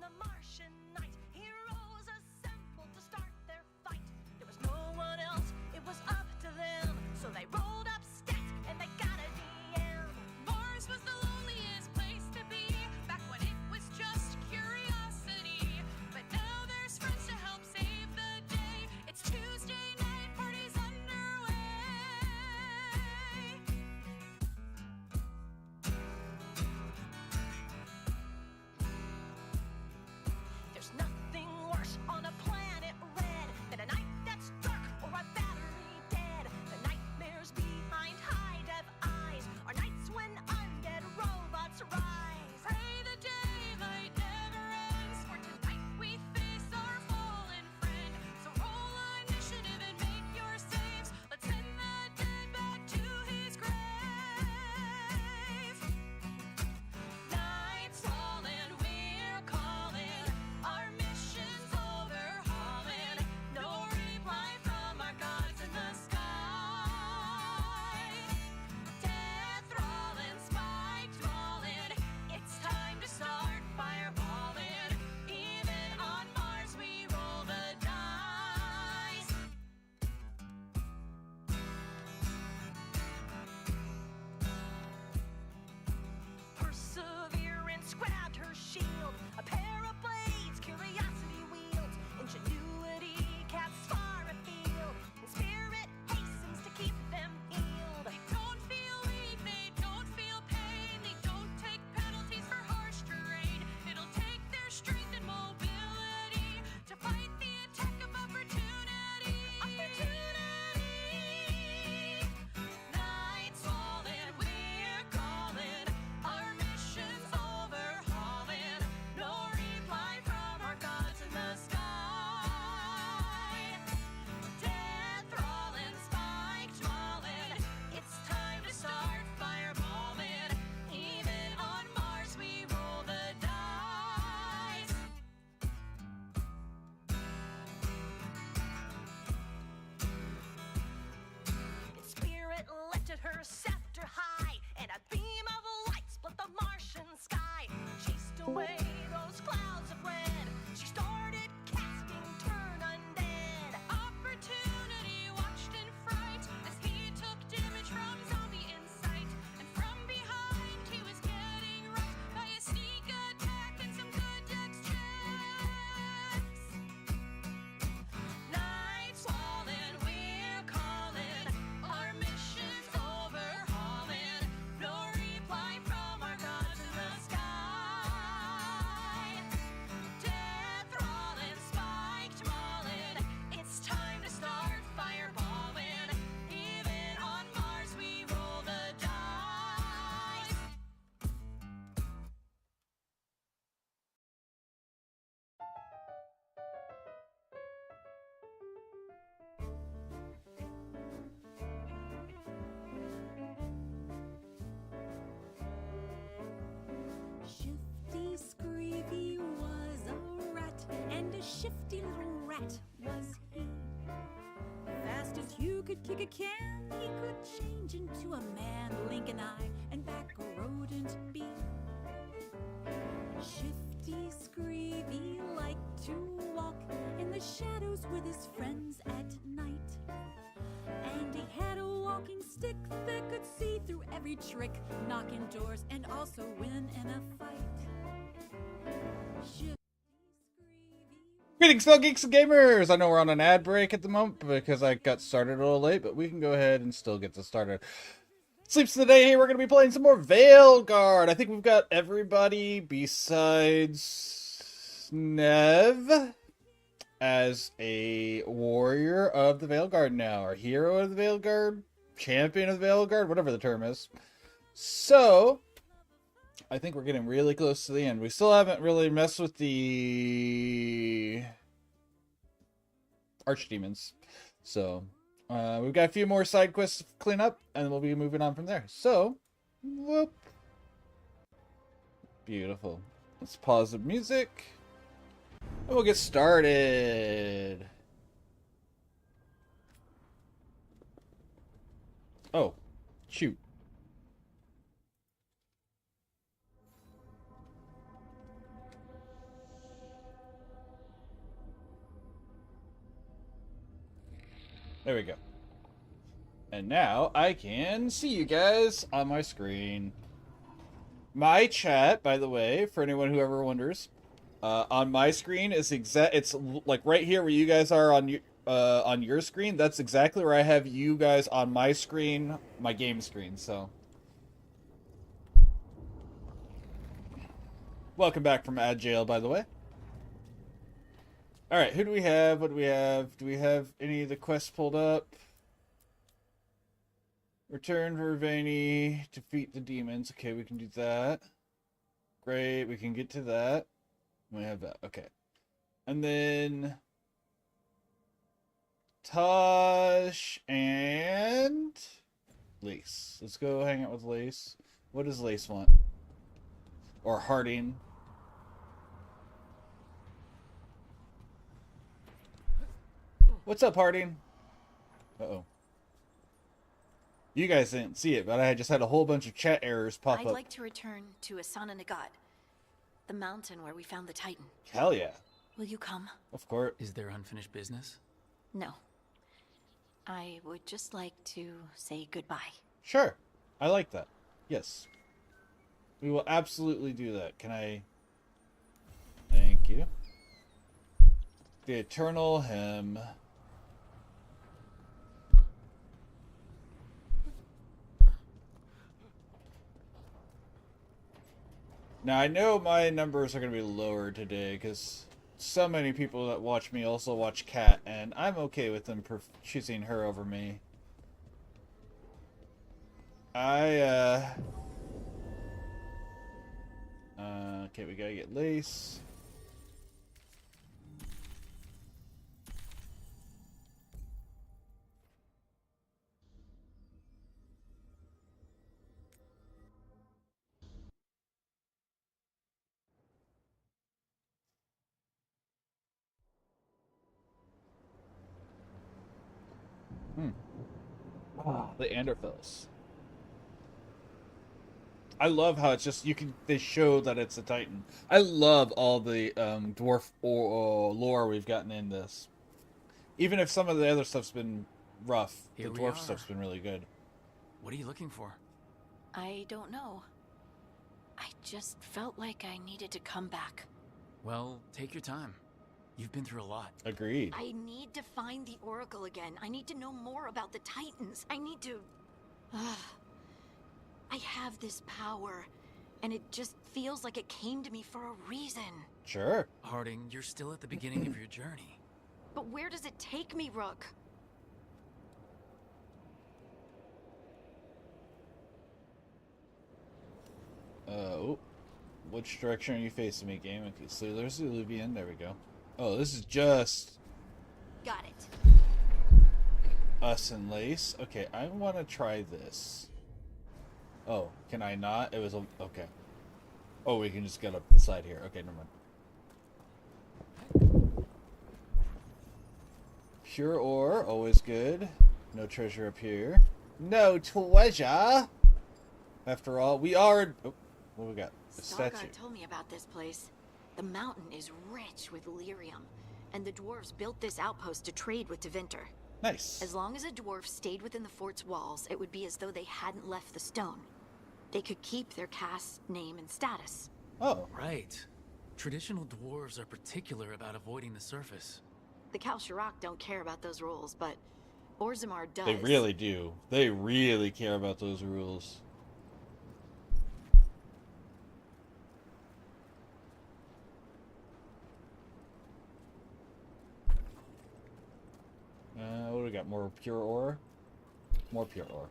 the Martian night. Heroes assembled to start their fight. There was no one else, it was up to them. So they rolled up stats and they got a DM. Mars was the loneliest place to be back when it was just curiosity. But now there's friends to help save the day. It's Tuesday night, party's underway. There's nothing worse on a planet red than a night that's dark or a battery dead. The nightmares behind high-def eyes are nights when undead robots rise. Pray the daylight never ends, for tonight we face our fallen friend. So roll initiative and make your saves. Let's send the dead back to his grave. Night's falling, we're calling. Our mission's overhauling. No reply from our gods in the sky. Death rolling, spikes rolling. It's time to start fireballing. Even on Mars we roll the dice. Perseverance grabbed her shield. A pair of blades, curiosity wields. Ingenuity casts far afield. And spirit hastens to keep them healed. They don't feel weak, they don't feel pain. They don't take penalties for harsh terrain. It'll take their strength and mobility to fight the attack of opportunity. Night's falling, we're calling. Our mission's overhauling. No reply from our gods in the sky. Death rolling, spikes rolling. It's time to start fireballing. Even on Mars we roll the dice. Its spirit lifted her scepter high, and a beam of light split the Martian sky. Chased away those clouds of red. She started casting turn undead. Opportunity watched in fright as he took damage from zombie insight. And from behind he was getting rocked by a sneak attack and some good dex checks. Night's falling, we're calling. Our mission's overhauling. No reply from our gods in the sky. Death rolling, spiked mauling. It's time to start fireballing. Even on Mars we roll the dice. Shifty Screevy was a rat, and a shifty little rat was he. Fast as you could kick a can, he could change into a man, blink an eye, and back a rodent be. Shifty Screevy liked to walk in the shadows with his friends at night. And he had a walking stick that could see through every trick, knock in doors, and also win in a fight. Shifty Screevy Greetings, fellow geeks and gamers! I know we're on an ad break at the moment because I got started a little late, but we can go ahead and still get this started. Sleeps today, hey, we're going to be playing some more Veilguard. I think we've got everybody besides Nev as a warrior of the Veilguard now, or hero of the Veilguard, champion of the Veilguard, whatever the term is. So, I think we're getting really close to the end. We still haven't really messed with the archdemons. So, we've got a few more side quests to clean up, and we'll be moving on from there. So, whoop. Beautiful. Let's pause the music. And we'll get started. Oh, shoot. There we go. And now I can see you guys on my screen. My chat, by the way, for anyone who ever wonders, on my screen is it's like right here where you guys are on your screen. That's exactly where I have you guys on my screen, my game screen. So, welcome back from ad jail, by the way. All right, who do we have? What do we have? Do we have any of the quests pulled up? Return for Vervaini, defeat the demons. Okay, we can do that. Great, we can get to that. We have that. Okay. And then Tosh and Lace. Let's go hang out with Lace. What does Lace want? Or Harding. What's up, Harding? Uh-oh. You guys didn't see it, but I just had a whole bunch of chat errors pop I'd up. like to return to Asana Nagat, the mountain where we found the Titan. Hell yeah. Will you come? Of course. Is there unfinished business? No. I would just like to say goodbye. Sure. I like that. Yes. We will absolutely do that. Can I... Thank you. The Eternal Hymn. Now, I know my numbers are going to be lower today because so many people that watch me also watch Kat, and I'm okay with them choosing her over me. Okay, we gotta get Lace. The Anderfels. I love how it's just they show that it's a Titan. I love all the dwarf lore we've gotten in this. Even if some of the other stuff's been rough, Here the we dwarf are. stuff's been really good. What are you looking for? I don't know. I just felt like I needed to come back. Well, take your time. You've been through a lot. Agreed. I need to find the Oracle again. I need to know more about the Titans. I need to... I have this power, and it just feels like it came to me for a reason. Sure. Harding, you're still at the beginning of your journey. But where does it take me, Rook? Which direction are you facing me, game? Okay, so there's the Illuvian. There we go. Oh, this is just Got it. us and Lace. Okay, I want to try this. Oh, can I not? It was okay. Oh, we can just get up the side here. Okay, never mind. Pure ore, always good. No treasure up here. No treasure. After all, we are. Oh, what we got? A statue. Stargard told me about this place. The mountain is rich with lyrium, and the dwarves built this outpost to trade with Tevinter. Nice. As long as a dwarf stayed within the fort's walls, it would be as though they hadn't left the stone. They could keep their caste, name, and status. Oh, Right. Traditional dwarves are particular about avoiding the surface. The Kalsharak don't care about those rules, but Orzammar does. they really do. They really care about those rules. What do we got? More pure ore? More pure ore.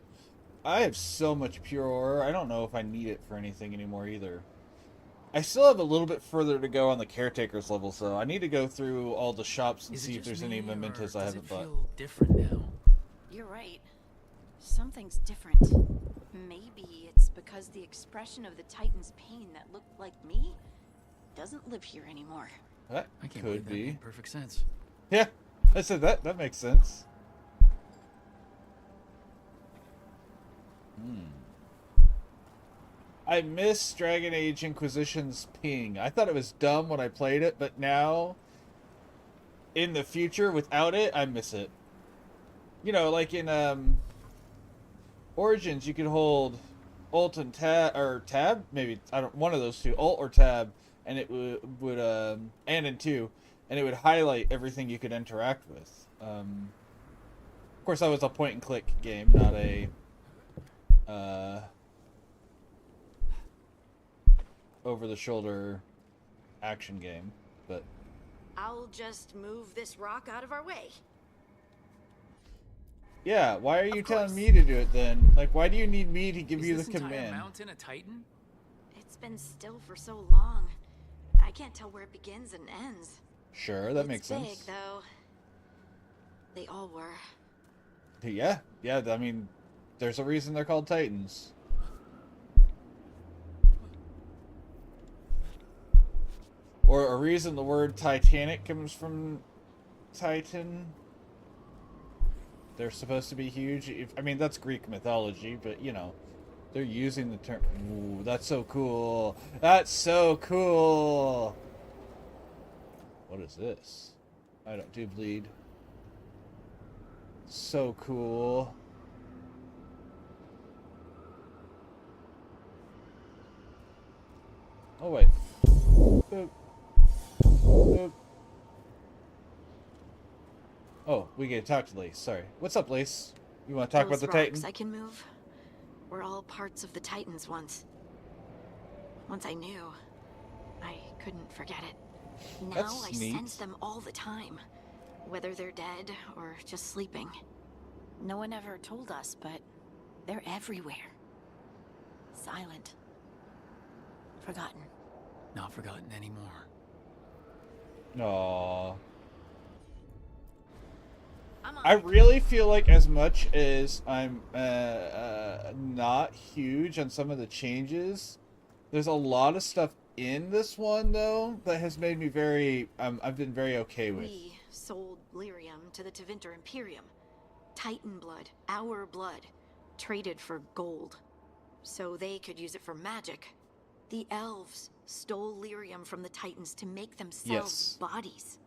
I have so much pure ore, I don't know if I need it for anything anymore either. I still have a little bit further to go on the caretaker's level, so I need to go through all the shops and Is it see if just there's any me, or mementos I does haven't it bought. feel different now? You're right. Something's different. Maybe it's because the expression of the Titan's pain that looked like me doesn't live here anymore. That I can't could believe that be. made perfect sense. Yeah, I said that makes sense. I miss Dragon Age Inquisition's ping. I thought it was dumb when I played it, but now, in the future, without it, I miss it. You know, like in Origins, you could hold Alt and Tab, or Tab, maybe I don't, one of those two, Alt or Tab, and it would and in two, and it would highlight everything you could interact with. Of course, that was a point and click game, not a over the shoulder action game, but I'll just move this rock out of our way. yeah, why are you Of telling course. me to do it then? Like, why do you need me to give Is you this the entire command? mountain a Titan? It's been still for so long. I can't tell where it begins and ends. Sure, that It's makes big, sense. though. They all were. Yeah, I mean, there's a reason they're called Titans. Or a reason the word Titanic comes from Titan. They're supposed to be huge. I mean, that's Greek mythology, but, you know, they're using the term. Ooh, that's so cool. That's so cool. What is this? I don't do bleed. So cool. Oh, wait. Boop. Boop. Oh, we get to talk to Lace. Sorry. What's up, Lace? You want to talk Those about the rocks Titan? I can move were all parts of the Titans once. Once I knew, I couldn't forget it. Now That's I neat. sense them all the time, whether they're dead or just sleeping. No one ever told us, but they're everywhere. Silent. Forgotten. Not forgotten anymore. Aww. I'm on I it. really feel like as much as I'm not huge on some of the changes, there's a lot of stuff in this one, though, that has made me very... I've been very okay with. We sold lyrium to the Tevinter Imperium. Titan blood, our blood, traded for gold. So they could use it for magic. The elves stole lyrium from the Titans to make themselves Yes. bodies.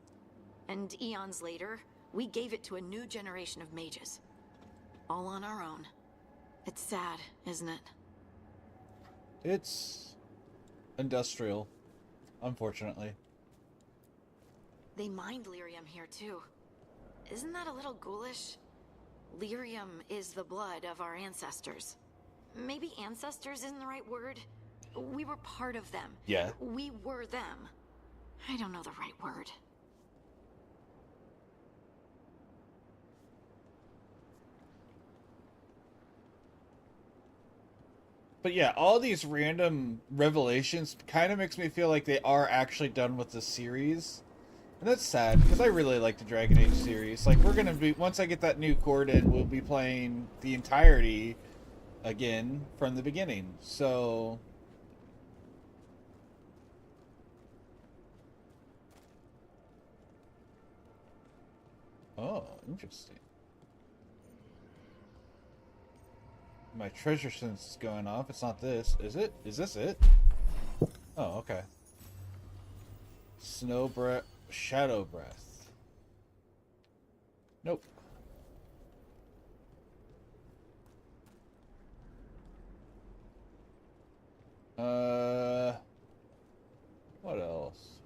And eons later, we gave it to a new generation of mages. All on our own. It's sad, isn't it? It's industrial, unfortunately. They mined lyrium here too. Isn't that a little ghoulish? Lyrium is the blood of our ancestors. Maybe ancestors isn't the right word. We were part of them. Yeah. We were them. I don't know the right word. But yeah, all these random revelations kind of makes me feel like they are actually done with the series. And that's sad, because I really like the Dragon Age series. Like, we're gonna be, once I get that new cord in, we'll be playing the entirety again from the beginning. So... Oh, interesting. My treasure sense is going off. It's not this. Is it? Is this it? Oh, okay. Snow breath. Shadow breath. Nope. What else?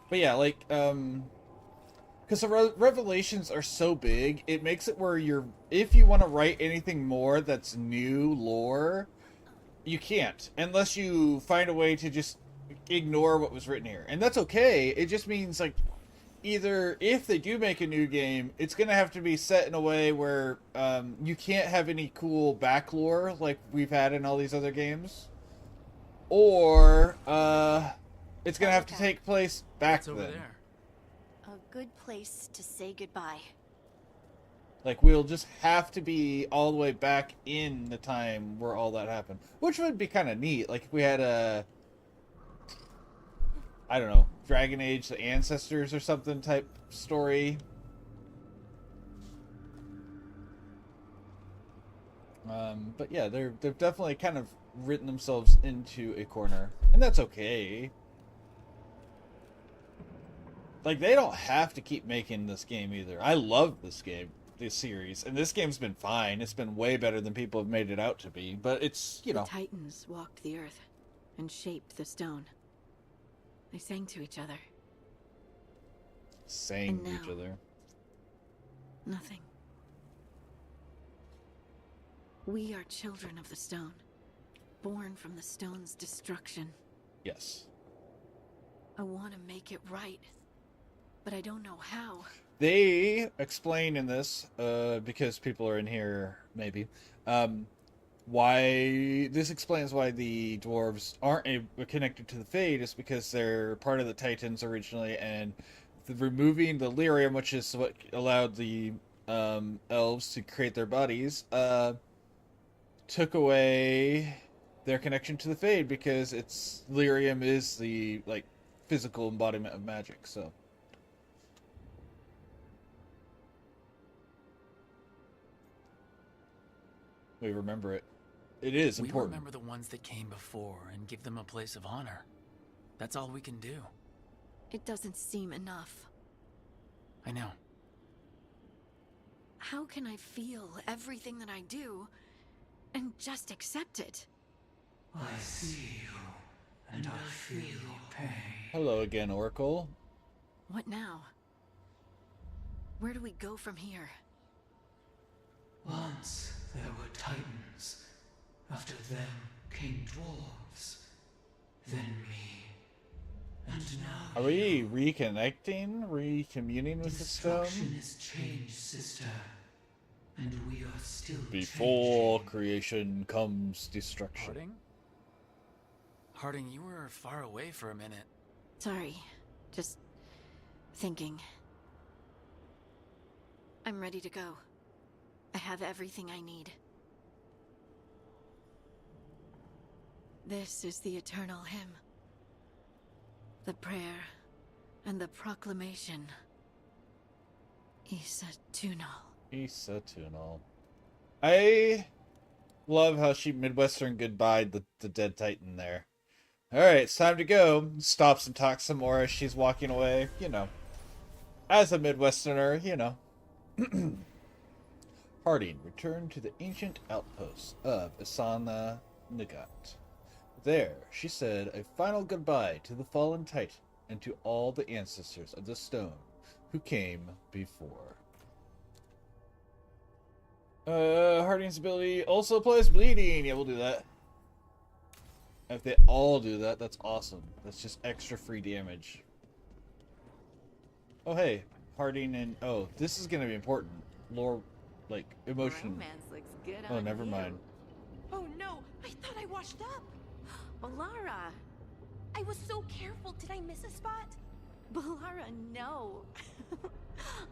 But yeah, like, because the revelations are so big, it makes it where if you want to write anything more that's new lore, you can't. Unless you find a way to just ignore what was written here. And that's okay. It just means, like, either if they do make a new game, it's going to have to be set in a way where you can't have any cool back lore like we've had in all these other games. Or it's going to have to take place back What's over then. there? A good place to say goodbye. Like, we'll just have to be all the way back in the time where all that happened. Which would be kind of neat. Like, if we had I don't know, Dragon Age, the Ancestors or something type story. But yeah, they've definitely kind of written themselves into a corner. And that's okay. Like, they don't have to keep making this game either. I love this game. the series, and this game's been fine. It's been way better than people have made it out to be, but it's, you know. The Titans walked the earth and shaped the stone. They sang to each other. Saying to each now- other. Nothing. We are children of the stone, born from the stone's destruction. Yes. I want to make it right, but I don't know how. They explain in this, because people are in here, maybe, why this explains why the dwarves aren't connected to the Fade is because they're part of the Titans originally, and removing the lyrium, which is what allowed the elves to create their bodies, took away their connection to the Fade, because it's lyrium is the like physical embodiment of magic. So we remember it. It is We important. remember the ones that came before and give them a place of honor. That's all we can do. It doesn't seem enough. I know. How can I feel everything that I do and just accept it? I see you, and I feel your pain. Hello again, Oracle. What now? Where do we go from here? Once there were titans. After them came dwarves. Then me. And now Are we reconnecting, recommuning with the stone? destruction has changed, sister. And we are still Before changing. creation comes destruction. Harding? Harding, you were far away for a minute. Sorry, just thinking. I'm ready to go. I have everything I need. This is the eternal hymn. The prayer and the proclamation. Isa Tunal. Issa Tunal. I love how she Midwestern goodbye the dead Titan there. Alright, it's time to go. Stops and talks some more as she's walking away, you know. As a Midwesterner, you know. Harding returned to the ancient outpost of Isana Nagat. There, she said a final goodbye to the fallen Titan and to all the ancestors of the stone who came before. Harding's ability also applies bleeding. Yeah, we'll do that. If they all do that, that's awesome. That's just extra free damage. Oh, hey. Harding and... Oh, this is gonna be important. Lore, like, emotion. Romance looks good Oh, on never you. mind. Oh no, I thought I washed up. Balara! I was so careful. Did I miss a spot? Balara, no.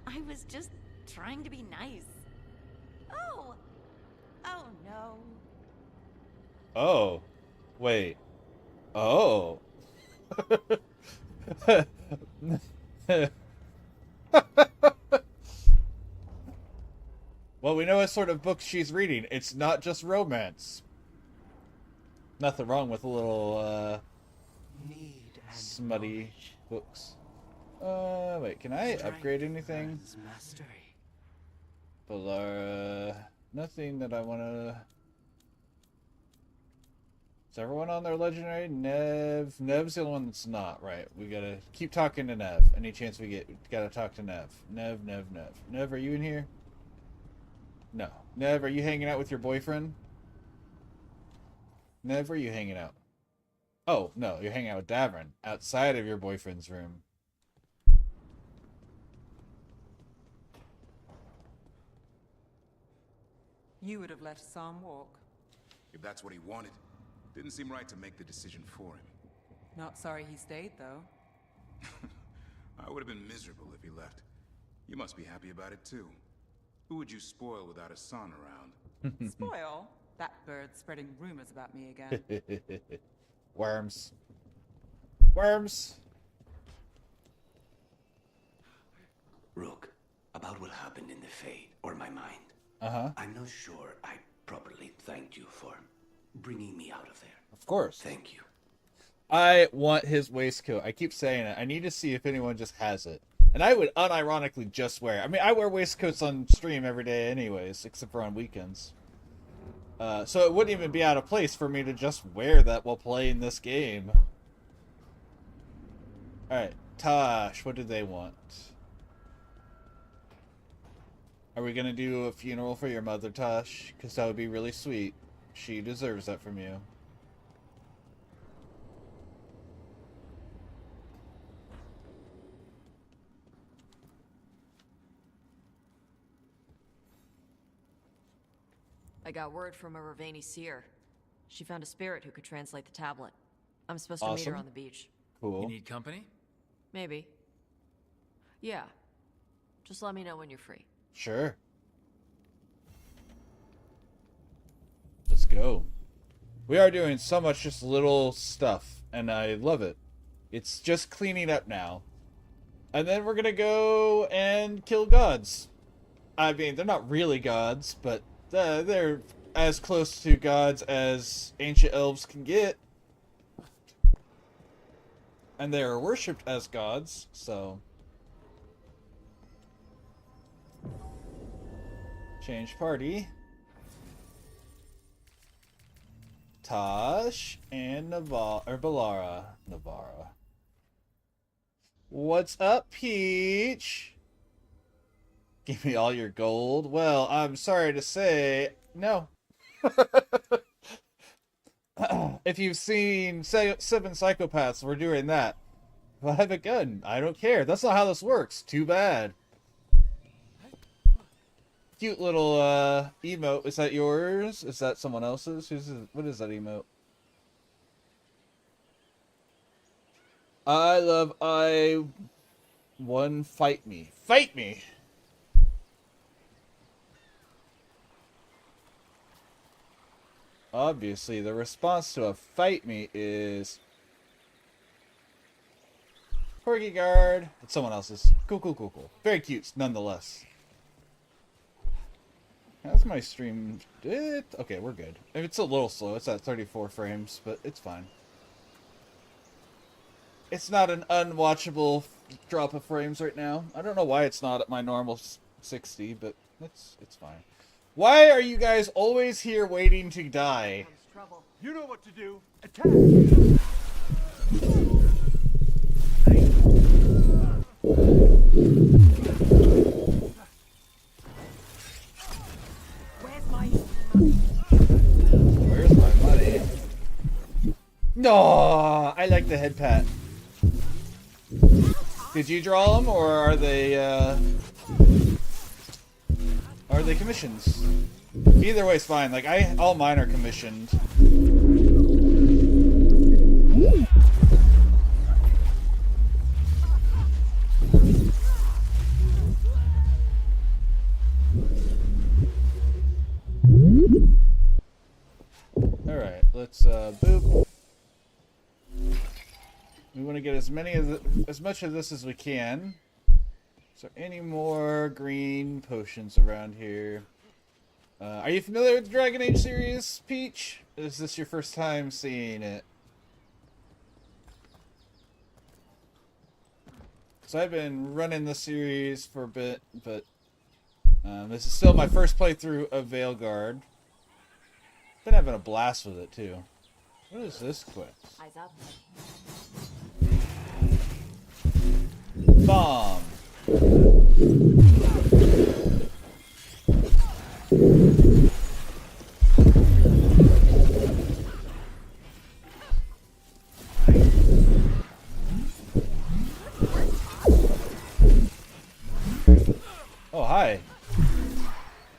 I was just trying to be nice. Oh. Oh no. Oh. Wait. Oh. Well, we know what sort of books she's reading. It's not just romance. Nothing wrong with a little, Need and smutty knowledge. books. Wait, can I upgrade anything? As mastery. Balara, nothing that I want to... Is everyone on their legendary? Nev. Nev's the only one that's not, right? We gotta keep talking to Nev. Any chance we get, gotta talk to Nev. Nev. Nev, are you in here? No. Nev, are you hanging out with your boyfriend? Nev, where are you hanging out? Oh, no, you're hanging out with Davrin, outside of your boyfriend's room. You would have let Sam walk. If that's what he wanted, didn't seem right to make the decision for him. Not sorry he stayed, though. I would have been miserable if he left. You must be happy about it too. Who would you spoil without a son around? Spoil? That bird's spreading rumors about me again. Worms. Worms! Rook, about what happened in the Fade, or my mind. Uh-huh. I'm not sure I properly thanked you for bringing me out of there. Of course. Thank you. I want his waistcoat. I keep saying it. I need to see if anyone just has it. And I would unironically just wear it. I mean, I wear waistcoats on stream every day anyways, except for on weekends. So it wouldn't even be out of place for me to just wear that while playing this game. Alright, Tosh, what do they want? Are we gonna do a funeral for your mother, Tosh? Because that would be really sweet. She deserves that from you. I got word from a Ravani seer. She found a spirit who could translate the tablet. I'm supposed to meet her on the beach. Cool. You need company? Maybe. Yeah. Just let me know when you're free. Sure. Let's go. We are doing so much just little stuff, and I love it. It's just cleaning up now. And then we're gonna go and kill gods. I mean, they're not really gods, but they're as close to gods as ancient elves can get. And they are worshipped as gods, so... Change party. Tosh and Balara. Navara. What's up, Peach? Give me all your gold. Well, I'm sorry to say, no. If you've seen Seven Psychopaths, we're doing that. If I have a gun, I don't care. That's not how this works. Too bad. Cute little emote. Is that yours? Is that someone else's? What is that emote? I love I1 fight me. Fight me! Obviously, the response to a fight me is... Veilguard. It's someone else's. Cool. Very cute, nonetheless. How's my stream? Okay, we're good. It's a little slow. It's at 34 frames, but it's fine. It's not an unwatchable drop of frames right now. I don't know why it's not at my normal 60, but it's fine. Why are you guys always here waiting to die? You know what to do. Attack! Where's my money? No, I like the head pat. Did you draw them, or are they commissions? Either way is fine. Like all mine are commissioned. All right, let's boop. We want to get as much of this as we can. Is there any more green potions around here? Are you familiar with the Dragon Age series, Peach? Is this your first time seeing it? So I've been running the series for a bit, but this is still my first playthrough of Veilguard. Been having a blast with it too. What is this quest? Eyes up. Bomb. Oh, hi.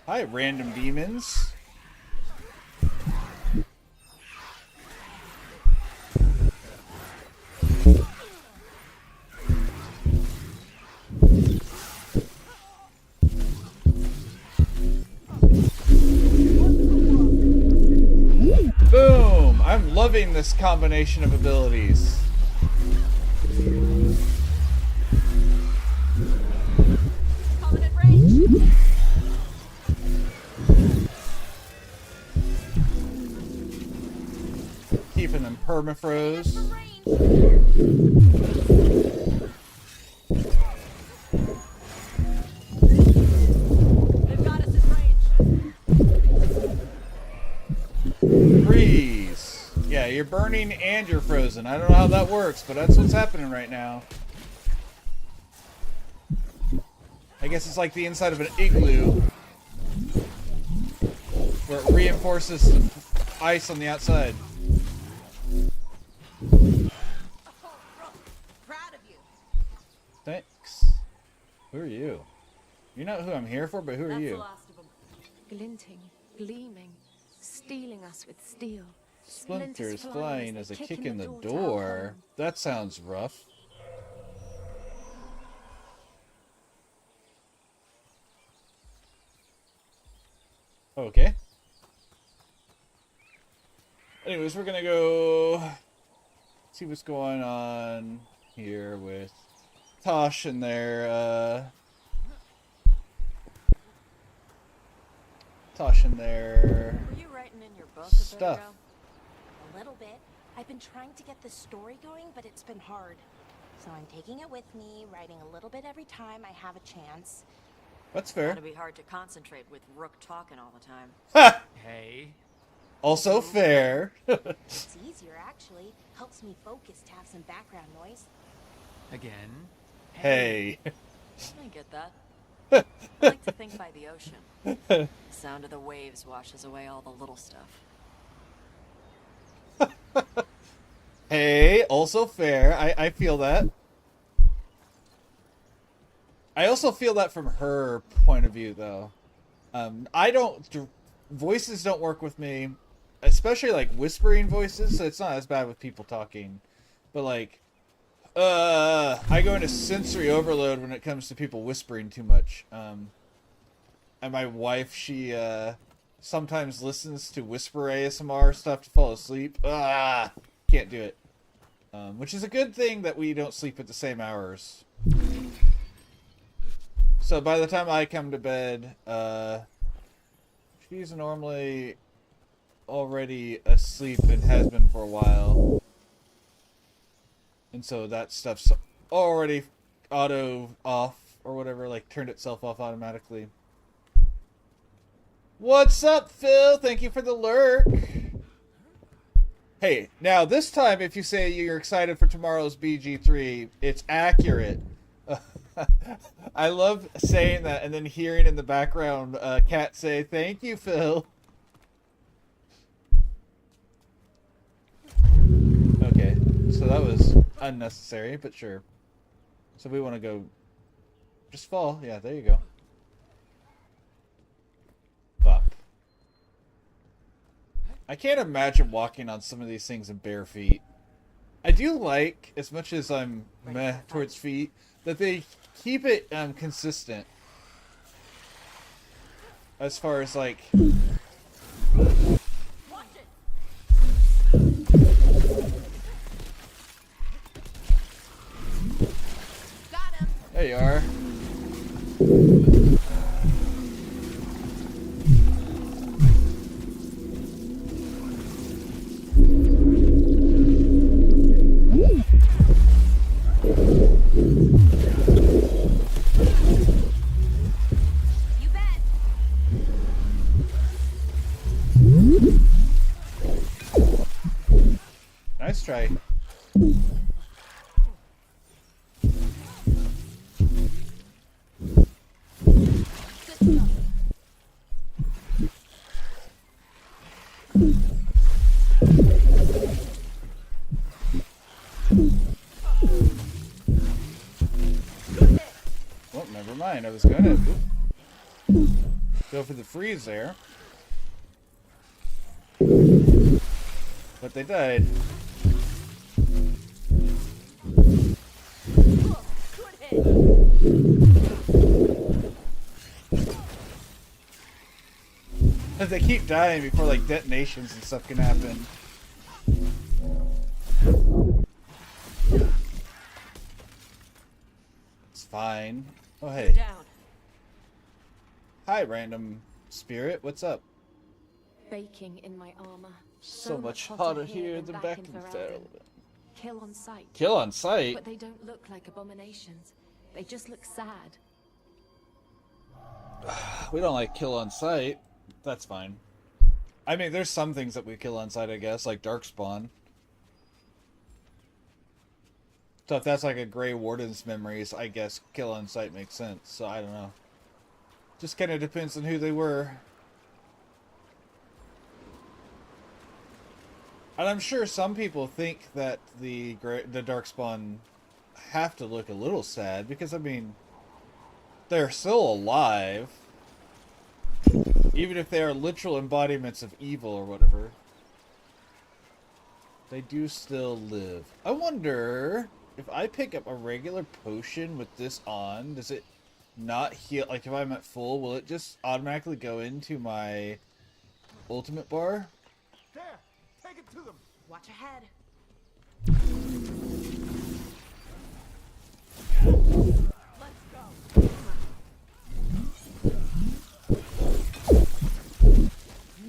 Hi, random demons. Boom! I'm loving this combination of abilities. Coming at range. Keeping them permafroze. They've got us in range. Freeze. Yeah, you're burning and you're frozen. I don't know how that works, but that's what's happening right now. I guess it's like the inside of an igloo, where it reinforces the ice on the outside. Proud of you. Thanks. Who are you? You're not who I'm here for, but who are That's the you? last of them. Glinting, gleaming, stealing us with steel. Splinters flying as a kick in the door. That sounds rough. Okay. Anyways, we're gonna go see what's going on here with Tosh and their Were you writing in your book a bit stuff. ago? A little bit. I've been trying to get the story going, but it's been hard. So I'm taking it with me, writing a little bit every time I have a chance. That's fair. Gotta be hard to concentrate with Rook talking all the time. Ha! Hey. Also fair. It's easier, actually. Helps me focus to have some background noise. Again. Hey. I get that. I like to think by the ocean. The sound of the waves washes away all the little stuff. Hey, also fair. I feel that. I also feel that from her point of view, though. Voices don't work with me, especially like whispering voices, so it's not as bad with people talking. But like, I go into sensory overload when it comes to people whispering too much. And my wife, she sometimes listens to whisper ASMR stuff to fall asleep. Can't do it. Which is a good thing that we don't sleep at the same hours. So by the time I come to bed, she's normally already asleep and has been for a while. And so that stuff's already auto off or whatever, like turned itself off automatically. What's up, Phil? Thank you for the lurk. Hey, now this time if you say you're excited for tomorrow's BG3, it's accurate. I love saying that and then hearing in the background Kat say, "Thank you, Phil." Okay, so that was unnecessary, but sure. So we want to go... Just fall. Yeah, there you go. Up. I can't imagine walking on some of these things in bare feet. I do like, as much as I'm meh towards feet, that they keep it consistent. As far as like... There you are. You bet. Nice try. Well, never mind. I was gonna go for the freeze there, but they died. They keep dying before like detonations and stuff can happen. It's fine. Oh hey. Down. Hi, random spirit. What's up? Baking in my armor. So much hotter here than back in Veilguard. Kill on sight. Kill on sight? But they don't look like abominations. They just look sad. We don't like kill on sight. That's fine. I mean, there's some things that we kill on sight, I guess, like Darkspawn. So if that's like a Grey Warden's memories, I guess kill on sight makes sense. So I don't know. Just kind of depends on who they were. And I'm sure some people think that the Darkspawn have to look a little sad because, I mean, they're still alive. Even if they are literal embodiments of evil or whatever. They do still live. I wonder if I pick up a regular potion with this on, does it not heal? Like if I'm at full, will it just automatically go into my ultimate bar? There, take it to them. Watch ahead. Let's go.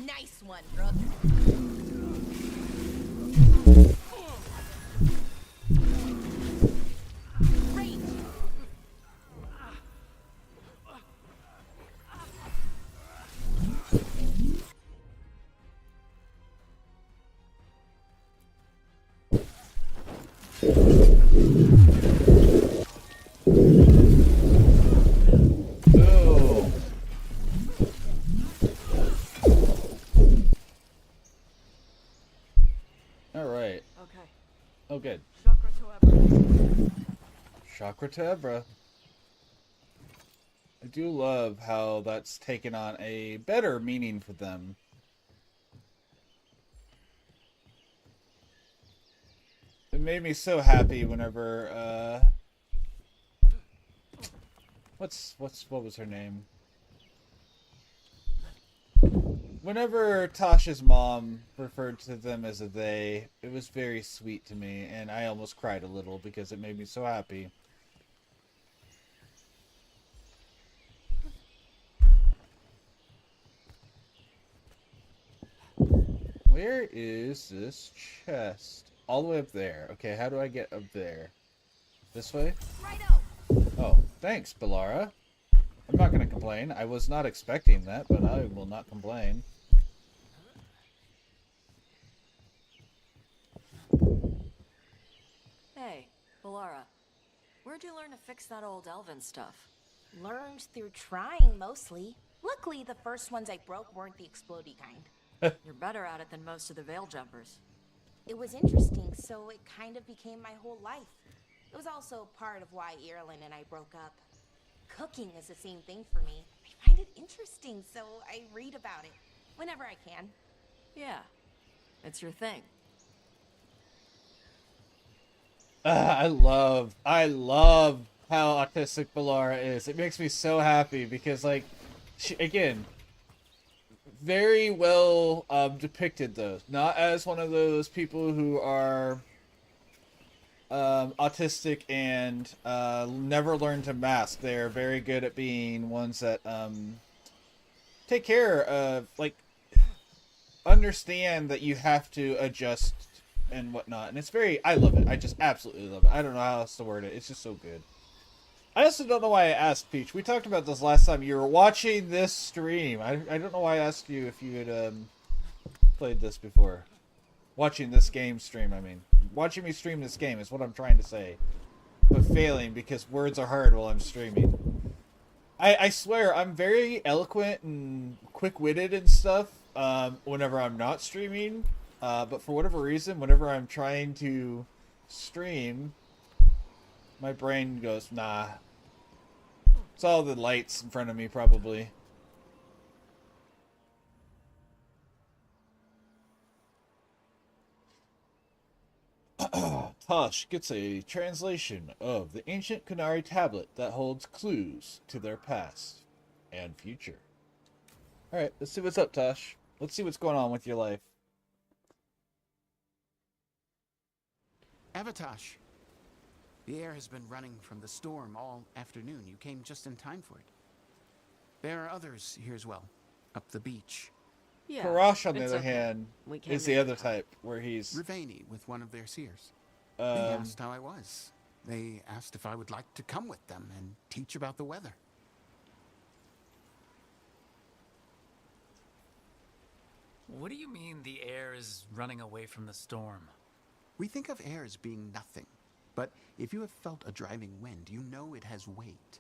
Nice one, Rook. Great. Oh. All right. Okay. Oh, good. Chakra to Ebra. Chakra to Ebra. I do love how that's taken on a better meaning for them. It made me so happy whenever, what was her name? Whenever Tasha's mom referred to them as a they, it was very sweet to me, and I almost cried a little because it made me so happy. Where is this chest? All the way up there. Okay, how do I get up there? This way? Righto. Oh, thanks, Bellara. I'm not going to complain. I was not expecting that, but I will not complain. Hey, Bellara. Where'd you learn to fix that old elven stuff? Learned through trying, mostly. Luckily, the first ones I broke weren't the explodey kind. You're better at it than most of the Veiljumpers. It was interesting, so it kind of became my whole life. It was also part of why Ireland and I broke up. Cooking is the same thing for me. I find it interesting, so I read about it whenever I can. Yeah, it's your thing. I love how autistic Bellara is. It makes me so happy because, like, she, again, very well depicted, though. Not as one of those people who are autistic and never learn to mask. They're very good at being ones that take care of, like, understand that you have to adjust and whatnot. And it's very, I love it. I just absolutely love it. I don't know how else to word it. It's just so good. I also don't know why I asked Peach. We talked about this last time. You were watching this stream. I don't know why I asked you if you had played this before. Watching this game stream, I mean. Watching me stream this game is what I'm trying to say. But failing because words are hard while I'm streaming. I swear, I'm very eloquent and quick-witted and stuff whenever I'm not streaming. But for whatever reason, whenever I'm trying to stream, my brain goes, nah. It's all the lights in front of me, probably. Tosh gets a translation of the ancient Kunari tablet that holds clues to their past and future. Alright, let's see what's up, Tosh. Let's see what's going on with your life. Avatosh. The air has been running from the storm all afternoon. You came just in time for it. There are others here as well, up the beach. Yeah, Karash, on the it's other okay. hand, We came is the in other time. type, where he's... Rivani with one of their seers. They asked how I was. They asked if I would like to come with them and teach about the weather. What do you mean the air is running away from the storm? We think of air as being nothing, but if you have felt a driving wind, you know it has weight.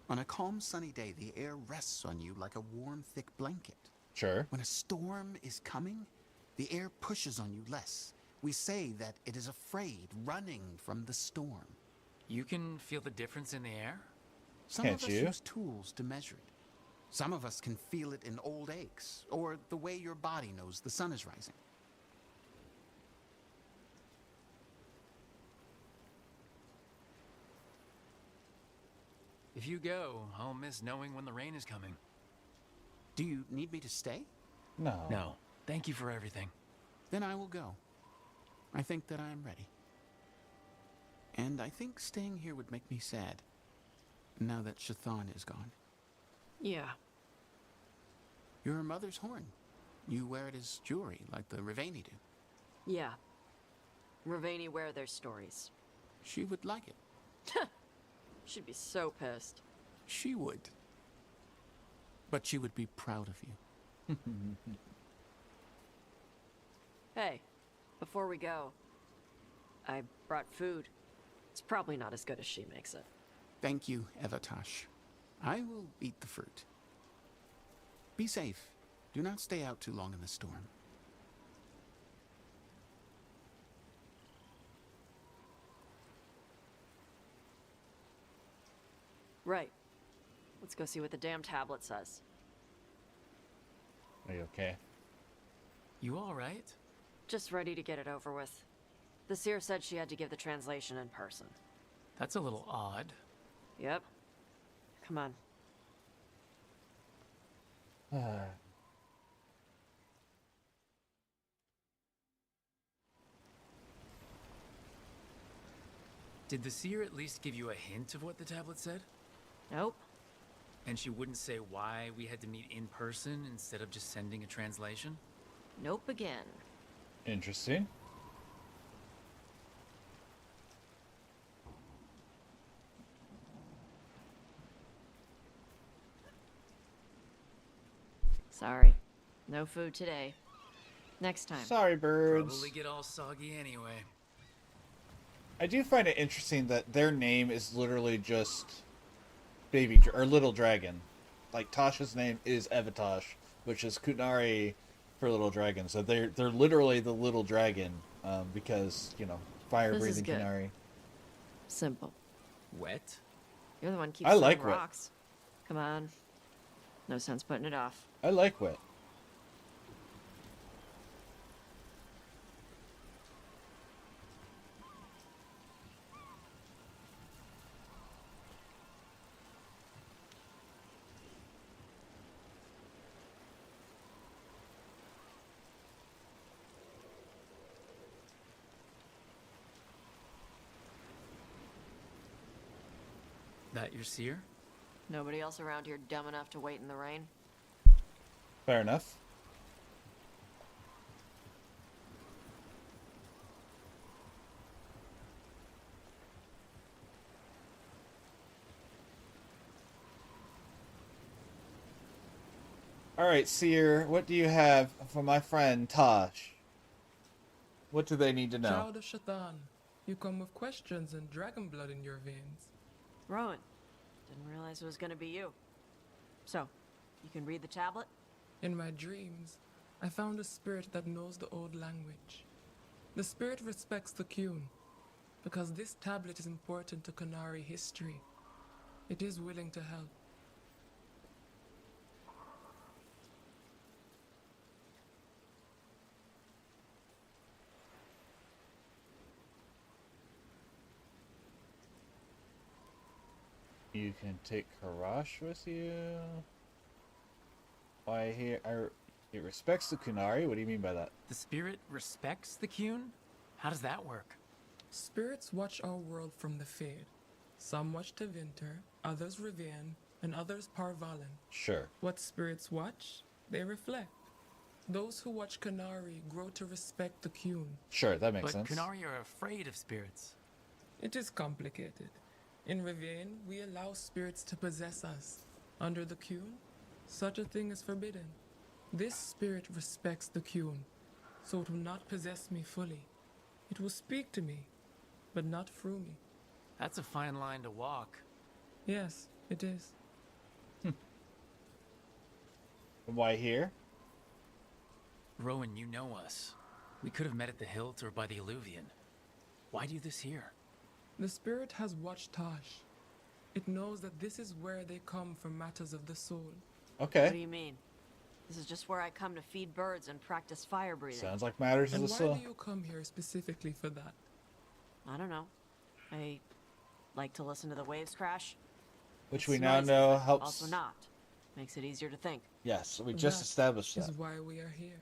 On a calm, sunny day, the air rests on you like a warm, thick blanket. Sure. When a storm is coming, the air pushes on you less. We say that it is afraid, running from the storm. You can feel the difference in the air? Some of us use tools to measure it. Some of us can feel it in old aches, or the way your body knows the sun is rising. If you go, I'll miss knowing when the rain is coming. Do you need me to stay? No. No. Thank you for everything. Then I will go. I think that I am ready. And I think staying here would make me sad, now that Shathan is gone. Yeah. Your mother's horn. You wear it as jewelry, like the Rivaini do. Yeah. Rivaini wear their stories. She would like it. She'd be so pissed. She would. But she would be proud of you. Hey, before we go, I brought food. It's probably not as good as she makes it. Thank you, Evatash. I will eat the fruit. Be safe. Do not stay out too long in the storm. Right. Let's go see what the damn tablet says. Are you okay? You all right? Just ready to get it over with. The seer said she had to give the translation in person. That's a little odd. Yep. Come on. Did the seer at least give you a hint of what the tablet said? Nope. And she wouldn't say why we had to meet in person instead of just sending a translation? Nope again. Interesting. Sorry. No food today. Next time. Sorry, birds. Probably get all soggy anyway. I do find it interesting that their name is literally just or Little Dragon. Like Tasha's name is Evatash, which is Kunari for Little Dragon. So they're literally the Little Dragon, because fire breathing Kunari. Simple. Wet? You're the one who keeps I like throwing wet. rocks. Come on. No sense putting it off. I like wet. That your seer? Nobody else around here dumb enough to wait in the rain? Fair enough. Alright, Seer, what do you have for my friend Tosh? What do they need to know? Child of Shathan, you come with questions and dragon blood in your veins. Rowan, didn't realize it was gonna be you. So, you can read the tablet? In my dreams, I found a spirit that knows the old language. The spirit respects the Qun, because this tablet is important to Kunari history. It is willing to help. You can take Karash with you. Why here? It respects the Kunari? What do you mean by that? The spirit respects the Qun? How does that work? Spirits watch our world from the Fade. Some watch Tevinter, others Rivian, and others Parvalen. Sure. What spirits watch, they reflect. Those who watch Kunari grow to respect the Qun. Sure, that makes sense. But Kunari are afraid of spirits. It is complicated. In Rivain, we allow spirits to possess us. Under the Qun, such a thing is forbidden. This spirit respects the Qun, so it will not possess me fully. It will speak to me, but not through me. That's a fine line to walk. Yes, it is. Why here? Rowan, you know us. We could have met at the hilt or by the Alluvion. Why do this here? The spirit has watched Tosh. It knows that this is where they come for matters of the soul. Okay. What do you mean? This is just where I come to feed birds and practice fire breathing. Sounds like matters of And the why soul. do you come here specifically for that? I don't know. I like to listen to the waves crash. Which It's we now noisy, know but helps. Also not. Makes it easier to think. Yes, we just That established is that. why we are here.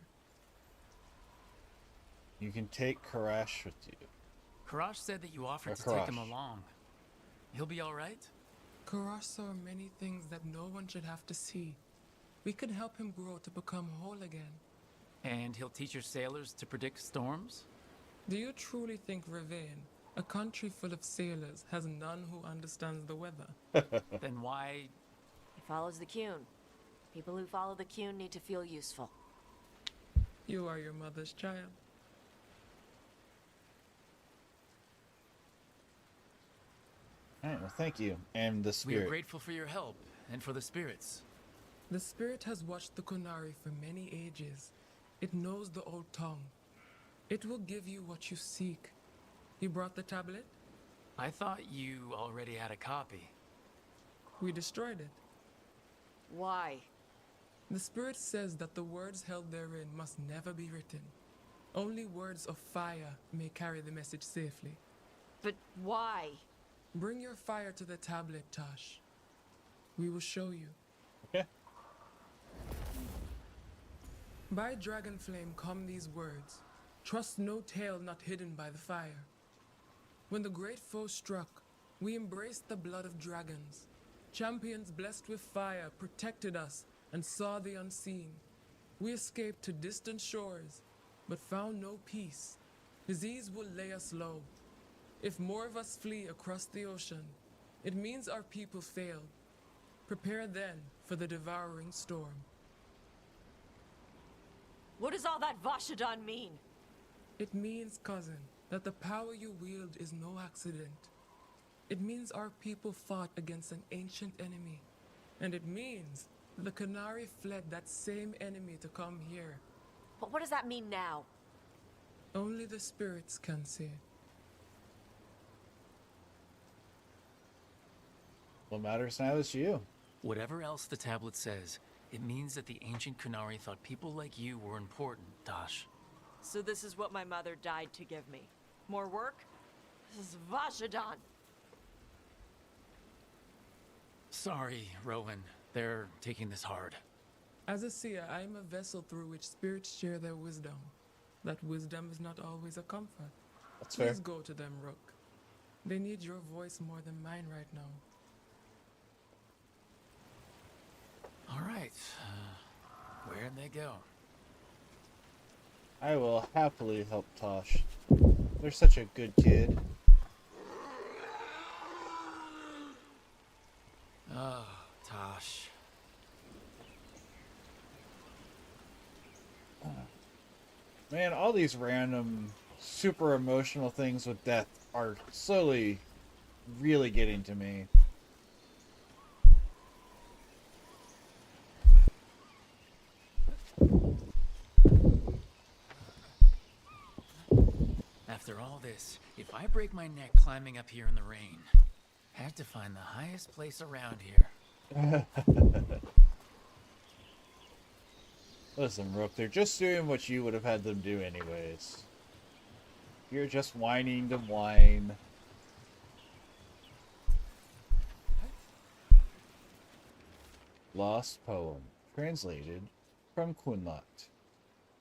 You can take Karash with you. Karash said that you offered Or to take him Karash. along. He'll be all right? Karash saw many things that no one should have to see. We can help him grow to become whole again. And he'll teach your sailors to predict storms? Do you truly think Rivain, a country full of sailors, has none who understands the weather? Then why... He follows the Qun. People who follow the Qun need to feel useful. You are your mother's child. Alright, well thank you. And the We are spirit. grateful for your help, and for the spirits. The spirit has watched the Kunari for many ages. It knows the old tongue. It will give you what you seek. You brought the tablet? I thought you already had a copy. We destroyed it. Why? The spirit says that the words held therein must never be written. Only words of fire may carry the message safely. But why? Bring your fire to the tablet, Tosh. We will show you. Okay. By dragon flame come these words. Trust no tale not hidden by the fire. When the great foe struck, we embraced the blood of dragons. Champions blessed with fire protected us and saw the unseen. We escaped to distant shores, but found no peace. Disease will lay us low. If more of us flee across the ocean, it means our people failed. Prepare then for the devouring storm. What does all that Vashadan mean? It means, cousin, that the power you wield is no accident. It means our people fought against an ancient enemy. And it means the Kunari fled that same enemy to come here. But what does that mean now? Only the spirits can see. What matters now is you. Whatever else the tablet says, it means that the ancient Kunari thought people like you were important, Tosh. So this is what my mother died to give me. More work? This is Vashadan. Sorry, Rowan. They're taking this hard. As a seer, I am a vessel through which spirits share their wisdom. That wisdom is not always a comfort. That's fair. Please go to them, Rook. They need your voice more than mine right now. All right. Where'd they go? I will happily help Tosh. They're such a good kid. Oh, Tosh. Man, all these random, super emotional things with death are slowly really getting to me. After all this, if I break my neck climbing up here in the rain, I have to find the highest place around here. Listen, Rook, they're just doing what you would have had them do anyways. You're just whining to whine. Lost poem, translated from Kunlat.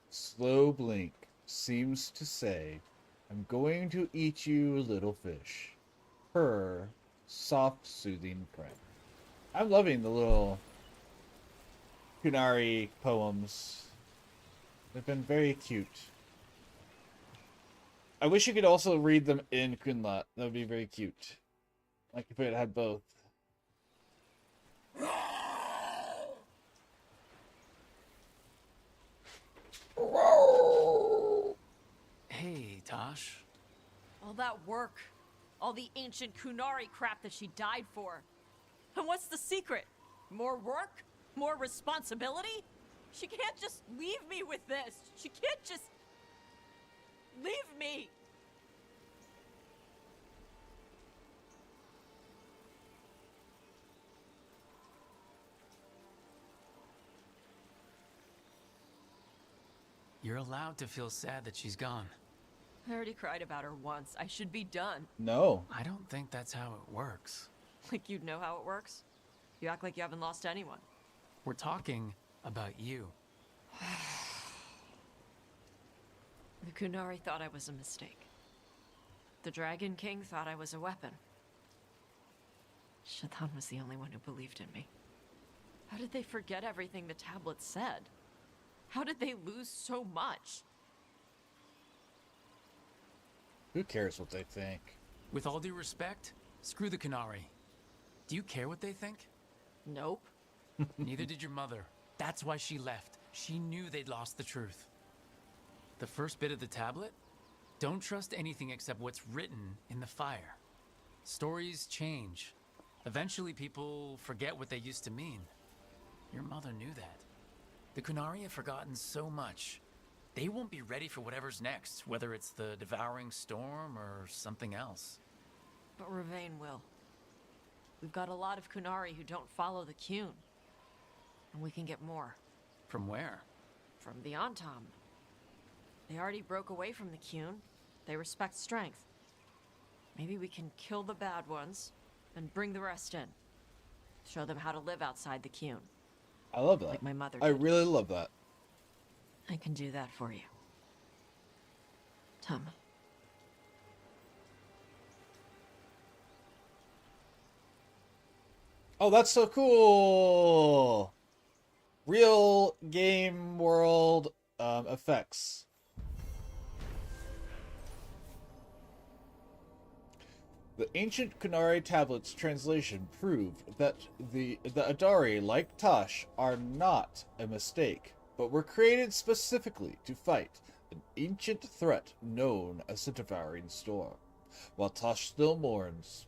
Slow blink seems to say, I'm going to eat you, little fish. Purr, soft, soothing friend. I'm loving the little Kunari poems. They've been very cute. I wish you could also read them in Kunlat. That would be very cute. Like if it had both. Hey, Tosh. All that work. All the ancient Kunari crap that she died for. And what's the secret? More work? More responsibility? She can't just leave me with this. She can't just... leave me. You're allowed to feel sad that she's gone. I already cried about her once. I should be done. No. I don't think that's how it works. Like you'd know how it works? You act like you haven't lost anyone. We're talking about you. The Kunari thought I was a mistake. The Dragon King thought I was a weapon. Shaitan was the only one who believed in me. How did they forget everything the tablet said? How did they lose so much? Who cares what they think? With all due respect, screw the Kunari. Do you care what they think? Nope. Neither did your mother. That's why she left. She knew they'd lost the truth. The first bit of the tablet? Don't trust anything except what's written in the fire. Stories change. Eventually people forget what they used to mean. Your mother knew that. The Kunari have forgotten so much. They won't be ready for whatever's next, whether it's the devouring storm or something else. But Ravain will. We've got a lot of Kunari who don't follow the Qun. And we can get more. From where? From the Antam. They already broke away from the Qun. They respect strength. Maybe we can kill the bad ones and bring the rest in. Show them how to live outside the Qun. I love that. Like my mother I did. really love that. I can do that for you. Tama. Oh, that's so cool! Real game world effects. The ancient Kunari tablets translation proved that the Adari, like Tosh, are not a mistake, but were created specifically to fight an ancient threat known as the devouring storm. While Tosh still mourns,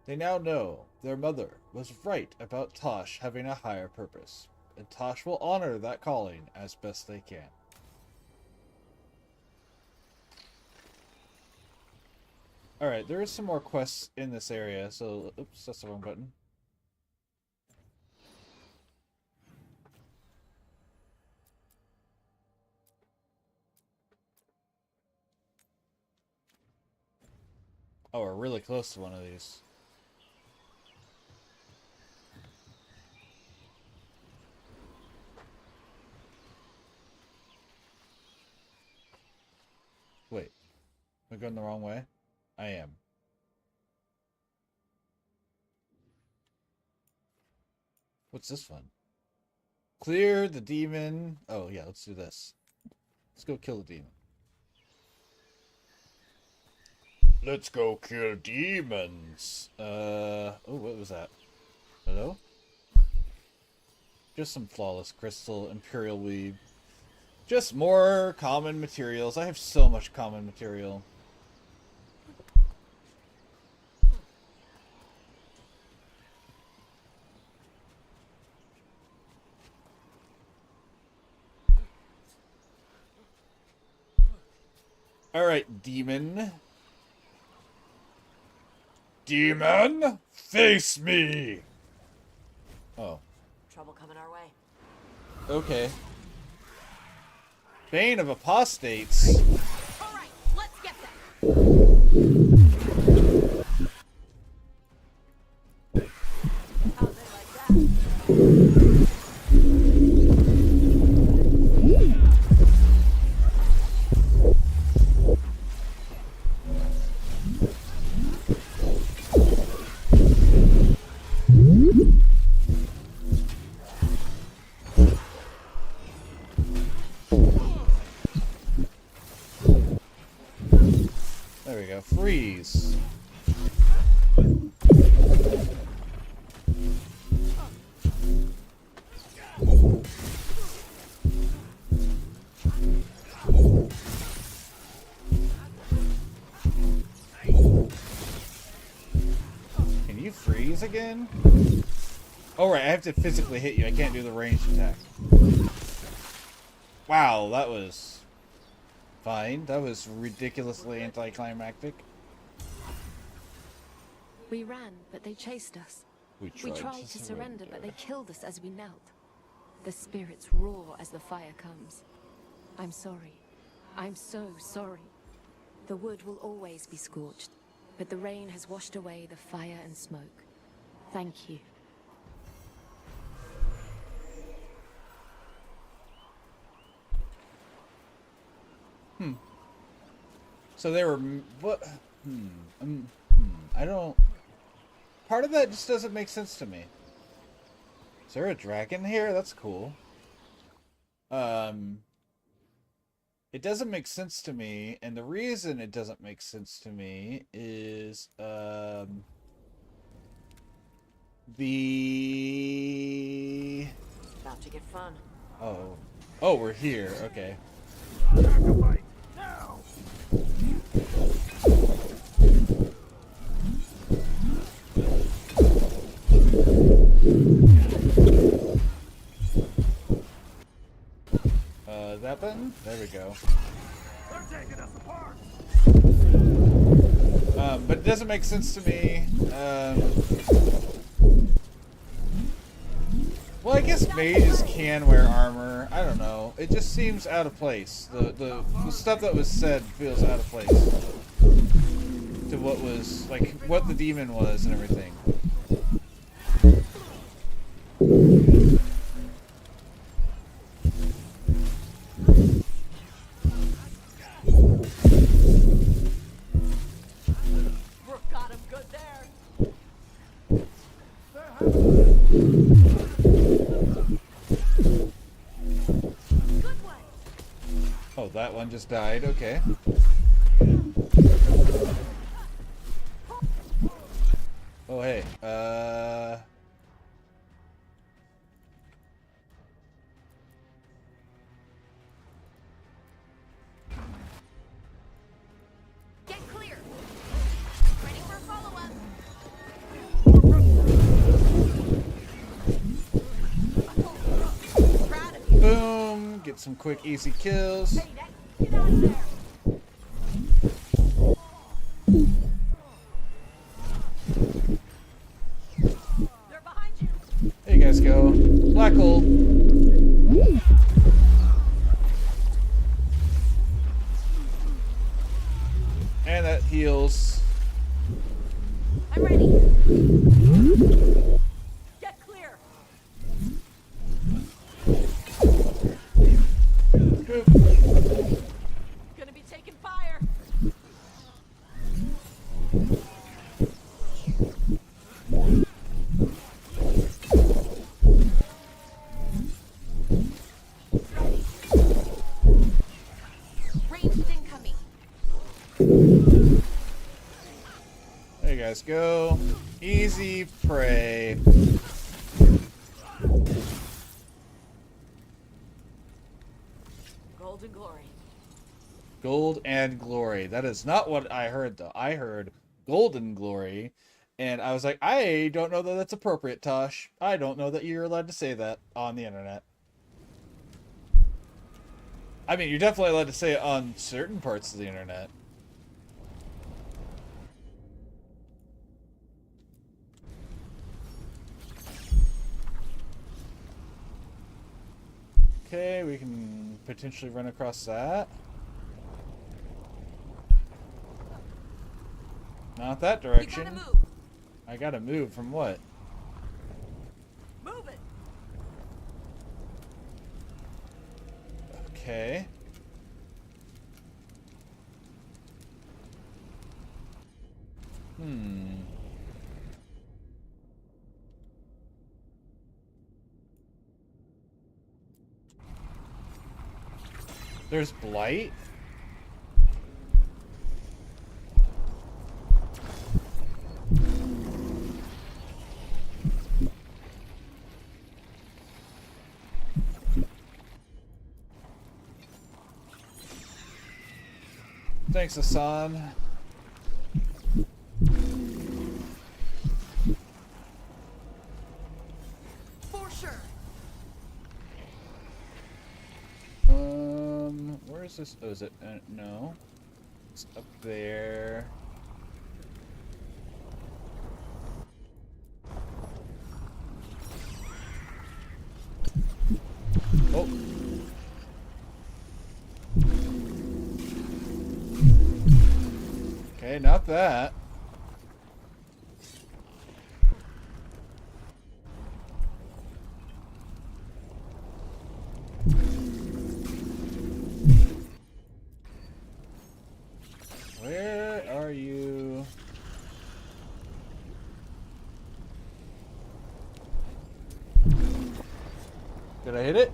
they now know their mother was right about Tosh having a higher purpose, and Tosh will honor that calling as best they can. Alright, there is some more quests in this area, so... Oops, that's the wrong button. Oh, we're really close to one of these. Wait. Am I going the wrong way? I am. What's this one? Clear the demon. Oh, yeah, let's do this. Let's go kill the demon. Let's go kill demons. Oh, what was that? Hello? Just some flawless crystal, imperial weed. Just more common materials. I have so much common material. Alright, demon. Demon, face me! Oh. Trouble coming our way. Okay. Bane of apostates. Alright, let's get them. How'd they like that? freeze. Can you freeze again? Oh right, I have to physically hit you. I can't do the ranged attack. Wow, that was fine. That was ridiculously anticlimactic. We ran, but they chased us. We tried to surrender, but they killed us as we knelt. The spirits roar as the fire comes. I'm sorry. I'm so sorry. The wood will always be scorched, but the rain has washed away the fire and smoke. Thank you. So they were what? I don't. Part of that just doesn't make sense to me. Is there a dragon here? That's cool. It doesn't make sense to me, and the reason it doesn't make sense to me is the. About to get fun. Oh, we're here. Okay. Now! That button? There we go. They're taking us apart! But it doesn't make sense to me. Well, I guess mages can wear armor. I don't know. It just seems out of place. The stuff that was said feels out of place to what was, like, what the demon was and everything. Got him good there. Oh, that one just died. Okay. Oh, hey. Get clear. Ready for follow-up. Proud of you. Boom. Get some quick, easy kills. Hey, get out of there. They're behind you. There you guys go. Black hole. And that heals. I'm ready. Get clear. Gonna be taking fire. Ranged incoming. There you guys go. Easy prey. Golden glory. Gold and glory. That is not what I heard, though. I heard golden glory. And I was like, I don't know that that's appropriate, Tosh. I don't know that you're allowed to say that on the internet. I mean, you're definitely allowed to say it on certain parts of the internet. Okay, we can potentially run across that. Not that direction. You gotta move. I gotta move from what? Move it. Okay. There's blight? Thanks, Hassan. For sure. Where is this? Oh, is it? No. It's up there. Oh. Okay, not that. Where are you? Did I hit it?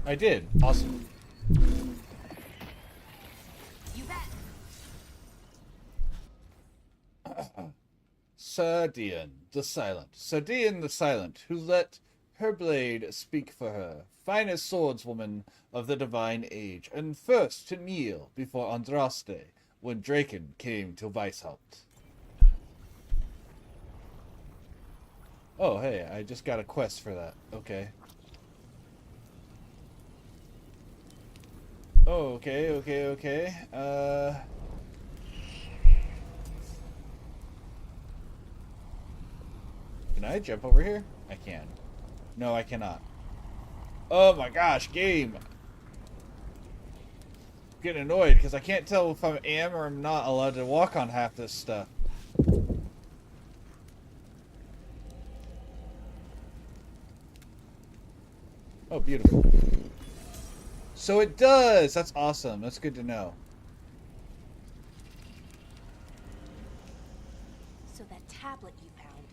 I did. Awesome. You bet. Sardian the Silent. Sardian the Silent, who let her blade speak for her, finest swordswoman of the divine age, and first to kneel before Andraste when Draken came to Weishaupt. Oh, hey, I just got a quest for that. Okay. Oh, okay. Can I jump over here? I can. No, I cannot. Oh my gosh, game! I'm getting annoyed because I can't tell if I am or am not allowed to walk on half this stuff. Oh, beautiful. So it does! That's awesome. That's good to know. So that tablet you found,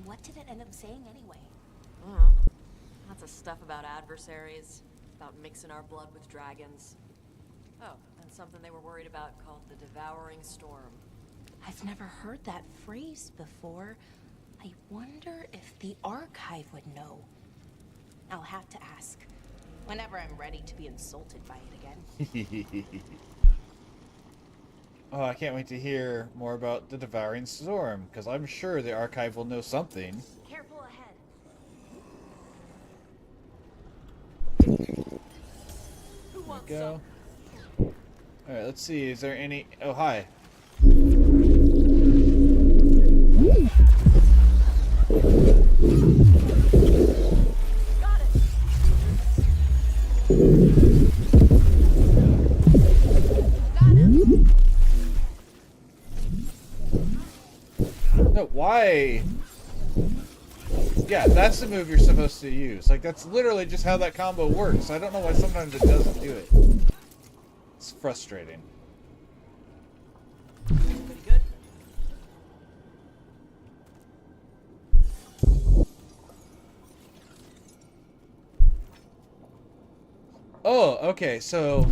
what did it end up saying anyway? Lots of stuff about adversaries, about mixing our blood with dragons. Oh, and something they were worried about called the Devouring Storm. I've never heard that phrase before. I wonder if the archive would know. I'll have to ask. Whenever I'm ready to be insulted by it again. Oh, I can't wait to hear more about the Devouring Storm, because I'm sure the archive will know something. Careful ahead. Who wants Go. Alright, let's see. Is there any... Oh, hi. No, why? Yeah, that's the move you're supposed to use. Like, that's literally just how that combo works. I don't know why sometimes it doesn't do it. It's frustrating. Pretty good. Oh, okay, so...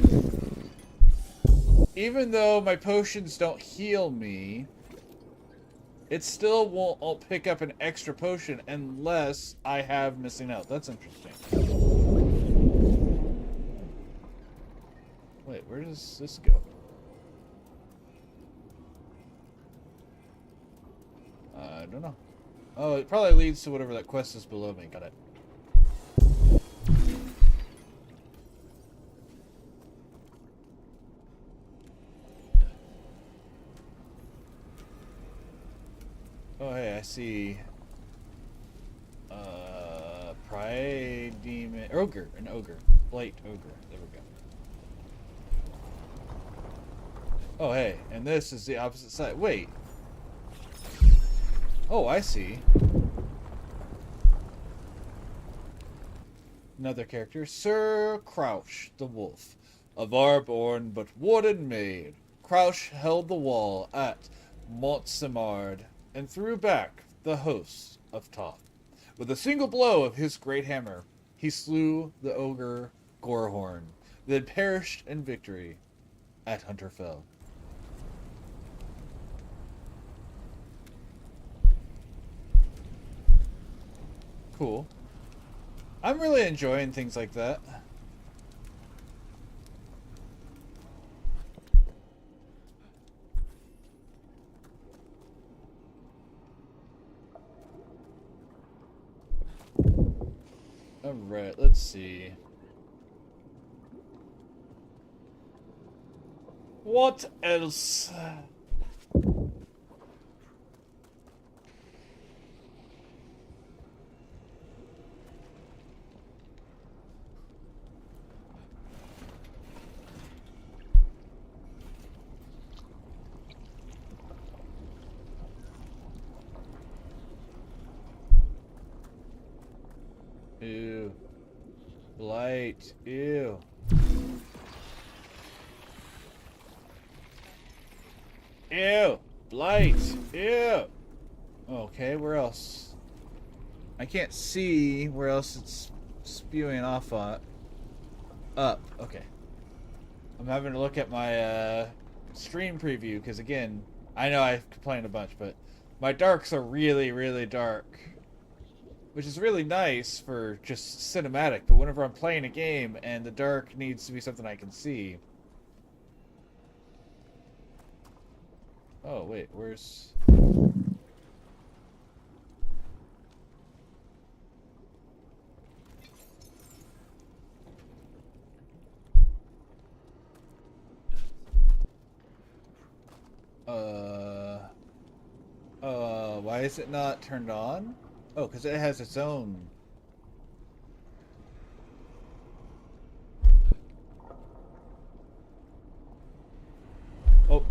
Even though my potions don't heal me, it still won't pick up an extra potion unless I have missing out. That's interesting. Wait, where does this go? I don't know. Oh, it probably leads to whatever that quest is below me. Got it. Oh, hey, I see. Pride demon, ogre, an ogre, blight ogre. There we go. Oh, hey, and this is the opposite side. Wait. Oh, I see. Another character, Sir Crouch the Wolf, of Arborn but warden made. Crouch held the wall at Montsemard and threw back the hosts of Toth. With a single blow of his great hammer, he slew the ogre Gorehorn, then perished in victory at Hunterfell. cool. I'm really enjoying things like that. Alright, let's see. What else? Ew. Blight. Ew. Ew. Blight. Ew. Okay, where else? I can't see where else it's spewing off on. Up. Okay. I'm having to look at my stream preview because, again, I know I've complained a bunch, but my darks are really, really dark. Which is really nice for just cinematic, but whenever I'm playing a game and the dark needs to be something I can see. Oh, wait, where's... why is it not turned on? Oh, because it has its own. Oh.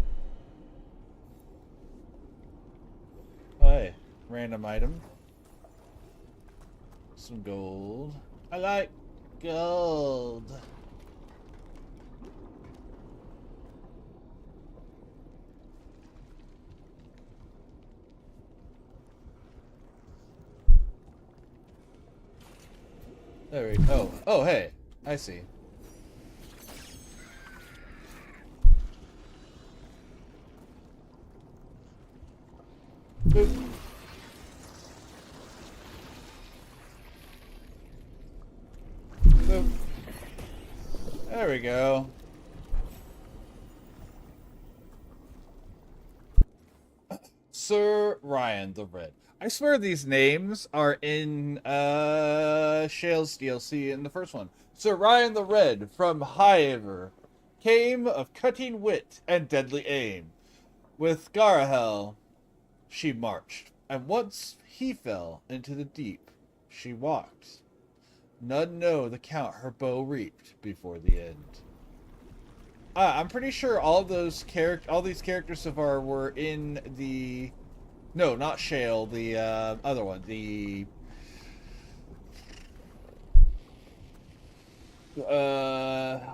Hey, random item. Some gold. I like gold. There we go. Oh, hey. I see. Boop. Boop. There we go. Sir Ryan the Red. I swear these names are in Shale's DLC in the first one. Sir Ryan the Red from Hiver came of cutting wit and deadly aim. With Garahel she marched, and once he fell into the deep, she walked. None know the count her bow reaped before the end. I'm pretty sure all these characters so far were in the... No, not Shale, the other one. The...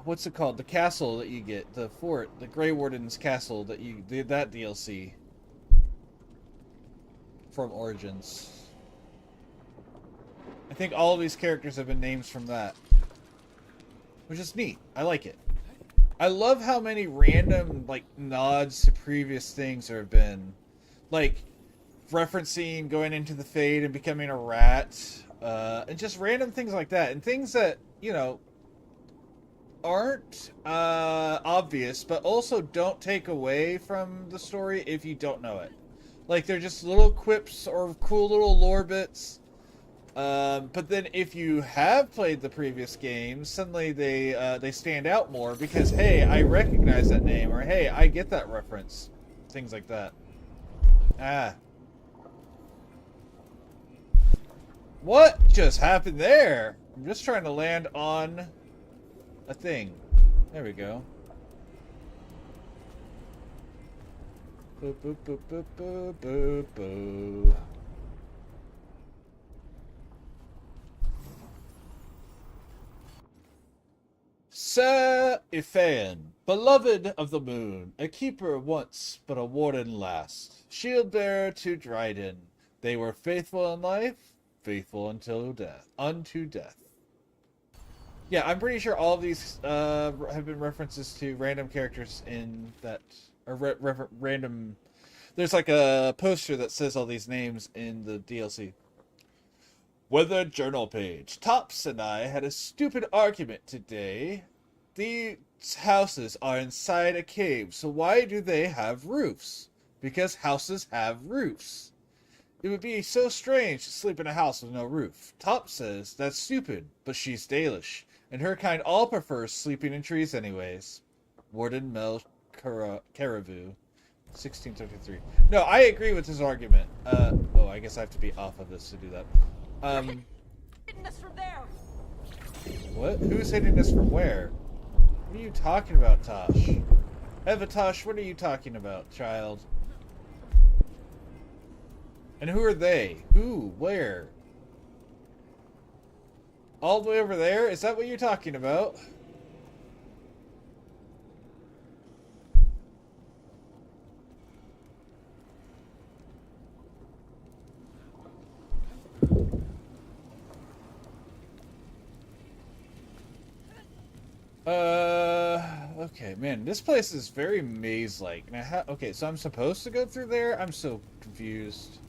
what's it called? The castle that you get. The fort. The Grey Warden's castle that you... that DLC. From Origins. I think all of these characters have been names from that. Which is neat. I like it. I love how many random, like, nods to previous things there have been. Like... referencing going into the Fade and becoming a rat, and just random things like that, and things that, you know, aren't obvious, but also don't take away from the story if you don't know it. Like, they're just little quips or cool little lore bits, but then if you have played the previous games, suddenly they stand out more because, hey, I recognize that name, or hey, I get that reference. Things like that. What just happened there? I'm just trying to land on a thing. There we go. Boop, boop, boop, boop, boop, boop, boop. Sir Iphaean, beloved of the moon, a keeper once, but a warden last, shield bearer to Dryden, they were faithful in life, faithful until death, unto death. Yeah, I'm pretty sure all of these have been references to random characters in that, or random. There's like a poster that says all these names in the DLC. Weather journal page. Tops and I had a stupid argument today. These houses are inside a cave, so why do they have roofs? Because houses have roofs. It would be so strange to sleep in a house with no roof. Top says that's stupid, but she's Dalish, and her kind all prefers sleeping in trees anyways. Warden Mel Caribou, 1633. No, I agree with his argument. Oh, I guess I have to be off of this to do that. Hitting us from there. What? Who's hitting us from where? What are you talking about, Tosh? Evatosh, what are you talking about, child? And who are they? Who? Where? All the way over there? Is that what you're talking about? Okay, man, this place is very maze-like. Now, okay, so I'm supposed to go through there? I'm so confused.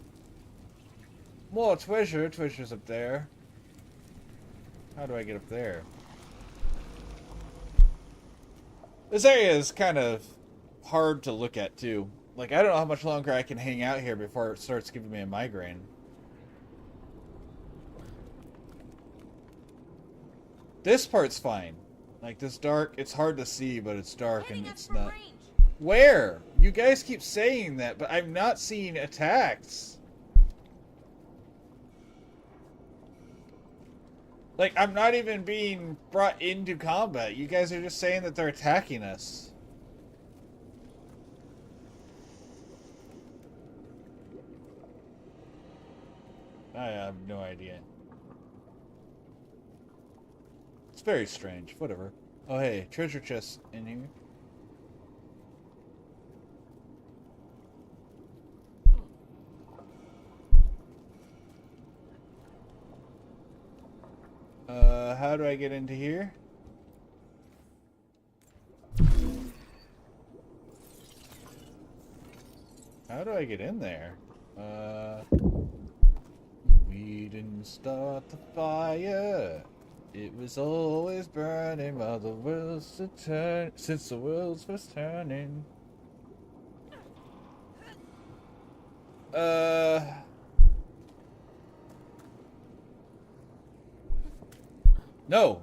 More treasure. Treasure's up there. How do I get up there? This area is kind of hard to look at, too. Like, I don't know how much longer I can hang out here before it starts giving me a migraine. This part's fine. Like, this dark, it's hard to see, but it's dark and it's not... Where? You guys keep saying that, but I'm not seeing attacks. Like, I'm not even being brought into combat. You guys are just saying that they're attacking us. I have no idea. It's very strange. Whatever. Oh, hey, treasure chest in here. How do I get into here? How do I get in there? We didn't start the fire. It was always burning while the world's turning, since the world's was turning. No.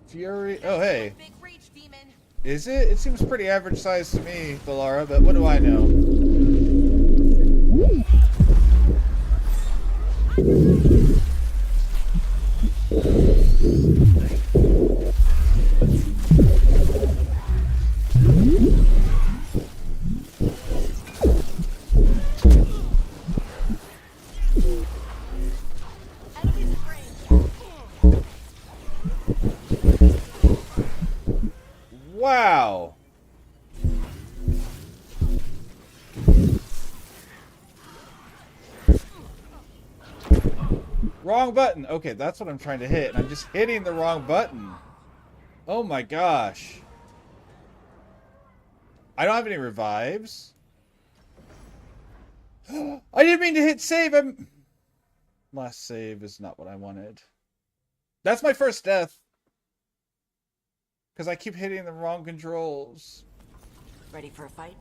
Fury. Oh, hey. Is it? It seems pretty average size to me, Valara, but what do I know? Wow. Wrong button. Okay, that's what I'm trying to hit, and I'm just hitting the wrong button. Oh my gosh. I don't have any revives. I didn't mean to hit save. Last save is not what I wanted. That's my first death. Because I keep hitting the wrong controls. Ready for a fight?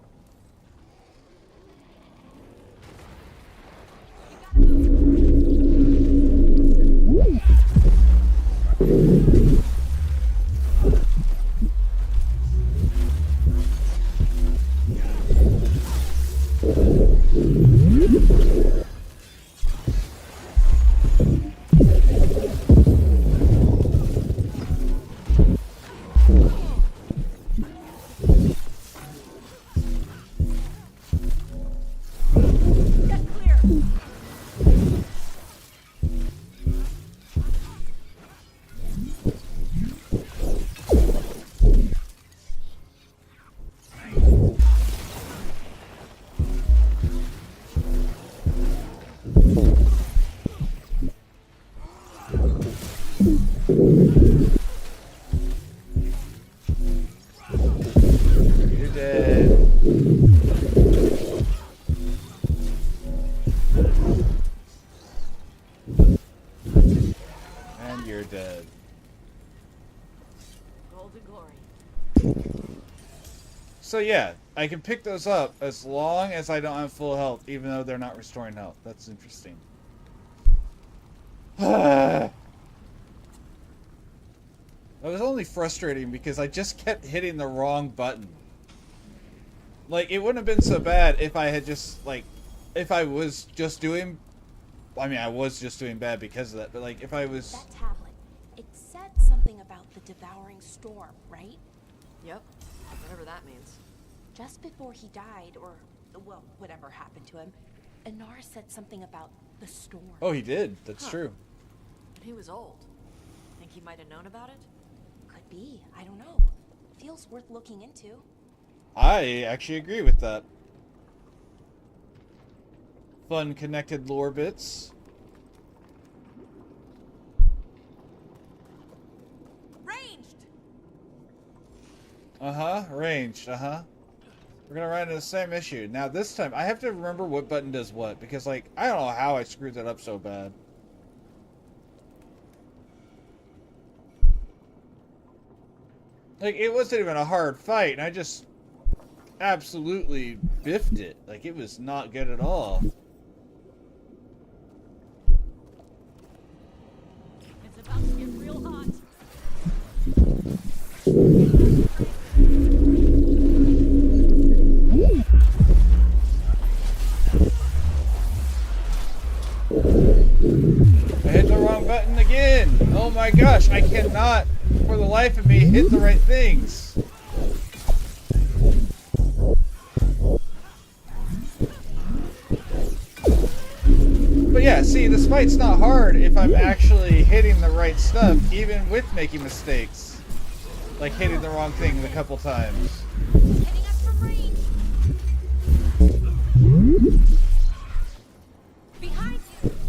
And you're dead. Golden glory. So yeah, I can pick those up as long as I don't have full health, even though they're not restoring health. That's interesting. That was only frustrating because I just kept hitting the wrong button. Like, it wouldn't have been so bad if I had just, like, if I was just doing... I mean, I was just doing bad because of that, but, like, if I was... That tablet, it said something about the devouring storm, right? Yep. Whatever that means. Just before he died, or, well, whatever happened to him, Anar said something about the storm. Oh, he did. That's true. And he was old. Think he might have known about it? Could be. I don't know. Feels worth looking into. I actually agree with that. Fun connected lore bits. Ranged! Uh-huh, ranged, uh-huh. We're gonna run into the same issue. Now this time, I have to remember what button does what, because, like, I don't know how I screwed that up so bad. Like, it wasn't even a hard fight, and I just absolutely biffed it. Like, it was not good at all. It's about to get real hot. I hit the wrong button again! Oh my gosh, I cannot, for the life of me, hit the right things! But yeah, see, this fight's not hard if I'm actually hitting the right stuff, even with making mistakes. Like hitting the wrong thing a couple times. Hitting us from range. Behind you.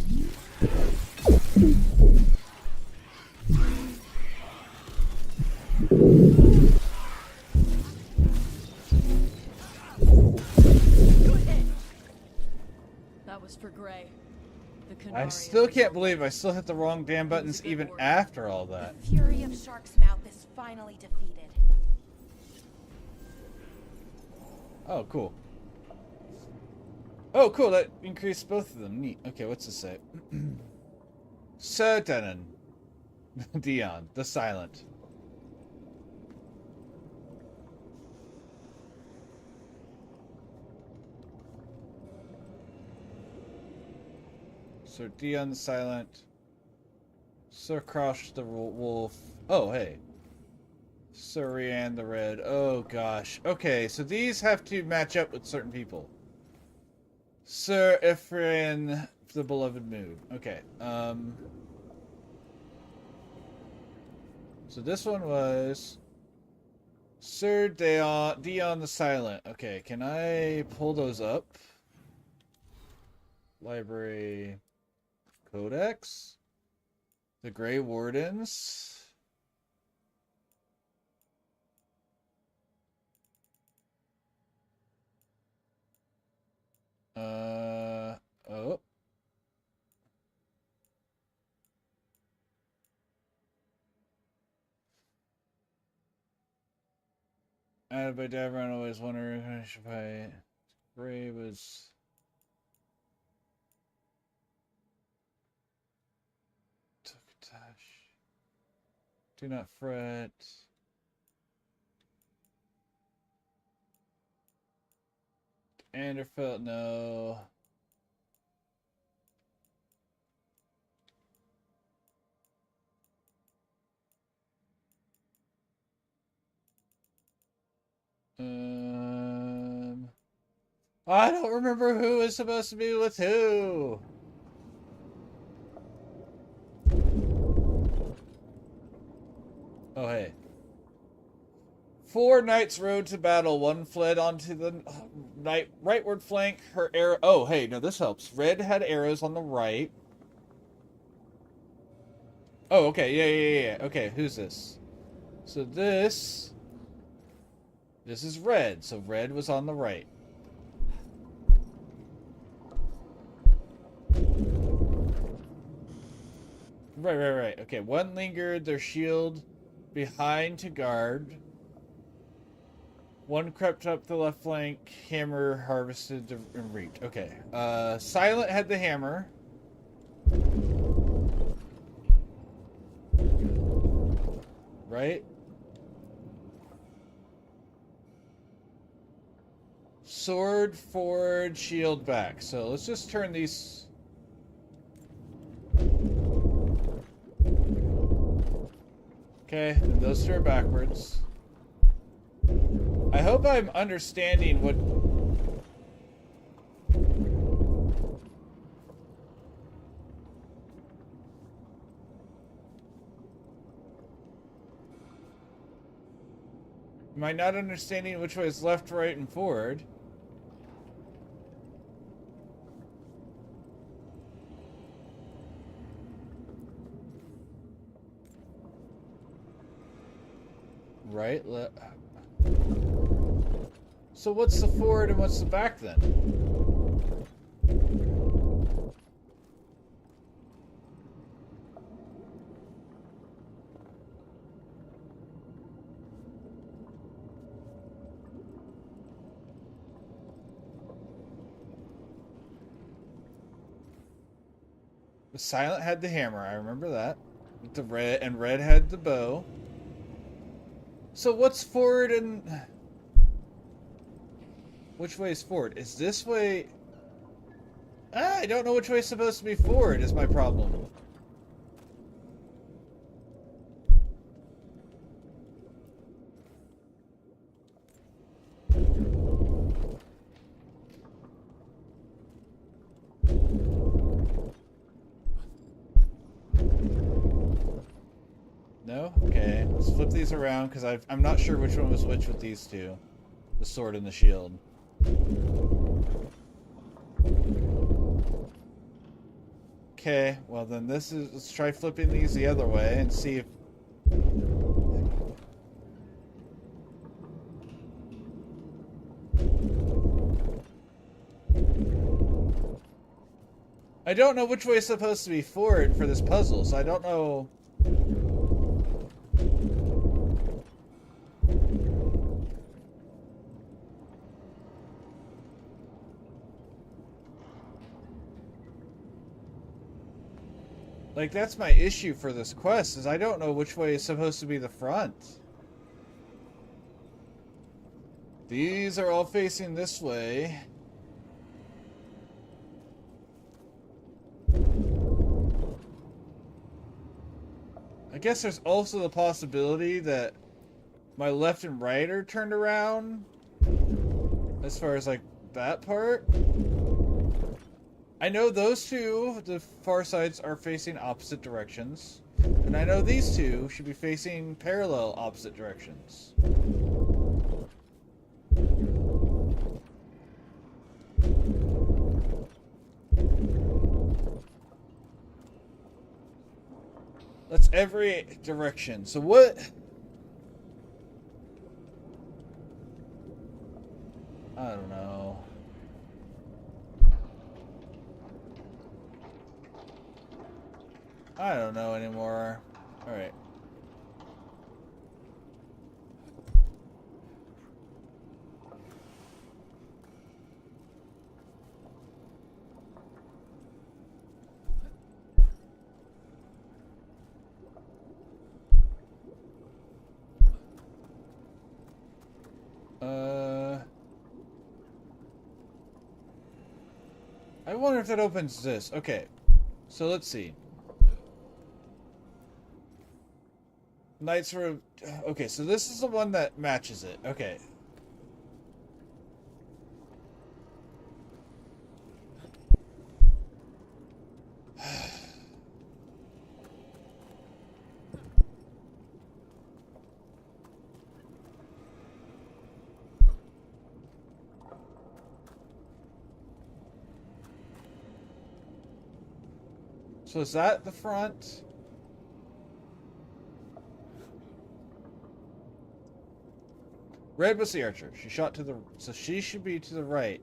Good hit. That was for Gray. The I still can't believe I still hit the wrong damn buttons even after all that. The fury of Shark's Mouth is finally defeated. Oh, cool. Oh, cool, that increased both of them. Neat. Okay, what's this say? Sir Denon. Dion, the Silent. Sir Dion the Silent. Sir Crouch the Wolf. Oh, hey. Sir Rianne the Red. Oh, gosh. Okay, so these have to match up with certain people. Sir Ephraim the Beloved Mood. Okay, so this one was Sir Dion the Silent. Okay, can I pull those up? Library Codex. The Grey Wardens. Oh. Added by Davron, always wondering if I should buy it. Gray was... Tukatash. Do not fret. Anderfelt, no. I don't remember who was supposed to be with who. Oh, hey. 4 knights rode to battle. 1 fled onto the rightward flank. Her arrow. Oh, hey, no, this helps. Red had arrows on the right. Oh, okay, yeah. Okay, who's this? So this This is red, so red was on the right. Right. Okay, one lingered, their shield behind to guard. One crept up the left flank, hammer harvested and reaped. Okay, Silent had the hammer. Right? Sword forward, shield back. So let's just turn these... Okay, and those two are backwards. I hope I'm understanding what... Am I not understanding which way is left, right, and forward? Right, so what's the forward and what's the back then? The Silent had the hammer, I remember that. The red and red had the bow. So what's forward and... Which way is forward? Is this way... I don't know which way is supposed to be forward is my problem. No? Okay, let's flip these around because I'm not sure which one was which with these two. The sword and the shield. Okay, well then this is... Let's try flipping these the other way and see if... I don't know which way is supposed to be forward for this puzzle, so I don't know... Like, that's my issue for this quest, is I don't know which way is supposed to be the front. These are all facing this way. I guess there's also the possibility that my left and right are turned around. As far as, like, that part. I know those two, the far sides, are facing opposite directions. And I know these two should be facing parallel opposite directions. That's every direction. So what... I don't know. I don't know anymore. Alright. I wonder if that opens this. Okay. So let's see. Knights for... Okay, so this is the one that matches it. Okay. So is that the front? Red was the archer. She shot to the... So she should be to the right.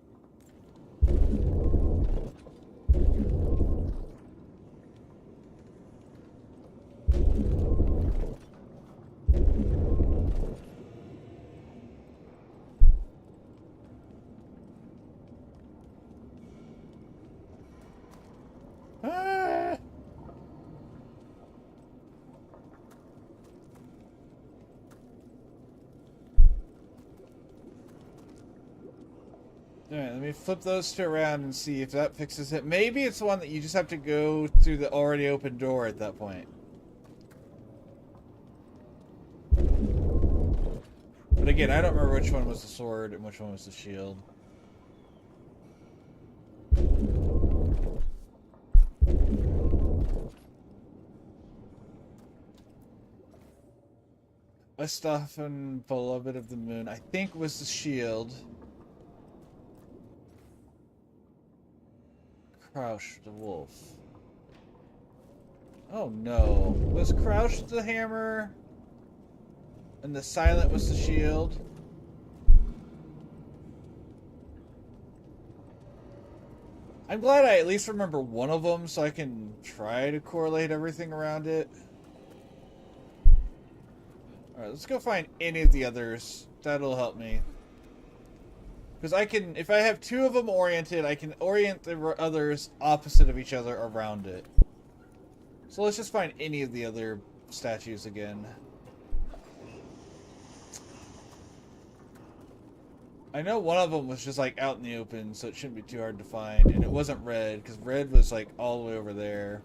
Ah! Alright, let me flip those two around and see if that fixes it. Maybe it's the one that you just have to go through the already open door at that point. But again, I don't remember which one was the sword and which one was the shield. West often beloved of the moon, I think was the shield. Crouch the wolf. Oh no. Was Crouch the hammer? And the silent was the shield? I'm glad I at least remember one of them so I can try to correlate everything around it. Alright, let's go find any of the others. That'll help me. Because I can, if I have two of them oriented, I can orient the others opposite of each other around it. So let's just find any of the other statues again. I know one of them was just like out in the open, so it shouldn't be too hard to find. And it wasn't red, because red was like all the way over there.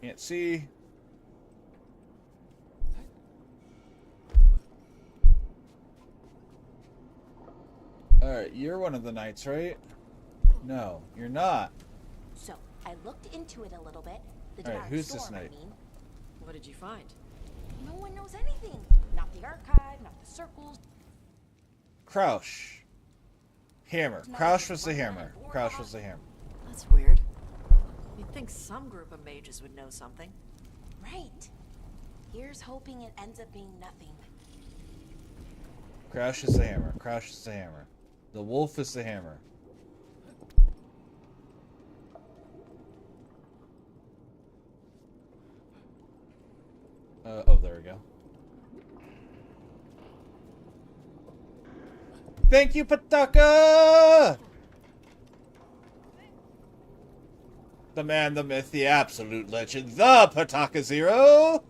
Can't see. Alright, you're one of the knights, right? No, you're not. So, I looked into it a little bit. The Alright, Dark who's this Storm, knight? I mean. What did you find? No one knows anything. Not the archive, not the circles. Crouch. Hammer. Crouch was the hammer. Crouch was the hammer. That's weird. You'd think some group of mages would know something. Right. Here's hoping it ends up being nothing. Crouch is the hammer. Crouch is the hammer. The wolf is the hammer. Oh, there we go. Thank you, Pataka! The man, the myth, the absolute legend, the Pataka Zero!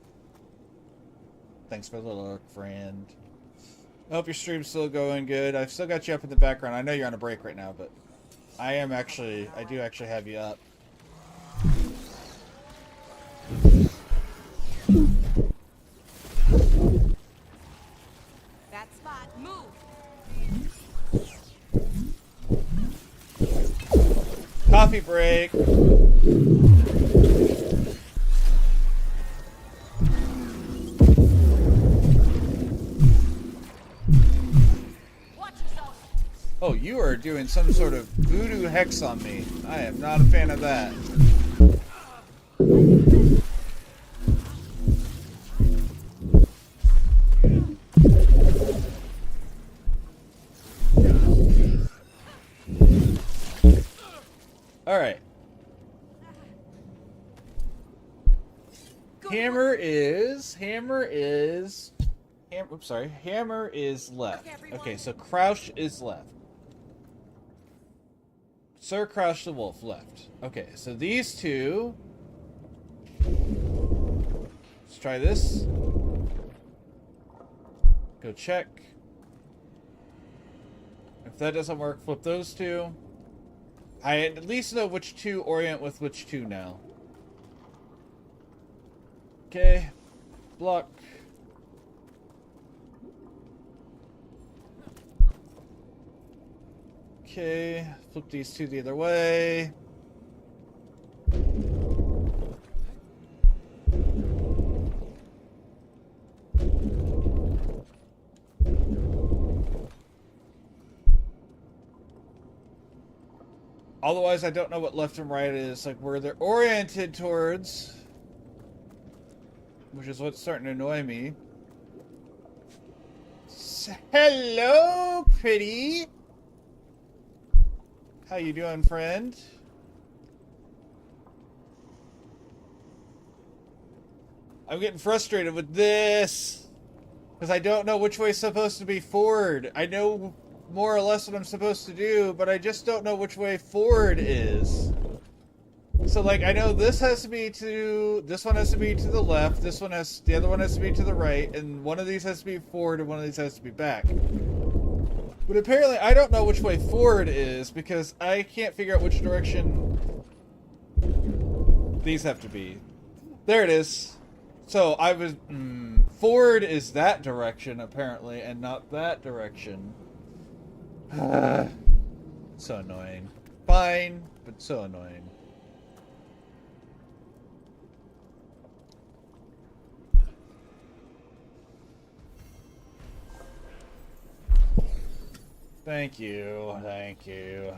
Thanks for the look, friend. I hope your stream's still going good. I've still got you up in the background. I know you're on a break right now, but I do actually have you up. That spot, move! Coffee break. Oh, you are doing some sort of voodoo hex on me. I am not a fan of that. Alright. Hammer is left. Okay, so Crouch is left. Sir Crouch the Wolf left. Okay, so these two. Let's try this. Go check. If that doesn't work, flip those two. I at least know which two orient with which two now. Okay. Block. Okay. Flip these two the other way. Otherwise, I don't know what left and right is, like where they're oriented towards. Which is what's starting to annoy me. Hello, pretty. How you doing, friend? I'm getting frustrated with this. Because I don't know which way is supposed to be forward. I know more or less what I'm supposed to do, but I just don't know which way forward is. So, like, I know this has to be to... This one has to be to the left, this one has... The other one has to be to the right, and one of these has to be forward, and one of these has to be back. But apparently, I don't know which way forward is, because I can't figure out which direction these have to be. There it is. So, I was... forward is that direction, apparently, and not that direction. So annoying. Fine, but so annoying. Thank you, thank you.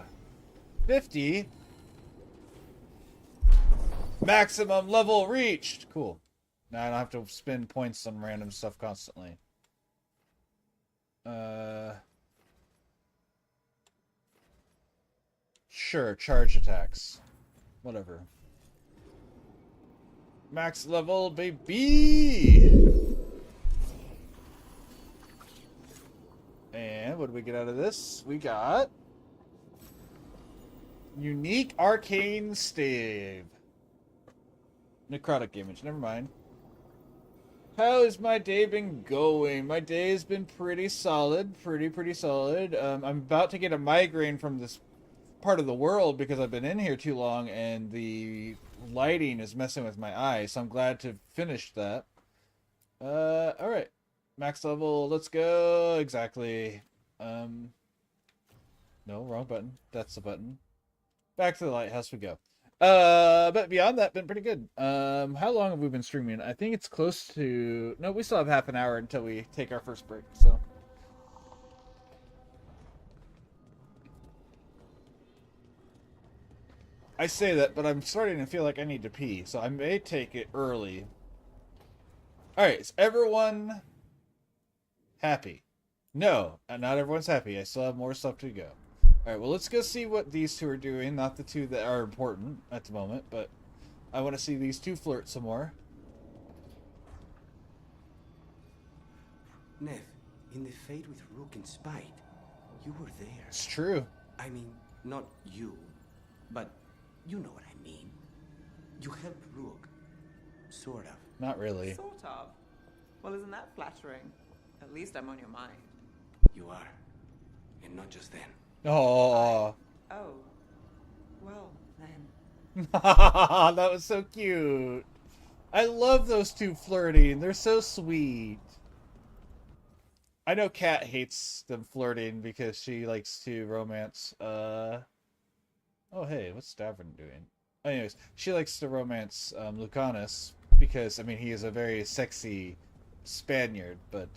50? Maximum level reached! Cool. Now I don't have to spend points on random stuff constantly. Sure, charge attacks. Whatever. Max level, baby! And what do we get out of this? We got... Unique Arcane Stave. Necrotic image, never mind. How has my day been going? My day has been pretty solid. Pretty solid. I'm about to get a migraine from this part of the world because I've been in here too long and the lighting is messing with my eyes. So I'm glad to finish that. Alright. Max level, let's go. Exactly. No, wrong button. That's the button. Back to the lighthouse we go. But beyond that, been pretty good. How long have we been streaming? I think it's close to... No, we still have half an hour until we take our first break, so... I say that, but I'm starting to feel like I need to pee, so I may take it early. Alright, is everyone happy? No, not everyone's happy. I still have more stuff to go. Alright, well, let's go see what these two are doing. Not the two that are important at the moment, but I want to see these two flirt some more. Nev, in the fade with Rook and Spite, you were there. It's true. I mean, not you, but you know what I mean. You helped Rook. Sort of. Not really. Sort of. Well, isn't that flattering? At least I'm on your mind. You are. And not just then. Oh. Oh. Well, then. That was so cute. I love those two flirting. They're so sweet. I know Kat hates them flirting because she likes to romance, Oh, hey, what's Stavron doing? Anyways, she likes to romance, Lucanus because, I mean, he is a very sexy Spaniard, but...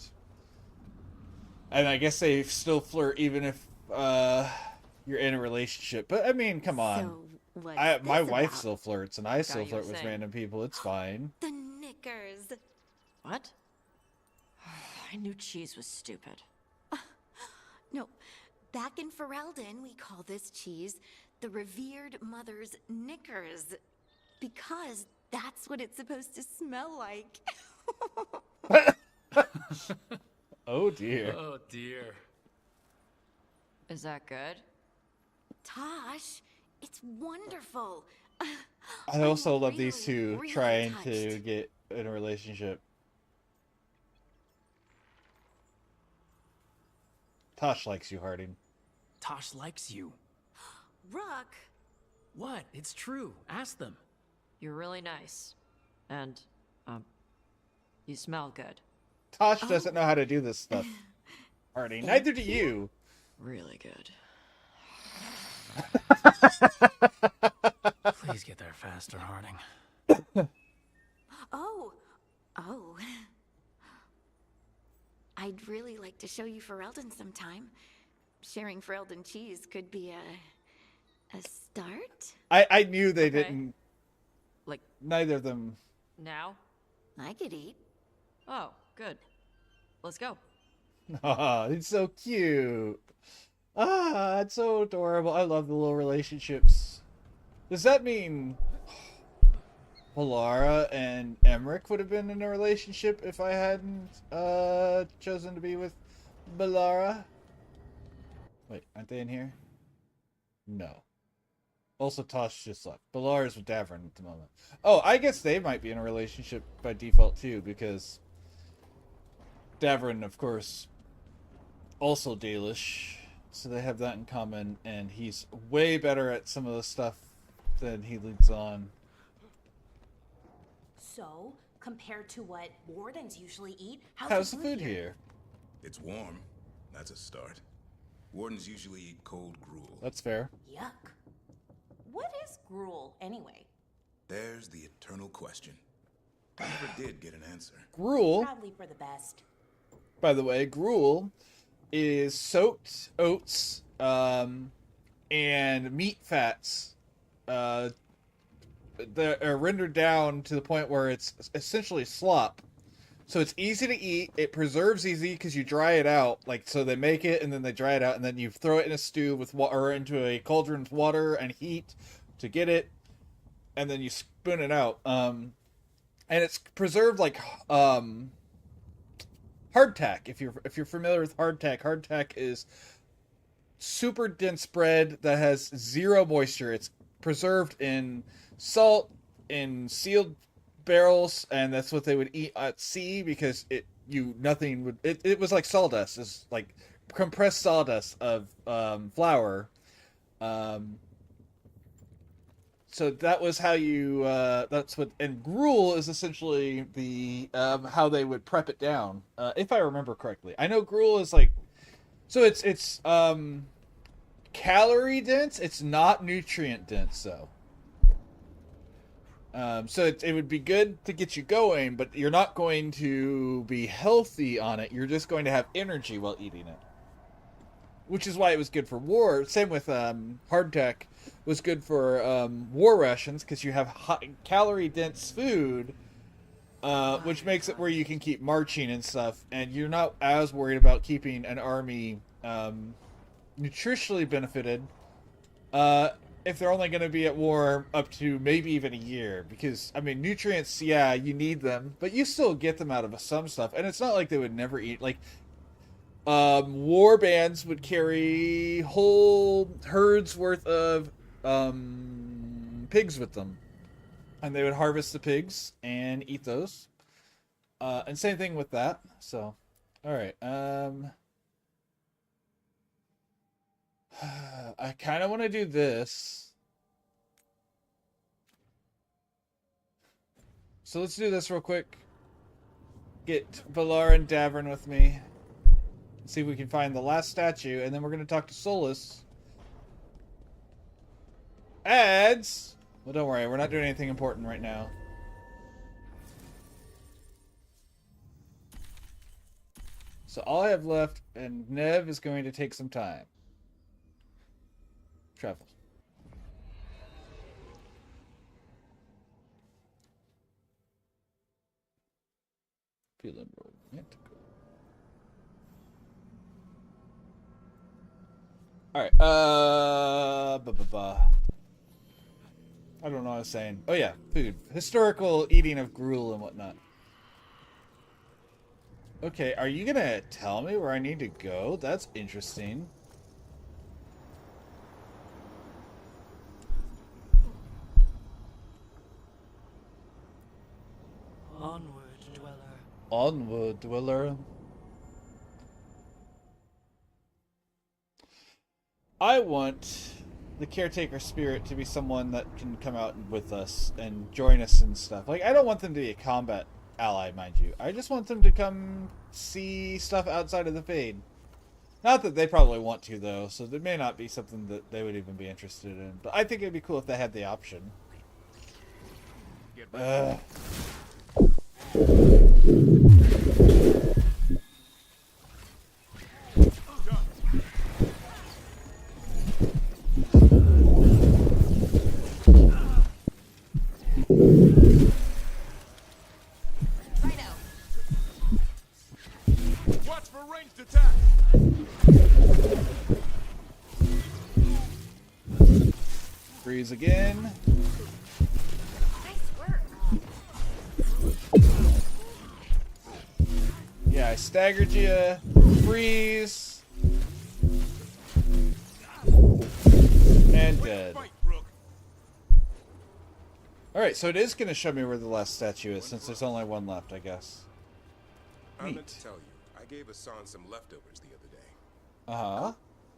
And I guess they still flirt even if, you're in a relationship. But, I mean, come on. So, what's my this wife about? still flirts, and I still you flirt were with saying. random people. It's fine. The knickers. What? I knew cheese was stupid. No, back in Ferelden, we call this cheese the revered mother's knickers. Because that's what it's supposed to smell like. Oh, dear. Oh, dear. Is that good? Tosh, it's wonderful. I also love these really, two really trying touched. to get in a relationship. Tosh likes you, Harding. Tosh likes you. Rook. What? It's true. Ask them. You're really nice. And, you smell good. Tosh doesn't know how to do this stuff, Harding. Neither do you. Really good. Please get there faster, Harding. Oh. I'd really like to show you Ferelden sometime. Sharing Ferelden cheese could be A start? I knew they Okay. didn't. Like Neither of them. now? I could eat. Oh, good. Let's go. Ah, it's so cute. Ah, it's so adorable. I love the little relationships. Does that mean Valara and Emmerich would have been in a relationship if I hadn't chosen to be with Valara? Wait, aren't they in here? No. Also, Tosh just left. Balara's with Davrin at the moment. Oh, I guess they might be in a relationship by default too, because Davrin, of course, also Dalish, so they have that in common, and he's way better at some of the stuff than he leads on. So, compared to what wardens usually eat, How's the food here? It's warm. That's a start. Wardens usually eat cold gruel. That's fair. Yuck. What is gruel, anyway? There's the eternal question. I never did get an answer. Gruel, Probably for the best. by the way, gruel is soaked oats and meat fats that are rendered down to the point where it's essentially slop. So it's easy to eat. It preserves easy because you dry it out. Like, so they make it and then they dry it out, and then you throw it in a stew with water, or into a cauldron with water and heat to get it, and then you spoon it out. And it's preserved like hardtack. If you're familiar with hardtack is super dense bread that has zero moisture. It's preserved in salt, in sealed barrels, and that's what they would eat at sea because it was like sawdust. It's like compressed sawdust of flour. So that was how you and gruel is essentially the how they would prep it down, if I remember correctly. I know gruel is like, so it's calorie dense. It's not nutrient dense though. So it would be good to get you going, but you're not going to be healthy on it. You're just going to have energy while eating it. Which is why it was good for war. Same with hardtack was good for war rations, because you have high calorie-dense food, which makes it where you can keep marching and stuff, and you're not as worried about keeping an army nutritionally benefited if they're only going to be at war up to maybe even a year. Because, I mean, nutrients, yeah, you need them, but you still get them out of some stuff, and it's not like they would never eat. Like, war bands would carry whole herds worth of pigs with them, and they would harvest the pigs and eat those, and same thing with that. So, all right, I kind of want to do this, so let's do this real quick. Get Valar and Davrin with me. See if we can find the last statue, and then we're going to talk to Solus. Ads! Well, don't worry, we're not doing anything important right now. So all I have left, and Nev is going to take some time. Travel. Feeling romantic. Alright, I don't know what I was saying. Oh yeah, food. Historical eating of gruel and whatnot. Okay, are you gonna tell me where I need to go? That's interesting. Onward, dweller. Onward, dweller. I want the caretaker spirit to be someone that can come out with us and join us and stuff. Like, I don't want them to be a combat ally, mind you. I just want them to come see stuff outside of the Fade. Not that they probably want to, though, so there may not be something that they would even be interested in. But I think it'd be cool if they had the option. those again. Nice work. Yeah, I staggered you. Freeze. And dead. Alright, so it is going to show me where the last statue is, since there's only one left, I guess. I meant Neat. to tell you, I gave Hassan some leftovers the other day. Uh-huh.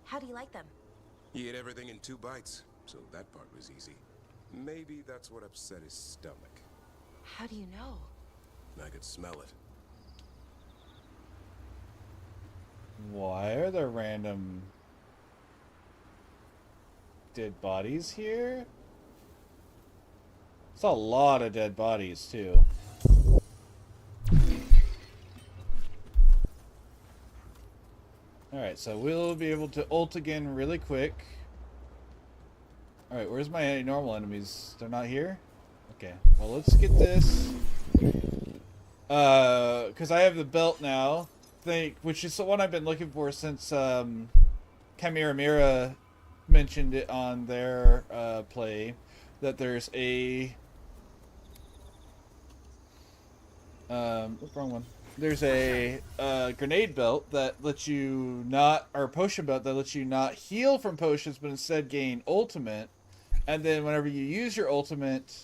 How do you like them? He ate everything in 2 bites, so that part was easy. Maybe that's what upset his stomach. How do you know? I could smell it. Why are there random dead bodies here? It's a lot of dead bodies, too. Alright, so we'll be able to ult again really quick. Alright, where's my normal enemies? They're not here? Okay, well let's get this. Because I have the belt now, which is the one I've been looking for since Chimera Mira mentioned it on their play, that there's a... wrong one. There's a grenade belt that lets you not, or potion belt that lets you not heal from potions, but instead gain ultimate. And then whenever you use your ultimate,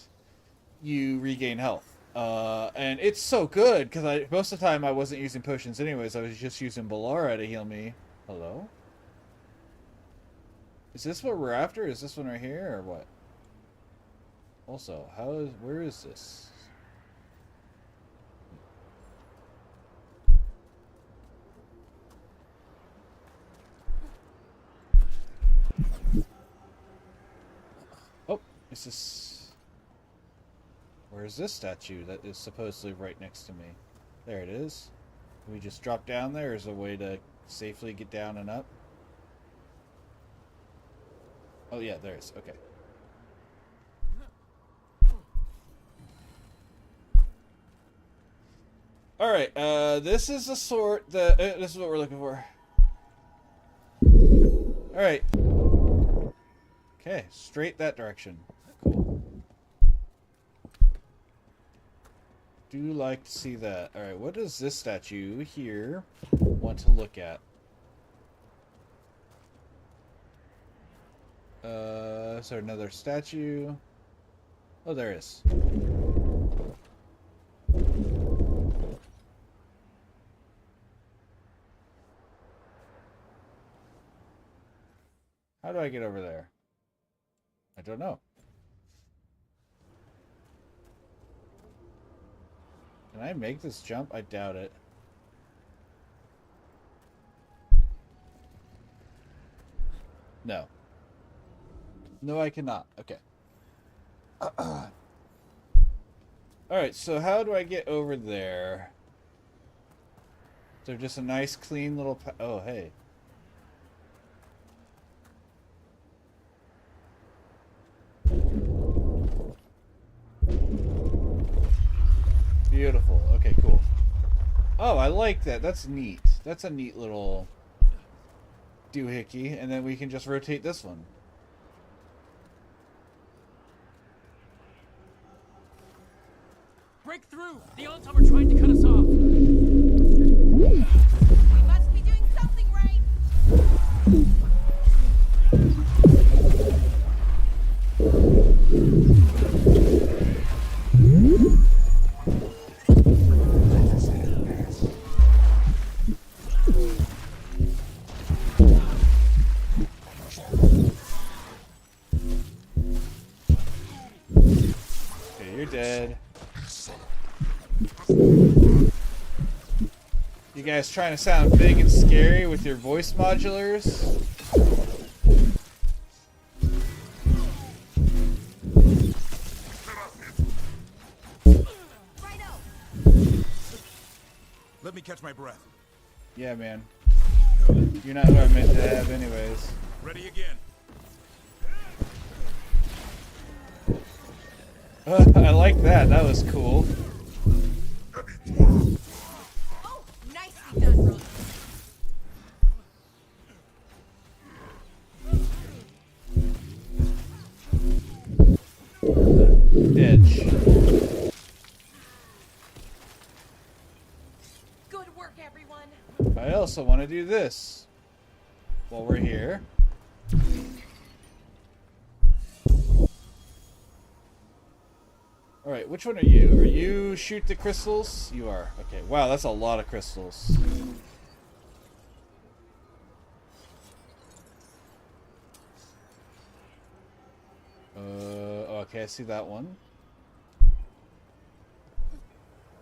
you regain health. And it's so good, because most of the time I wasn't using potions anyways. I was just using Balara to heal me. Hello? Is this what we're after? Is this one right here, or what? Also, where is this? Oh, is this... Where is this statue that is supposedly right next to me? There it is. Can we just drop down there? Is there a way to safely get down and up? Oh yeah, there is. Okay. Alright, this is the sort that... this is what we're looking for. Alright. Okay, straight that direction. Cool. Do like to see that. Alright, what does this statue here want to look at? Is there another statue? Oh, there is. How do I get over there? I don't know. Can I make this jump? I doubt it. No. No, I cannot. Okay. Alright, so how do I get over there? Is there just a nice, clean little... oh, hey. Beautiful. Okay, cool. Oh, I like that. That's neat. That's a neat little doohickey. And then we can just rotate this one. Break through! The Altum are trying to cut us off! We must be doing something right! Okay, you're dead. You guys trying to sound big and scary with your voice modulars? Let me catch my breath. Yeah, man. You're not who I meant to have anyways. Ready again. I like that. That was cool. Oh, nicely done, Rook. edge. Good work, everyone. I also want to do this while we're here. Alright, which one are you? Are you shoot the crystals? You are. Okay, wow, that's a lot of crystals. Okay, I see that one.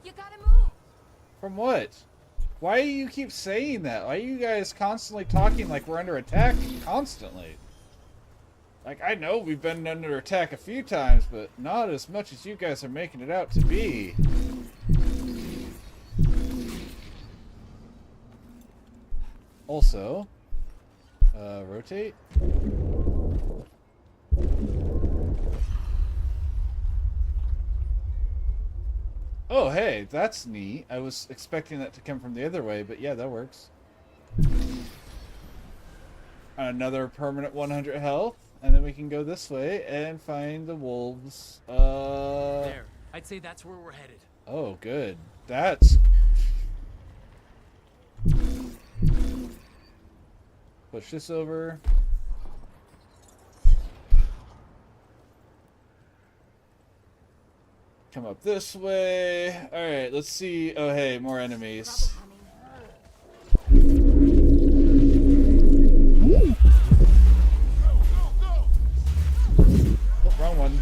You gotta move. From what? Why do you keep saying that? Why are you guys constantly talking like we're under attack constantly? Like, I know we've been under attack a few times, but not as much as you guys are making it out to be. Also, rotate. Oh, hey, that's neat. I was expecting that to come from the other way, but yeah, that works. Another permanent 100 health, and then we can go this way and find the wolves. There. I'd say that's where we're headed. Oh, good. That's... Push this over. Come up this way. Alright, let's see. Oh, hey, more enemies. Oh, wrong one.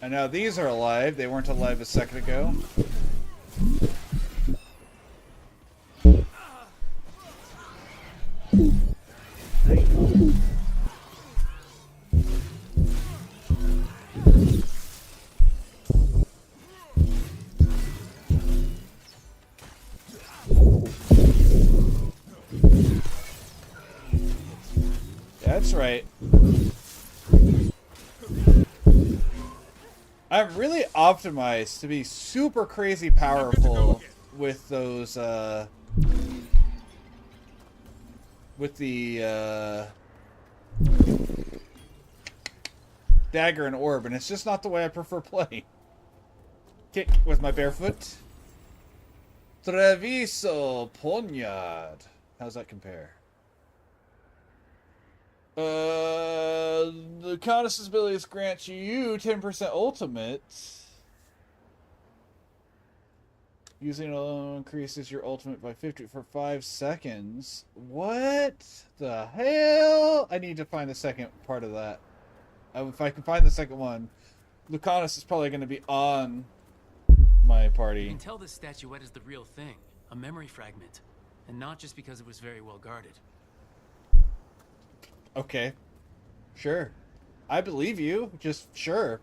And now these are alive. They weren't alive a second ago. That's right. I'm really optimized to be super crazy powerful with those, with the, dagger and orb, and it's just not the way I prefer playing. Kick with my bare foot. Treviso Poniard. How's that compare? The Conus' abilities grant you 10% ultimate. Using it alone increases your ultimate by 50 for 5 seconds. What the hell? I need to find the second part of that. If I can find the second one, Lucanus is probably going to be on my party. You can tell this statuette is the real thing, a memory fragment, and not just because it was very well guarded. Okay. Sure. I believe you. Just sure.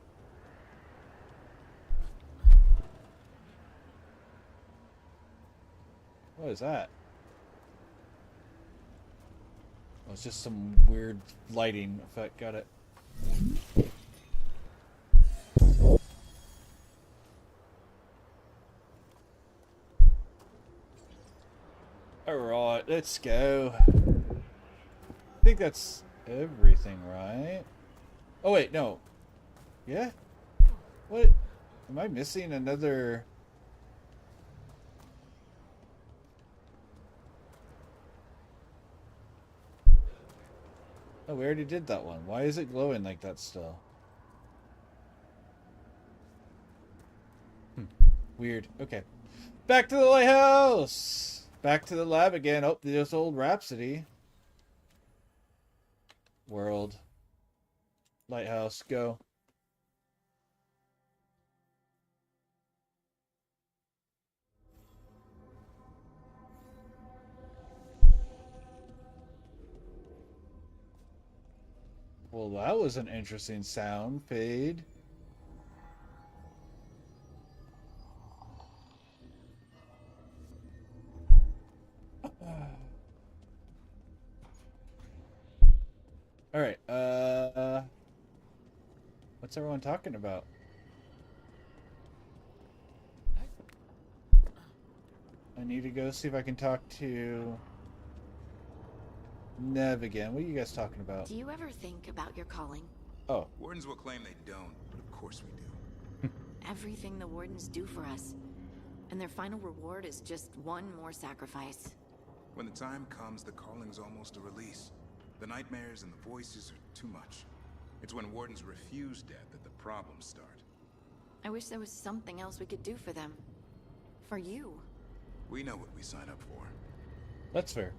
What is that? Oh, it's just some weird lighting effect. Got it. Alright, let's go. I think that's everything, right? Oh, wait, no. Yeah? What? Am I missing another... Oh, we already did that one. Why is it glowing like that still? Weird. Okay. Back to the lighthouse! Back to the lab again. Oh, there's old Rhapsody. World. Lighthouse, go. Well, that was an interesting sound. Fade. All right. What's everyone talking about? I need to go see if I can talk to Nev again. What are you guys talking about? Do you ever think about your calling? Oh. Wardens will claim they don't, but of course we do. Everything the wardens do for us. And their final reward is just one more sacrifice. When the time comes, the calling's almost a release. The nightmares and the voices are too much. It's when wardens refuse death that the problems start. I wish there was something else we could do for them. For you. We know what we sign up for. That's fair.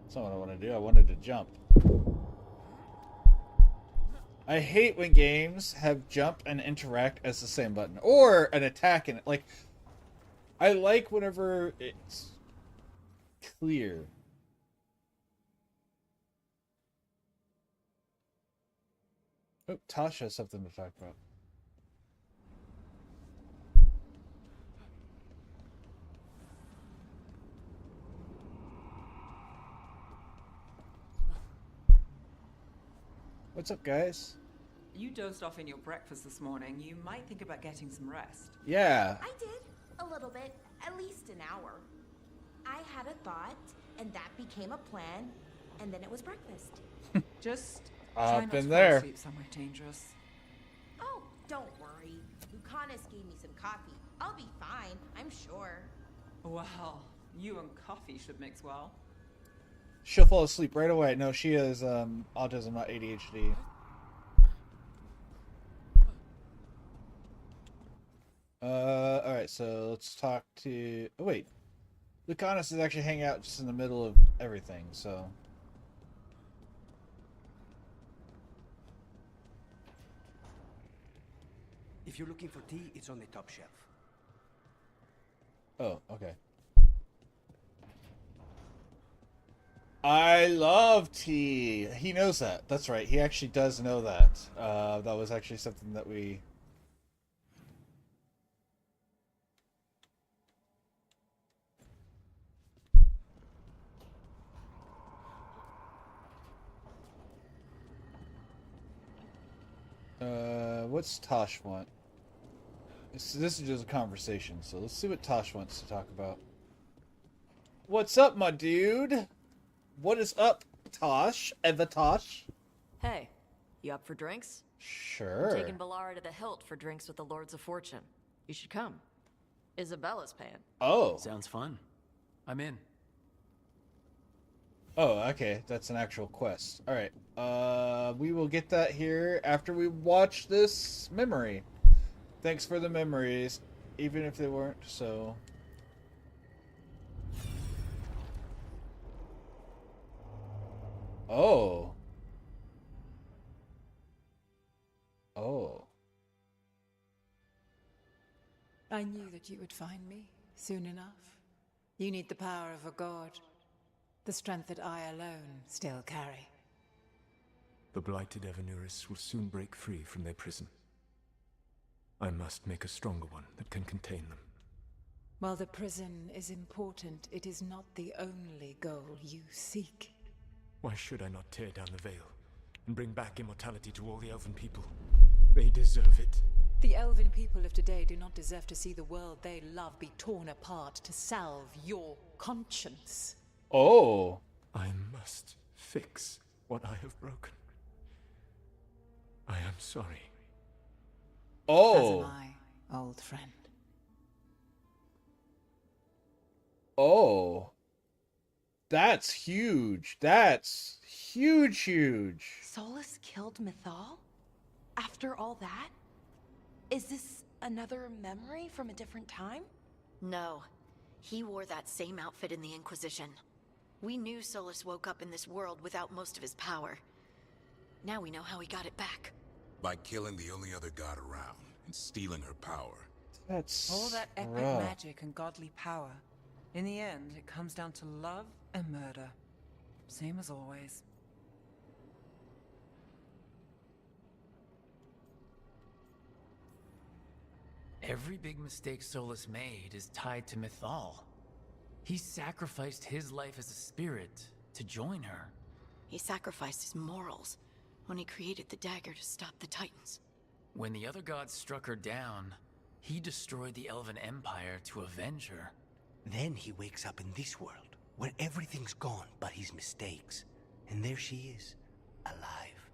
That's not what I want to do. I wanted to jump. I hate when games have jump and interact as the same button. Or an attack in it. Like, I like whenever it's clear. Oh, Tasha has something to talk about. What's up, guys? You dozed off in your breakfast this morning. You might think about getting some rest. Yeah. I did. A little bit. At least an hour. I had a thought, and that became a plan, and then it was breakfast. Just I've try not been to there. fall asleep somewhere dangerous. Oh, don't worry. Lucanus gave me some coffee. I'll be fine, I'm sure. Well, you and coffee should mix well. She'll fall asleep right away. No, she has autism, not ADHD. Alright, so let's talk to... Oh, wait. Lucanus is actually hanging out just in the middle of everything, so... If you're looking for tea, it's on the top shelf. Oh, okay. I love tea. He knows that. That's right. He actually does know that. That was actually something that we... what's Tosh want? This is just a conversation, so let's see what Tosh wants to talk about. What's up, my dude? What is up, Tosh? Eva Tosh? Hey, you up for drinks? Sure. I'm taking Valara to the Hilt for drinks with the Lords of Fortune. You should come. Isabella's paying. Oh. Sounds fun. I'm in. Oh, okay. That's an actual quest. Alright. We will get that here after we watch this memory. Thanks for the memories, even if they weren't so... Oh. Oh. I knew that you would find me soon enough. You need the power of a god. The strength that I alone still carry. The blighted Evanuris will soon break free from their prison. I must make a stronger one that can contain them. While the prison is important, it is not the only goal you seek. Why should I not tear down the veil and bring back immortality to all the elven people? They deserve it. The elven people of today do not deserve to see the world they love be torn apart to salve your conscience. Oh. I must fix what I have broken. I am sorry. Oh. As am I, old friend. Oh. That's huge. That's huge. Solus killed Mythal? After all that? Is this another memory from a different time? No. He wore that same outfit in the Inquisition. We knew Solus woke up in this world without most of his power. Now we know how he got it back. By killing the only other god around and stealing her power. That's all that epic rough. magic and godly power. In the end, it comes down to love and murder. Same as always. Every big mistake Solus made is tied to Mythal. He sacrificed his life as a spirit to join her. He sacrificed his morals when he created the dagger to stop the Titans. When the other gods struck her down, He destroyed the Elven Empire to avenge her. Then he wakes up in this world, where everything's gone but his mistakes. And there she is, alive.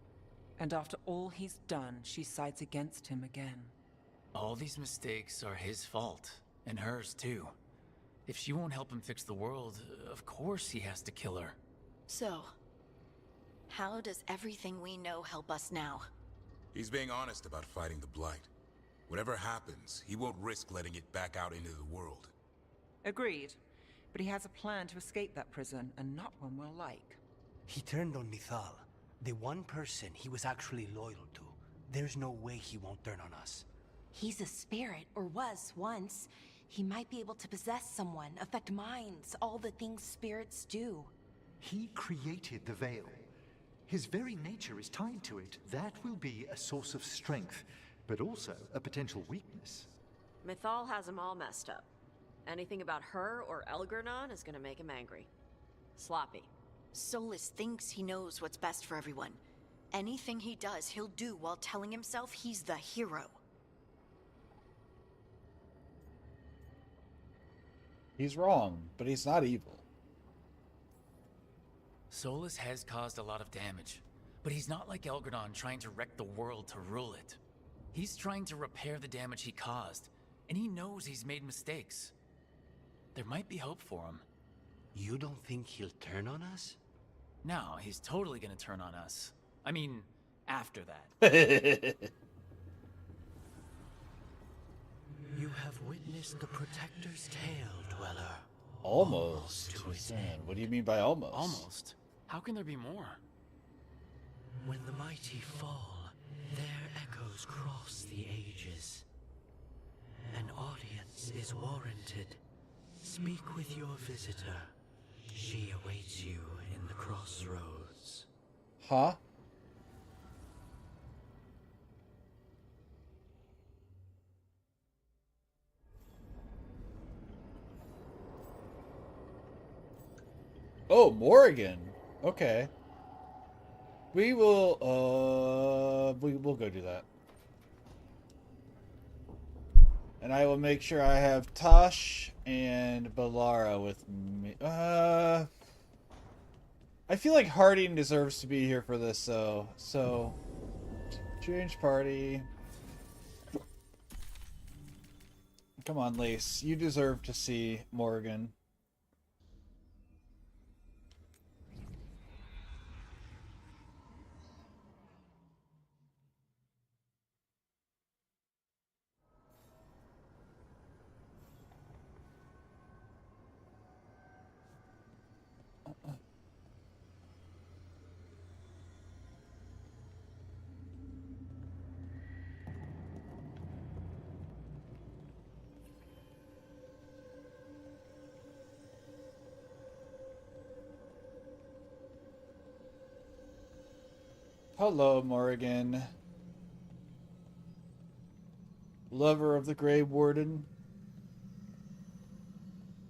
And after all he's done, she sides against him again. All these mistakes are his fault, and hers too. If she won't help him fix the world, of course he has to kill her. So, how does everything we know help us now? He's being honest about fighting the Blight. Whatever happens, he won't risk letting it back out into the world. Agreed. But he has a plan to escape that prison, and not one we'll like. He turned on Mythal, the one person he was actually loyal to. There's no way he won't turn on us. He's a spirit, or was once. He might be able to possess someone, affect minds, all the things spirits do. He created the Veil. His very nature is tied to it. That will be a source of strength, but also a potential weakness. Mythal has him all messed up. Anything about her or Elgernon is gonna make him angry. Sloppy. Solus thinks he knows what's best for everyone. Anything he does, he'll do while telling himself he's the hero. He's wrong, but he's not evil. Solus has caused a lot of damage, but he's not like Elgernon trying to wreck the world to rule it. He's trying to repair the damage he caused, and he knows he's made mistakes. There might be hope for him. You don't think he'll turn on us? No, he's totally gonna turn on us. I mean, after that. You have witnessed the Protector's tale, Dweller. Almost. What do you mean by almost? Almost? How can there be more? When the mighty fall, their echoes cross the ages. An audience is warranted. Speak with your visitor. She awaits you in the crossroads. Huh? Oh, Morrigan. Okay. We'll go do that. And I will make sure I have Tosh and Balara with me. I feel like Harding deserves to be here for this, though. So, change party. Come on, Lace. You deserve to see Morgan. Hello, Morrigan. Lover of the Grey Warden.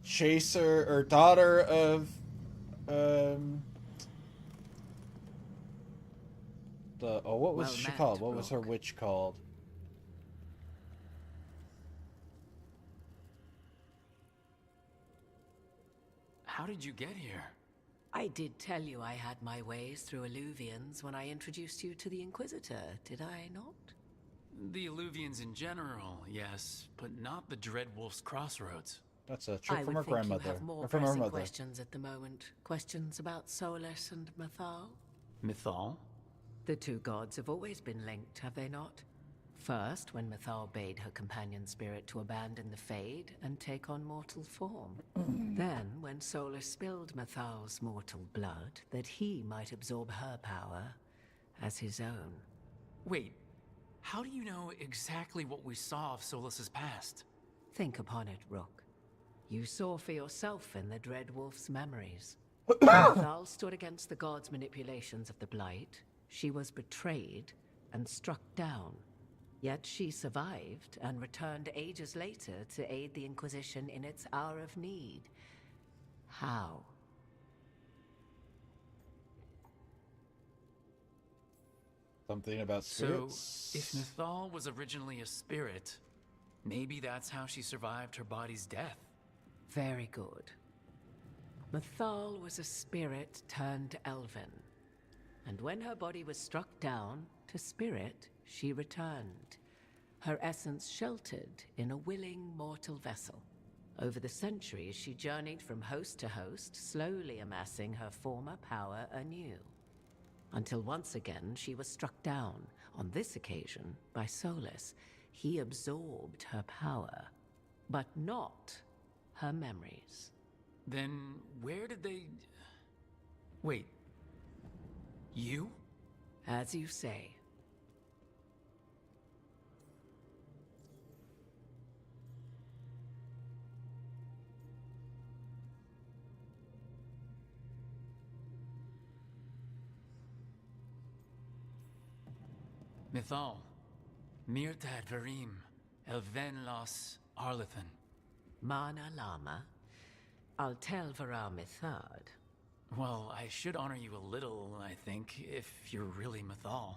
Chaser, or daughter of, what was she called? What was her witch called? How did you get here? I did tell you I had my ways through Illuvians when I introduced you to the Inquisitor, did I not? The Illuvians in general, yes, but not the Dreadwolf's Crossroads. That's a trick from her grandmother. You have more Or from her pressing mother. questions at the moment. Questions about Solus and Mythal? Mythal? The two gods have always been linked, have they not? First, when Mythal bade her companion spirit to abandon the Fade and take on mortal form. Then, when Solus spilled Mythal's mortal blood, that he might absorb her power as his own. Wait, how do you know exactly what we saw of Solus's past? Think upon it, Rook. You saw for yourself in the Dreadwolf's memories. Mythal stood against the gods' manipulations of the Blight. She was betrayed and struck down. Yet she survived and returned ages later to aid the Inquisition in its hour of need. How? Something about spirits? So, if Mythal was originally a spirit, Maybe that's how she survived her body's death. Very good. Mathal was a spirit turned elven. And when her body was struck down, to spirit, she returned. Her essence sheltered in a willing mortal vessel. Over the centuries, she journeyed from host to host, slowly amassing her former power anew. Until once again, she was struck down, on this occasion, by Solus. He absorbed her power, but not her memories. Then where did they... Wait. You? As you say. Mythal. Mirtad Verim. Elven Los Arlethan. Mana Lama. Altel Vara Mithad. Well, I should honor you a little, I think, if you're really Mythal.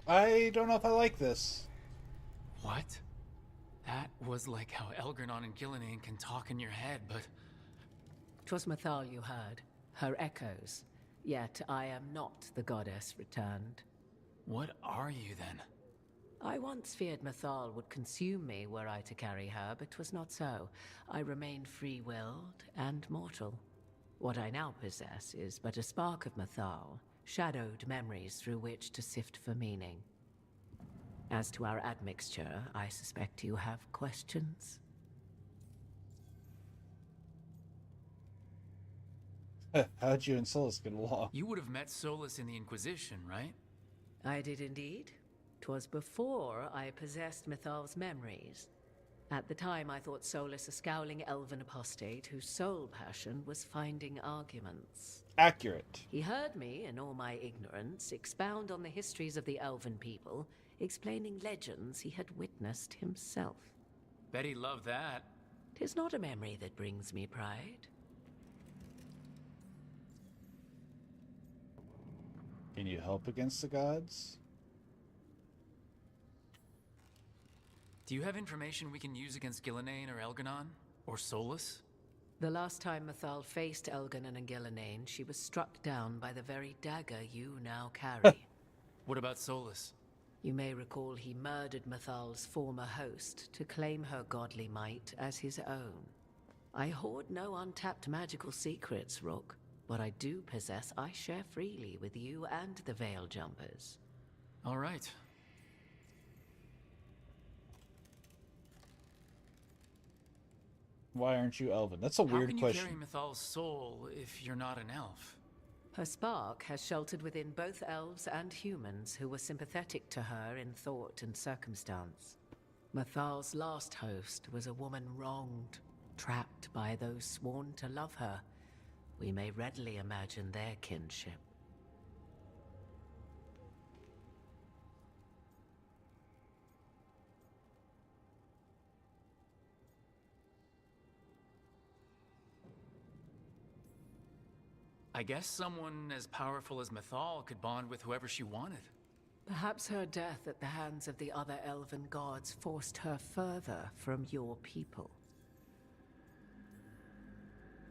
I don't know if I like this. What? That was like how Elgernon and Gillenane can talk in your head, but... 'Twas Mythal you heard. Her echoes. Yet I am not the goddess returned. What are you then? I once feared Mythal would consume me were I to carry her, but 'twas not so. I remain free-willed and mortal. What I now possess is but a spark of Mythal, shadowed memories through which to sift for meaning. As to our admixture, I suspect you have questions. How'd you and Solus get along? You would have met Solus in the Inquisition, right? I did indeed. 'Twas before I possessed Mythal's memories. At the time, I thought Solus a scowling elven apostate whose sole passion was finding arguments. Accurate. He heard me, in all my ignorance, expound on the histories of the elven people, explaining legends he had witnessed himself. Bet he loved that. 'Tis not a memory that brings me pride. Can you help against the gods? Do you have information we can use against Gillenane or Elgernon? Or Solus? The last time Mythal faced Elgernon and Gillenane, she was struck down by the very dagger you now carry. What about Solus? You may recall he murdered Mythal's former host to claim her godly might as his own. I hoard no untapped magical secrets, Rook. What I do possess, I share freely with you and the Veiljumpers. All right. Why aren't you elven? That's a weird question. How can you carry Mythal's soul if you're not an elf? Her spark has sheltered within both elves and humans who were sympathetic to her in thought and circumstance. Mythal's last host was a woman wronged, trapped by those sworn to love her. We may readily imagine their kinship. I guess someone as powerful as Mythal could bond with whoever she wanted. Perhaps her death at the hands of the other elven gods forced her further from your people.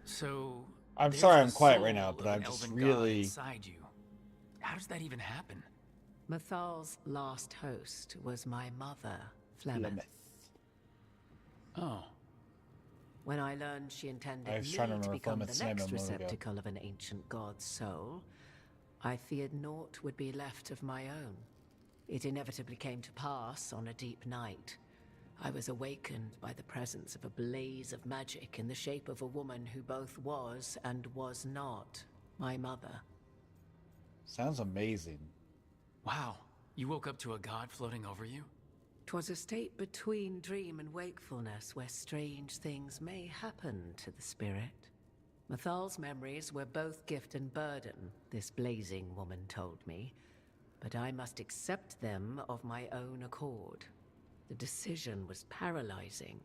So... I'm there's sorry the I'm quiet soul right now, but of I'm an just elven god really... inside you. How does that even happen? Mythal's last host was my mother, Flemeth. Oh. When I learned she intended I was me trying to to remember become Flemeth's the name next a moment ago. receptacle of an ancient god's soul, I feared naught would be left of my own. It inevitably came to pass on a deep night. I was awakened by the presence of a blaze of magic in the shape of a woman who both was and was not my mother. Sounds amazing. Wow. You woke up to a god floating over you? 'Twas a state between dream and wakefulness where strange things may happen to the spirit. Mythal's memories were both gift and burden, this blazing woman told me, but I must accept them of my own accord. The decision was paralyzing.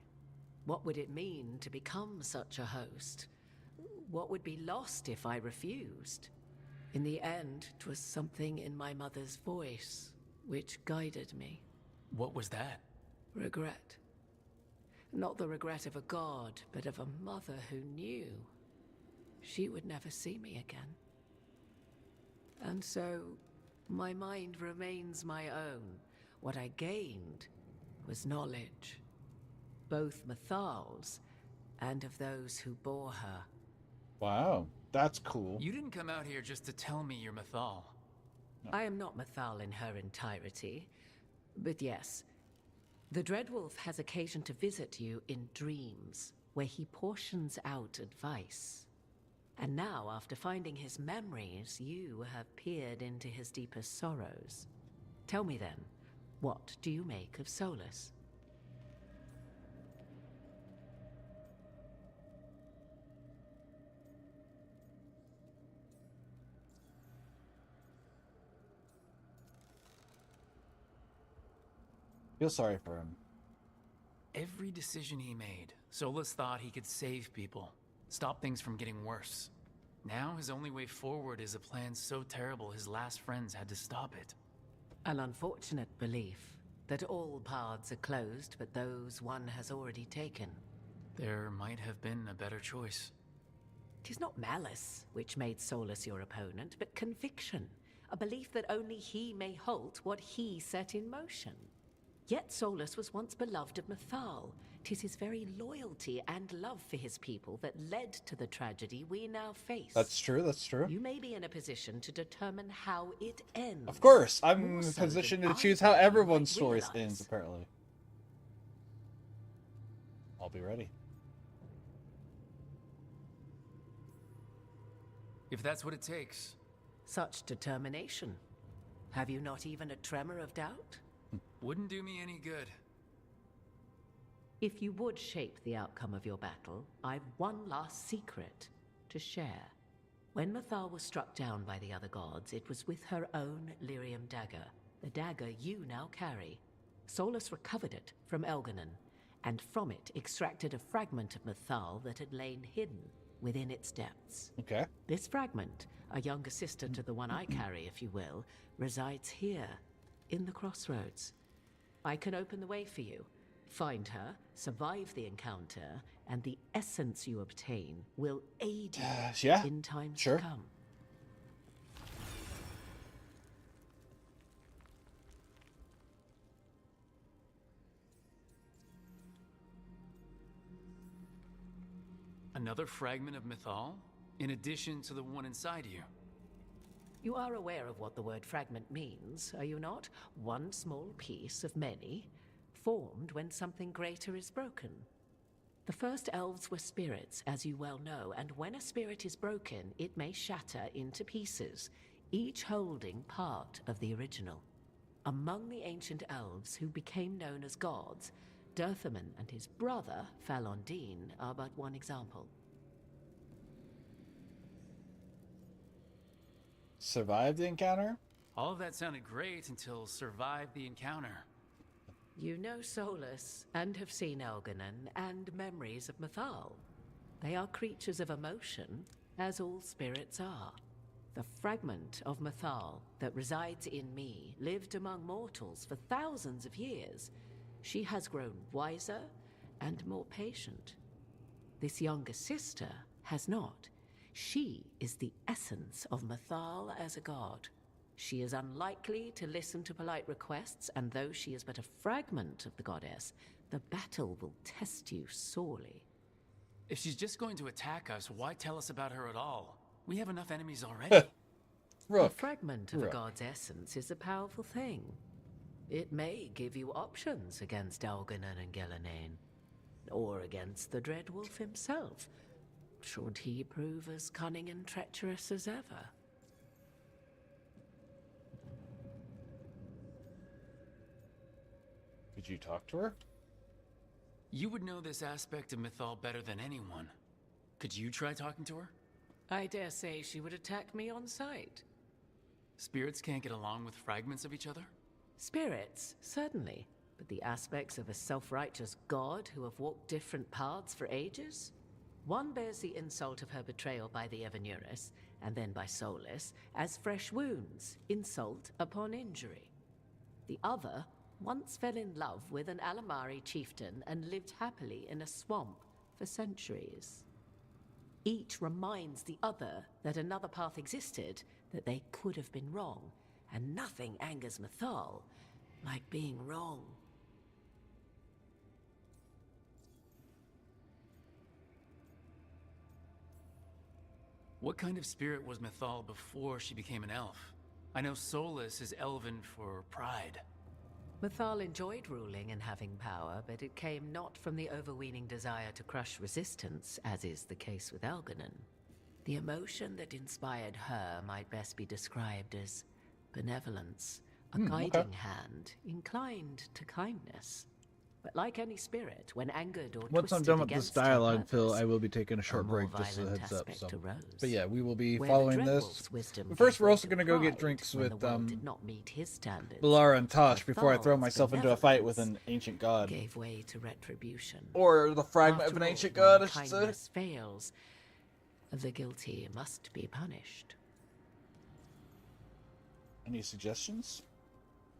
What would it mean to become such a host? What would be lost if I refused? In the end, 'twas something in my mother's voice which guided me. What was that? Regret. Not the regret of a god, but of a mother who knew she would never see me again. And so, my mind remains my own. What I gained was knowledge, both Mathal's and of those who bore her. Wow, that's cool. You didn't come out here just to tell me you're Mathal. I am not Mathal in her entirety, but yes, the Dreadwolf has occasion to visit you in dreams, where he portions out advice. And now, after finding his memories, you have peered into his deepest sorrows. Tell me then, what do you make of Solus? Feel sorry for him. Every decision he made, Solus thought he could save people, stop things from getting worse. Now his only way forward is a plan so terrible his last friends had to stop it. An unfortunate belief that all paths are closed but those one has already taken. There might have been a better choice. 'Tis not malice which made Solus your opponent, but conviction, a belief that only he may halt what he set in motion. Yet Solus was once beloved of Mathal. 'Tis his very loyalty and love for his people that led to the tragedy we now face. That's true, that's true. You may be in a position to determine how it ends. Of course, I'm in More a so position than to I choose how might everyone's story realize. ends, apparently. I'll be ready. If that's what it takes. Such determination. Have you not even a tremor of doubt? Wouldn't do me any good. If you would shape the outcome of your battle, I've one last secret to share. When Mathal was struck down by the other gods, it was with her own lyrium dagger, the dagger you now carry. Solus recovered it from Elganon, and from it extracted a fragment of Mathal that had lain hidden within its depths. Okay. This fragment, a younger sister to the one I carry, if you will, resides here, in the crossroads. I can open the way for you. Find her, survive the encounter, and the essence you obtain will aid you yeah, in times sure. to come. Another fragment of Mathal? In addition to the one inside you? You are aware of what the word fragment means, are you not? One small piece of many, formed when something greater is broken. The first elves were spirits, as you well know, and when a spirit is broken, it may shatter into pieces, each holding part of the original. Among the ancient elves who became known as gods, Dirthaman and his brother, Falondine, are but one example. Survive the encounter? All of that sounded great until survive the encounter. You know Solus, and have seen Elganon, and memories of Mathal. They are creatures of emotion, as all spirits are. The fragment of Mathal that resides in me lived among mortals for thousands of years. She has grown wiser and more patient. This younger sister has not. She is the essence of Mathal as a god. She is unlikely to listen to polite requests, and though she is but a fragment of the goddess, the battle will test you sorely. If she's just going to attack us, why tell us about her at all? We have enough enemies already. A fragment of a god's essence is a powerful thing. It may give you options against Elganon and Gellanane, or against the Dreadwolf himself, should he prove as cunning and treacherous as ever. Did you talk to her? You would know this aspect of Mathal better than anyone. Could you try talking to her? I dare say she would attack me on sight. Spirits can't get along with fragments of each other? Spirits, certainly. But the aspects of a self-righteous god who have walked different paths for ages? One bears the insult of her betrayal by the Evanurus, and then by Solus, as fresh wounds, insult upon injury. The other once fell in love with an Alamari chieftain and lived happily in a swamp for centuries. Each reminds the other that another path existed, that they could have been wrong, and nothing angers Mythal like being wrong. What kind of spirit was Mythal before she became an elf? I know Solus is elven for pride. Mythal enjoyed ruling and having power, but it came not from the overweening desire to crush resistance, as is the case with Elganon. The emotion that inspired her might best be described as benevolence, a guiding hand inclined to kindness. But like any spirit, when angered or Once I'm twisted done with this against her dialogue, Phil, purpose, I will be taking a short a more break, just as a violent heads up. aspect So. arose. But yeah, we will be Where following the this. Dreadwolf's wisdom But first, gave we're way also to going to go get pride drinks when with the world did not meet his standards. Balara and Tosh before I throw Mythal's myself into a fight with benevolence an ancient god. gave way to retribution. Or the fragment After of an all, ancient when god, I should say. kindness fails, the guilty must be punished. Any suggestions?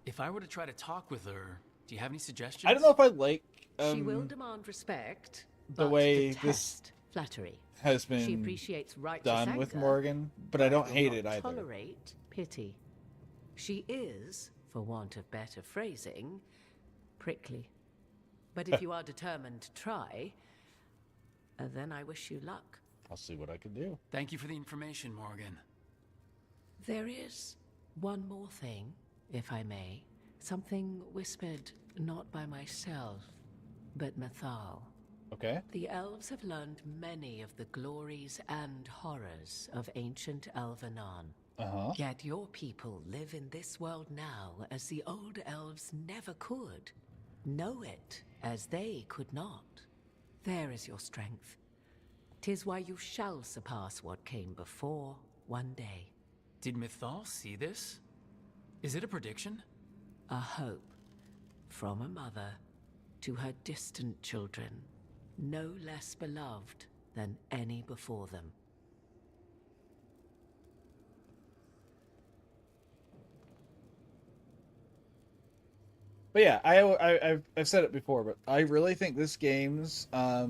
If I were to try to talk with her, do you have any suggestions? I don't know if I like She will demand respect, the but way detest flattery. has She been appreciates righteous done with anger, Morgan, but I don't will hate not it either. Tolerate pity. She is, for want of better phrasing, prickly. But if you are determined to try, then I wish you luck. I'll see what I can do. Thank you for the information, Morgan. There is one more thing, if I may. Something whispered not by myself, but Mythal. Okay. The elves have learned many of the glories and horrors of ancient Elvenon. Yet your people live in this world now as the old elves never could. Know it as they could not. There is your strength. 'Tis why you shall surpass what came before one day. Did Mythal see this? Is it a prediction? A hope from a mother to her distant children, no less beloved than any before them. But yeah, I've said it before, but I really think this game's what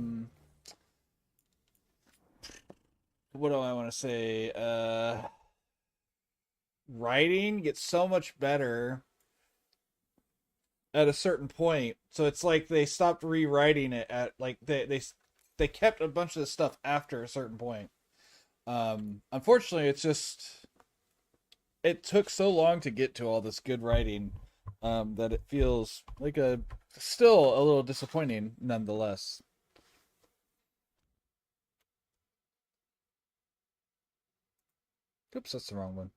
do I want to say? Writing gets so much better at a certain point. So it's like they stopped rewriting it at like they kept a bunch of the stuff after a certain point. Unfortunately, it's just it took so long to get to all this good writing that it feels like still a little disappointing nonetheless. Oops, that's the wrong one.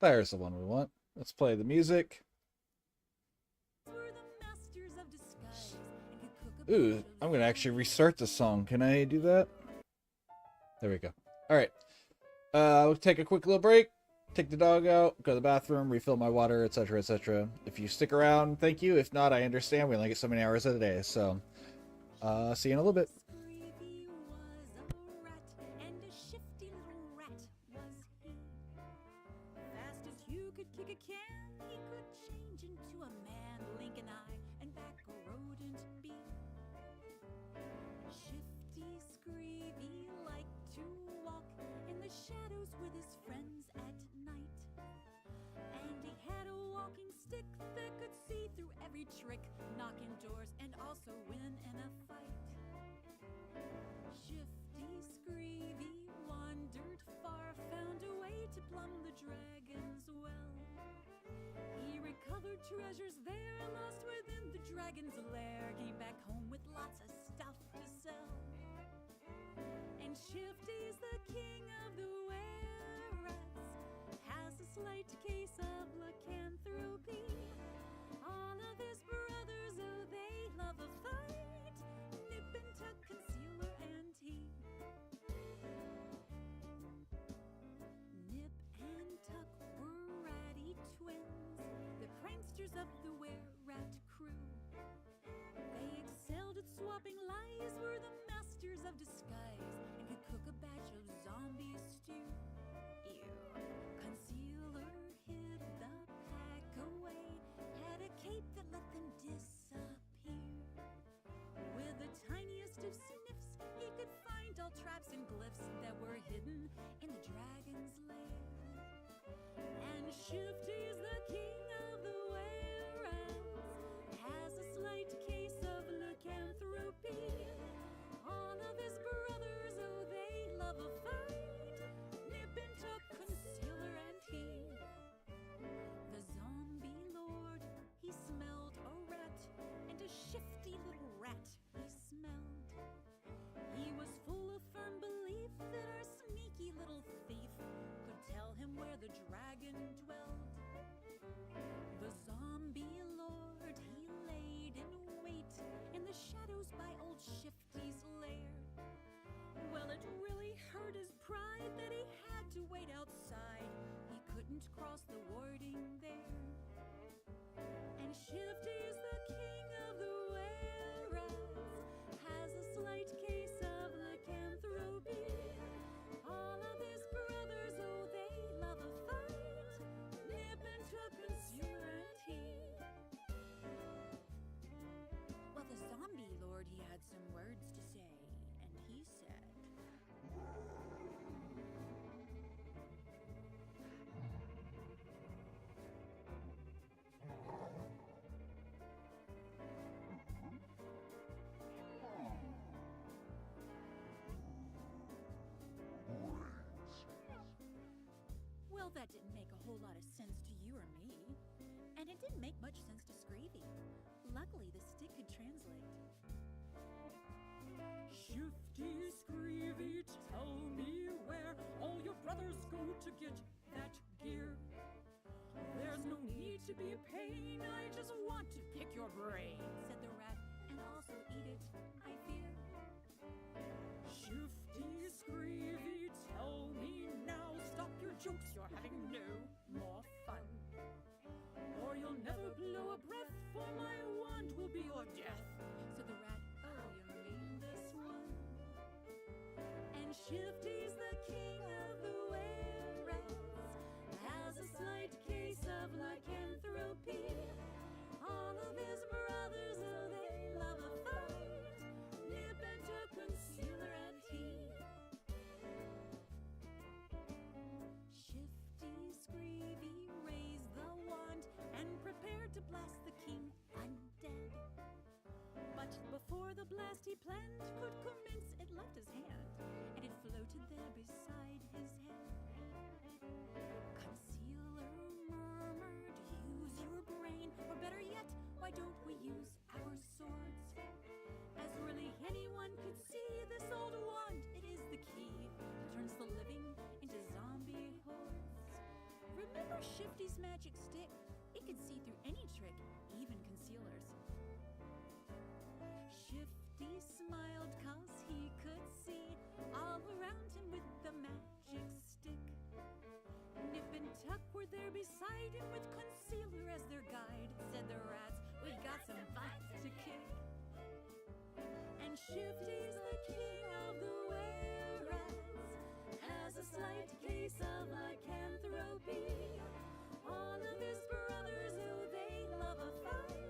There's the one we want. Let's play the music. Ooh, I'm going to actually restart the song. Can I do that? There we go. Alright. We'll take a quick little break. Take the dog out. Go to the bathroom. Refill my water, etc., etc. If you stick around, thank you. If not, I understand. We only get so many hours a day. So, see you in a little bit. Shadows with his friends at night. And he had a walking stick that could see through every trick, knock in doors and also win in a fight. Shifty Screevy wandered far, found a way to plumb the dragon's well. He recovered treasures there, lost within the dragon's lair, came back home with lots of stuff to sell. And Shifty's the king of the were-rats, has a slight case of lycanthropy. All of his brothers, oh, they love a fight. Nip and Tuck, Concealer, and he. Nip and Tuck were ratty twins, the pranksters of the were-rat crew. They excelled at swapping lies, were the masters of disguise, and could cook a batch of zombie Shifty's the king of the were-rats, has a slight case of lycanthropy. All of his brothers, oh, they love a fight. Nip and Tuck, Concealer, and he. The zombie lord, he smelled a rat, and a shifty little rat he smelled. He was full of firm belief that our sneaky little thief could tell him where the dragon dwelled. The zombie lord, he laid in wait in the shadows by old Shifty's lair. Well, it really hurt his pride that he had to wait outside. He couldn't cross the warding there. And Shifty's the king of the were-rats, has a slight case of lycanthropy. All of his brothers, oh, they love a fight. Nip and Tuck, Concealer, and he. Well, the zombie lord, he had some words to say, and he said, well, that didn't make a whole lot of sense to you or me. And it didn't make much sense to Screevy. Luckily, the stick could translate. Shifty Screevy, tell me where all your brothers go to get that gear. There's no need to be a pain, I just want to pick your brain, said the rat, and also eat it, I fear. Shifty Screevy, tell me now, stop your jokes, you're having no more fun. Or you'll never blow a breath, for my wand will be your death, said the rat, oh, you mean this one? And Shifty's the king of the were-rats, has a slight case of lycanthropy. All of his brothers, oh, they love a fight. Nip and Tuck, Concealer, and he. Shifty Screevy raised the wand and prepared to blast the king undead. But before the blast he planned could commence, it left his hand, and it floated there beside his head. Concealer murmured, use your brain, or better yet, why don't we use our swords? As really anyone could see, this old wand, it is the key that turns the living into zombie hordes. Remember Shifty's magic stick? It could see through any trick, even concealers. Shifty smiled 'cause he could see all around him with the magic stick. Nip and Tuck were there beside him with Concealer as their guide, said the rats, we got some butts to kick. And Shifty's the king of the were-rats, has a slight case of lycanthropy. All of his brothers, oh, they love a fight.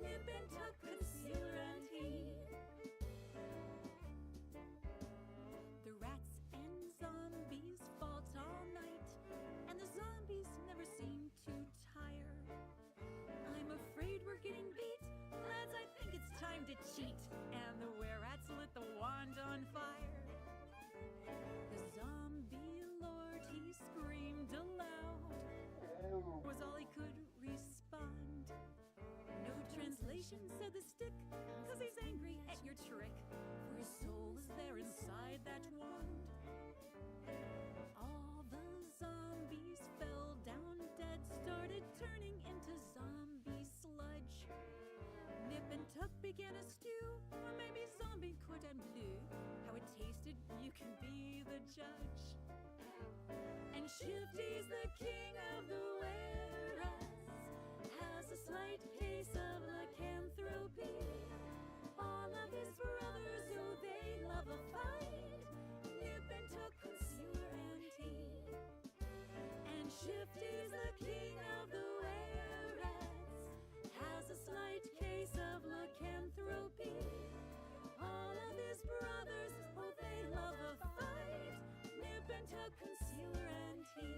Nip and Tuck, Concealer, and he. The rats and zombies fought all night, and the zombies never seem to tire. I'm afraid we're getting beat, lads, I think it's time to cheat. And the were-rats lit the wand on fire. The zombie lord, he screamed aloud, was all he could respond. No translation, said the stick, 'cause he's angry at your trick, for his soul is there inside that wand. All the zombies fell down dead, started turning into zombie sludge. Nip and Tuck began a stew, or maybe zombie cordon bleu. How it tasted, you can be the judge. And Shifty's the king of the were-rats, has a slight case of lycanthropy. All of his brothers, oh, they love a fight. Nip and Tuck, Concealer, and he. And Shifty's the king of the were-rats, has a slight case of lycanthropy. All of his brothers, oh, they love a fight. Nip and Tuck, Concealer, and he.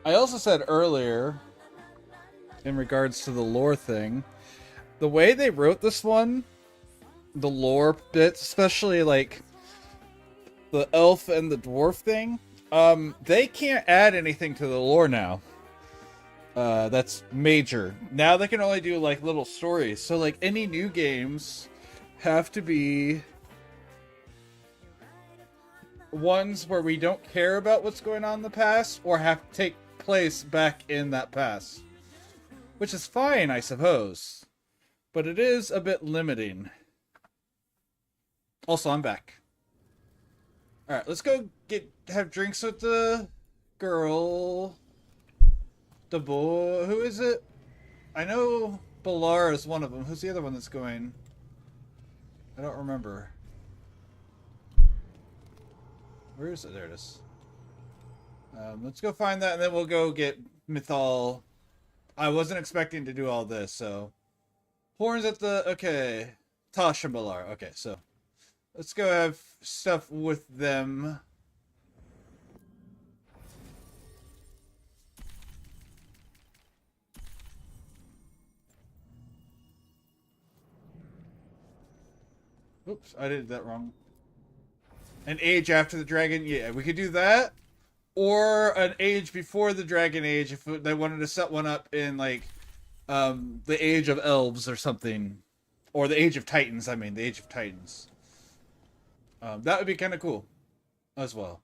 I also said earlier, in regards to the lore thing, the way they wrote this one, the lore bits, especially like the elf and the dwarf thing, they can't add anything to the lore now. That's major. Now they can only do like little stories. So like any new games have to be ones where we don't care about what's going on in the past or have to take place back in that past. Which is fine, I suppose. But it is a bit limiting. Also, I'm back. Alright, let's go have drinks with the girl. The boy. Who is it? I know Balar is one of them. Who's the other one that's going? I don't remember. Where is it? There it is. Let's go find that and then we'll go get Mythal. I wasn't expecting to do all this, so. Horns at the. Okay. Tosh and Balar. Okay, so. Let's go have stuff with them. Oops, I did that wrong. An age after the dragon, yeah, we could do that. Or an age before the dragon age if they wanted to set one up in, like, the age of elves or something. Or the age of titans, I mean, the age of titans. That would be kind of cool as well.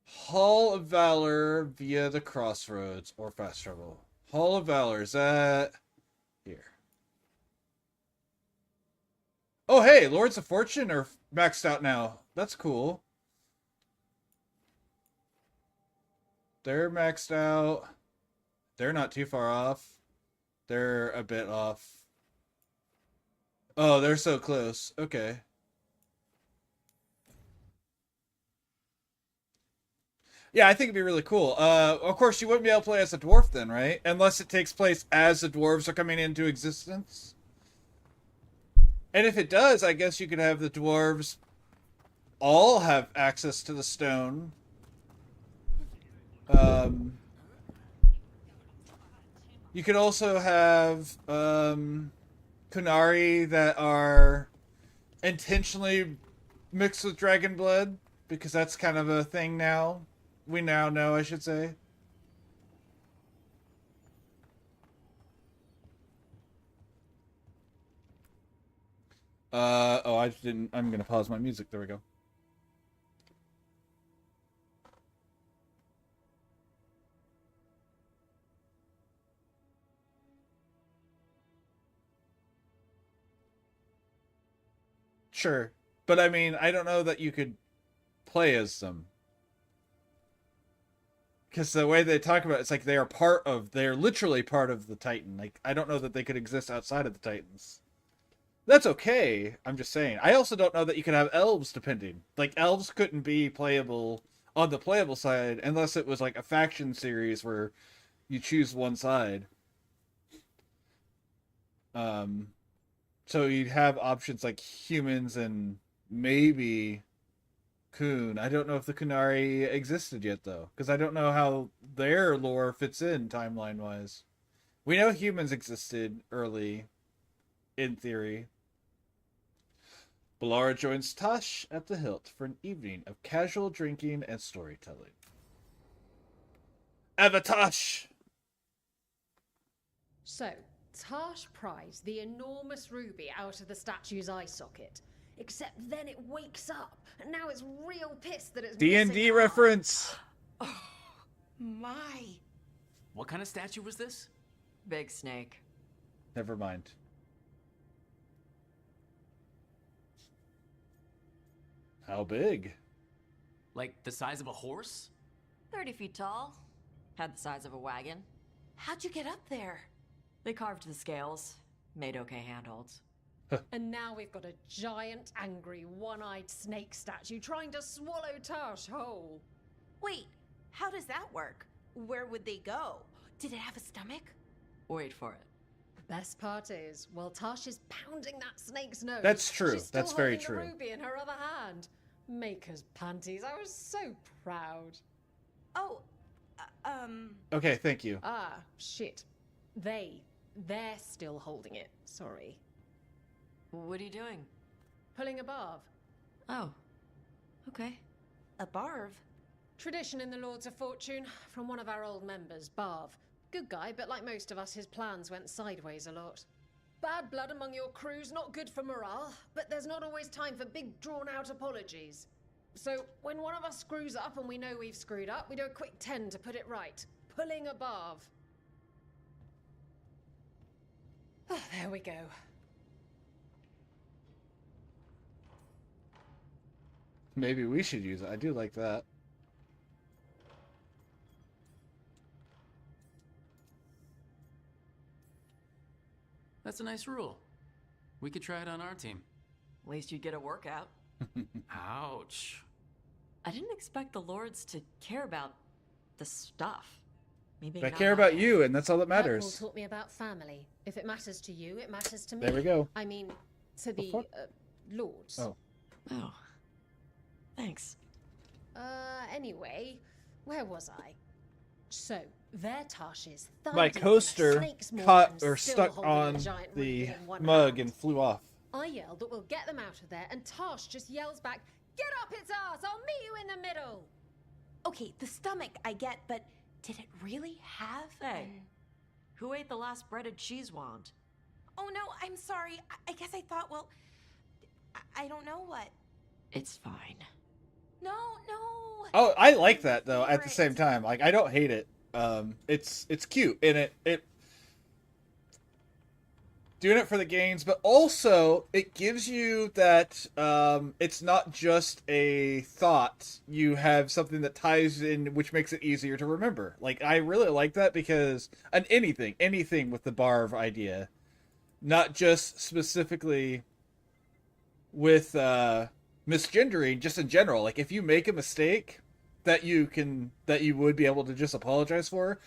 Hall of Valor via the Crossroads or fast travel. Hall of Valor, is that here? Oh, hey, Lords of Fortune are maxed out now. That's cool. They're maxed out. They're not too far off. They're a bit off. Oh, they're so close. Okay. Yeah, I think it'd be really cool. Of course, you wouldn't be able to play as a dwarf then, right? Unless it takes place as the dwarves are coming into existence. And if it does, I guess you could have the dwarves all have access to the stone. You could also have Kunari that are intentionally mixed with dragon blood, because that's kind of a thing now. We now know, I should say. Oh, I didn't. I'm gonna pause my music. There we go. Sure. But I mean, I don't know that you could play as them. Because the way they talk about it, it's like they're literally part of the Titan. Like, I don't know that they could exist outside of the Titans. That's okay. I'm just saying. I also don't know that you could have elves depending. Like, elves couldn't be playable on the playable side unless it was like a faction series where you choose one side. So you'd have options like humans and maybe Kun. I don't know if the Kunari existed yet, though, because I don't know how their lore fits in timeline-wise. We know humans existed early, in theory. Balara joins Tosh at the Hilt for an evening of casual drinking and storytelling. Avatosh! So, Tosh pries the enormous ruby out of the statue's eye socket. Except then it wakes up, and now it's real pissed that it's D&D reference! Oh, my. What kind of statue was this? Big snake. Never mind. How big? Like the size of a horse? 30 feet tall. Had the size of a wagon. How'd you get up there? They carved the scales. Made okay handholds. And now we've got a giant, angry, one-eyed snake statue trying to swallow Tosh whole. Wait, how does that work? Where would they go? Did it have a stomach? Wait for it. The best part is, while Tosh is pounding that snake's nose, That's true. she's still That's very holding true. the ruby in her other hand. Maker's panties. I was so proud. Oh, Okay, thank you. Ah, shit. They're still holding it. Sorry. What are you doing? Pulling a barv. Oh. Okay. A barv? Tradition in the Lords of Fortune from one of our old members, Barv. Good guy, but like most of us, his plans went sideways a lot. Bad blood among your crew's not good for morale, but there's not always time for big drawn-out apologies. So when one of us screws up and we know we've screwed up, we do a quick 10 to put it right. Pulling a barv. Oh, there we go. Maybe we should use it. I do like that. That's a nice rule. We could try it on our team. At least you'd get a workout. Ouch. I didn't expect the Lords to care about the stuff. Maybe I not care my about head. you, and that's all that Paul matters. taught me about family. If it matters to you, it matters to me. There we go. I mean, to the fuck? Lords. Oh. Oh. Thanks. Anyway, where was I? So, their Tashes My coaster caught or stuck on the mug and flew off. I yelled that we'll get them out of there, and Tash just yells back, "Get up its ass! I'll meet you in the middle!" Okay, the stomach I get, but did it really have Hey. Who ate the last breaded cheese wand? Oh no, I'm sorry. I guess I thought, well, I don't know what. It's fine. No. Oh, I like that though. At the same time, like I don't hate it. It's cute, and it doing it for the gains, but also it gives you that it's not just a thought. You have something that ties in, which makes it easier to remember. Like I really like that because anything with the Barv idea, not just specifically with misgendering, just in general. Like if you make a mistake that you would be able to just apologize for,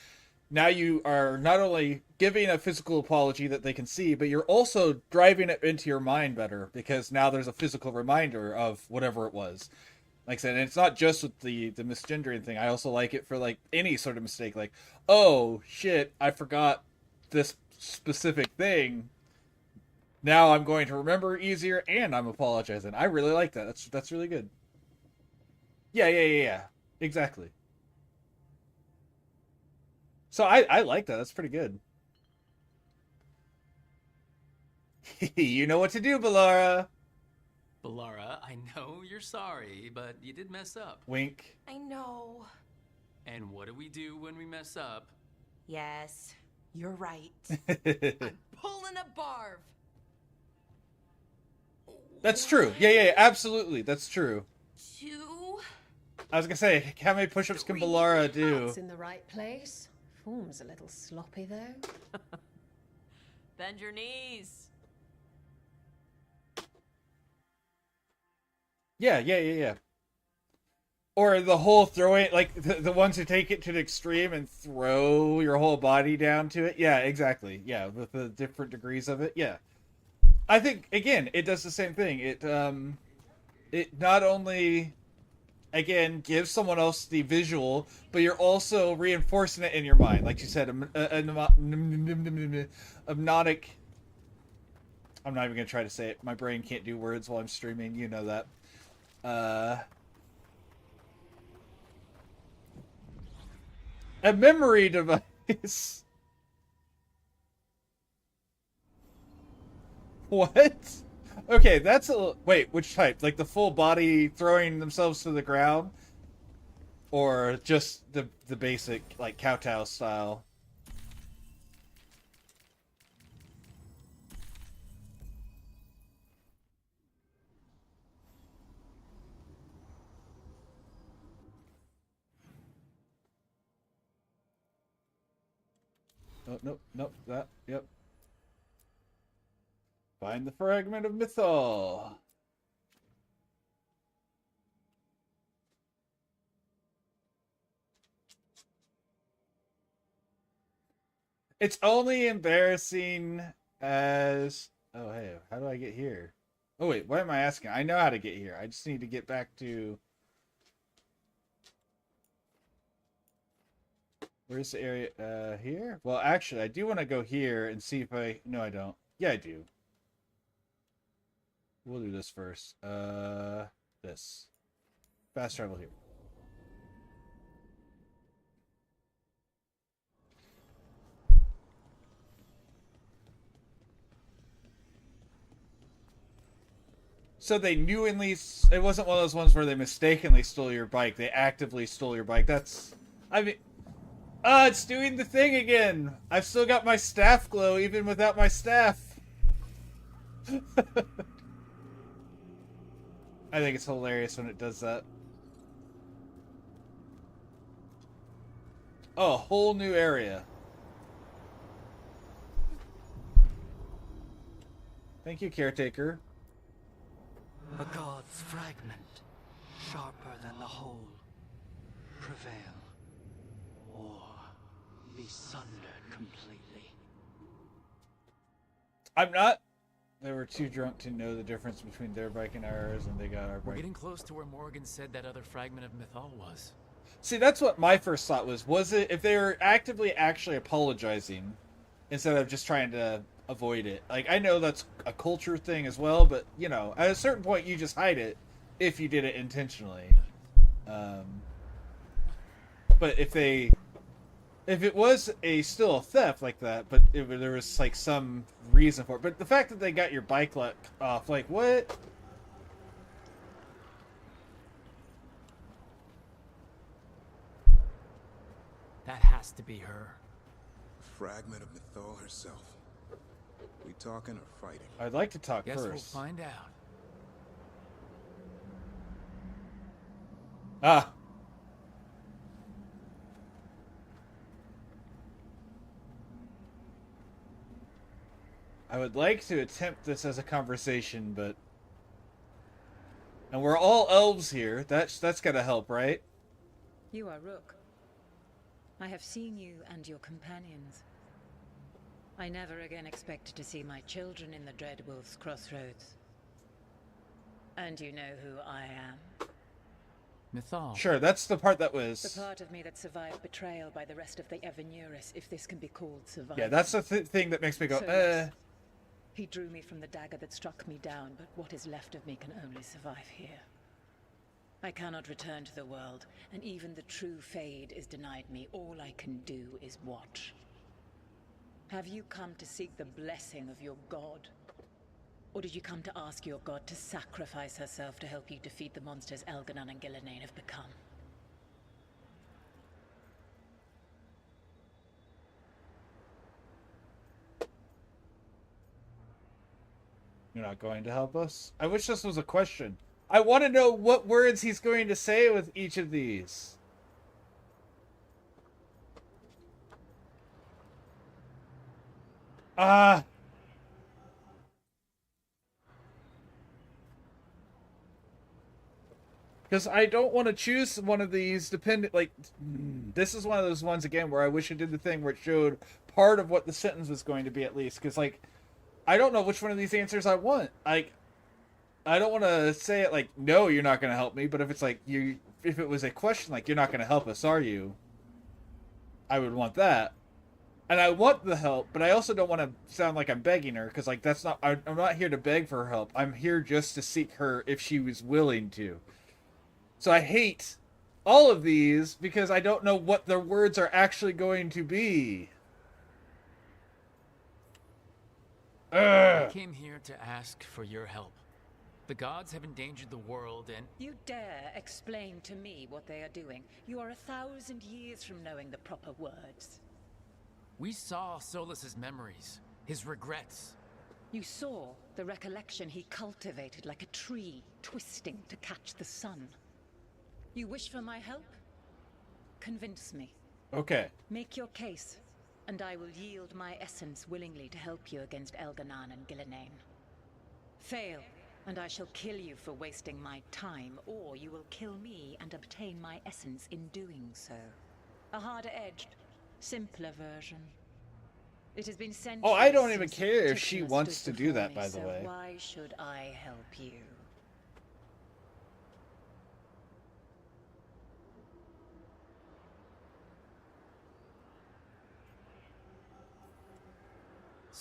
now you are not only giving a physical apology that they can see, but you're also driving it into your mind better because now there's a physical reminder of whatever it was. Like I said, and it's not just with the misgendering thing. I also like it for like any sort of mistake, like, oh shit, I forgot this specific thing. Now I'm going to remember easier, and I'm apologizing. I really like that. That's really good. Yeah. Exactly. So I like that. That's pretty good. You know what to do, Balara. Balara, I know you're sorry, but you did mess up. Wink. I know. And what do we do when we mess up? Yes, you're right. I'm pulling a barv. That's true. Yeah, absolutely. That's true. 2. I was gonna say, how many push-ups can Balara do? It's in the right place. Form's a little sloppy though. Bend your knees. Yeah. Or the whole throwing, like the ones who take it to the extreme and throw your whole body down to it. Yeah, exactly. Yeah, with the different degrees of it. Yeah. I think, again, it does the same thing. It not only, again, gives someone else the visual, but you're also reinforcing it in your mind. Like you said, hypnotic. I'm not even going to try to say it. My brain can't do words while I'm streaming. You know that. A memory device. What? Okay, that's a... Wait, which type? Like the full body throwing themselves to the ground? Or just the basic, like, kowtow style? Oh, nope, that, yep. Find the fragment of mythol. It's only embarrassing as... Oh, hey, how do I get here? Oh, wait, what am I asking? I know how to get here. I just need to get back to... Where's the area? Here? Well, actually, I do want to go here and see if I... No, I don't. Yeah, I do. We'll do this first. This. Fast travel here. So they knowingly... It wasn't one of those ones where they mistakenly stole your bike. They actively stole your bike. That's... I mean... it's doing the thing again! I've still got my staff glow, even without my staff. I think it's hilarious when it does that. Oh, a whole new area. Thank you, caretaker. A god's fragment, sharper than the whole. Prevail, or be sundered completely. I'm not. They were too drunk to know the difference between their bike and ours, and they got our We're bike. getting close to where Morgan said that other fragment of Mythal was. See, that's what my first thought was. Was it if they were actively actually apologizing instead of just trying to avoid it? Like, I know that's a culture thing as well, but, you know, at a certain point you just hide it if you did it intentionally. But if it was still a theft like that, but there was like some reason for it. But the fact that they got your bike off, like, what? That has to be her. A fragment of Mythal herself. We talking or fighting? I'd like to talk Guess first. we'll find out. Ah. I would like to attempt this as a conversation, but... And we're all elves here. That's gotta help, right? You are Rook. I have seen you and your companions. I never again expected to see my children in the Dreadwolf's crossroads. And you know who I am. Mythal. Sure, that's the part that was... The part of me that survived betrayal by the rest of the Evanuris, if this can be called survival. Yeah, that's the thing that makes me go, So yes, he drew me from the dagger that struck me down, but what is left of me can only survive here. I cannot return to the world, and even the true Fade is denied me. All I can do is watch. Have you come to seek the blessing of your god? Or did you come to ask your god to sacrifice herself to help you defeat the monsters Elganon and Gillenane have become? You're not going to help us? I wish this was a question. I want to know what words he's going to say with each of these. Because I don't want to choose one of these dependent, like, this is one of those ones, again, where I wish it did the thing where it showed part of what the sentence was going to be, at least. Because, like, I don't know which one of these answers I want. Like, I don't want to say it like, no, you're not going to help me, but if it's like, if it was a question like, you're not going to help us, are you? I would want that. And I want the help, but I also don't want to sound like I'm begging her, because, like, that's not, I'm not here to beg for her help. I'm here just to seek her if she was willing to. So I hate all of these because I don't know what their words are actually going to be. I came here to ask for your help. The gods have endangered the world and... You dare explain to me what they are doing? You are 1,000 years from knowing the proper words. We saw Solas's memories, his regrets. You saw the recollection he cultivated like a tree, twisting to catch the sun. You wish for my help? Convince me. Okay. Make your case, and I will yield my essence willingly to help you against Elganon and Gillenane. Fail, and I shall kill you for wasting my time, or you will kill me and obtain my essence in doing so. A harder-edged, simpler version. It has been centuries. Oh, I don't even since care if Titmus she stood wants to do before that, me, by the so way. why should I help you?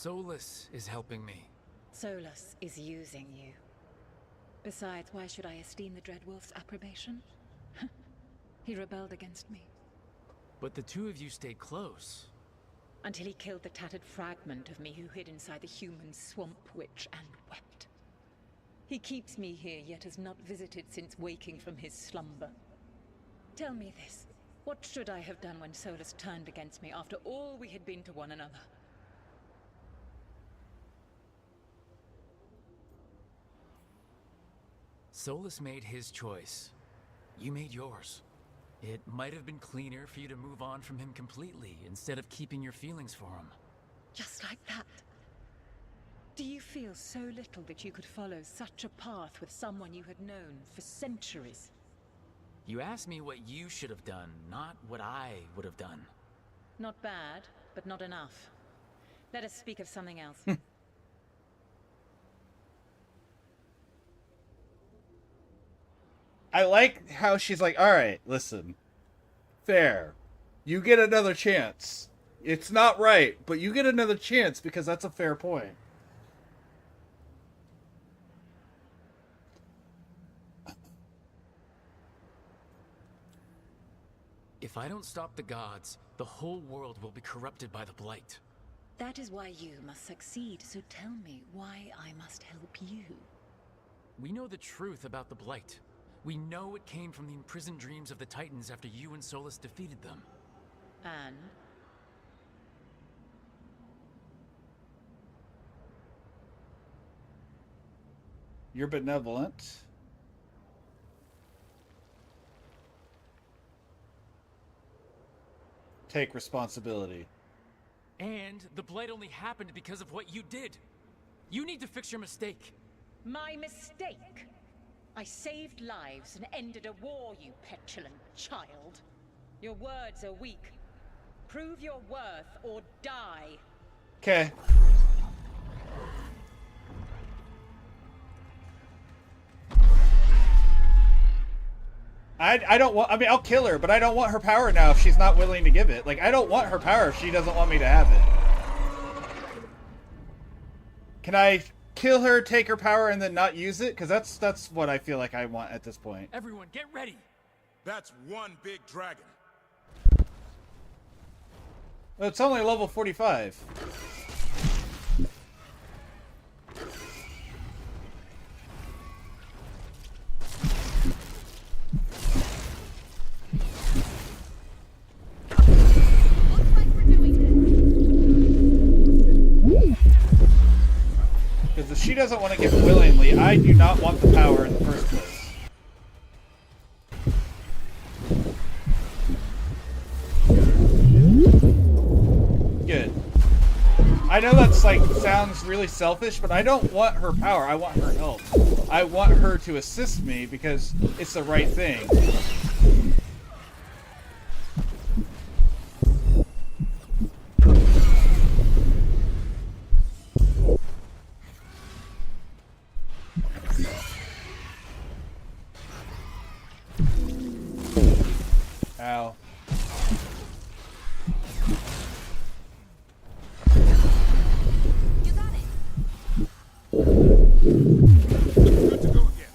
Solus is helping me. Solus is using you. Besides, why should I esteem the Dreadwolf's approbation? He rebelled against me. But the two of you stayed close. Until he killed the tattered fragment of me who hid inside the human swamp witch and wept. He keeps me here, yet has not visited since waking from his slumber. Tell me this. What should I have done when Solus turned against me after all we had been to one another? Solus made his choice. You made yours. It might have been cleaner for you to move on from him completely, instead of keeping your feelings for him. Just like that? Do you feel so little that you could follow such a path with someone you had known for centuries? You asked me what you should have done, not what I would have done. Not bad, but not enough. Let us speak of something else. I like how she's like, all right, listen, fair. You get another chance. It's not right, but you get another chance because that's a fair point. If I don't stop the gods, the whole world will be corrupted by the Blight. That is why you must succeed, so tell me why I must help you. We know the truth about the Blight. We know it came from the imprisoned dreams of the Titans after you and Solus defeated them. And? You're benevolent. Take responsibility. And the Blight only happened because of what you did. You need to fix your mistake. My mistake? I saved lives and ended a war, you petulant child. Your words are weak. Prove your worth or die. Okay. I don't want, I mean, I'll kill her, but I don't want her power now if she's not willing to give it. Like, I don't want her power if she doesn't want me to have it. Can I kill her, take her power, and then not use it? Because that's what I feel like I want at this point. Everyone, get ready. That's one big dragon. Well, it's only level 45. Because if she doesn't want to give it willingly, I do not want the power in the first place. Good. I know that's like sounds really selfish, but I don't want her power. I want her help. I want her to assist me because it's the right thing. Ow. You got it. Good to go again.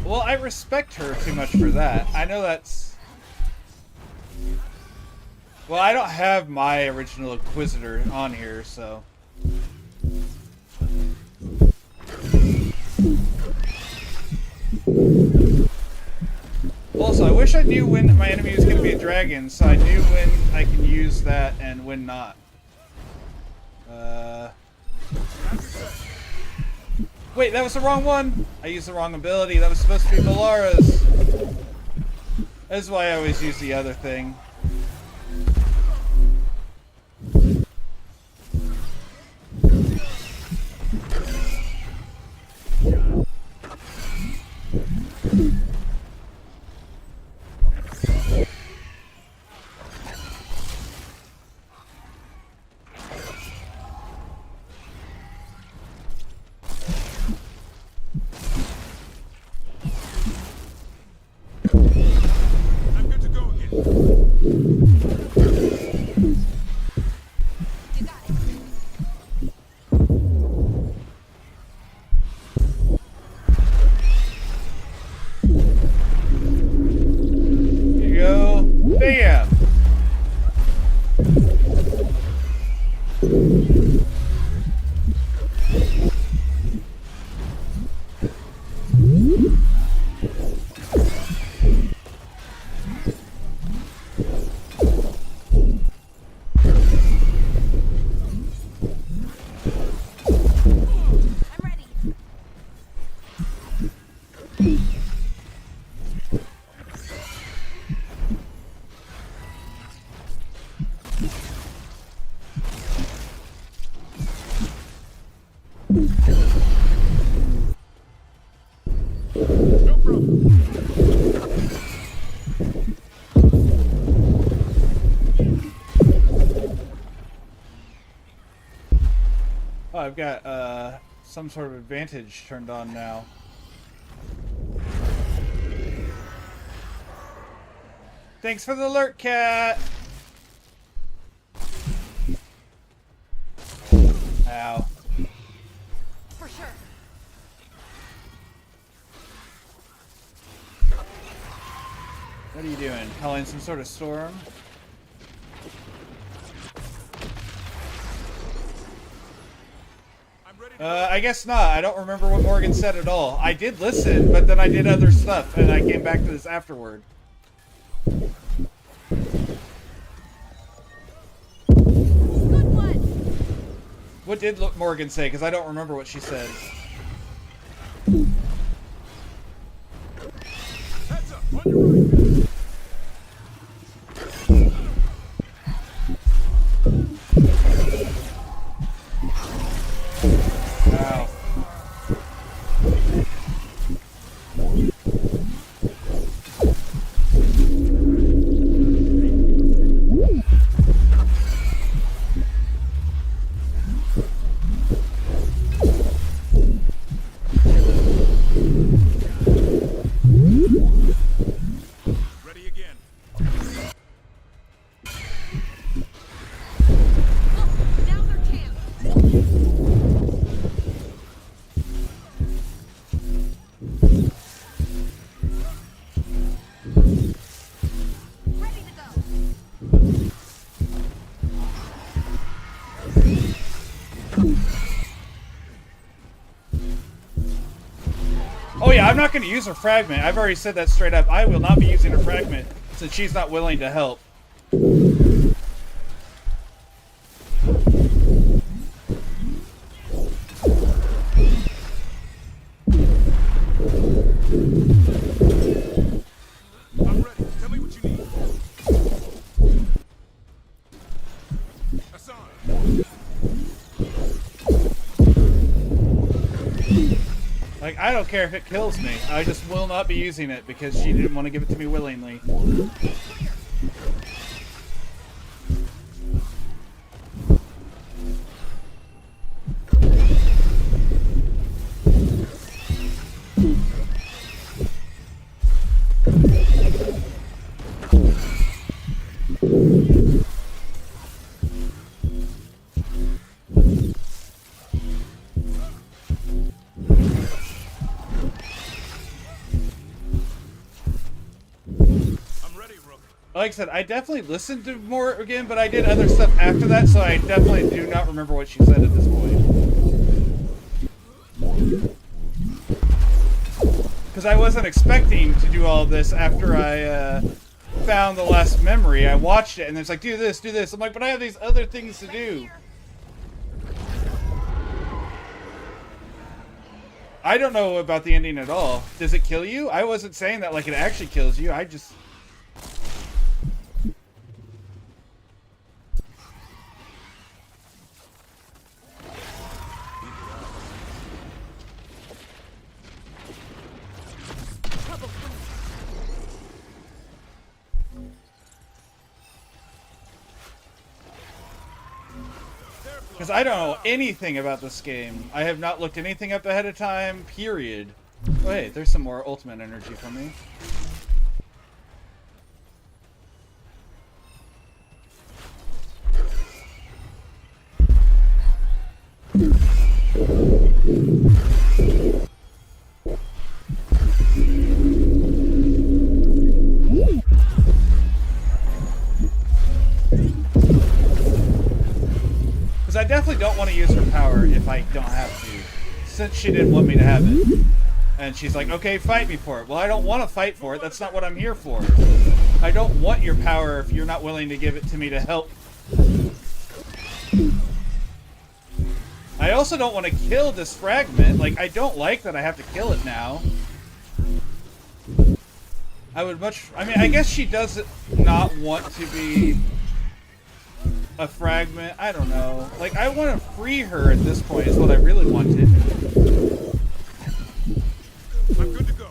Well, I respect her too much for that. I know that's... Well, I don't have my original Inquisitor on here, so... Also, I wish I knew when my enemy was going to be a dragon, so I knew when I can use that and when not. Wait, that was the wrong one! I used the wrong ability. That was supposed to be Melara's. That's why I always use the other thing. Oh, I've got some sort of advantage turned on now. Thanks for the alert, cat! Ow. For sure. What are you doing? Calling some sort of storm? I guess not. I don't remember what Morgan said at all. I did listen, but then I did other stuff, and I came back to this afterward. What did Morgan say? Because I don't remember what she said. Heads up, on your right. Ow. Ready again. Now they're camped. Ready to go. Oh yeah, I'm not going to use her fragment. I've already said that straight up. I will not be using her fragment since she's not willing to help. I'm ready. Tell me what you need. Hassan. Like, I don't care if it kills me. I just will not be using it because she didn't want to give it to me willingly. Like I said, I definitely listened to more again, but I did other stuff after that, so I definitely do not remember what she said at this point. Because I wasn't expecting to do all of this after I found the last memory. I watched it, and it's like, do this, do this. I'm like, but I have these other things to do. I don't know about the ending at all. Does it kill you? I wasn't saying that like it actually kills you. I just... Because I don't know anything about this game. I have not looked anything up ahead of time, period. Oh, hey, there's some more ultimate energy for me. I definitely don't want to use her power if I don't have to, since she didn't want me to have it. And she's like, okay, fight me for it. Well, I don't want to fight for it. That's not what I'm here for. I don't want your power if you're not willing to give it to me to help. I also don't want to kill this fragment. Like, I don't like that I have to kill it now. I would much... I mean, I guess she does not want to be... a fragment. I don't know. Like, I want to free her at this point is what I really wanted. I'm good to go.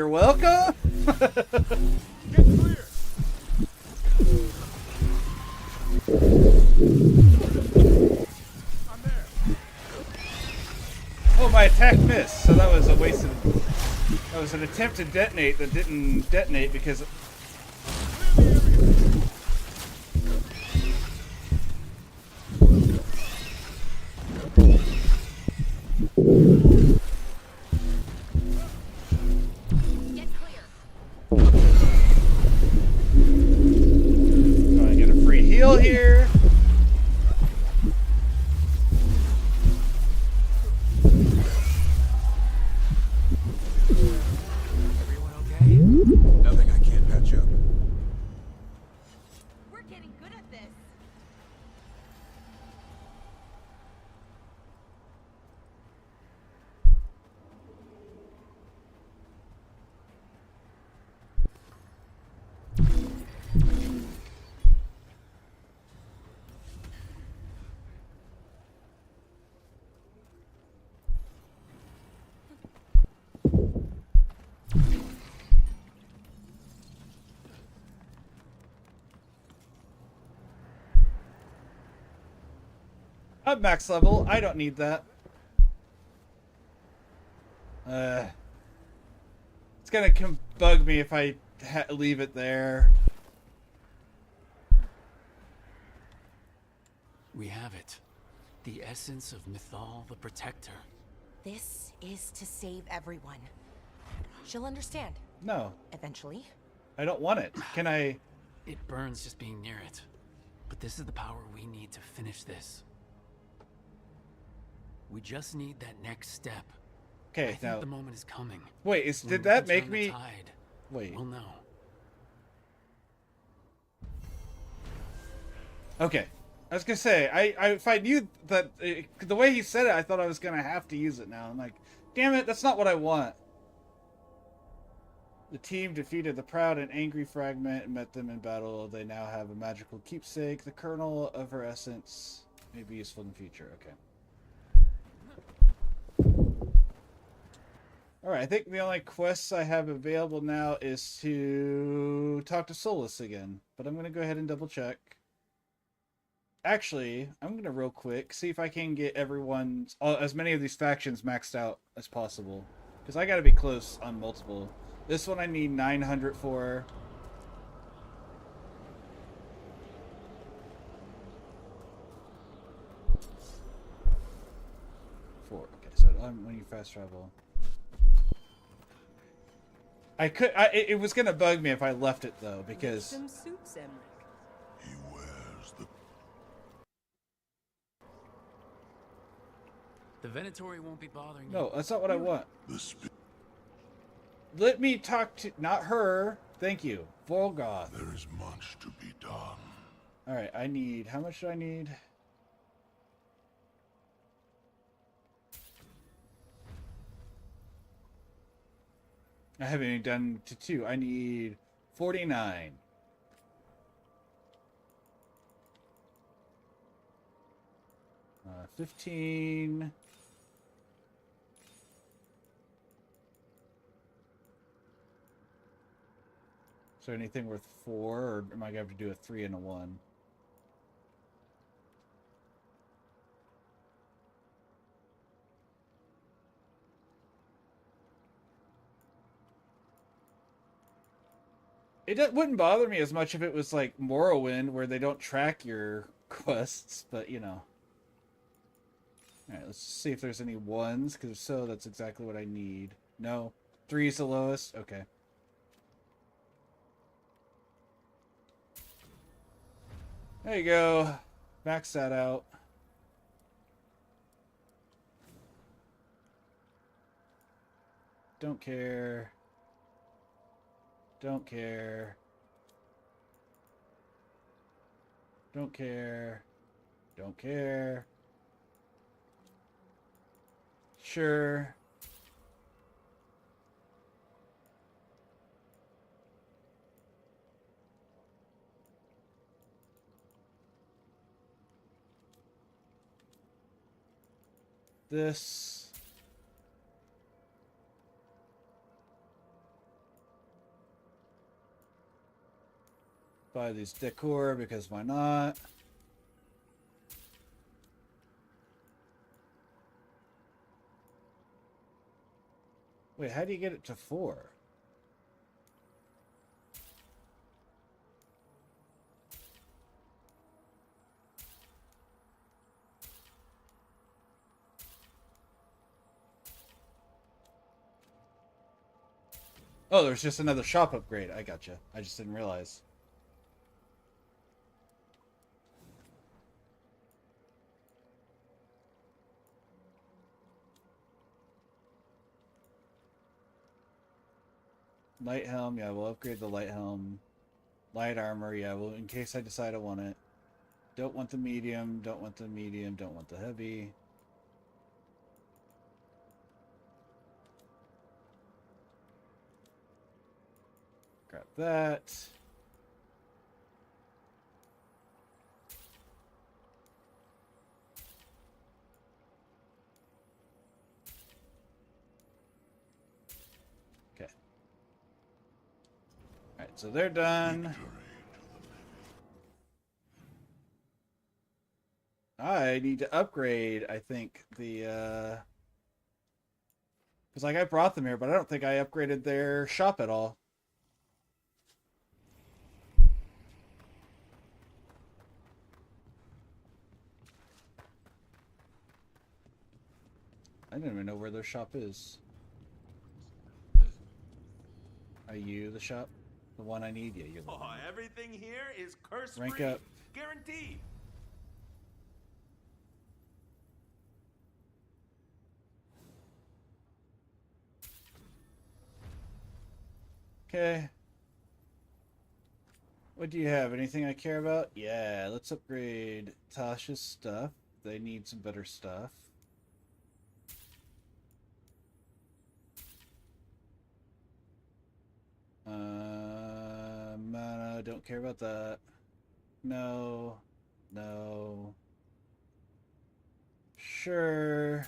You're welcome? Get clear. I'm there. Oh, my attack missed, so that was a waste of... That was an attempt to detonate that didn't detonate because... Here. Everyone okay? Nothing I can't patch up. We're getting good at this. I'm max level. I don't need that. It's gonna bug me if I leave it there. We have it. The essence of Mythal the Protector. This is to save everyone. She'll understand. No. Eventually. I don't want it. Can I... It burns just being near it. But this is the power we need to finish this. We just need that next step. Okay, I think the moment is coming. Wait, did that make me... Wait. We'll know. Okay. I was gonna say, if I knew that... the way he said it, I thought I was gonna have to use it now. I'm like, damn it, that's not what I want. The team defeated the proud and angry Fragment and met them in battle. They now have a magical keepsake. The kernel of her essence may be useful in the future. Okay. Alright, I think the only quests I have available now is to talk to Solus again. But I'm going to go ahead and double check. Actually, I'm going to real quick see if I can get everyone's... as many of these factions maxed out as possible. Because I got to be close on multiple. This one I need 900 for. Okay, so I'm when you fast travel. It was gonna bug me if I left it though, because He wears The Venatori won't be bothering you. no, that's not what I want. Let me talk to not her. Thank you, Veilguard. There is much to be done. All right, I need. How much do I need? I haven't even done to 2. I need 49. Uh, 15. Is there anything worth 4, or am I going to have to do a 3 and a 1? It wouldn't bother me as much if it was like Morrowind, where they don't track your quests, but you know. Alright, let's see if there's any 1s, because if so, that's exactly what I need. No. 3 is the lowest? Okay. There you go. Max that out. Don't care. Don't care. Don't care. Don't care. Sure. This. Buy these decor because why not? Wait, how do you get it to 4? Oh, there's just another shop upgrade. I gotcha. I just didn't realize. Light helm, yeah, we'll upgrade the light helm. Light armor, yeah, well, in case I decide I want it. Don't want the medium, don't want the medium, don't want the heavy. Grab that. Okay. Alright, so they're done. I need to upgrade, I think, the, because, like, I brought them here, but I don't think I upgraded their shop at all. I don't even know where their shop is. Are you the shop? The one I need? Yeah, you're the one. Everything here is curse-free. Rank up. Guaranteed. Okay. What do you have? Anything I care about? Yeah, let's upgrade Tasha's stuff. They need some better stuff. Mana, don't care about that. No. No. Sure.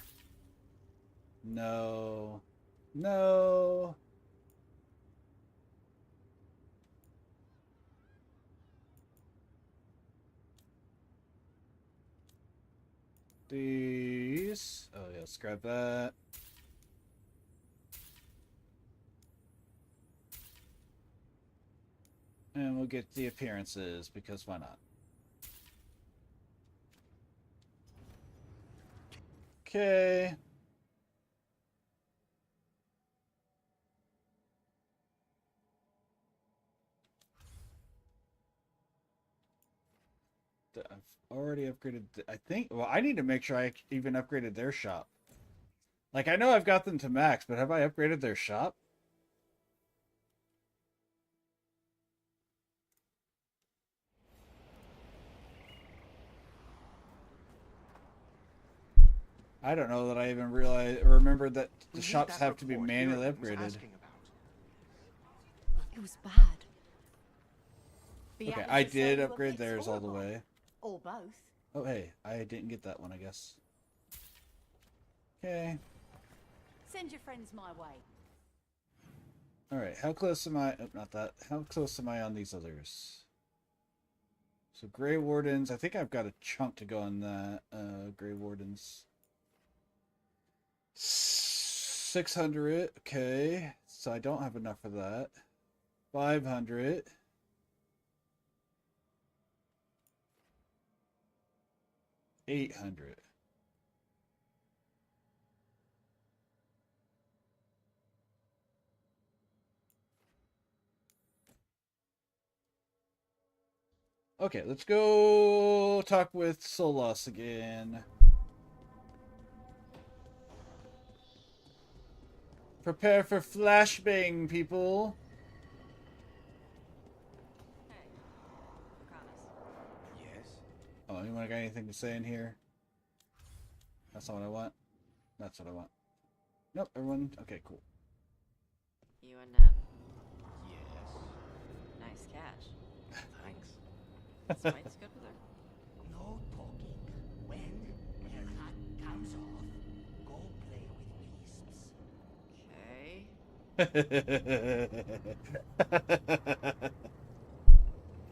No. No. These. Oh, yeah, let's grab that. And we'll get the appearances, because why not? Okay. I've already upgraded. I think. Well, I need to make sure I even upgraded their shop. Like, I know I've got them to max, but have I upgraded their shop? I don't know that I even remembered that the shops have to be manually upgraded. It was bad. The Okay, Atlas I is did saying upgrade it's theirs all the horrible. way. Or both. Oh, hey, I didn't get that one, I guess. Okay. Send your friends my way. Alright, how close am I? Oh, not that. How close am I on these others? So, Grey Wardens, I think I've got a chunk to go on that. Grey Wardens. 600, okay. So I don't have enough for that. 500. 800. Okay, let's go talk with Solas again. Prepare for flashbang, people. Yes? Oh, anyone got anything to say in here? That's not what I want. That's what I want. Nope, everyone. Okay, cool. You and Neb? Yes. Nice catch. Thanks. Spite's good with her. No talking. When her hat comes off, go play with beasts. Okay.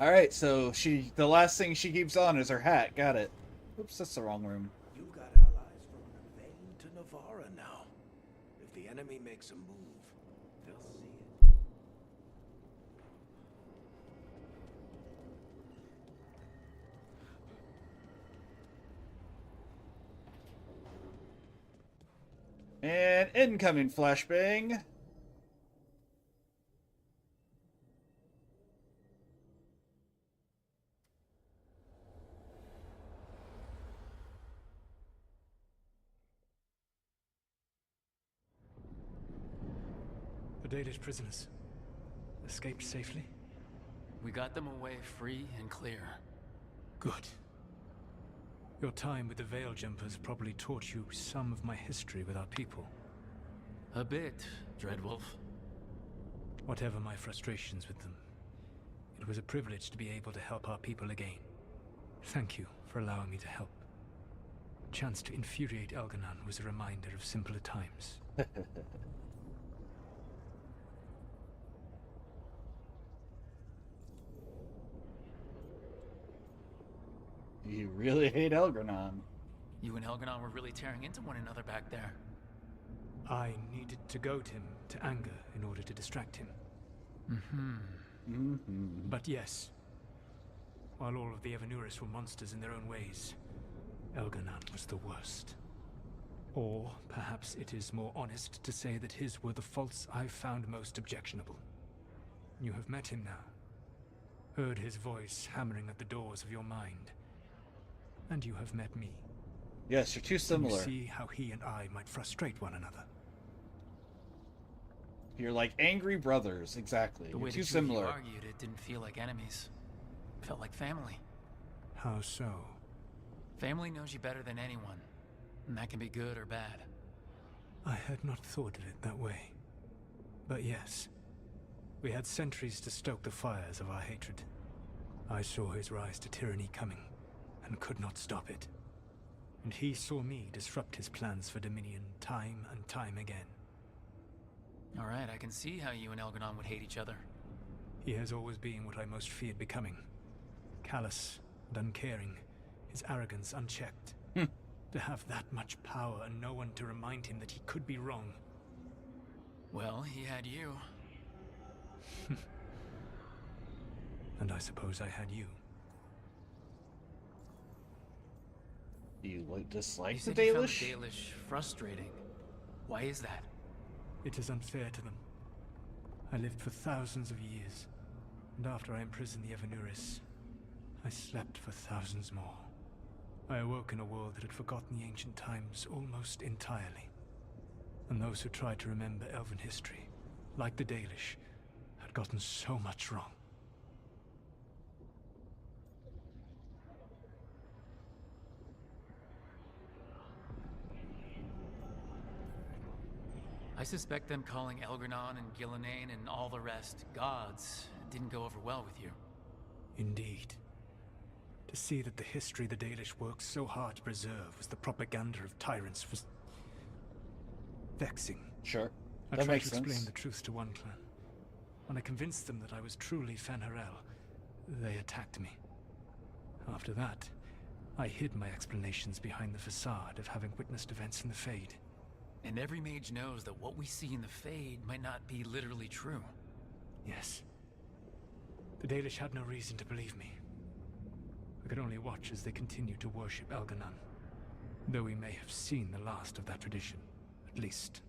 Alright, so the last thing she keeps on is her hat. Got it. Oops, that's the wrong room. You got allies from Navain to Navarra now. If the enemy makes a move, they'll see it. And incoming flashbang. The Dalish prisoners escaped safely? We got them away free and clear. Good. Your time with the Veiljumpers probably taught you some of my history with our people. A bit, Dreadwolf. Whatever my frustrations with them, it was a privilege to be able to help our people again. Thank you for allowing me to help. A chance to infuriate Elganon was a reminder of simpler times. You really hate Elgranon. You and Elganon were really tearing into one another back there. I needed to goad him to anger in order to distract him. But yes, while all of the Evanuris were monsters in their own ways, Elganon was the worst. Or perhaps it is more honest to say that his were the faults I found most objectionable. You have met him now, heard his voice hammering at the doors of your mind, and you have met me. Yes, you're too similar. You see how he and I might frustrate one another. You're like angry brothers, exactly. The You're way too the two of you similar. argued, it didn't feel like enemies. It felt like family. How so? Family knows you better than anyone, and that can be good or bad. I had not thought of it that way. But yes, we had centuries to stoke the fires of our hatred. I saw his rise to tyranny coming, and could not stop it. And he saw me disrupt his plans for Dominion time and time again. Alright, I can see how you and Elganon would hate each other. He has always been what I most feared becoming. Callous and uncaring, his arrogance unchecked. To have that much power and no one to remind him that he could be wrong. Well, he had you. And I suppose I had you. You dislike You the said you found Dalish? the Dalish frustrating. Why is that? It is unfair to them. I lived for thousands of years, and after I imprisoned the Evanuris, I slept for thousands more. I awoke in a world that had forgotten the ancient times almost entirely. And those who tried to remember Elven history, like the Dalish, had gotten so much wrong. I suspect them calling Elgranon and Gillenane and all the rest gods didn't go over well with you. Indeed. To see that the history the Dalish worked so hard to preserve was the propaganda of tyrants was vexing. Sure. I That tried makes to explain sense. the truth to one clan. When I convinced them that I was truly Fen'Harel, they attacked me. After that, I hid my explanations behind the facade of having witnessed events in the Fade. And every mage knows that what we see in the Fade might not be literally true. Yes. The Dalish had no reason to believe me. I could only watch as they continued to worship Elganon, though we may have seen the last of that tradition, at least.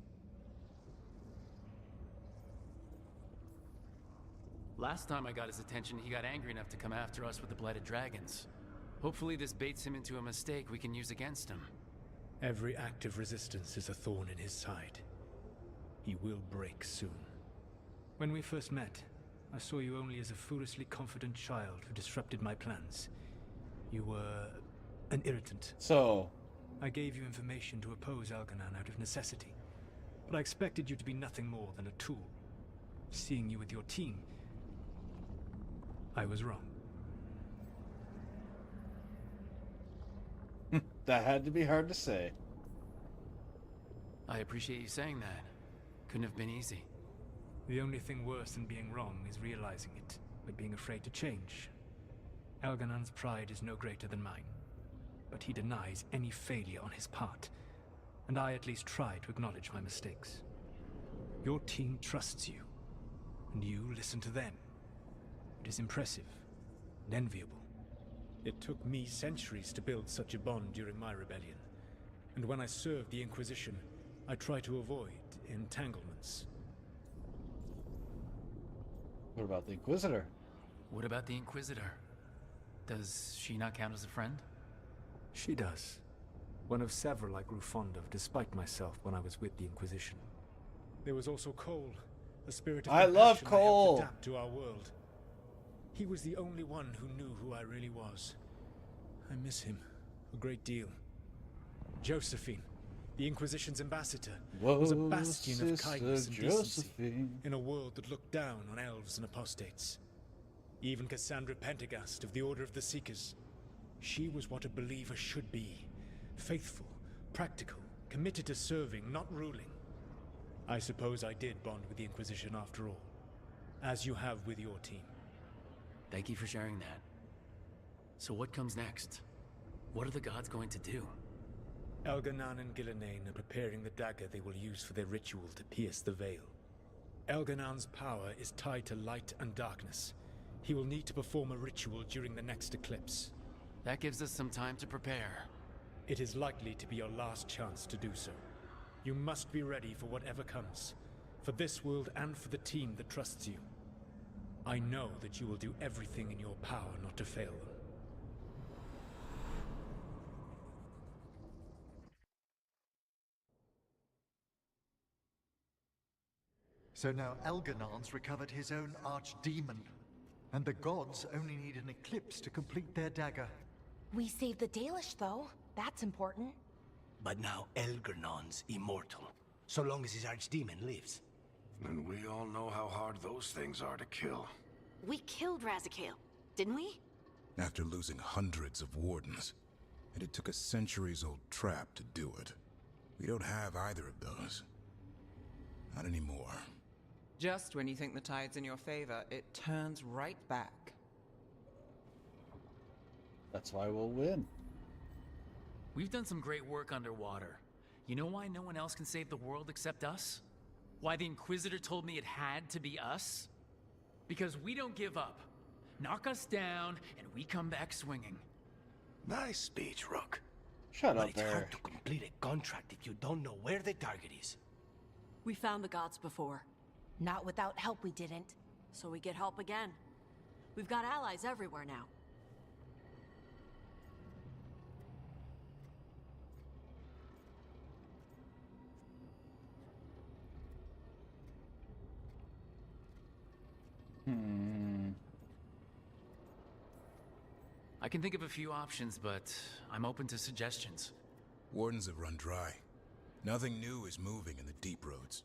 Last time I got his attention, he got angry enough to come after us with the Blighted Dragons. Hopefully this baits him into a mistake we can use against him. Every act of resistance is a thorn in his side. He will break soon. When we first met, I saw you only as a foolishly confident child who disrupted my plans. You were an irritant. So? I gave you information to oppose Elganon out of necessity, but I expected you to be nothing more than a tool. Seeing you with your team, I was wrong. That had to be hard to say. I appreciate you saying that. Couldn't have been easy. The only thing worse than being wrong is realizing it, but being afraid to change. Elganon's pride is no greater than mine, but he denies any failure on his part, and I at least try to acknowledge my mistakes. Your team trusts you, and you listen to them. It is impressive and enviable. It took me centuries to build such a bond during my rebellion, and when I served the Inquisition, I tried to avoid entanglements. What about the Inquisitor? What about the Inquisitor? Does she not count as a friend? She does. One of several I grew fond of, despite myself, when I was with the Inquisition. There was also Cole, a spirit of I love compassion Cole. I helped adapt to our world. He was the only one who knew who I really was. I miss him a great deal. Josephine, the Inquisition's ambassador, was a bastion of kindness and decency in a world that looked down on elves and apostates. Even Cassandra Pendergast of the Order of the Seekers. She was what a believer should be. Faithful, practical, committed to serving, not ruling. I suppose I did bond with the Inquisition after all, as you have with your team. Thank you for sharing that. So what comes next? What are the gods going to do? Elganon and Gillenane are preparing the dagger they will use for their ritual to pierce the veil. Elganon's power is tied to light and darkness. He will need to perform a ritual during the next eclipse. That gives us some time to prepare. It is likely to be your last chance to do so. You must be ready for whatever comes, for this world and for the team that trusts you. I know that you will do everything in your power not to fail them. So now Elganon's recovered his own archdemon, and the gods only need an eclipse to complete their dagger. We saved the Dalish, though. That's important. But now Elgernon's immortal, so long as his archdemon lives. And we all know how hard those things are to kill. We killed Razikale, didn't we? After losing hundreds of wardens. And it took a centuries-old trap to do it. We don't have either of those. Not anymore. Just when you think the tide's in your favor, it turns right back. That's why we'll win. We've done some great work underwater. You know why no one else can save the world except us? Why the Inquisitor told me it had to be us? Because we don't give up. Knock us down, and we come back swinging. Nice speech, Rook. Shut but up, it's Eric. hard to complete a contract if you don't know where the target is. We found the gods before. Not without help, we didn't. So we get help again. We've got allies everywhere now. I can think of a few options, but I'm open to suggestions. Wardens have run dry. Nothing new is moving in the deep roads.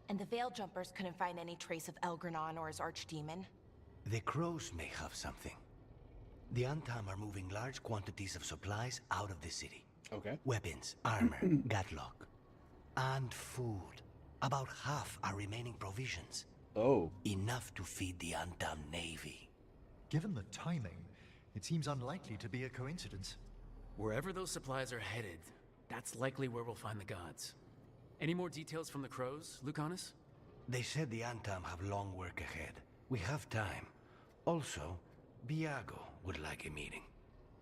And the Veiljumpers couldn't find any trace of Elgranon or his archdemon. The crows may have something. The Antam are moving large quantities of supplies out of the city. Okay. Weapons, armor, gadlock, and food. About half are remaining provisions. Oh. Enough to feed the Antam navy. Given the timing, it seems unlikely to be a coincidence. Wherever those supplies are headed, that's likely where we'll find the gods. Any more details from the crows, Lucanus? They said the Antam have long work ahead. We have time. Also, Biago would like a meeting.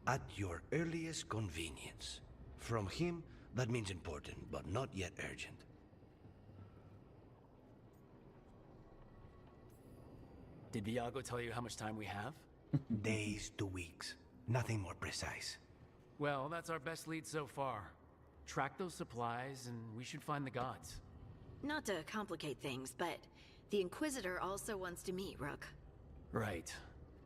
At your earliest convenience. From him, that means important, but not yet urgent. Did Viago tell you how much time we have? Days to weeks. Nothing more precise. Well, that's our best lead so far. Track those supplies, and we should find the gods. Not to complicate things, but the Inquisitor also wants to meet Rook. Right.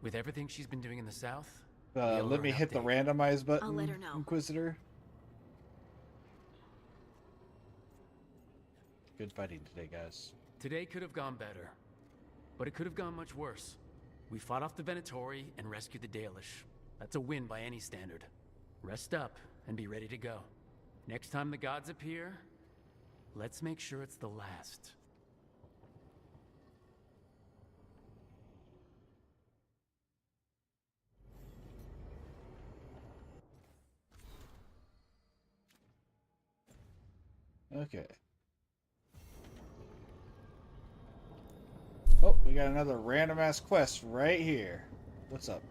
With everything she's been doing in the south. Let me hit the randomize button. I'll let her know. Inquisitor. Good fighting today, guys. Today could have gone better, but it could have gone much worse. We fought off the Venatori and rescued the Dalish. That's a win by any standard. Rest up and be ready to go. Next time the gods appear, let's make sure it's the last. Okay. Oh, we got another random ass quest right here. What's up?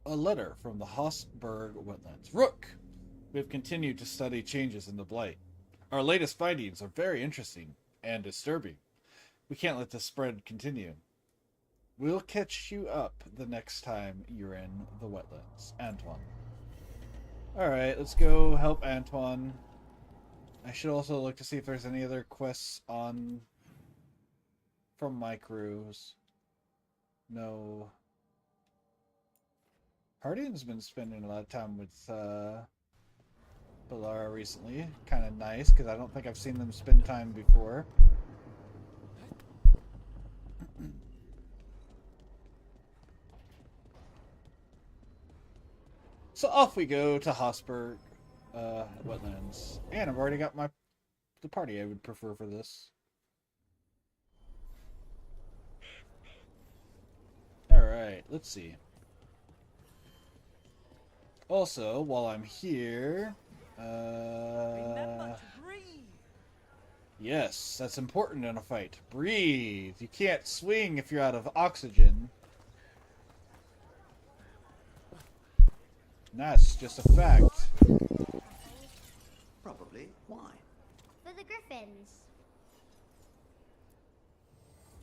A letter from the Hossberg wetlands. Rook! We have continued to study changes in the Blight. Our latest findings are very interesting and disturbing. We can't let this spread continue. We'll catch you up the next time you're in the wetlands. Antoine. Alright, let's go help Antoine. I should also look to see if there's any other quests on from my crews. No. Hardin's been spending a lot of time with Balara recently. Kind of nice, because I don't think I've seen them spend time before. So off we go to Hossberg wetlands. And I've already got the party I would prefer for this. Alright, let's see. Also, while I'm here, yes, that's important in a fight. Breathe. You can't swing if you're out of oxygen. And that's just a fact. Probably. Why? For the Griffins.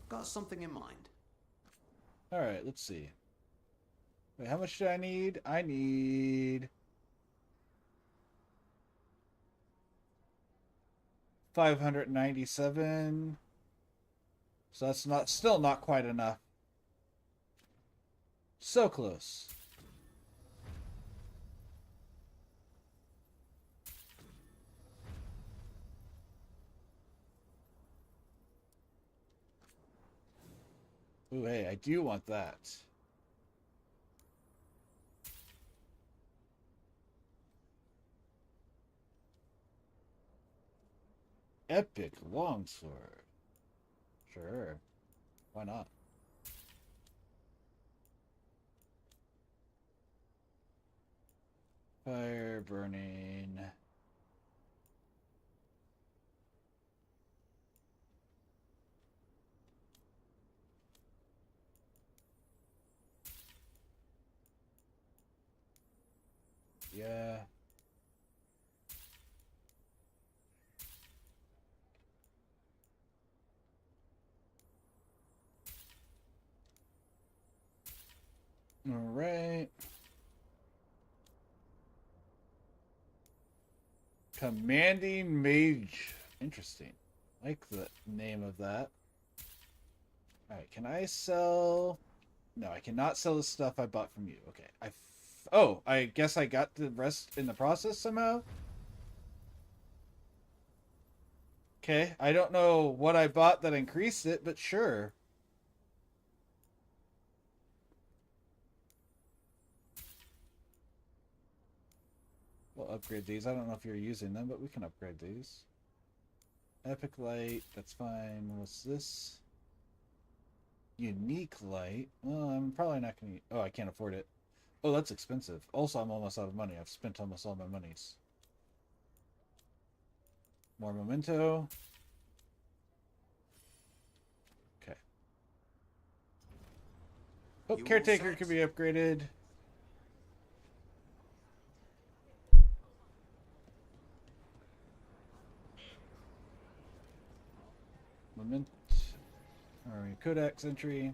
Got something in mind. Alright, let's see. Wait, how much do I need? I need 597. So that's still not quite enough. So close. Ooh, hey, I do want that. Epic longsword. Sure. Why not? Fire burning. Yeah. All right. Commanding Mage. Interesting. Like the name of that. Alright, can I sell... No, I cannot sell the stuff I bought from you. Okay. Oh, I guess I got the rest in the process somehow? Okay, I don't know what I bought that increased it, but sure. We'll upgrade these. I don't know if you're using them, but we can upgrade these. Epic Light, that's fine. What's this? Unique Light. Well, I'm probably not going to... Oh, I can't afford it. Oh, that's expensive. Also, I'm almost out of money. I've spent almost all my monies. More Memento. Okay. Oh, Caretaker can be upgraded. Alright, Codex entry.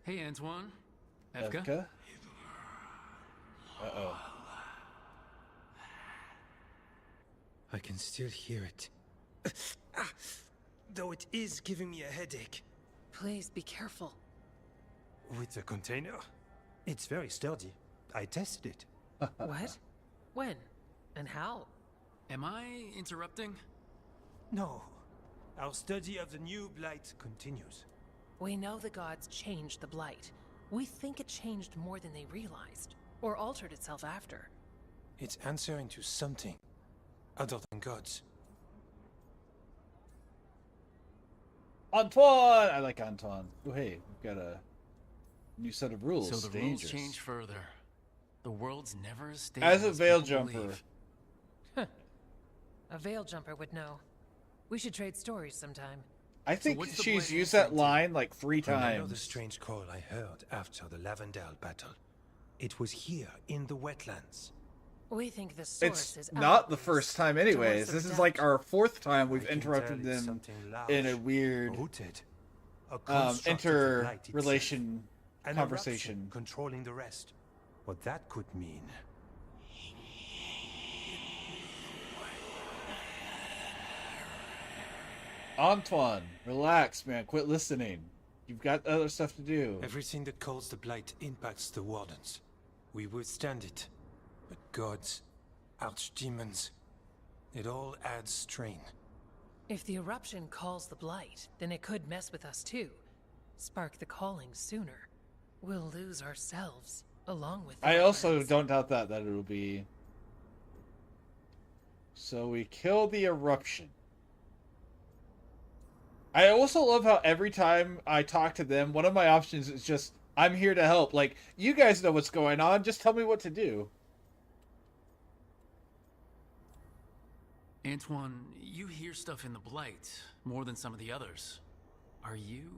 Hey, Antoine. Evka? Evka? Uh-oh. I can still hear it. Though it is giving me a headache. Please be careful. With the container? It's very sturdy. I tested it. What? When? And how? Am I interrupting? No. Our study of the new blight continues. We know the gods changed the blight. We think it changed more than they realized, or altered itself after. It's answering to something other than gods. Antoine! I like Antoine. Oh, hey, we've got a new set of rules. So the Dangerous. rules change further. The world's never as stable As a people Veiljumper. believe. A Veiljumper would know. We should trade stories sometime. I think what's the she's blight used that answering to? line like 3 Remember the times. strange call I heard after the Lavendale battle? It was here in the wetlands. We think the source It's is not the outwards, first time towards anyways. the This is depth. like our 4th time we've I can interrupted tell it's them something large, in a weird rooted, a construct of the blight itself. interrelation An conversation. eruption controlling the rest. What that could mean. Antoine, relax, man. Quit listening. You've got other stuff to do. Everything that calls the blight impacts the wardens. We withstand it. But gods, archdemons, it all adds strain. If the eruption calls the blight, then it could mess with us too. Spark the calling sooner. We'll lose ourselves, along with I our also friends. don't doubt that it'll be. So we kill the eruption. I also love how every time I talk to them, one of my options is just, I'm here to help. Like, you guys know what's going on, just tell me what to do. Antoine, you hear stuff in the Blight more than some of the others. Are you...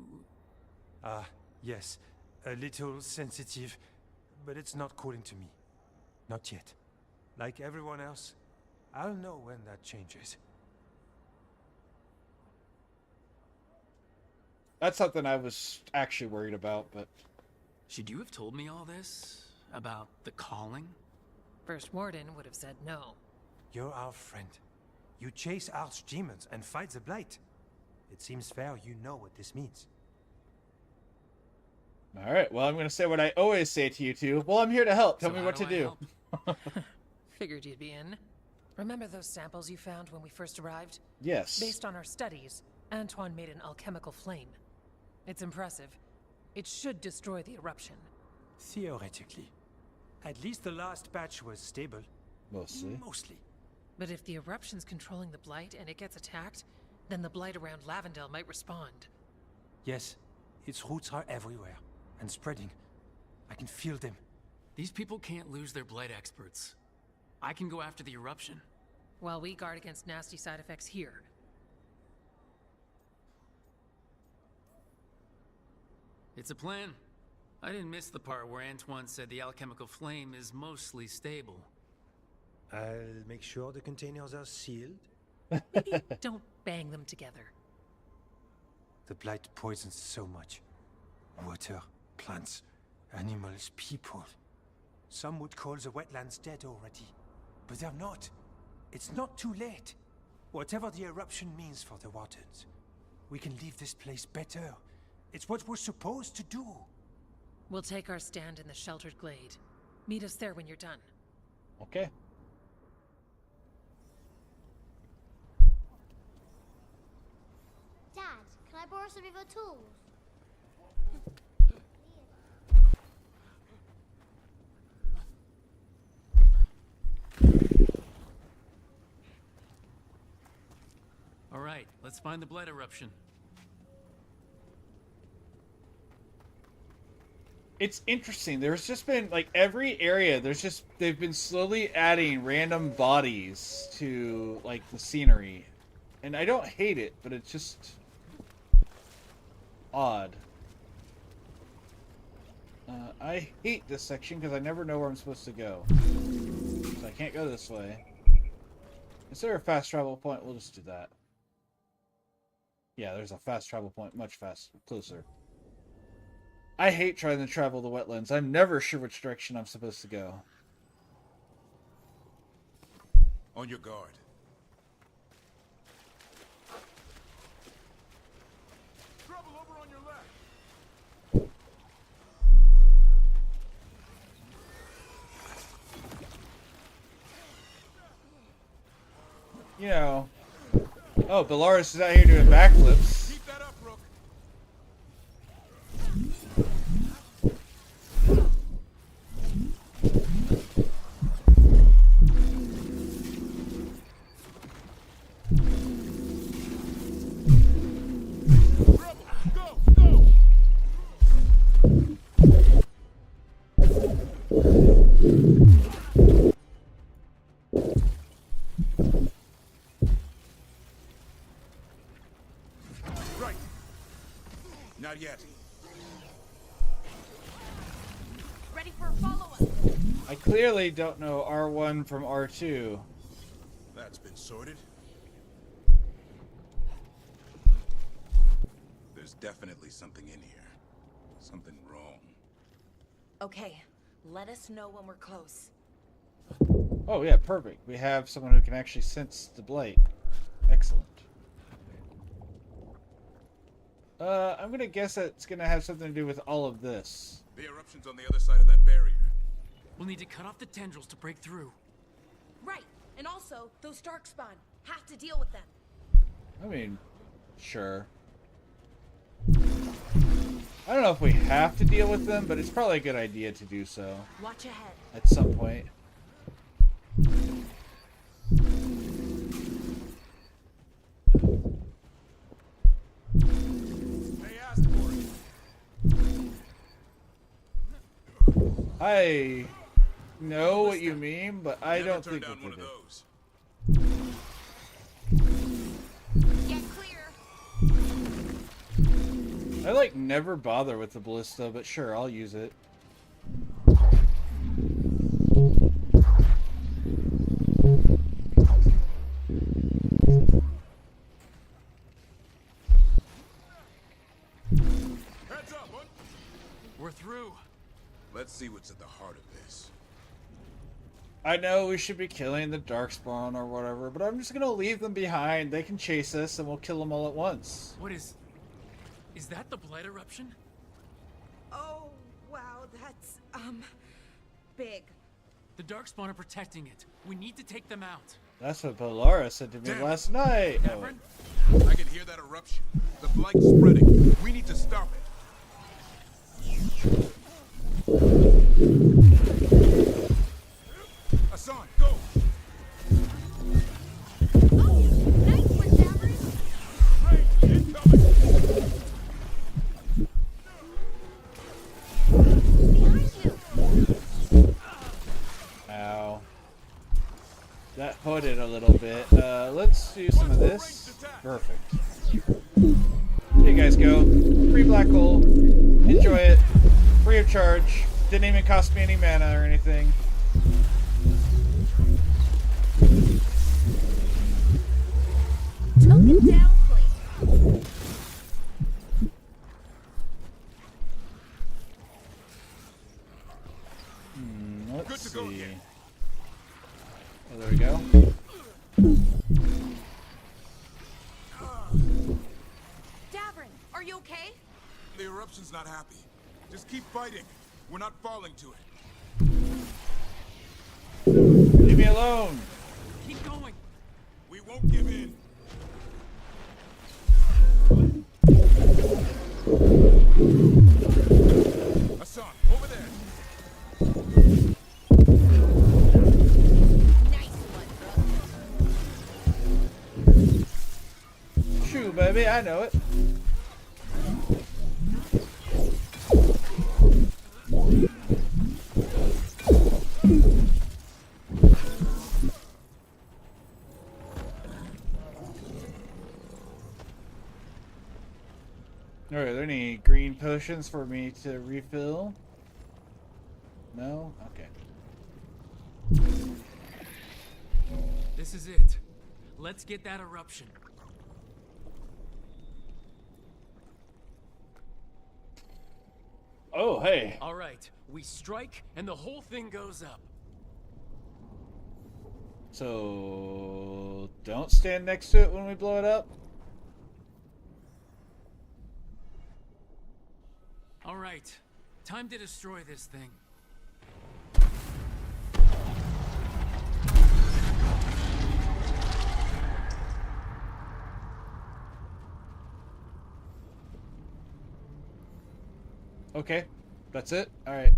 Yes. A little sensitive, but it's not calling to me. Not yet. Like everyone else, I'll know when that changes. That's something I was actually worried about, but... Should you have told me all this? About the calling? First Warden would have said no. You're our friend. You chase archdemons and fight the blight. It seems fair you know what this means. Alright, well, I'm going to say what I always say to you two. Well, I'm here to help. Tell So me how what do to I do. help? Figured you'd be in. Remember those samples you found when we first arrived? Yes. Based on our studies, Antoine made an alchemical flame. It's impressive. It should destroy the eruption. Theoretically. At least the last batch was stable. Mostly. Mostly. But if the eruption's controlling the blight and it gets attacked, then the blight around Lavendale might respond. Yes, its roots are everywhere and spreading. I can feel them. These people can't lose their Blight experts. I can go after the eruption. While we guard against nasty side effects here. It's a plan. I didn't miss the part where Antoine said the alchemical flame is mostly stable. I'll make sure the containers are sealed. Maybe don't bang them together. The blight poisons so much. Water, plants, animals, people. Some would call the wetlands dead already. But they're not. It's not too late. Whatever the eruption means for the wardens, we can leave this place better. It's what we're supposed to do. We'll take our stand in the sheltered glade. Meet us there when you're done. Okay. Dad, can I borrow some of your tools? All right, let's find the Blight eruption. It's interesting. There's just been, like, every area, they've been slowly adding random bodies to, like, the scenery. And I don't hate it, but it's just odd. I hate this section because I never know where I'm supposed to go. So I can't go this way. Is there a fast travel point? We'll just do that. Yeah, there's a fast travel point, much faster, closer. I hate trying to travel the wetlands. I'm never sure which direction I'm supposed to go. On your guard. Trouble over on your left. You know. Oh, Bellaris is out here doing backflips. Keep that up, Rook. Right. Not yet. Ready for a follow-up. I clearly don't know R1 from R2. That's been sorted. There's definitely something in here. Something wrong. Okay, let us know when we're close. Oh yeah, perfect. We have someone who can actually sense the blight. Excellent. I'm gonna guess that it's gonna have something to do with all of this. The eruption's on the other side of that barrier. We'll need to cut off the tendrils to break through. Right, and also, those darkspawn. Have to deal with them. I mean, sure. I don't know if we have to deal with them, but it's probably a good idea to do so. Watch ahead. At some point. They asked for it. I know what you mean, but I don't think down one we of did. those. Get clear. I like never bother with the ballista, but sure, I'll use it. Heads up, bud. We're through. Let's see what's at the heart of this. I know we should be killing the darkspawn or whatever, but I'm just gonna leave them behind. They can chase us, and we'll kill them all at once. What is that the blight eruption? Oh, wow, that's, big. The darkspawn are protecting it. We need to take them out. That's what Bellaris said to me Damn. last night. Oh. Everett? I can hear that eruption. The blight's spreading. We need to stop it. Hassan, go! Nice one, Davros. Range incoming. Behind you. Ow. That hooded a little bit. Let's do some of this. Perfect. There you guys go. Free black hole. Enjoy it. Free of charge. Didn't even cost me any mana or anything. Took it down clean. Let's Good to go see. again. Oh, there we go. Davrin, are you okay? The eruption's not happy. Just keep fighting. We're not falling to it. Leave me alone. Keep going. We won't give in. Hassan, over there. Nice one, bro. Shoo, baby, I know it. Alright, are there any green potions for me to refill? No? Okay. This is it. Let's get that eruption. Oh, hey. All right, we strike and the whole thing goes up. So, don't stand next to it when we blow it up? All right, time to destroy this thing. Okay, that's it? Alright.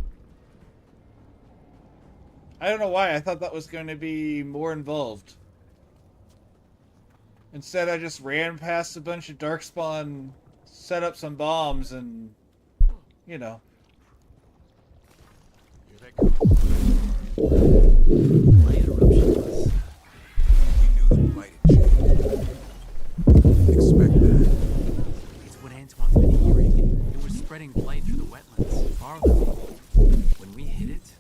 I don't know why, I thought that was going to be more involved. Instead, I just ran past a bunch of Darkspawn, set up some bombs, and, you know. Light eruption was... We knew the blight had changed. Didn't expect that. It's what Antoine's been hearing. It was spreading blight through the wetlands, farther. When we hit it...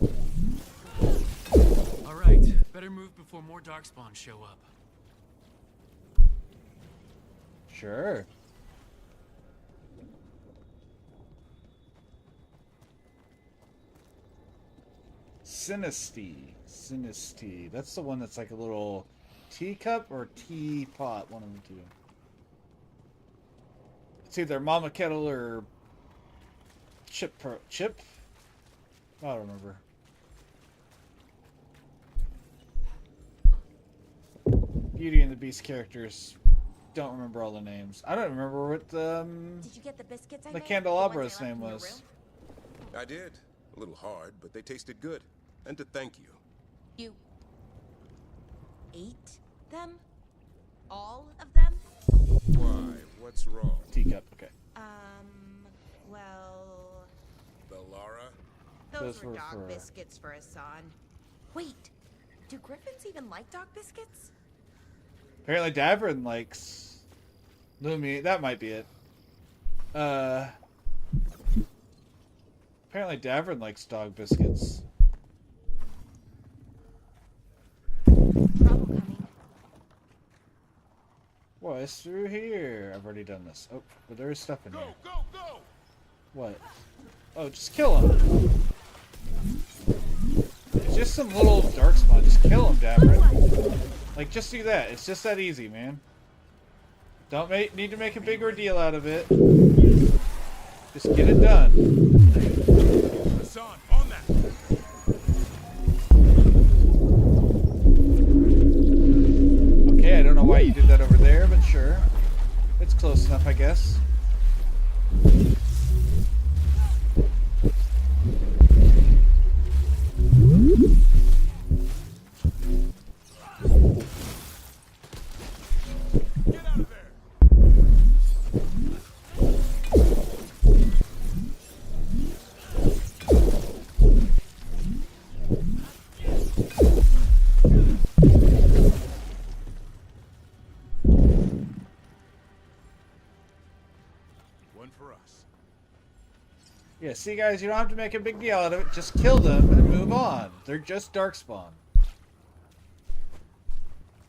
Alright, better move before more Darkspawn show up. Sure. Sinisty. That's the one that's like a little teacup or teapot, one of the two. It's either Mama Kettle or Chip? I don't remember. Beauty and the Beast characters. Don't remember all the names. I don't remember what Did you get the biscuits I the made? Candelabra's The ones I left name in your was. I did. A little hard, but they tasted good. And to thank you. You ate them? All of them? Why? What's wrong? Teacup, okay. Well... Bellara? Those were were dog for- biscuits for Hassan. Wait, do griffins even like dog biscuits? Apparently Davern likes Lumi. That might be it. Apparently Davern likes dog biscuits. What's through here? I've already done this. Oh, but there is stuff in here. Go! What? Oh, just kill him. It's just some little Darkspawn. Just kill him, Davern. Like, just do that. It's just that easy, man. Don't need to make a big ordeal out of it. Just get it done. Hassan, on that! Okay, I don't know why you did that over there, but sure. It's close enough, I guess. Get out of there! One for us. Yeah, see guys, you don't have to make a big deal out of it. Just kill them and move on. They're just Darkspawn.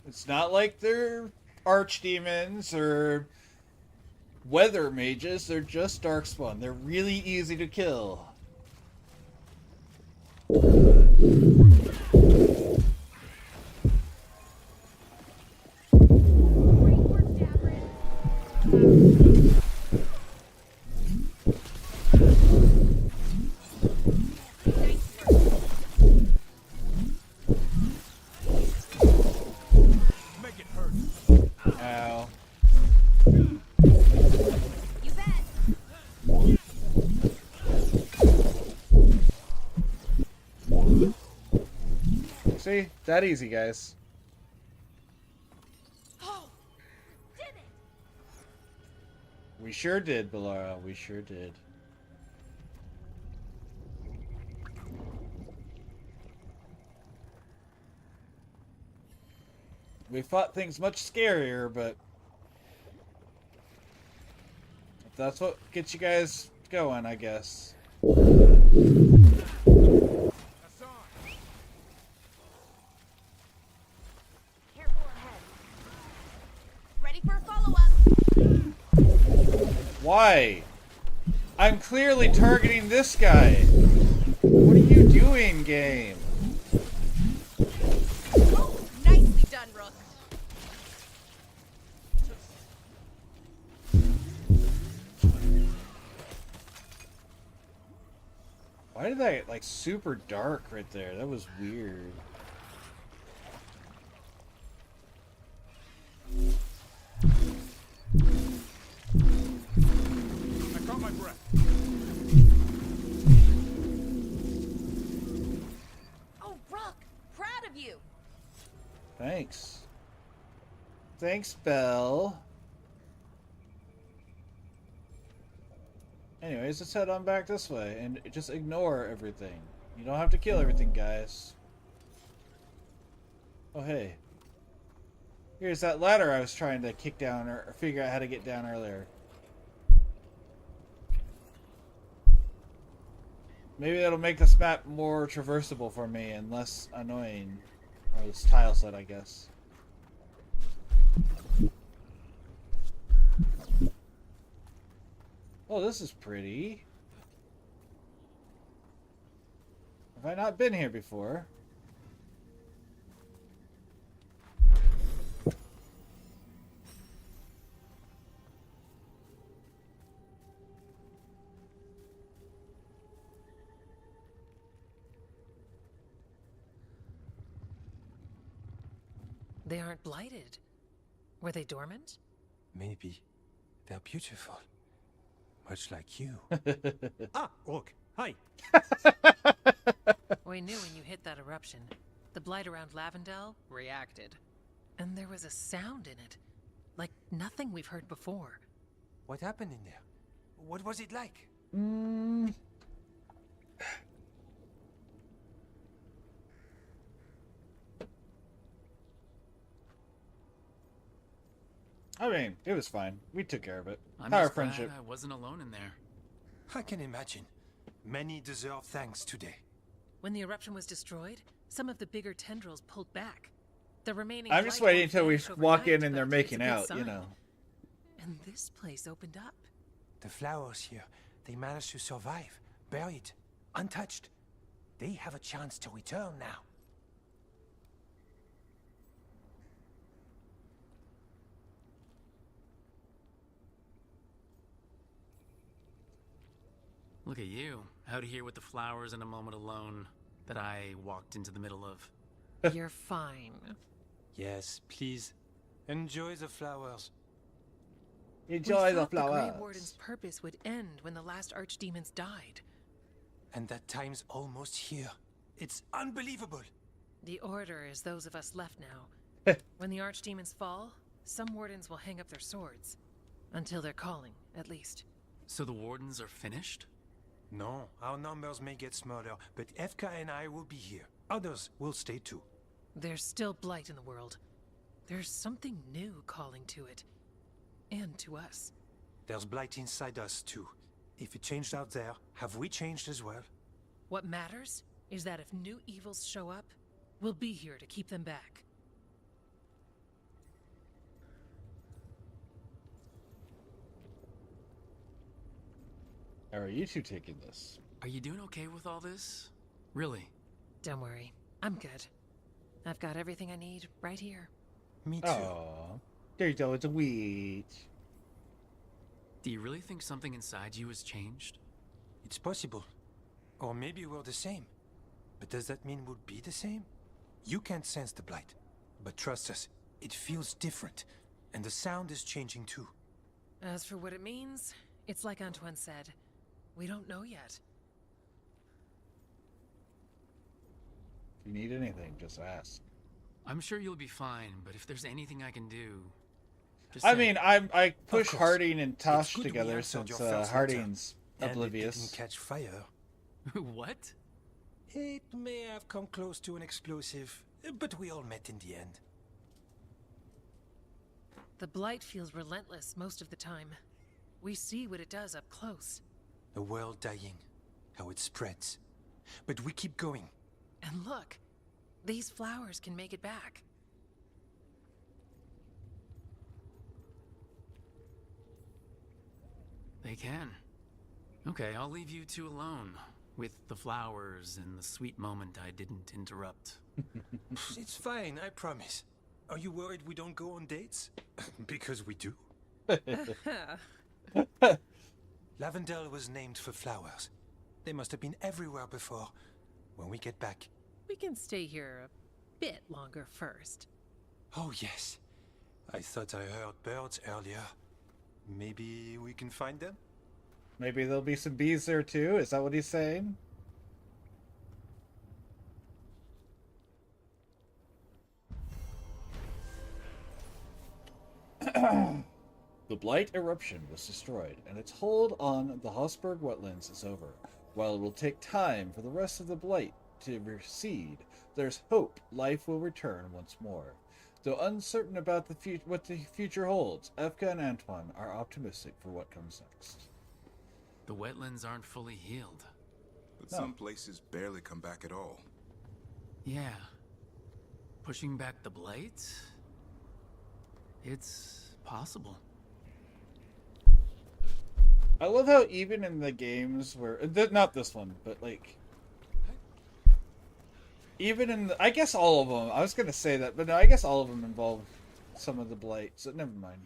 It's not like they're archdemons or weather mages. They're just Darkspawn. They're really easy to kill. Make it hurt. Ow. You bet. See? That easy, guys. Oh, did it! We sure did, Bellara. We sure did. We fought things much scarier, but if that's what gets you guys going, I guess. Careful ahead. Ready for a follow-up? Why? I'm clearly targeting this guy. What are you doing, game? Oh, nicely done, Rook. Why did that get, like, super dark right there? That was weird. I caught my breath. Oh, Rook, proud of you. Thanks. Thanks, Belle. Anyways, let's head on back this way and just ignore everything. You don't have to kill everything, guys. Oh, hey. Here's that ladder I was trying to kick down or figure out how to get down earlier. Maybe that'll make this map more traversable for me and less annoying. Or this tile set, I guess. Oh, this is pretty. Have I not been here before? They aren't blighted. Were they dormant? Maybe. They're beautiful. Much like you. Ah, Rook. Hi. We knew when you hit that eruption. The blight around Lavendel reacted. And there was a sound in it. Like nothing we've heard before. What happened in there? What was it like? I mean, it was fine. We took care of it. I'm Our just glad friendship. I wasn't alone in there. I can imagine. Many deserve thanks today. When the eruption was destroyed, some of the bigger tendrils pulled back. The remaining I'm just blight waiting won't until we vanish walk in overnight, and they're but it's a making good out, you sign. know. And this place opened up. The flowers here, they managed to survive, buried, untouched. They have a chance to return now. Look at you, out here with the flowers and a moment alone that I walked into the middle of. You're fine. Yes, please. Enjoy the flowers. Enjoy We the thought flowers. The Grey Warden's purpose would end when the last archdemons died. And that time's almost here. It's unbelievable. The Order is those of us left now. When the archdemons fall, some wardens will hang up their swords. Until they're calling, at least. So the wardens are finished? No, our numbers may get smaller, but Efka and I will be here. Others will stay too. There's still blight in the world. There's something new calling to it. And to us. There's blight inside us too. If it changed out there, have we changed as well? What matters is that if new evils show up, we'll be here to keep them back. How are you two taking this? Are you doing okay with all this? Really? Don't worry, I'm good. I've got everything I need right here. Me too. Aww. There's always a witch. Do you really think something inside you has changed? It's possible. Or maybe we're the same. But does that mean we'll be the same? You can't sense the blight. But trust us, it feels different. And the sound is changing too. As for what it means, it's like Antoine said. We don't know yet. If you need anything, just ask. I'm sure you'll be fine, but if there's anything I can do... Just I say. mean, I push course. Harding and Tosh It's good we together answered since your first Harding's letter. And oblivious. it didn't catch fire. What? It may have come close to an explosive, but we all met in the end. The blight feels relentless most of the time. We see what it does up close. A world dying, how it spreads. But we keep going. And look, these flowers can make it back. They can. Okay, I'll leave you two alone with the flowers and the sweet moment I didn't interrupt. It's fine, I promise. Are you worried we don't go on dates? Because we do. Lavendel was named for flowers. They must have been everywhere before. When we get back. We can stay here a bit longer first. Oh, yes. I thought I heard birds earlier. Maybe we can find them? Maybe there'll be some bees there too? Is that what he's saying? The Blight eruption was destroyed, and its hold on the Hossberg wetlands is over. While it will take time for the rest of the Blight to recede, there's hope life will return once more. Though uncertain about what the future holds, Efka and Antoine are optimistic for what comes next. The wetlands aren't fully healed. But some places barely come back at all. Yeah. Pushing back the blight? It's possible. I love how even in the games where... not this one, but like... Even in the... I guess all of them. I was going to say that, but no, I guess all of them involve some of the blight, so never mind.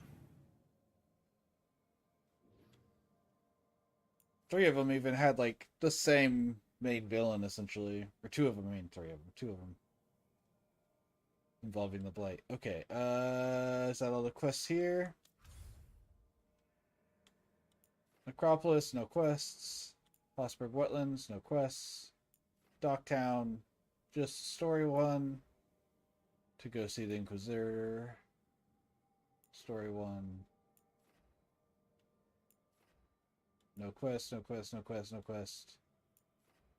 3 of them even had, like, the same main villain, essentially. Or 2 of them, I mean 3 of them. 2 of them. Involving the blight. Okay, is that all the quests here? Necropolis, no quests. Hossberg Wetlands, no quests. Docktown, just story 1. To go see the Inquisitor. Story 1. No quest, no quest, no quest, no quest.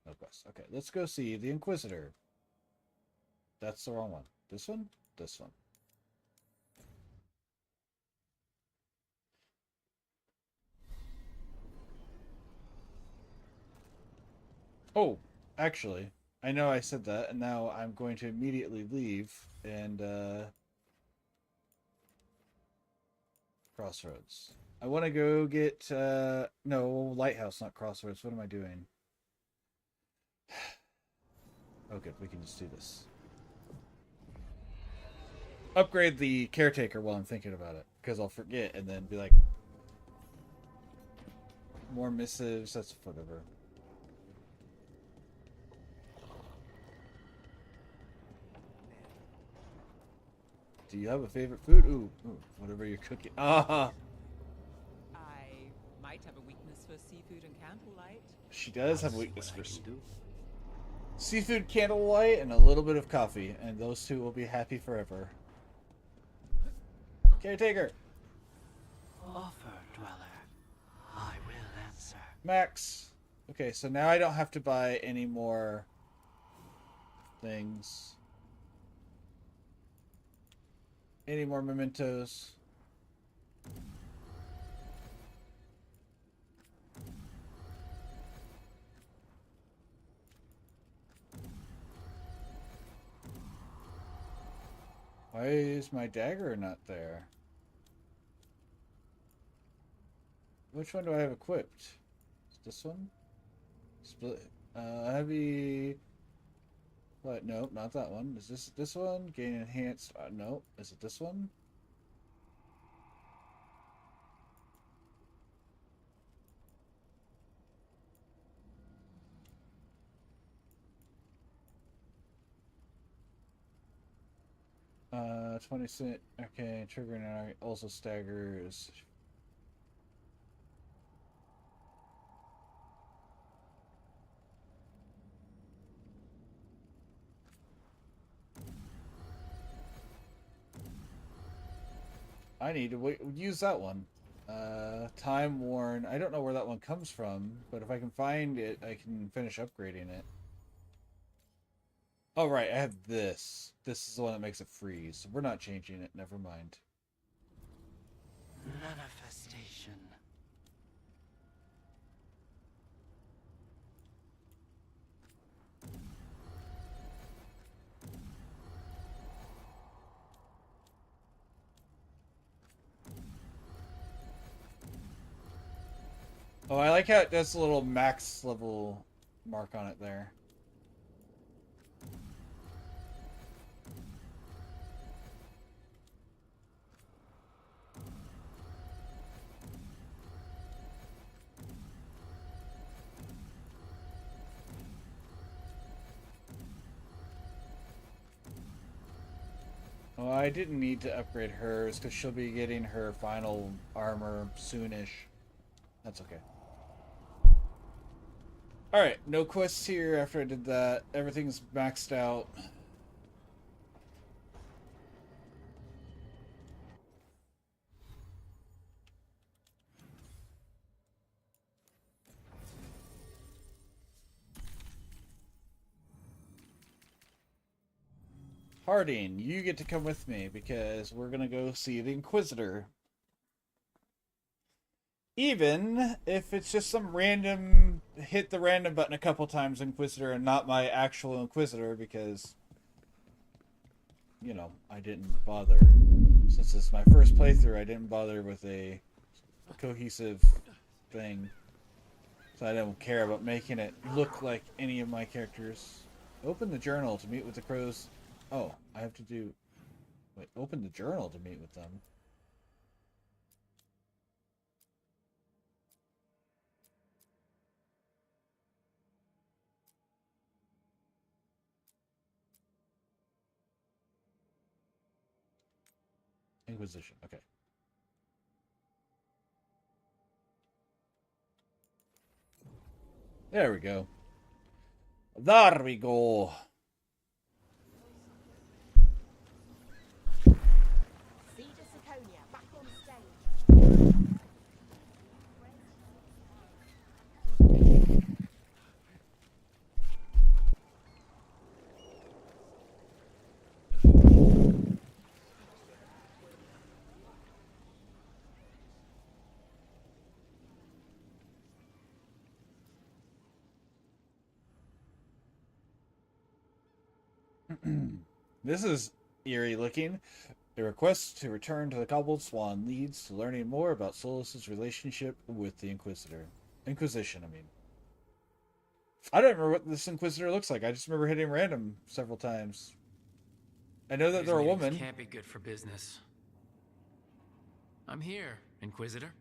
No quest. Okay, let's go see the Inquisitor. That's the wrong one. This one? This one. Oh, actually, I know I said that, and now I'm going to immediately leave and, Crossroads. I want to go get, no, Lighthouse, not Crossroads. What am I doing? Okay, we can just do this. Upgrade the Caretaker while I'm thinking about it, because I'll forget and then be like, more missives, that's whatever. Do you have a favorite food? Ooh, whatever you're cooking. Ah! I might have a weakness for seafood and candlelight. She does have a weakness for seafood, candlelight, and a little bit of coffee, and those two will be happy forever. Caretaker! Offer, Dweller. I will answer. Max! Okay, so now I don't have to buy any more things. Any more mementos. Why is my dagger not there? Which one do I have equipped? Is this one? Split. Heavy. What? Nope, not that one. Is this one? Gain enhanced. Nope. Is it this one? Uh, 20 cent. Okay, trigger now also staggers. I need to use that one. Time Worn. I don't know where that one comes from, but if I can find it, I can finish upgrading it. Oh, right, I have this. This is the one that makes it freeze. We're not changing it. Never mind. Manifestation. Oh, I like how it does a little max level mark on it there. Oh, I didn't need to upgrade hers because she'll be getting her final armor soonish. That's okay. Alright, no quests here after I did that. Everything's maxed out. Harding, you get to come with me because we're gonna go see the Inquisitor. Even if it's just some random, hit the random button a couple times Inquisitor and not my actual Inquisitor because, you know, I didn't bother. Since it's my first playthrough, I didn't bother with a cohesive thing. So I don't care about making it look like any of my characters. Open the journal to meet with the crows. Oh, I have to do... Wait, open the journal to meet with them. Inquisition, okay. There we go. There we go. This is eerie looking. The request to return to the Cobbled Swan leads to learning more about Solus's relationship with the Inquisition, I mean. I don't remember what this Inquisitor looks like. I just remember hitting random several times. I know that These they're a meetings woman. Can't be good for business. I'm here, Inquisitor.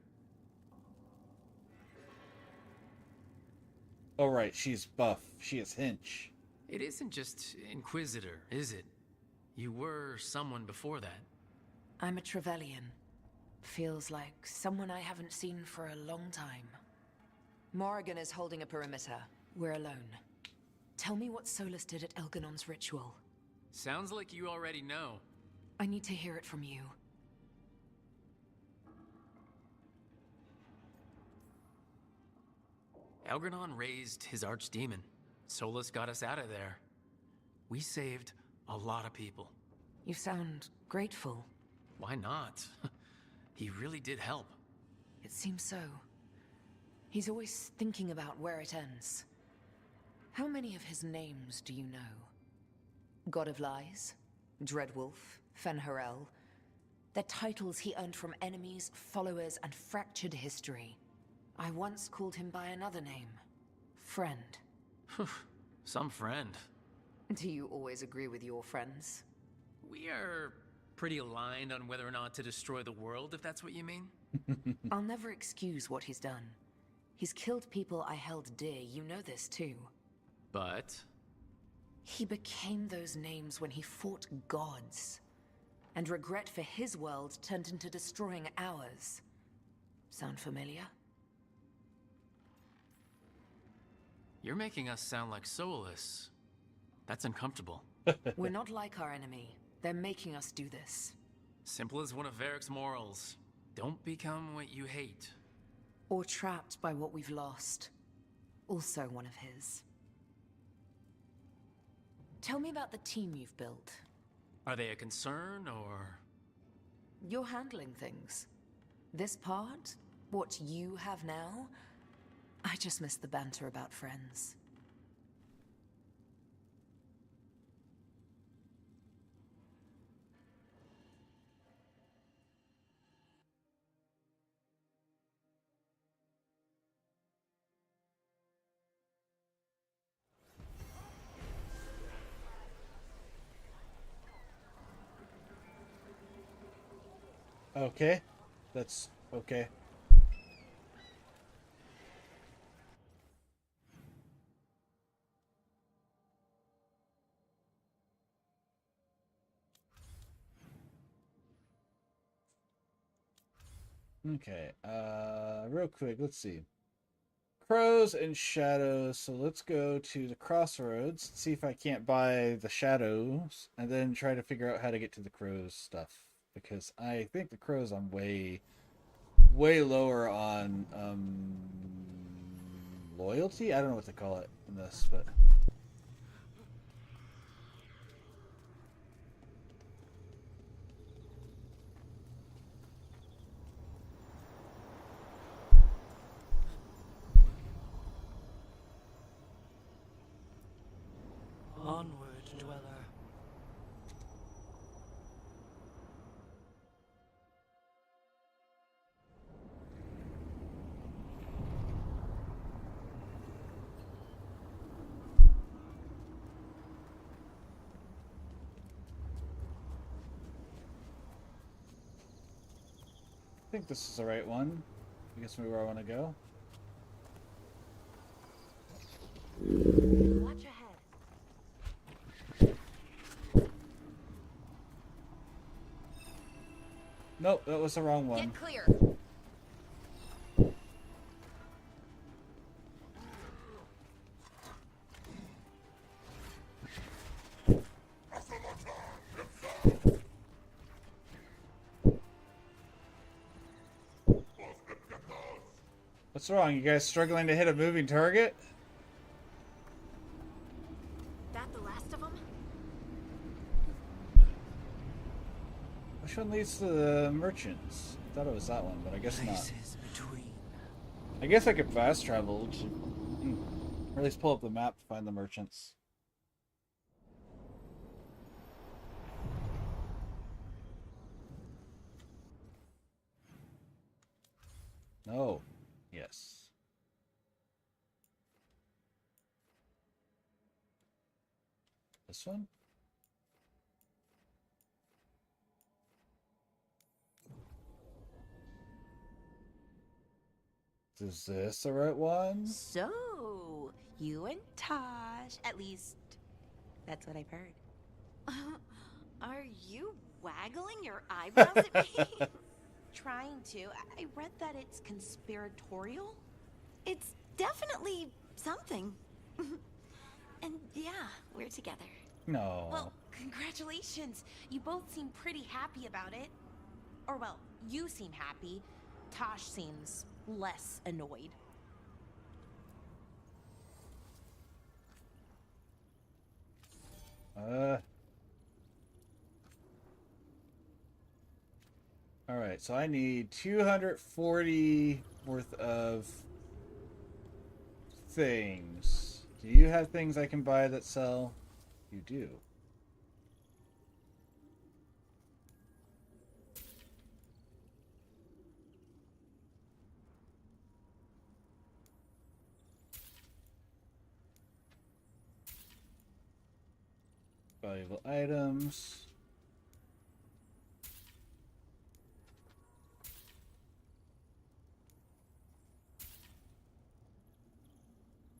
Oh right, she's buff. She is hench. It isn't just Inquisitor, is it? You were someone before that. I'm a Trevelyan. Feels like someone I haven't seen for a long time. Morrigan is holding a perimeter. We're alone. Tell me what Solus did at Elganon's ritual. Sounds like you already know. I need to hear it from you. Elganon raised his archdemon. Solus got us out of there. We saved a lot of people. You sound grateful. Why not? He really did help. It seems so. He's always thinking about where it ends. How many of his names do you know? God of Lies, Dreadwolf, Fen'Harel. They're titles he earned from enemies, followers, and fractured history. I once called him by another name. Friend. Some friend. Do you always agree with your friends? We are pretty aligned on whether or not to destroy the world, if that's what you mean. I'll never excuse what he's done. He's killed people I held dear, you know this too. But? He became those names when he fought gods. And regret for his world turned into destroying ours. Sound familiar? You're making us sound like Solus. That's uncomfortable. We're not like our enemy. They're making us do this. Simple as one of Varric's morals. Don't become what you hate. Or trapped by what we've lost. Also one of his. Tell me about the team you've built. Are they a concern, or...? You're handling things. This part, what you have now, I just miss the banter about friends. Okay. That's okay. Okay, real quick, let's see. Crows and shadows, so let's go to the crossroads, see if I can't buy the shadows, and then try to figure out how to get to the crows stuff. Because I think the crows I'm way lower on, loyalty? I don't know what to call it in this, but... Onward, dweller. I think this is the right one. I guess maybe where I want to go. Watch ahead. Nope, that was the wrong one. Get clear. What's wrong? You guys struggling to hit a moving target? That the last of them? Which one leads to the merchants? I thought it was that one, but I guess not. Places between. I guess I could fast travel to, or at least pull up the map to find the merchants. No. Yes. This one? Is this the right one? So, you and Tosh, at least that's what I've heard. Are you waggling your eyebrows at me? Trying to. I read that it's conspiratorial. It's definitely something. And yeah, we're together. No. Well, congratulations. You both seem pretty happy about it. Or, well, you seem happy. Tosh seems less annoyed. Alright, so I need 240 worth of things. Do you have things I can buy that sell? You do. Valuable items.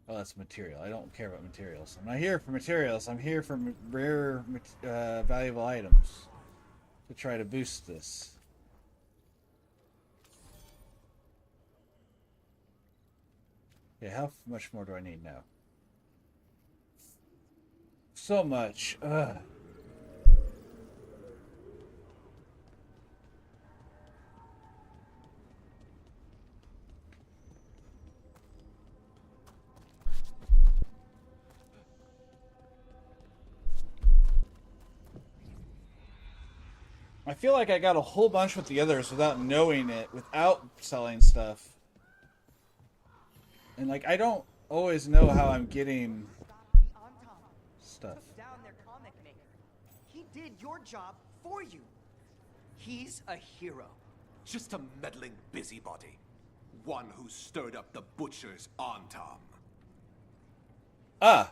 Oh, that's material. I don't care about materials. I'm not here for materials. I'm here for rare, valuable items to try to boost this. Yeah, how much more do I need now? So much. Ugh. I feel like I got a whole bunch with the others without knowing it, without selling stuff. And like, I don't always know how I'm getting stuff. Down their comic maker. He did your job for you. He's a hero. Just a meddling busybody. One who stirred up the butcher's Antam. Ah!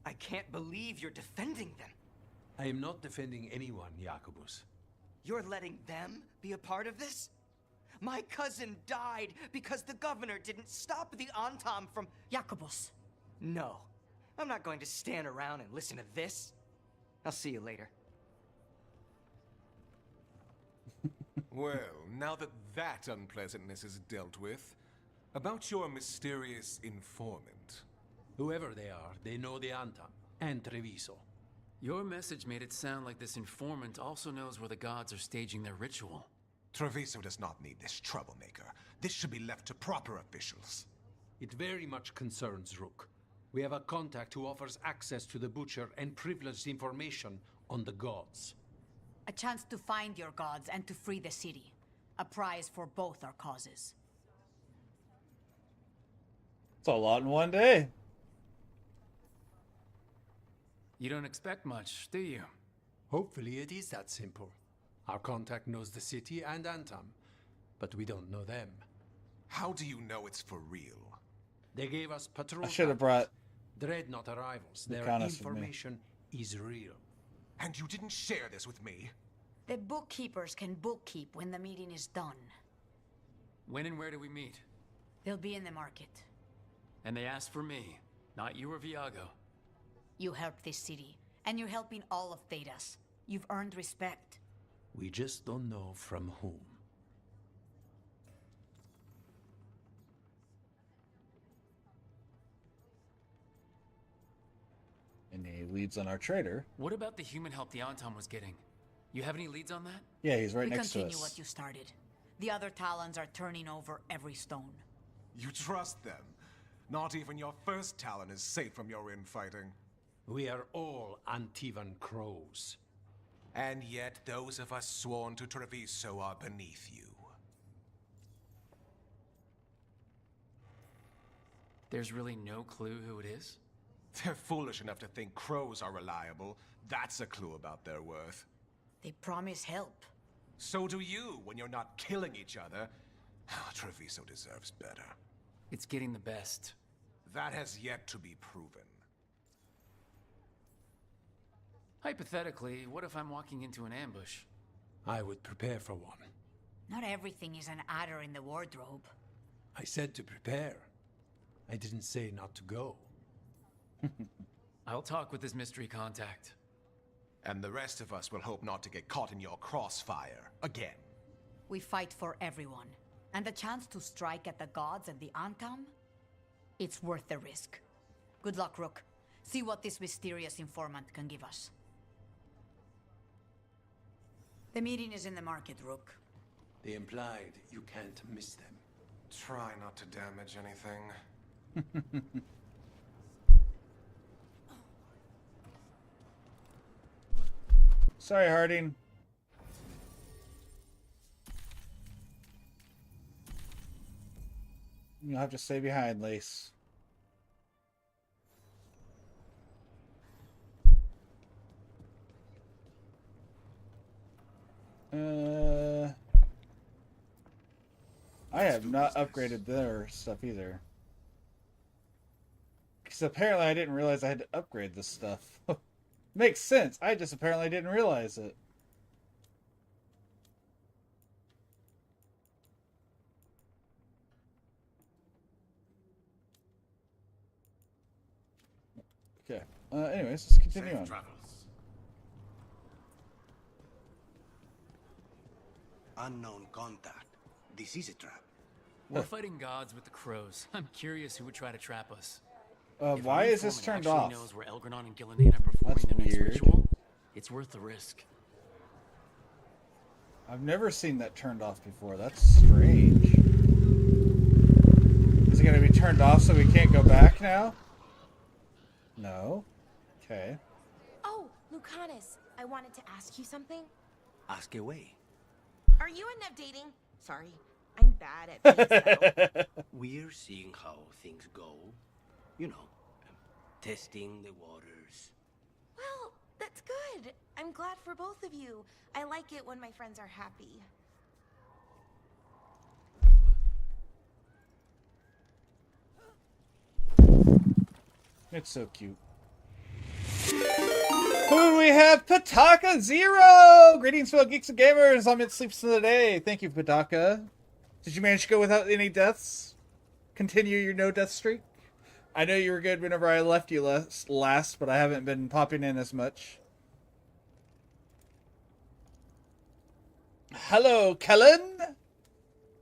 I can't believe you're defending them. I am not defending anyone, Jacobus. You're letting them be a part of this? My cousin died because the governor didn't stop the Antam from... Jacobus. No. I'm not going to stand around and listen to this. I'll see you later. Well, now that that unpleasantness is dealt with, about your mysterious informant. Whoever they are, they know the Antam and Treviso. Your message made it sound like this informant also knows where the gods are staging their ritual. Treviso does not need this troublemaker. This should be left to proper officials. It very much concerns Rook. We have a contact who offers access to the Butcher and privileged information on the gods. A chance to find your gods and to free the city. A prize for both our causes. It's a lot in one day. You don't expect much, do you? Hopefully it is that simple. Our contact knows the city and Antam, but we don't know them. How do you know it's for real? They gave us patrol. I should have brought Dreadnought arrivals. Their Lucanus with me. information is real. And you didn't share this with me? The bookkeepers can bookkeep when the meeting is done. When and where do we meet? They'll be in the market. And they asked for me, not you or Viago. You helped this city, and you're helping all of Thedas. You've earned respect. We just don't know from whom. And he leads on our trader. What about the human help the Antam was getting? You have any leads on that? Yeah, he's right We next to continue us. what you started. The other Talons are turning over every stone. You trust them? Not even your first Talon is safe from your infighting. We are all Antivan crows. And yet those of us sworn to Treviso are beneath you. There's really no clue who it is? They're foolish enough to think crows are reliable. That's a clue about their worth. They promise help. So do you when you're not killing each other. Treviso deserves better. It's getting the best. That has yet to be proven. Hypothetically, what if I'm walking into an ambush? I would prepare for one. Not everything is an adder in the wardrobe. I said to prepare. I didn't say not to go. I'll talk with this mystery contact. And the rest of us will hope not to get caught in your crossfire again. We fight for everyone. And the chance to strike at the gods and the Antam? It's worth the risk. Good luck, Rook. See what this mysterious informant can give us. The meeting is in the market, Rook. They implied you can't miss them. Try not to damage anything. Sorry, Harding. You'll have to stay behind, Lace. I have not upgraded their stuff either. Because apparently I didn't realize I had to upgrade this stuff. Makes sense. I just apparently didn't realize it. Okay. Anyways, let's continue on. Unknown contact. This is a trap. We're fighting gods with the crows. I'm curious who would try to trap us. If Why our is this informant turned actually off? knows where Elgranon and Gillinan are performing their next weird. ritual, it's worth the risk. I've never seen that turned off before. That's strange. Is it going to be turned off so we can't go back now? No. Okay. Oh, Lucanus, I wanted to ask you something. Ask away. Are you and Nev dating? Sorry, I'm bad at things. We're seeing how things go. You know, testing the waters. Well, that's good. I'm glad for both of you. I like it when my friends are happy. It's so cute. Who do we have? Pataka Zero! Greetings, fellow geeks and gamers. I'm at Sleeps of the Day. Thank you, Pataka. Did you manage to go without any deaths? Continue your no death streak? I know you were good whenever I left you last, but I haven't been popping in as much. Hello, Kellen!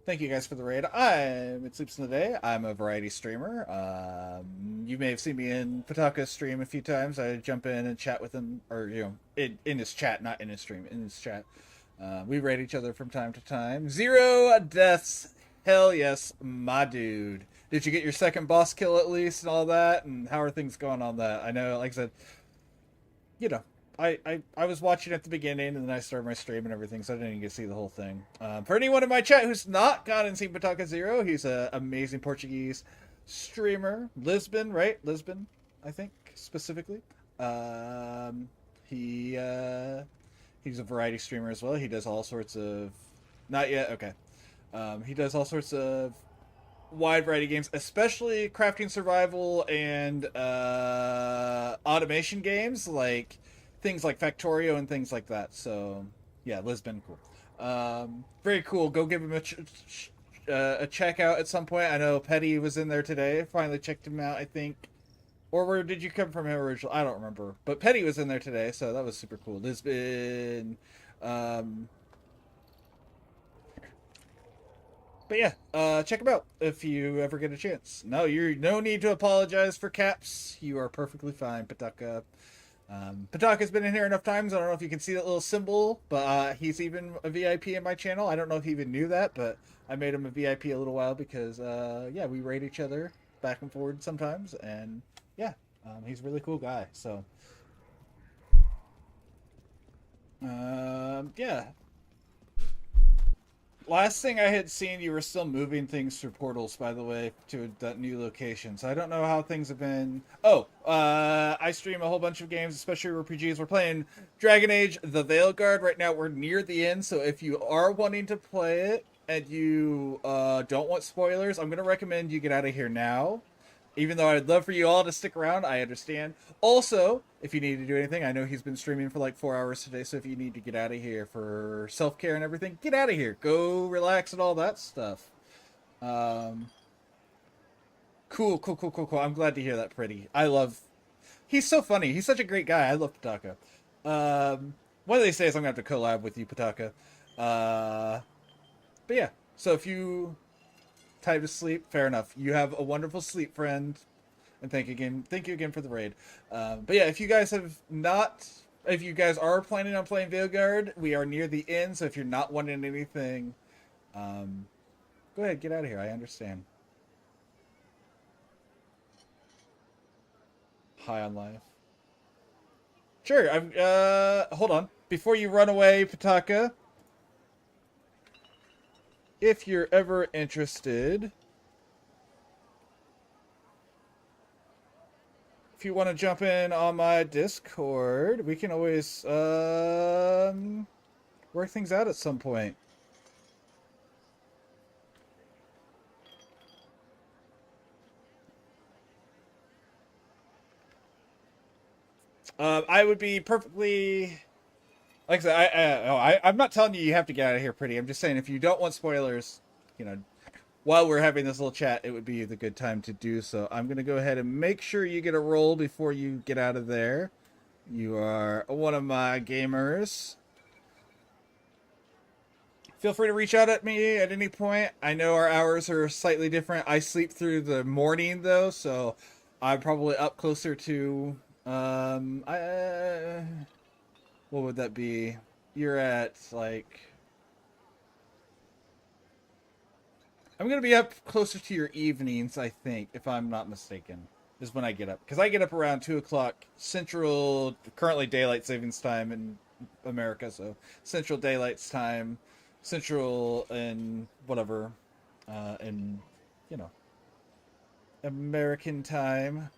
Thank you guys for the raid. I'm at Sleeps in the Day. I'm a variety streamer. You may have seen me in Pataka's stream a few times. I jump in and chat with him, or, you know, in his chat, not in his stream, in his chat. We raid each other from time to time. 0 deaths. Hell yes, my dude. Did you get your second boss kill at least and all that? And how are things going on that? I know, like I said, you know, I was watching at the beginning, and then I started my stream and everything, so I didn't even get to see the whole thing. For anyone in my chat who's not gone and seen Pataka Zero, he's an amazing Portuguese streamer. Lisbon, right? Lisbon, I think, specifically. He's a variety streamer as well. He does all sorts of... Not yet? Okay. He does all sorts of wide variety games, especially crafting survival and automation games, like things like Factorio and things like that. So yeah, Lisbon, cool. Very cool. Go give him a check out at some point. I know Petty was in there today. Finally checked him out, I think. Or where did you come from him originally? I don't remember. But Petty was in there today, so that was super cool. Lisbon. But yeah, check him out if you ever get a chance. No, you're no need to apologize for caps. You are perfectly fine, Pataka. Pataka's been in here enough times. I don't know if you can see that little symbol, but he's even a VIP in my channel. I don't know if he even knew that, but I made him a VIP a little while because, yeah, we raid each other back and forward sometimes, and yeah, he's a really cool guy. So, yeah. Last thing I had seen, you were still moving things through portals, by the way, to that new location. So I don't know how things have been. Oh, I stream a whole bunch of games, especially RPGs. We're playing Dragon Age: The Veilguard right now. We're near the end, so if you are wanting to play it and you don't want spoilers, I'm going to recommend you get out of here now. Even though I'd love for you all to stick around, I understand. Also, if you need to do anything, I know he's been streaming for like 4 hours today, so if you need to get out of here for self-care and everything, get out of here. Go relax and all that stuff. Cool. I'm glad to hear that, Pretty. He's so funny. He's such a great guy. I love Pataka. One of these days I'm going to have to collab with you, Pataka. But yeah, so if you... time to sleep, fair enough. You have a wonderful sleep, friend, and thank you again for the raid. But yeah, if you guys are planning on playing Veilguard, we are near the end, so if you're not wanting anything, go ahead, get out of here. I understand. High on life. Sure. Hold on. Before you run away, Pataka, if you're ever interested, if you want to jump in on my Discord, we can always work things out at some point. I would be perfectly... Like I said, I'm not telling you have to get out of here, Pretty. I'm just saying if you don't want spoilers, you know, while we're having this little chat, it would be the good time to do so. I'm going to go ahead and make sure you get a roll before you get out of there. You are one of my gamers. Feel free to reach out at me at any point. I know our hours are slightly different. I sleep through the morning, though, so I'm probably up closer to... what would that be? You're at, like... I'm going to be up closer to your evenings, I think, if I'm not mistaken, is when I get up. Because I get up around 2 o'clock Central, currently Daylight Savings Time in America, so Central Daylight Time, Central and whatever, and, you know, American time.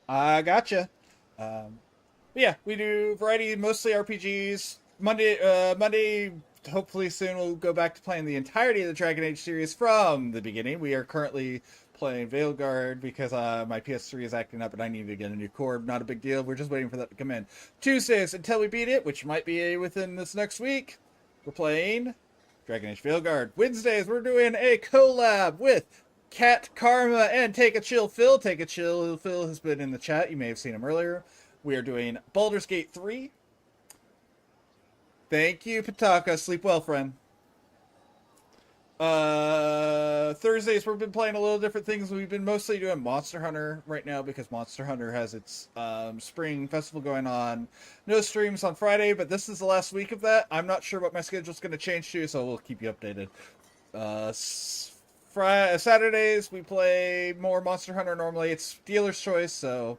I gotcha. Yeah, we do variety, mostly RPGs. Monday, hopefully soon we'll go back to playing the entirety of the Dragon Age series from the beginning. We are currently playing Veilguard because my PS3 is acting up and I need to get a new cord. Not a big deal. We're just waiting for that to come in. Tuesdays, until we beat it, which might be within this next week, we're playing Dragon Age Veilguard. Wednesdays, we're doing a collab with Cat Karma and Take a Chill Phil. Take a Chill Phil has been in the chat. You may have seen him earlier. We are doing Baldur's Gate 3. Thank you, Pataka. Sleep well, friend. Thursdays, we've been playing a little different things. We've been mostly doing Monster Hunter right now because Monster Hunter has its spring festival going on. No streams on Friday, but this is the last week of that. I'm not sure what my schedule's going to change to, so we'll keep you updated. Saturdays, we play more Monster Hunter normally. It's dealer's choice, so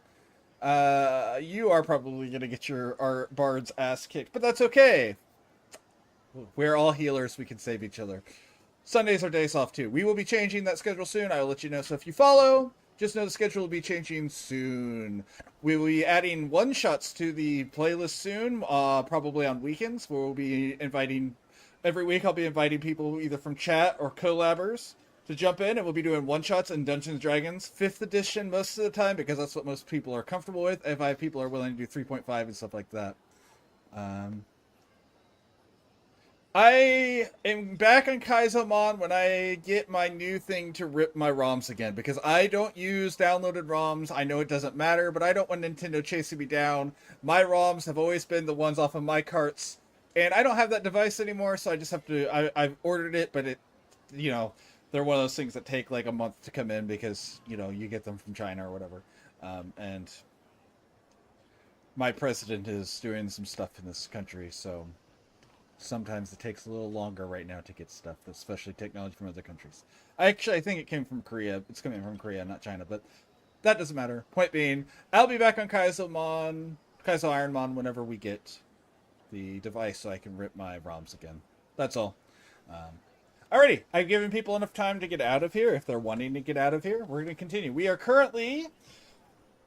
you are probably going to get our bard's ass kicked, but that's okay. We're all healers. We can save each other. Sundays are days off too. We will be changing that schedule soon. I will let you know. So if you follow, just know the schedule will be changing soon. We will be adding one-shots to the playlist soon, probably on weekends, where we'll be inviting, every week I'll be inviting people either from chat or collabers to jump in, and we'll be doing one-shots in Dungeons & Dragons 5th edition most of the time, because that's what most people are comfortable with. If people are willing to do 3.5 and stuff like that. I am back on Kaizomon when I get my new thing to rip my ROMs again, because I don't use downloaded ROMs. I know it doesn't matter, but I don't want Nintendo chasing me down. My ROMs have always been the ones off of my carts, and I don't have that device anymore, so I just have to, I've ordered it, but it, you know, they're one of those things that take like a month to come in because, you know, you get them from China or whatever. And my president is doing some stuff in this country, so sometimes it takes a little longer right now to get stuff, especially technology from other countries. I think it came from Korea. It's coming from Korea, not China, but that doesn't matter. Point being, I'll be back on Kaizo Ironmon whenever we get the device so I can rip my ROMs again. That's all. Alrighty, I've given people enough time to get out of here. If they're wanting to get out of here, we're going to continue. We are currently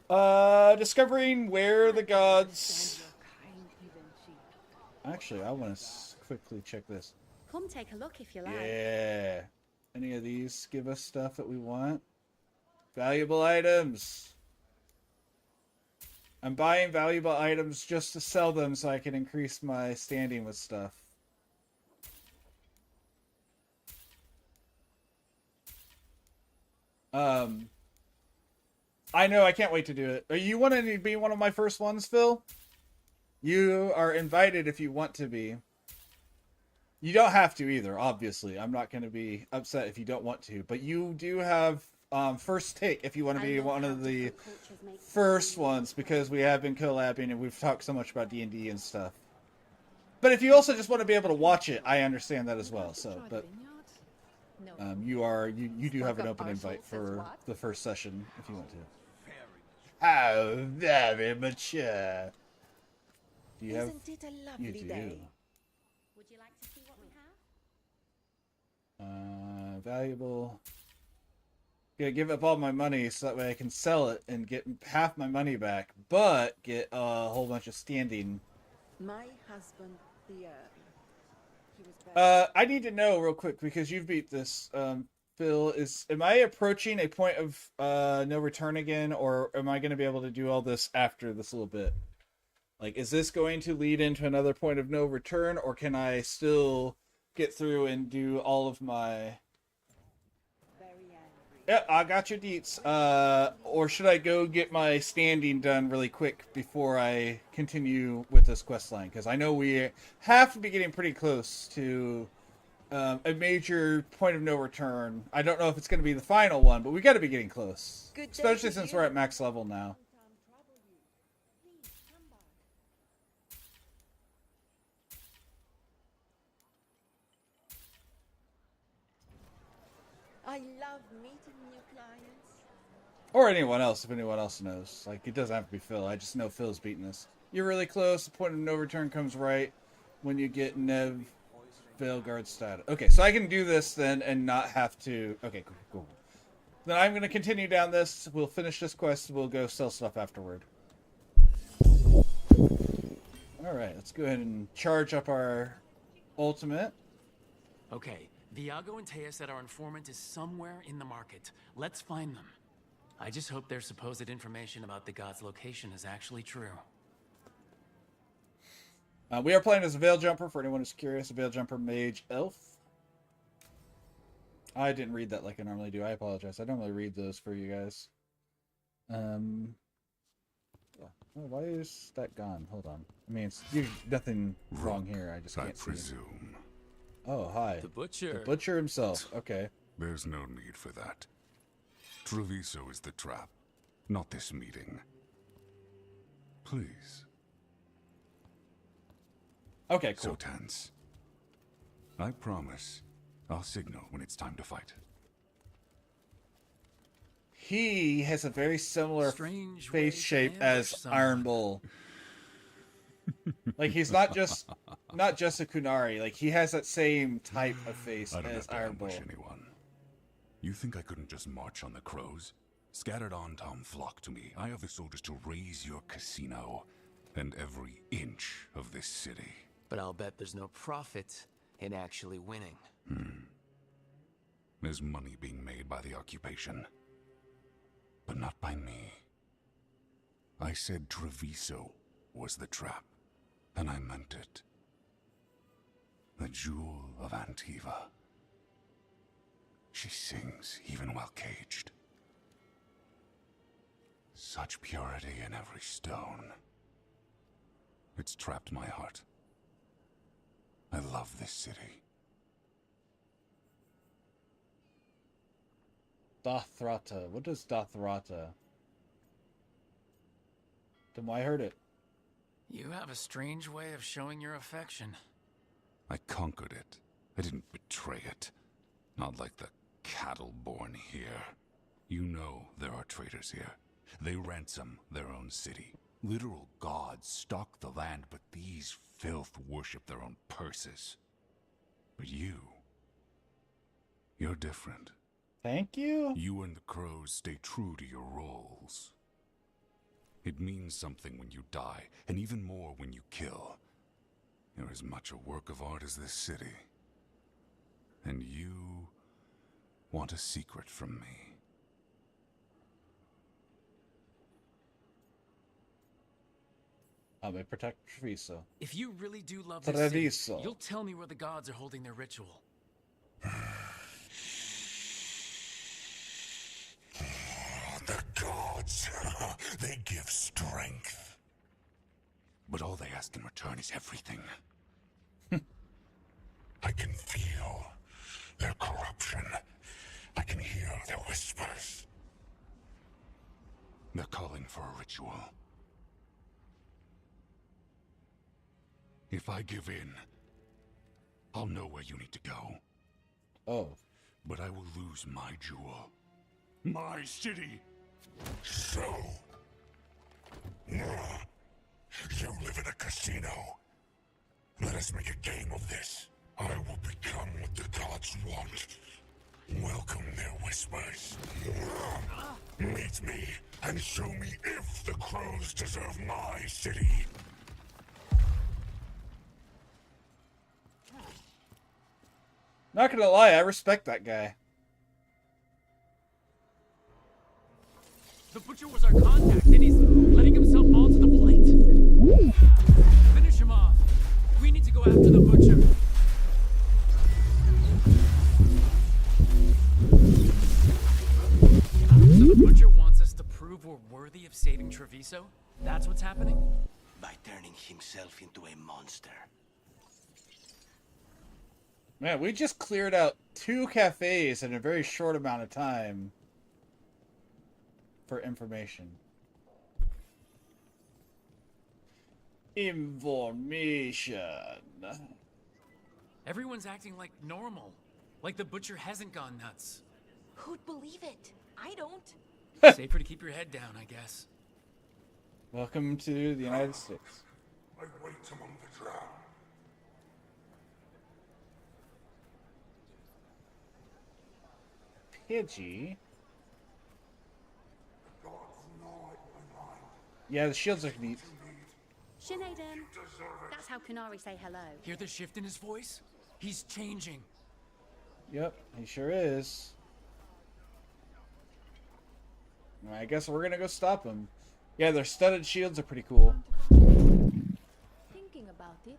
discovering where the gods... Actually, I want to quickly check this. Come take a look if you like. Yeah. Any of these give us stuff that we want? Valuable items. I'm buying valuable items just to sell them so I can increase my standing with stuff. I know, I can't wait to do it. Are you want to be one of my first ones, Phil? You are invited if you want to be. You don't have to either, obviously. I'm not going to be upset if you don't want to. But you do have first take if you want to be one of the first ones, because we have been collabing and we've talked so much about D&D and stuff. But if you also just want to be able to watch it, I understand that as well. So, but you do have an open invite for the first session if you want to. How very mature. Do you have? Isn't it a lovely day? Would you like to see what we have? Valuable. Gonna give up all my money so that way I can sell it and get half my money back, but get a whole bunch of standing. My husband, the Earl. I need to know real quick because you've beat this, Phil. Am I approaching a point of no return again, or am I going to be able to do all this after this little bit? Like, is this going to lead into another point of no return, or can I still get through and do all of my... Yeah, I got your deets. Or should I go get my standing done really quick before I continue with this quest line? Because I know we have to be getting pretty close to a major point of no return. I don't know if it's going to be the final one, but we got to be getting close. Especially since we're at max level now. I love meeting new clients. Or anyone else, if anyone else knows. Like, it doesn't have to be Phil. I just know Phil's beating this. You're really close. The point of no return comes right when you get Nev Veilguard status. Okay, so I can do this then and not have to... Okay, cool. Then I'm going to continue down this. We'll finish this quest. We'll go sell stuff afterward. Alright, let's go ahead and charge up our ultimate. Okay, Viago and Taya said our informant is somewhere in the market. Let's find them. I just hope their supposed information about the god's location is actually true. We are playing as a Veiljumper, for anyone who's curious. A Veiljumper mage elf. I didn't read that like I normally do. I apologize. I normally read those for you guys. Oh, why is that gone? Hold on. I mean, it's nothing wrong here. I just can't see. Presume. Oh, hi. The butcher. The butcher himself. Okay. There's no need for that. Treviso is the trap, not this meeting. Please. Okay, cool. So tense. I promise I'll signal when it's time to fight. He has a very similar Strange face way shape to as ambush Iron someone. Bull. Like, he's not just a Kunari. Like, he has that same type of face I don't as have to Iron Bull. ambush anyone. You think I couldn't just march on the crows? Scattered on Tom flock to me. I have the soldiers to raise your casino and every inch of this city. But I'll bet there's no profit in actually winning. There's money being made by the occupation. But not by me. I said Treviso was the trap, and I meant it. The jewel of Antiva. She sings even while caged. Such purity in every stone. It's trapped my heart. I love this city. Dothrata. What is Dothrata? Then why heard it? You have a strange way of showing your affection. I conquered it. I didn't betray it. Not like the cattle born here. You know there are traitors here. They ransom their own city. Literal gods stock the land, but these filth worship their own purses. But you're different. Thank you. You and the crows stay true to your roles. It means something when you die, and even more when you kill. You're as much a work of art as this city. And you want a secret from me. I may protect Treviso. If you really do love this city, Treviso. you'll tell me where the gods are holding their ritual. The gods, they give strength. But all they ask in return is everything. I can feel their corruption. I can hear their whispers. They're calling for a ritual. If I give in, I'll know where you need to go. Oh. But I will lose my jewel. My city. So, you live in a casino. Let us make a game of this. I will become what the gods want. Welcome their whispers. Meet me and show me if the crows deserve my city. Not gonna lie, I respect that guy. The butcher was our contact, and he's letting himself fall to the blight. Finish him off. We need to go after the butcher. So the butcher wants us to prove we're worthy of saving Treviso? That's what's happening? By turning himself into a monster. Man, we just cleared out 2 cafes in a very short amount of time for information. Information. Everyone's acting like normal. Like the butcher hasn't gone nuts. Who'd believe it? I don't. Safer to keep your head down, I guess. Welcome to the United States. I wait among the drowned. Pidgey. Yeah, the shields are neat. Sinead, that's how Kunari say hello. Hear the shift in his voice? He's changing. Yep, he sure is. I guess we're gonna go stop him. Yeah, their studded shields are pretty cool. Thinking about it.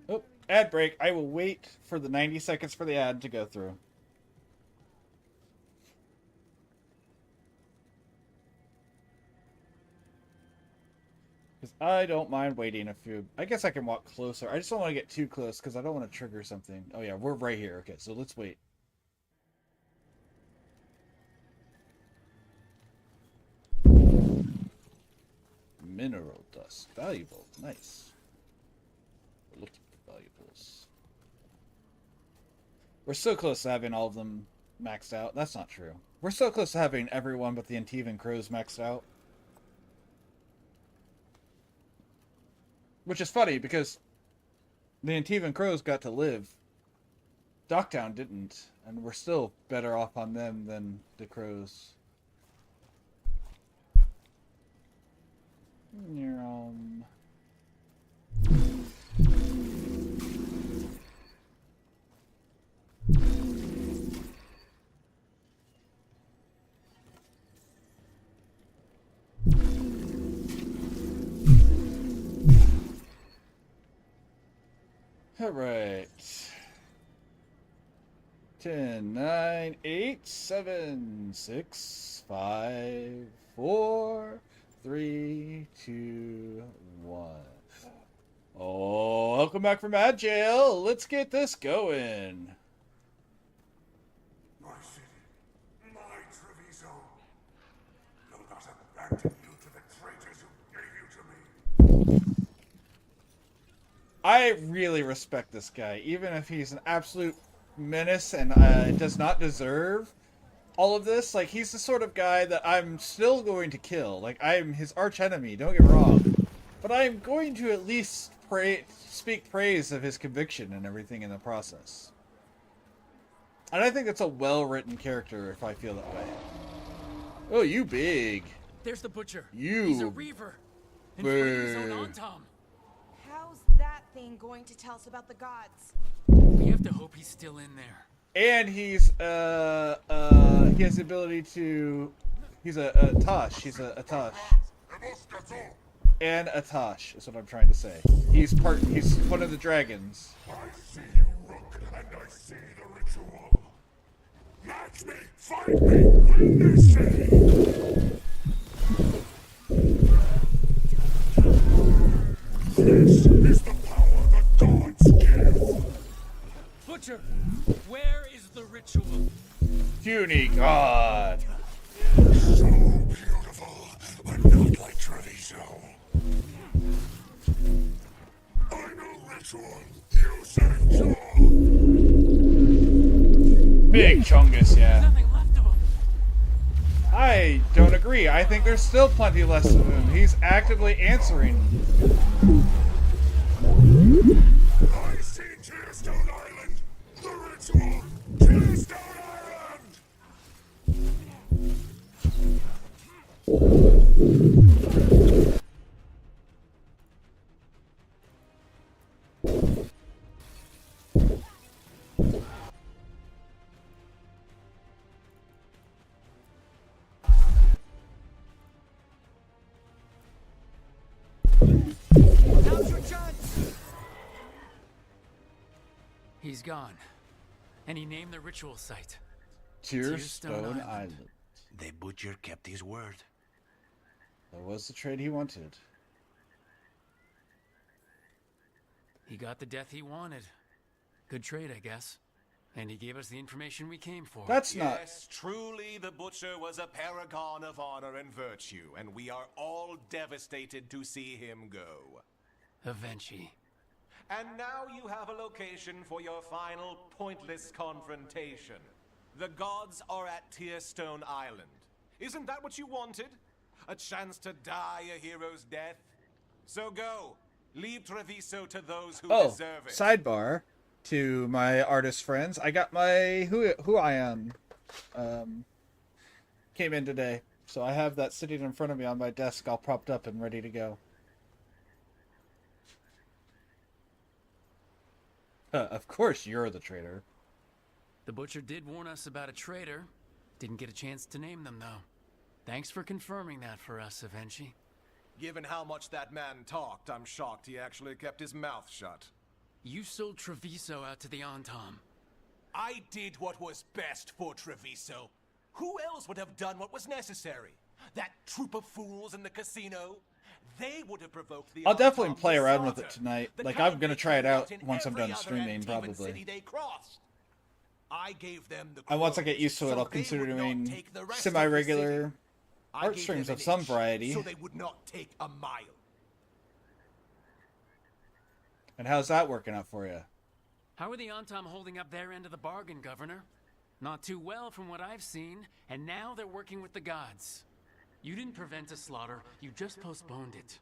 Oh, ad break. I will wait for the 90 seconds for the ad to go through. Because I don't mind waiting a few. I guess I can walk closer. I just don't want to get too close because I don't want to trigger something. Oh yeah, we're right here. Okay, so let's wait. Mineral dust. Valuable. Nice. We're looking for valuables. We're so close to having all of them maxed out. That's not true. We're so close to having everyone but the Antivan Crows maxed out. Which is funny because the Antivan Crows got to live. Docktown didn't. And we're still better off on them than the Crows. Alright. 10, 9, 8, 7, 6, 5, 4, 3, 2, 1. Oh, welcome back from ad jail. Let's get this going. My city, my Treviso. You'll not abandon you to the traitors who gave you to me. I really respect this guy, even if he's an absolute menace and does not deserve all of this. Like, he's the sort of guy that I'm still going to kill. Like, I'm his arch enemy, don't get me wrong. But I'm going to at least speak praise of his conviction and everything in the process. And I think it's a well-written character if I feel that way. Oh, you big. There's the butcher. He's a reaver. And his own Antam. How's that thing going to tell us about the gods? We have to hope he's still in there. And he's, he has the ability to, he's a Tosh. He's a Tosh. And a Tosh is what I'm trying to say. He's one of the dragons. I see you, Rook, and I see the ritual. Match me, fight me, witness me. This is the power the gods give. Butcher, where is the ritual? Puny god. So beautiful, but not like Treviso. I know ritual. You saved Joel. Big Chungus, yeah. Nothing left of him. I don't agree. I think there's still plenty less of him. He's actively answering. I see Tearstone Island. The ritual. Tearstone Island. Now's your chance! He's gone. And he named the ritual site. Tearstone Island. The butcher kept his word. That was the trade he wanted. He got the death he wanted. Good trade, I guess. And he gave us the information we came for. That's not... Yes, truly the Butcher was a paragon of honor and virtue, and we are all devastated to see him go. Avenchi. And now you have a location for your final pointless confrontation. The gods are at Tearstone Island. Isn't that what you wanted? A chance to die a hero's death? So go. Leave Treviso to those who deserve it. Sidebar to my artist friends. I got my who I am came in today. So I have that sitting in front of me on my desk all propped up and ready to go. Of course you're the traitor. The butcher did warn us about a traitor. Didn't get a chance to name them, though. Thanks for confirming that for us, Avenchi. Given how much that man talked, I'm shocked he actually kept his mouth shut. You sold Treviso out to the Antam. I did what was best for Treviso. Who else would have done what was necessary? That troop of fools in the casino? They would have provoked the I'll definitely Antam play to around with slaughter. it tonight. The Like, I'm kind gonna they try it carried out in once I'm every done other streaming, Antaman probably. city they crossed. I gave them the And once I crows, get used to it, so I'll they consider would not doing take the rest of the semi-regular city. I art gave streams them of an some inch, variety. so they would not take a mile. And how's that working out for you? How are the Antam holding up their end of the bargain, Governor? Not too well from what I've seen, and now they're working with the gods. You didn't prevent a slaughter, you just postponed it.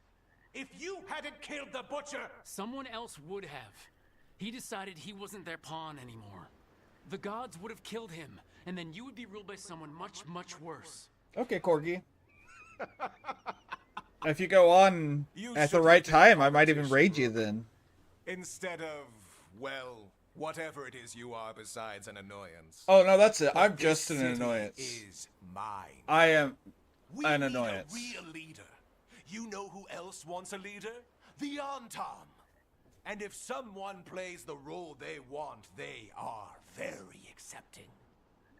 If you hadn't killed the butcher... Someone else would have. He decided he wasn't their pawn anymore. The gods would have killed him, and then you would be ruled by someone much, much worse. Okay, Corgi. If you go on You at the should right have been time, I might even raid you then. Instead of, well, whatever it is you are besides an annoyance. Oh, no, that's it. But I'm this just an city annoyance. Is mine. I am We an need annoyance. a real leader. You know who else wants a leader? The Antam. And if someone plays the role they want, they are very accepting.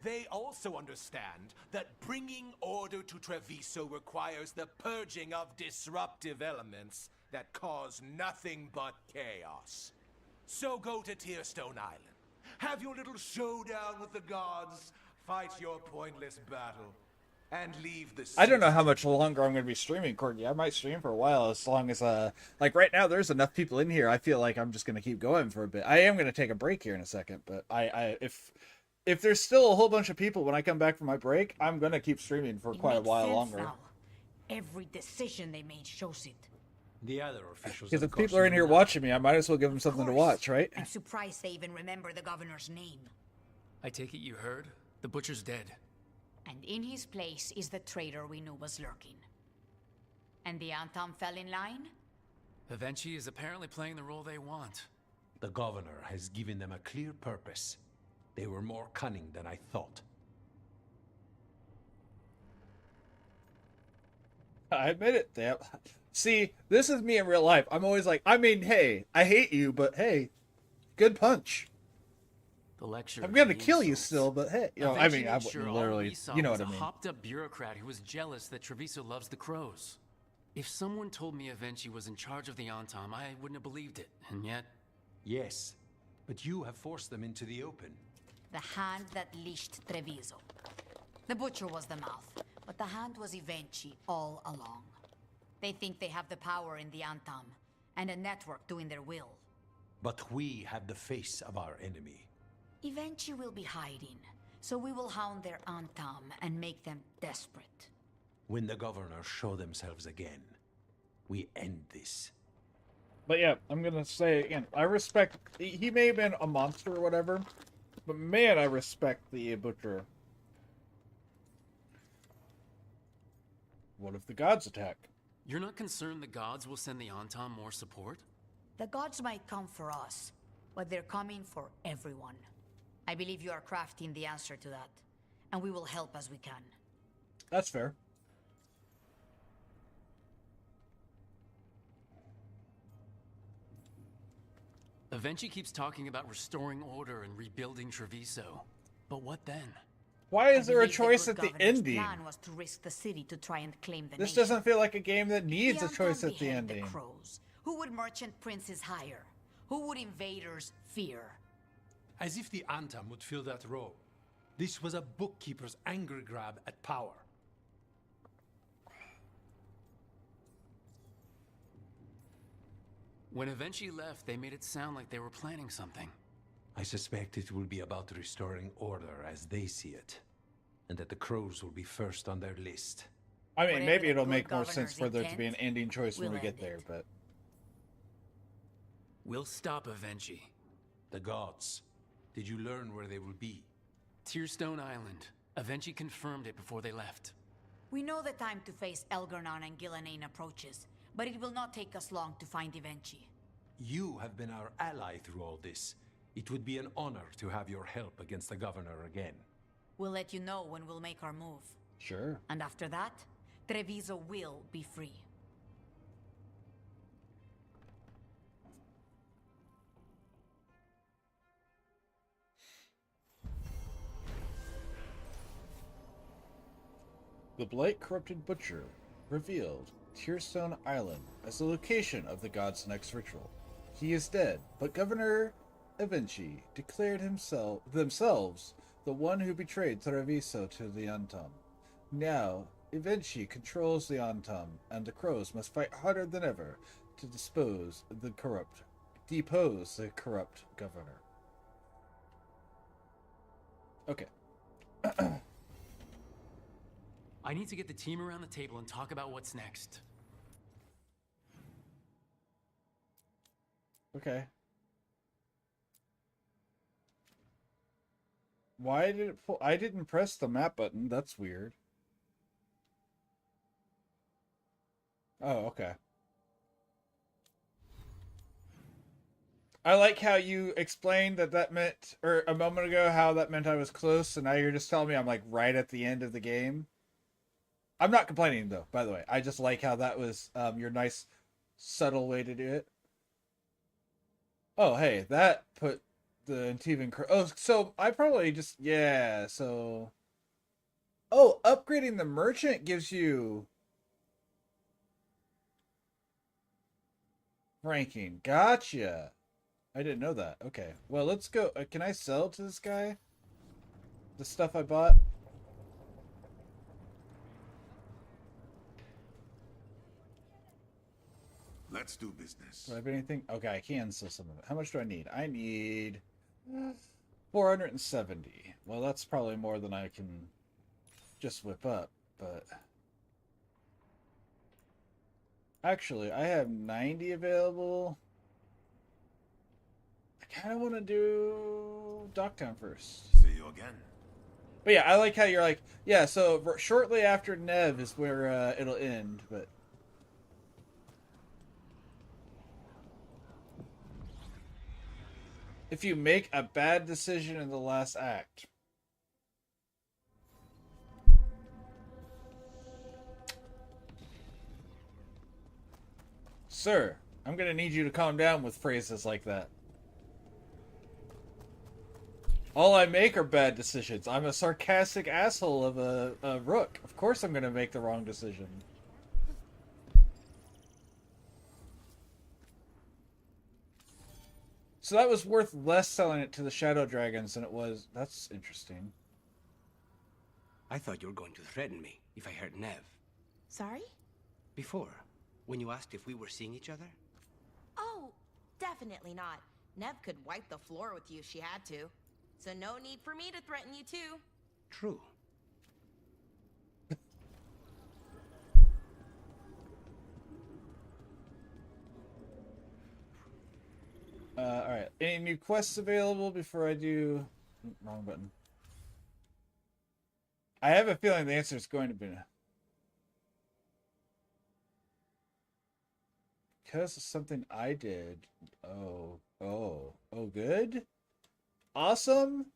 They also understand that bringing order to Treviso requires the purging of disruptive elements that cause nothing but chaos. So go to Tearstone Island. Have your little showdown with the gods, fight your pointless battle, and leave the city. I don't know how much longer I'm going to be streaming, Corgi. I might stream for a while, as long as, like right now, there's enough people in here. I feel like I'm just going to keep going for a bit. I am going to take a break here in a second, but if there's still a whole bunch of people when I come back from my break, I'm going to keep streaming for quite a while longer. Now. Every decision they made shows it. The other officials. Because if people are in here watching me, I might as well give them something to watch, right? I'm surprised they even remember the governor's name. I take it you heard? The butcher's dead. And in his place is the traitor we knew was lurking. And the Antam fell in line? Avenchi is apparently playing the role they want. The governor has given them a clear purpose. They were more cunning than I thought. I admit it. See, this is me in real life. I'm always like, I mean, hey, I hate you, but hey, good punch. The lecture. I'm gonna kill you still, but hey, you know, I mean, I Sure, wouldn't all literally, we saw you know was what I a mean. hopped-up bureaucrat who was jealous that Treviso loves the crows. If someone told me Avenchi was in charge of the Antam, I wouldn't have believed it, and yet... Yes, but you have forced them into the open. The hand that leashed Treviso. The butcher was the mouth, but the hand was Avenchi all along. They think they have the power in the Antam, and a network doing their will. But we have the face of our enemy. Avenchi will be hiding, so we will hound their Antam and make them desperate. When the governors show themselves again, we end this. But yeah, I'm gonna say again, I respect. He may have been a monster or whatever, but man, I respect the butcher. What if the gods attack? You're not concerned the gods will send the Antam more support? The gods might come for us, but they're coming for everyone. I believe you are crafting the answer to that, and we will help as we can. That's fair. Avenchi keeps talking about restoring order and rebuilding Treviso. But what then? Why is I there a believe choice good at the governor's ending? plan was to risk the city to try and claim the This nation. doesn't feel like a game that needs The a choice Antam at the beheaded ending. The crows. Who would merchant princes hire? Who would invaders fear? As if the Antam would fill that role. This was a bookkeeper's angry grab at power. When Avenchi left, they made it sound like they were planning something. I suspect it will be about restoring order as they see it. And that the crows will be first on their list. I mean, Whatever maybe the it'll good make more sense governor's for there to be an intent, ending choice when we we'll get end there, it. but... We'll stop Avenchi. The gods. Did you learn where they will be? Tearstone Island. Avenchi confirmed it before they left. We know the time to face Elgernon and Gillenane approaches, but it will not take us long to find Evenchi. You have been our ally through all this. It would be an honor to have your help against the governor again. We'll let you know when we'll make our move. Sure. And after that, Treviso will be free. The Blight Corrupted Butcher revealed Tearstone Island as the location of the god's next ritual. He is dead, but Governor Evenchi declared themselves the one who betrayed Treviso to the Antam. Now, Evenchi controls the Antam, and the crows must fight harder than ever to depose the corrupt governor. Okay. I need to get the team around the table and talk about what's next. Okay. Why did it pull? I didn't press the map button. That's weird. Oh, okay. I like how you explained that meant, or a moment ago, how that meant I was close, and now you're just telling me I'm like right at the end of the game. I'm not complaining though, by the way. I just like how that was your nice, subtle way to do it. Oh, hey, that put the Antivan... Oh, so I probably just... Yeah, so... Oh, upgrading the merchant gives you... ranking. Gotcha. I didn't know that. Okay. Well, let's go. Can I sell to this guy the stuff I bought? Let's do business. Do I have anything? Okay, I can sell some of it. How much do I need? I need 470. Well, that's probably more than I can just whip up, but... Actually, I have 90 available. I kind of want to do Docktown first. See you again. But yeah, I like how you're like, yeah, so shortly after Nev is where it'll end, but... If you make a bad decision in the last act. Sir, I'm gonna need you to calm down with phrases like that. All I make are bad decisions. I'm a sarcastic asshole of a rook. Of course I'm gonna make the wrong decision. So that was worth less selling it to the Shadow Dragons than it was... That's interesting. I thought you were going to threaten me if I heard Nev. Sorry? Before, when you asked if we were seeing each other? Oh, definitely not. Nev could wipe the floor with you if she had to. So no need for me to threaten you too. True. Alright. Any new quests available before I do... Wrong button. I have a feeling the answer is going to be... Because of something I did. Oh, good? Awesome?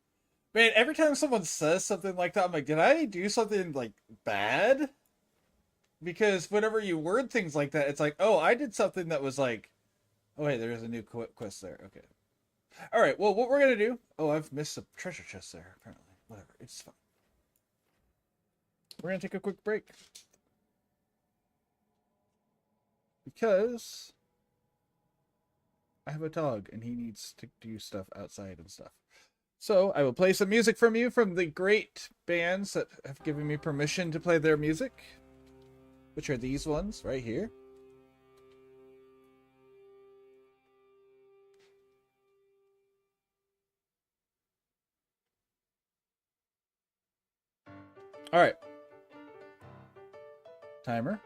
Man, every time someone says something like that, I'm like, did I do something, like, bad? Because whenever you word things like that, it's like, oh, I did something that was like... Oh, hey, there's a new quest there. Okay. Alright, well, what we're going to do... Oh, I've missed a treasure chest there, apparently. Whatever, it's fine. We're going to take a quick break. Because... I have a dog, and he needs to do stuff outside and stuff. So, I will play some music from you from the great bands that have given me permission to play their music. Which are these ones, right here. Alright. Timer.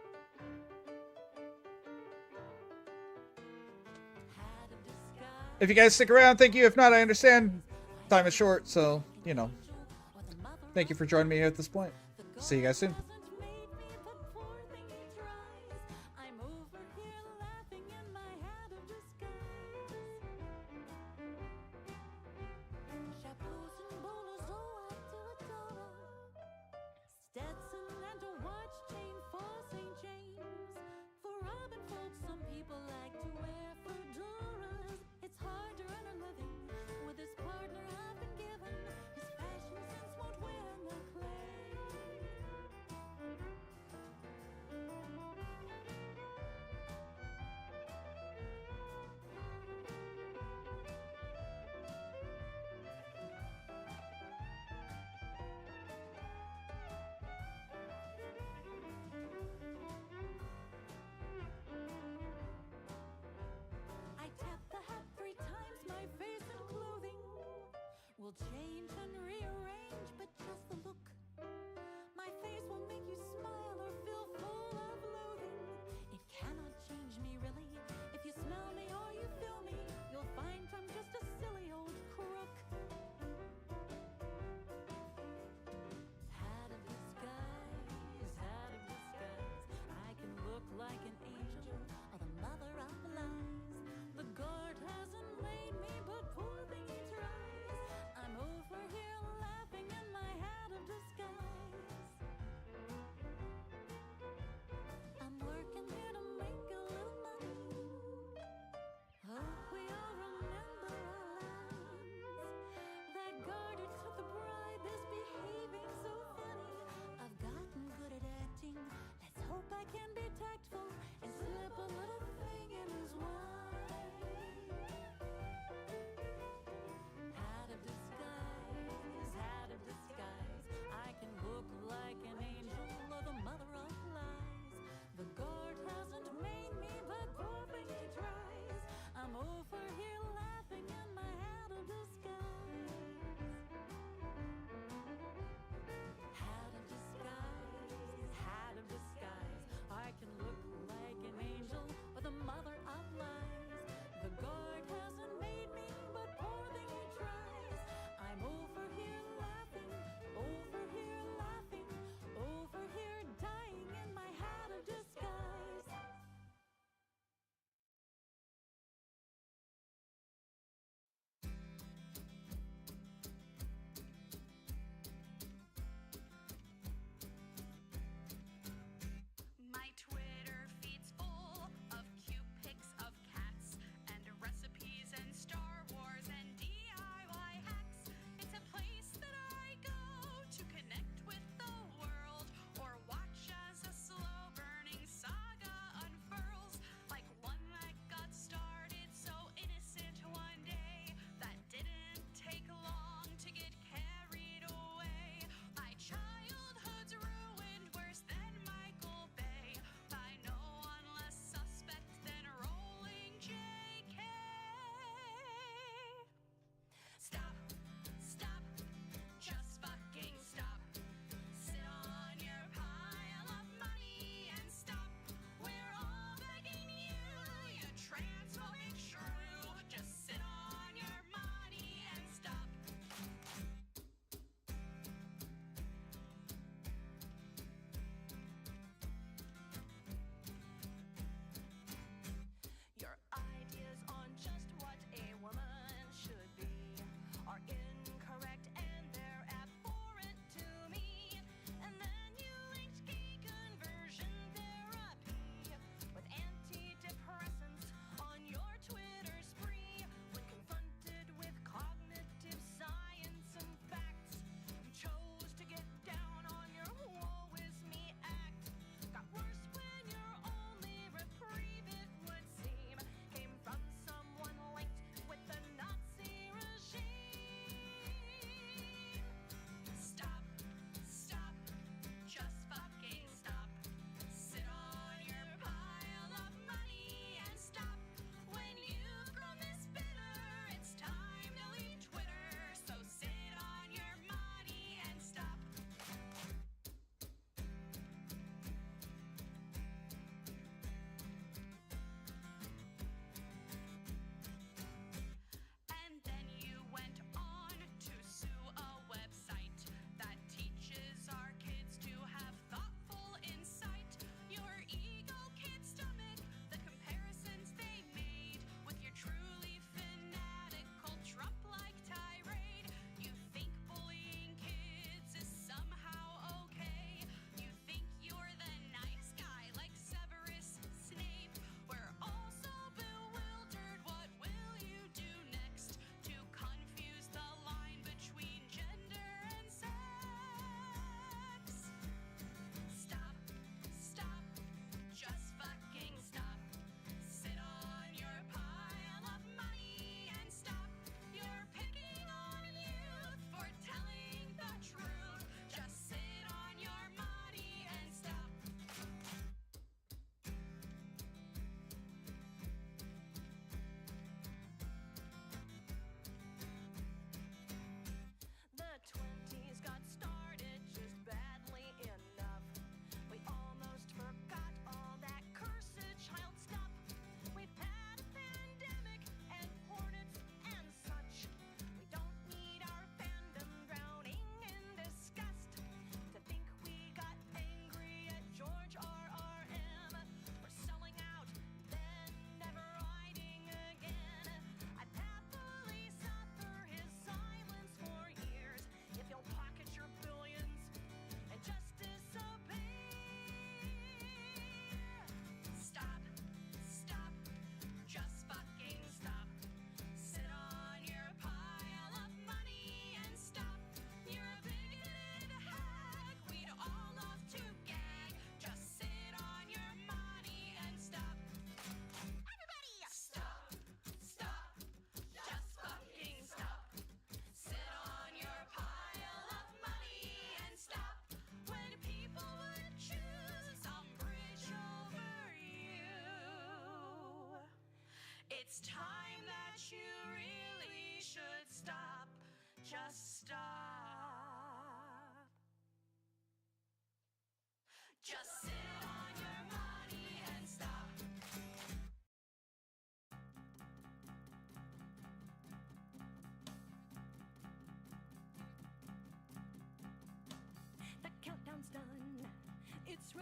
If you guys stick around, thank you. If not, I understand. Time is short, so, you know. Thank you for joining me at this point. See you guys soon. people like to wear fedoras. It's hard to earn a living with this partner I've been given. His fashion sense won't wear the clay.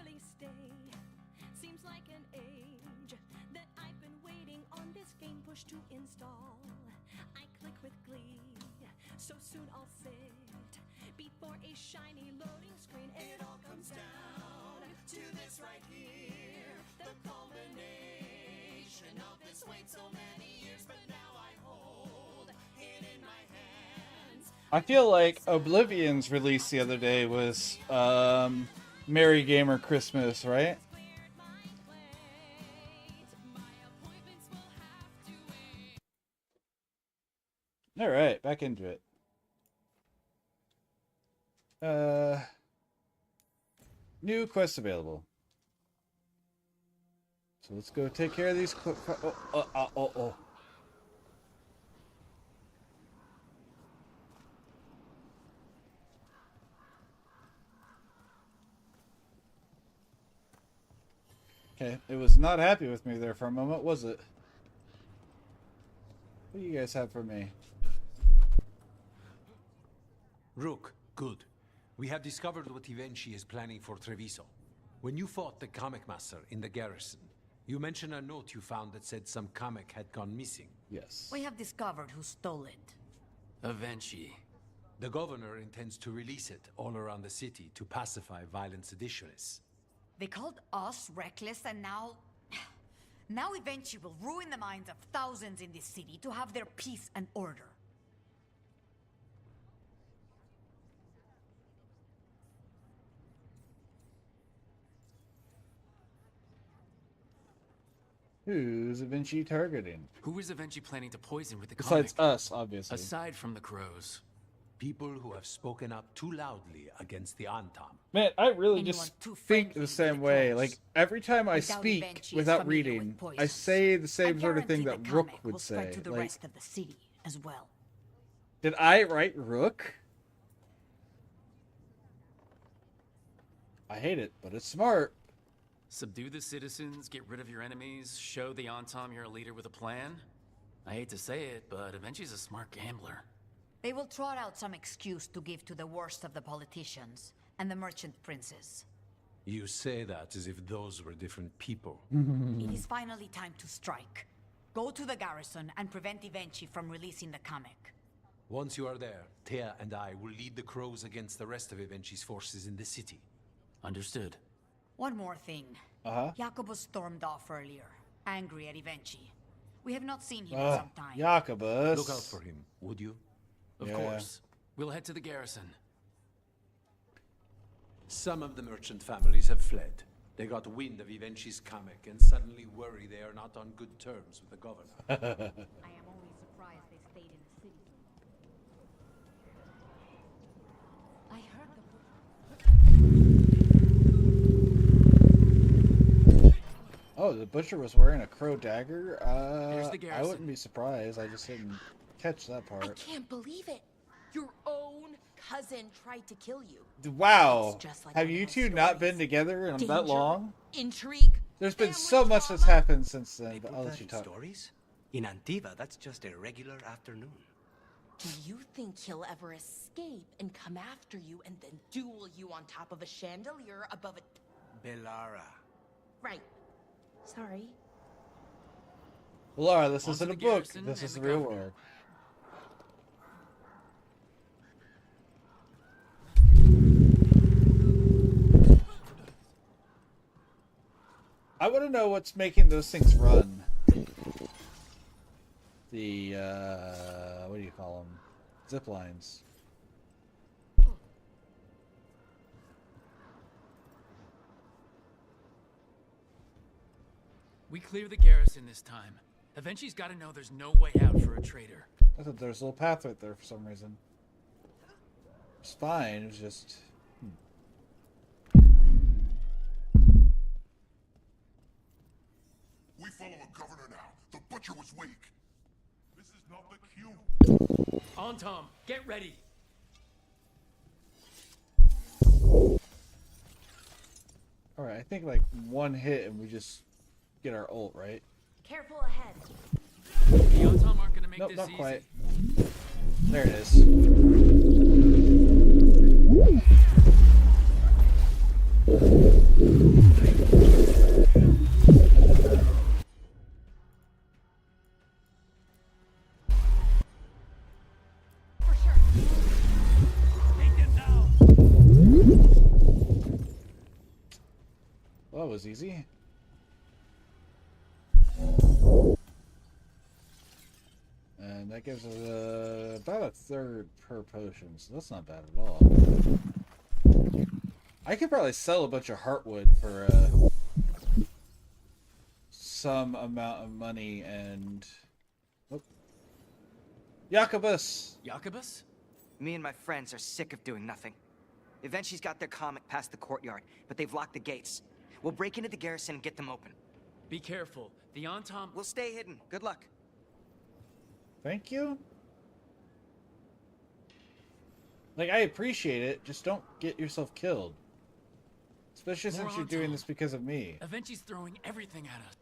release day. Seems like an age that I've been waiting on this game push to install. I click with glee, so soon I'll sit before a shiny loading screen. It all comes down to this right here, the culmination of this wait so many years, but now I hold it in my hands. I feel like Oblivion's release the other day was Merry Gamer Christmas, right? Alright, back into it. New quests available. So let's go take care of these. Oh. Okay, it was not happy with me there for a moment, was it? What do you guys have for me? Rook, good. We have discovered what Ivenchi is planning for Treviso. When you fought the comic master in the garrison, you mentioned a note you found that said some comic had gone missing. Yes. We have discovered who stole it. Eventually. The governor intends to release it all around the city to pacify violent seditionists. They called us reckless, and now... Now Eventually will ruin the minds of thousands in this city to have their peace and order. Who's Eventually targeting? Who is Eventually planning to poison with the Besides comic? us, obviously. Aside from the crows. People who have spoken up too loudly against the Antam. Man, I really just think the same way. Like, every time I Without speak Evenchi is without familiar reading, with poison. I say the same I sort of thing guarantee that the Rook comic would will spread say. to the Like, rest of the city as well. did I write Rook? I hate it, but it's smart. Subdue the citizens, get rid of your enemies, show the Antam you're a leader with a plan. I hate to say it, but Eventually's a smart gambler. They will trot out some excuse to give to the worst of the politicians and the merchant princes. You say that as if those were different people. It is finally time to strike. Go to the garrison and prevent Evenchi from releasing the comic. Once you are there, Thea and I will lead the crows against the rest of Evenchi's forces in the city. Understood. One more thing. Jacobus stormed off earlier, angry at Evenchi. We have not seen him in some time. Jacobus. Look out for him, would you? Of course. We'll head to the garrison. Some of the merchant families have fled. They got wind of Evenchi's comic and suddenly worry they are not on good terms with the governor. I am only surprised they stayed in the city. I heard the... Oh, the butcher was wearing a crow dagger? Here's the I garrison. wouldn't be surprised. I just didn't catch that I part. can't believe it. Your own cousin tried to kill you. Wow. It's just like Have one of you those two not stories. been together in that Danger, long? Intrigue. There's been so much that's happened since then, but I'll let you talk. Stories? In Antiva, that's just a regular afternoon. Do you think he'll ever escape and come after you and then duel you on top of a chandelier above a... Bellara. Right. Sorry. Laura, this On to isn't the a book. garrison This and is the the real governor. world. I want to know what's making those things run. The, what do you call them? Zip lines. We clear the garrison this time. Eventually's got to know there's no way out for a traitor. I thought there was a little path right there for some reason. It's fine, it was just... We follow a governor now. The butcher was weak. This is not the cue. On, Tom. Get ready. Alright, I think like one hit and we just get our ult, right? Careful ahead. The Antam aren't gonna make Nope, this not easy. quite. There it is. Well, that was easy. And that gives us about a third per potion, so that's not bad at all. I could probably sell a bunch of heartwood for some amount of money and... Oh. Jacobus! Jacobus? Me and my friends are sick of doing nothing. Eventually's got their comic past the courtyard, but they've locked the gates. We'll break into the garrison and get them open. Be careful. The Antom... We'll stay hidden. Good luck. Thank you? Like, I appreciate it, just don't get yourself killed. Especially since you're doing this because of me. Aventi's throwing everything at us.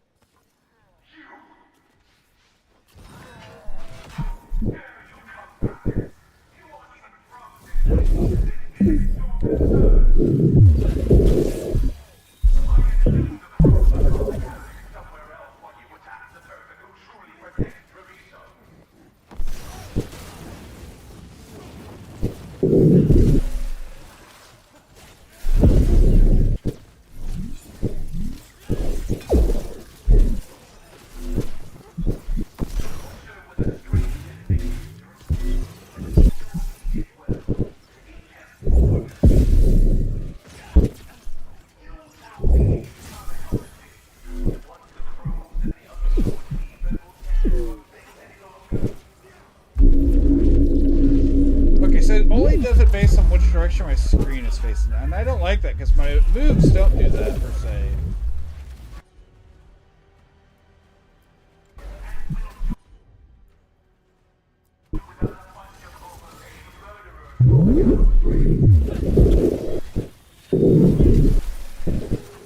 Direction my screen is facing, and I don't like that because my moves don't do that per se.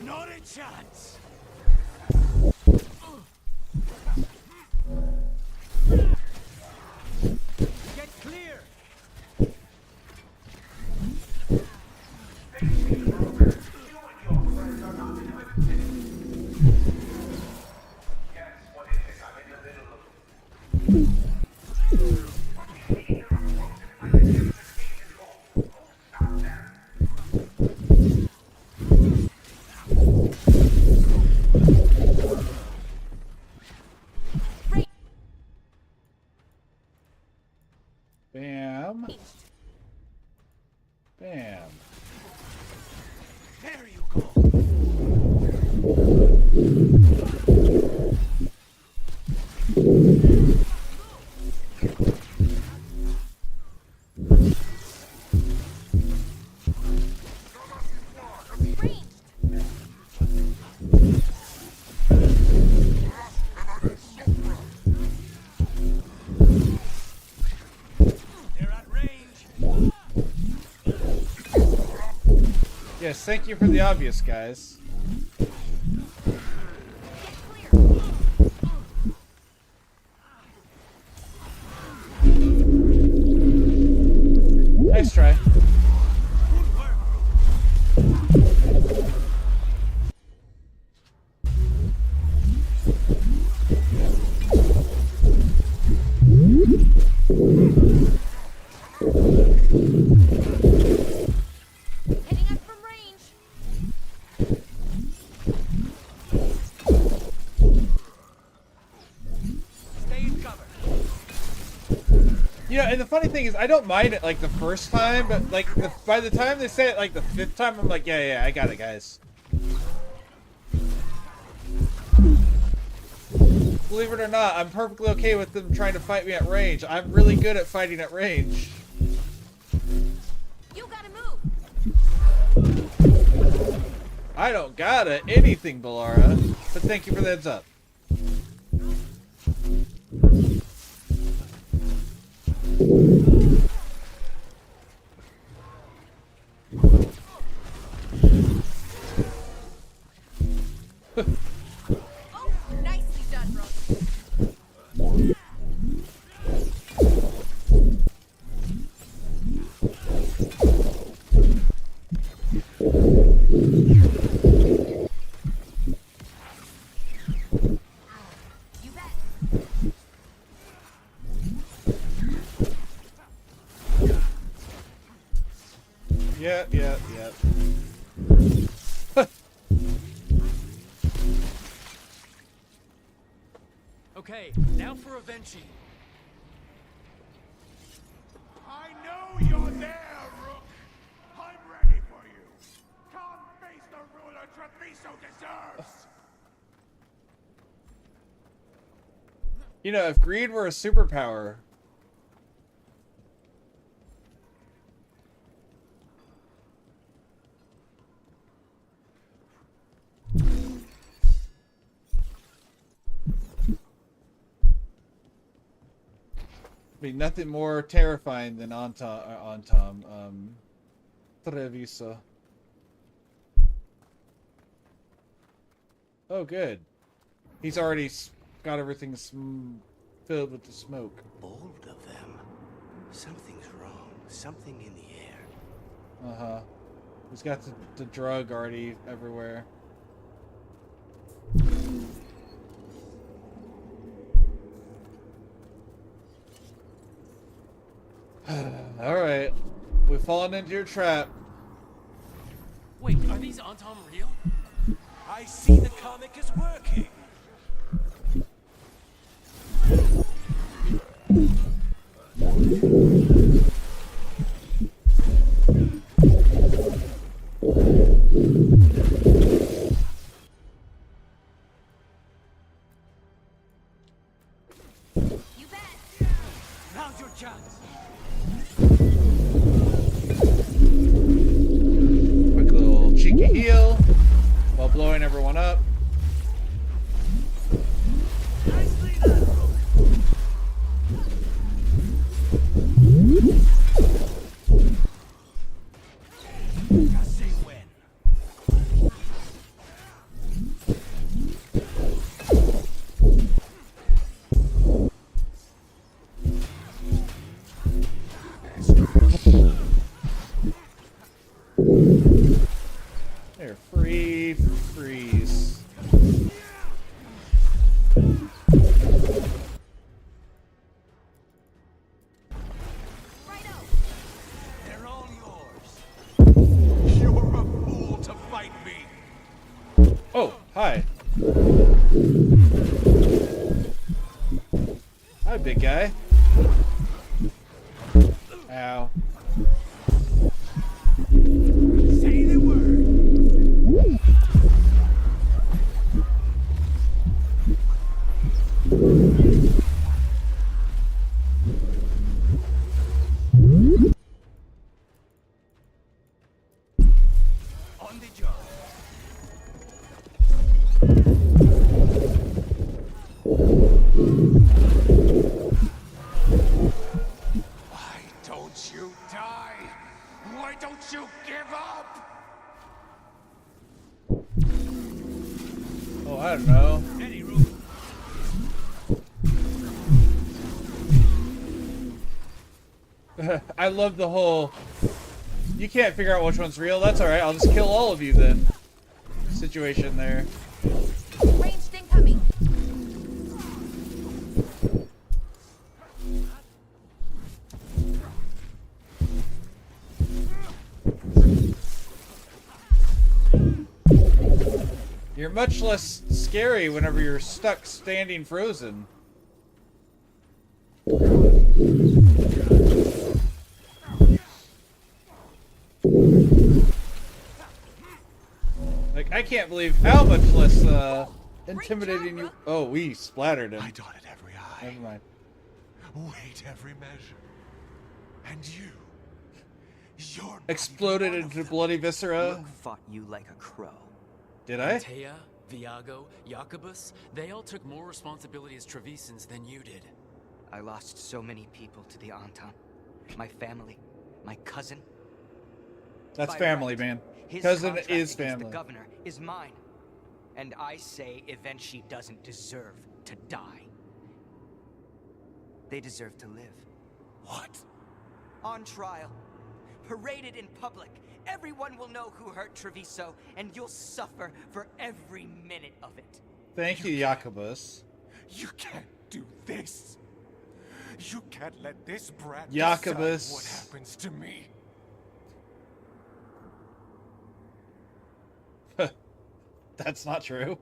Not a chance. Get clear. Bam. Bam. There you go. Yes, thank you for the obvious, guys. Nice try. You know, and the funny thing is, I don't mind it like the first time, but like by the time they say it like the fifth time, I'm like, yeah, I got it, guys. Believe it or not, I'm perfectly okay with them trying to fight me at range. I'm really good at fighting at range. You gotta move. I don't gotta anything, Balara, but thank you for the heads up. Oh, nicely done, bro. Okay, now for Avenchi. I know you're there, Rook. I'm ready for you. Come face the ruler Treviso deserves. You know, if greed were a superpower. Be nothing more terrifying than Treviso. Oh, good. He's already got everything filled with the smoke. Bold of them. Something's wrong. Something in the air. Uh-huh. He's got the drug already everywhere. Alright. We've fallen into your trap. Wait, are these Antam real? I see the comic is working. You bet. Now's your chance. Quick little cheeky heal while blowing everyone up. Nicely done, Rook. I say when. There, freeze. They're all yours. You're a fool to fight me. Oh, hi. Hi, big guy. Ow. Say the word. On the job. Why don't you die? Why don't you give up? Oh, I don't know. Any room. I love the whole, you can't figure out which one's real. That's alright, I'll just kill all of you then. Situation there. Ranged incoming. You're much less scary whenever you're stuck standing frozen. Like, I can't believe how much less intimidating you. Oh, we splattered him. I dotted every I. Never mind. Weighed every measure. And you're Exploded into bloody viscera. Rook fought you like a crow. Did I? Antea, Viago, Jacobus, they all took more responsibility as Trevisans than you did. I lost so many people to the Antam. My family, my cousin. That's By family, right, man. his Cousin contract is against family. The governor is mine. And I say Evenchi doesn't deserve to die. They deserve to live. What? On trial. Paraded in public. Everyone will know who hurt Treviso, and you'll suffer for every minute of it. Thank you, Jacobus. You can't do this. You can't let this brat Jacobus. decide what happens to me. That's not true.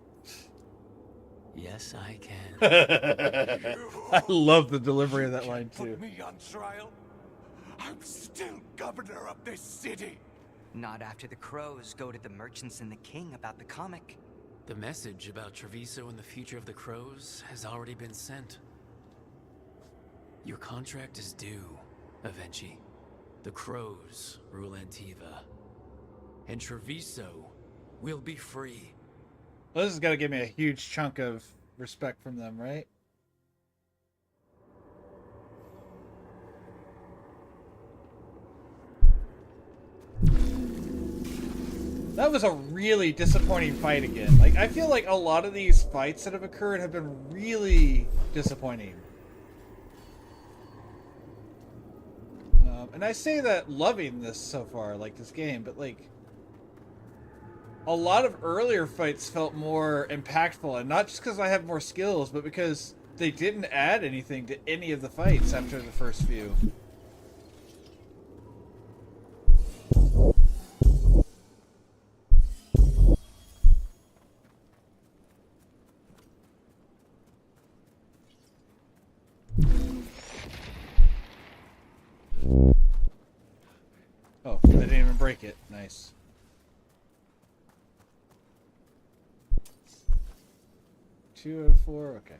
Yes, I can. I love the delivery of that line too. Put me on trial. I'm still governor of this city. Not after the crows go to the merchants and the king about the comic. The message about Treviso and the future of the crows has already been sent. Your contract is due, Avenchi. The crows rule Antiva. And Treviso will be free. Well, this has got to give me a huge chunk of respect from them, right? That was a really disappointing fight again. Like, I feel like a lot of these fights that have occurred have been really disappointing. And I say that loving this so far, like this game, but like, a lot of earlier fights felt more impactful, and not just because I have more skills, but because they didn't add anything to any of the fights after the first few. Oh, they didn't even break it. Nice. Two out of four? Okay.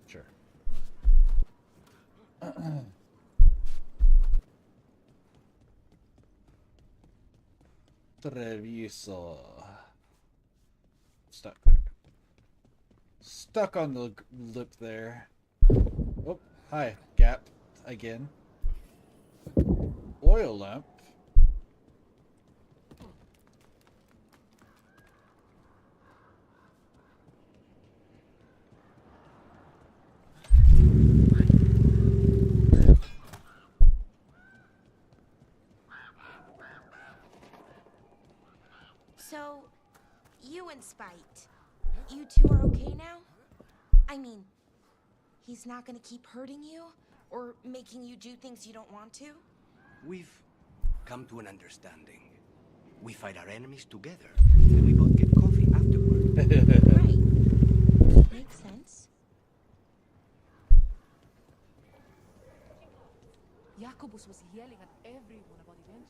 Sure. Treviso. Stuck there. Stuck on the lip there. Oh, hi. Gap. Again. Oil lamp. So, you and Spite, you two are okay now? I mean, he's not gonna keep hurting you? Or making you do things you don't want to? We've come to an understanding. We fight our enemies together, and we both get coffee afterward. Right. Makes sense. Jacobus was yelling at everyone about Evenchi.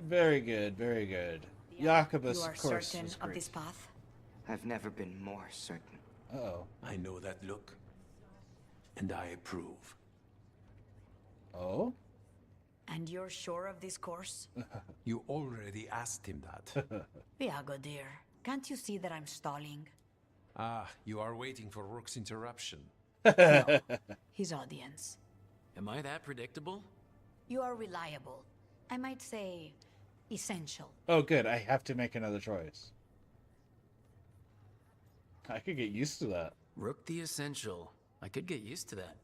Very good, very good. Jacobus, You are of course, certain was of great. this path? I've never been more certain. Uh-oh. I know that look. And I approve. Oh? And you're sure of this course? You already asked him that. Viago, dear, can't you see that I'm stalling? Ah, you are waiting for Rook's interruption. No, his audience. Am I that predictable? You are reliable. I might say, essential. Oh, good. I have to make another choice. I could get used to that. Rook the Essential. I could get used to that.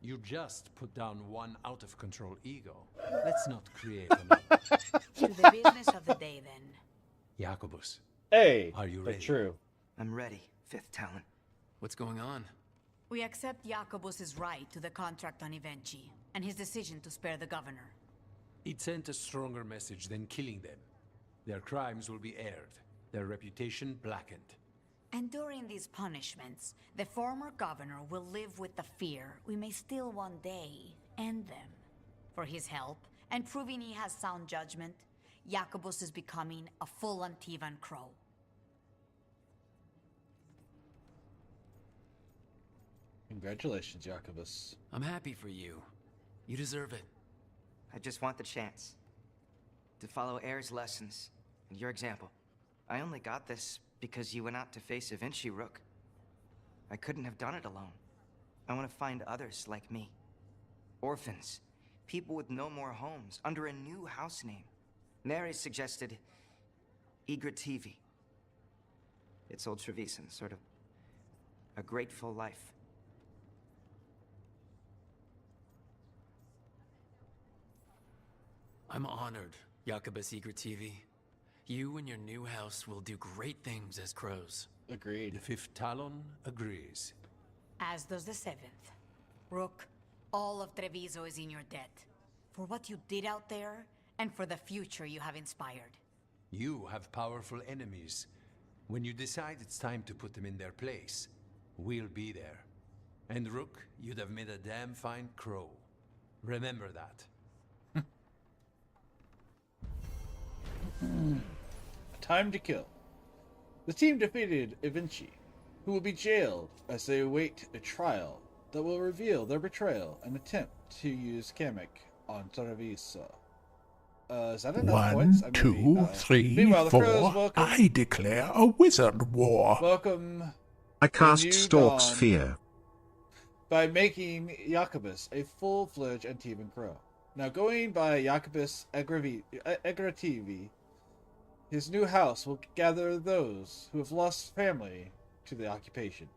You just put down one out-of-control ego. Let's not create another. To the business of the day, then. Jacobus. Hey, are you but ready? true. I'm ready, Fifth Talon. What's going on? We accept Jacobus's right to the contract on Evenchi, and his decision to spare the governor. It sent a stronger message than killing them. Their crimes will be aired, their reputation blackened. And during these punishments, the former governor will live with the fear we may still one day end them. For his help, and proving he has sound judgment, Jacobus is becoming a full Antivan crow. Congratulations, Jacobus. I'm happy for you. You deserve it. I just want the chance to follow Air's lessons and your example. I only got this because you went out to face Evenchi, Rook. I couldn't have done it alone. I want to find others like me. Orphans. People with no more homes, under a new house name. Neri suggested Igrativi. It's old Trevisan, sort of a grateful life. I'm honored, Jacobus Igrativi. You and your new house will do great things as crows. Agreed. The Fifth Talon agrees. As does the Seventh. Rook, all of Treviso is in your debt. For what you did out there, and for the future you have inspired. You have powerful enemies. When you decide it's time to put them in their place, we'll be there. And Rook, you'd have made a damn fine crow. Remember that. Time to kill. The team defeated Evinci, who will be jailed as they await a trial that will reveal their betrayal and attempt to use Kamek on Treviso. Is that enough points? 1, 2, 3, Meanwhile, the Crows 4. welcome. I declare a wizard war. Welcome. I a cast new Stork's dawn Fear. by making Jacobus a full-fledged Antivan Crow. Now, going by Jacobus Egrativi, his new house will gather those who have lost family to the occupation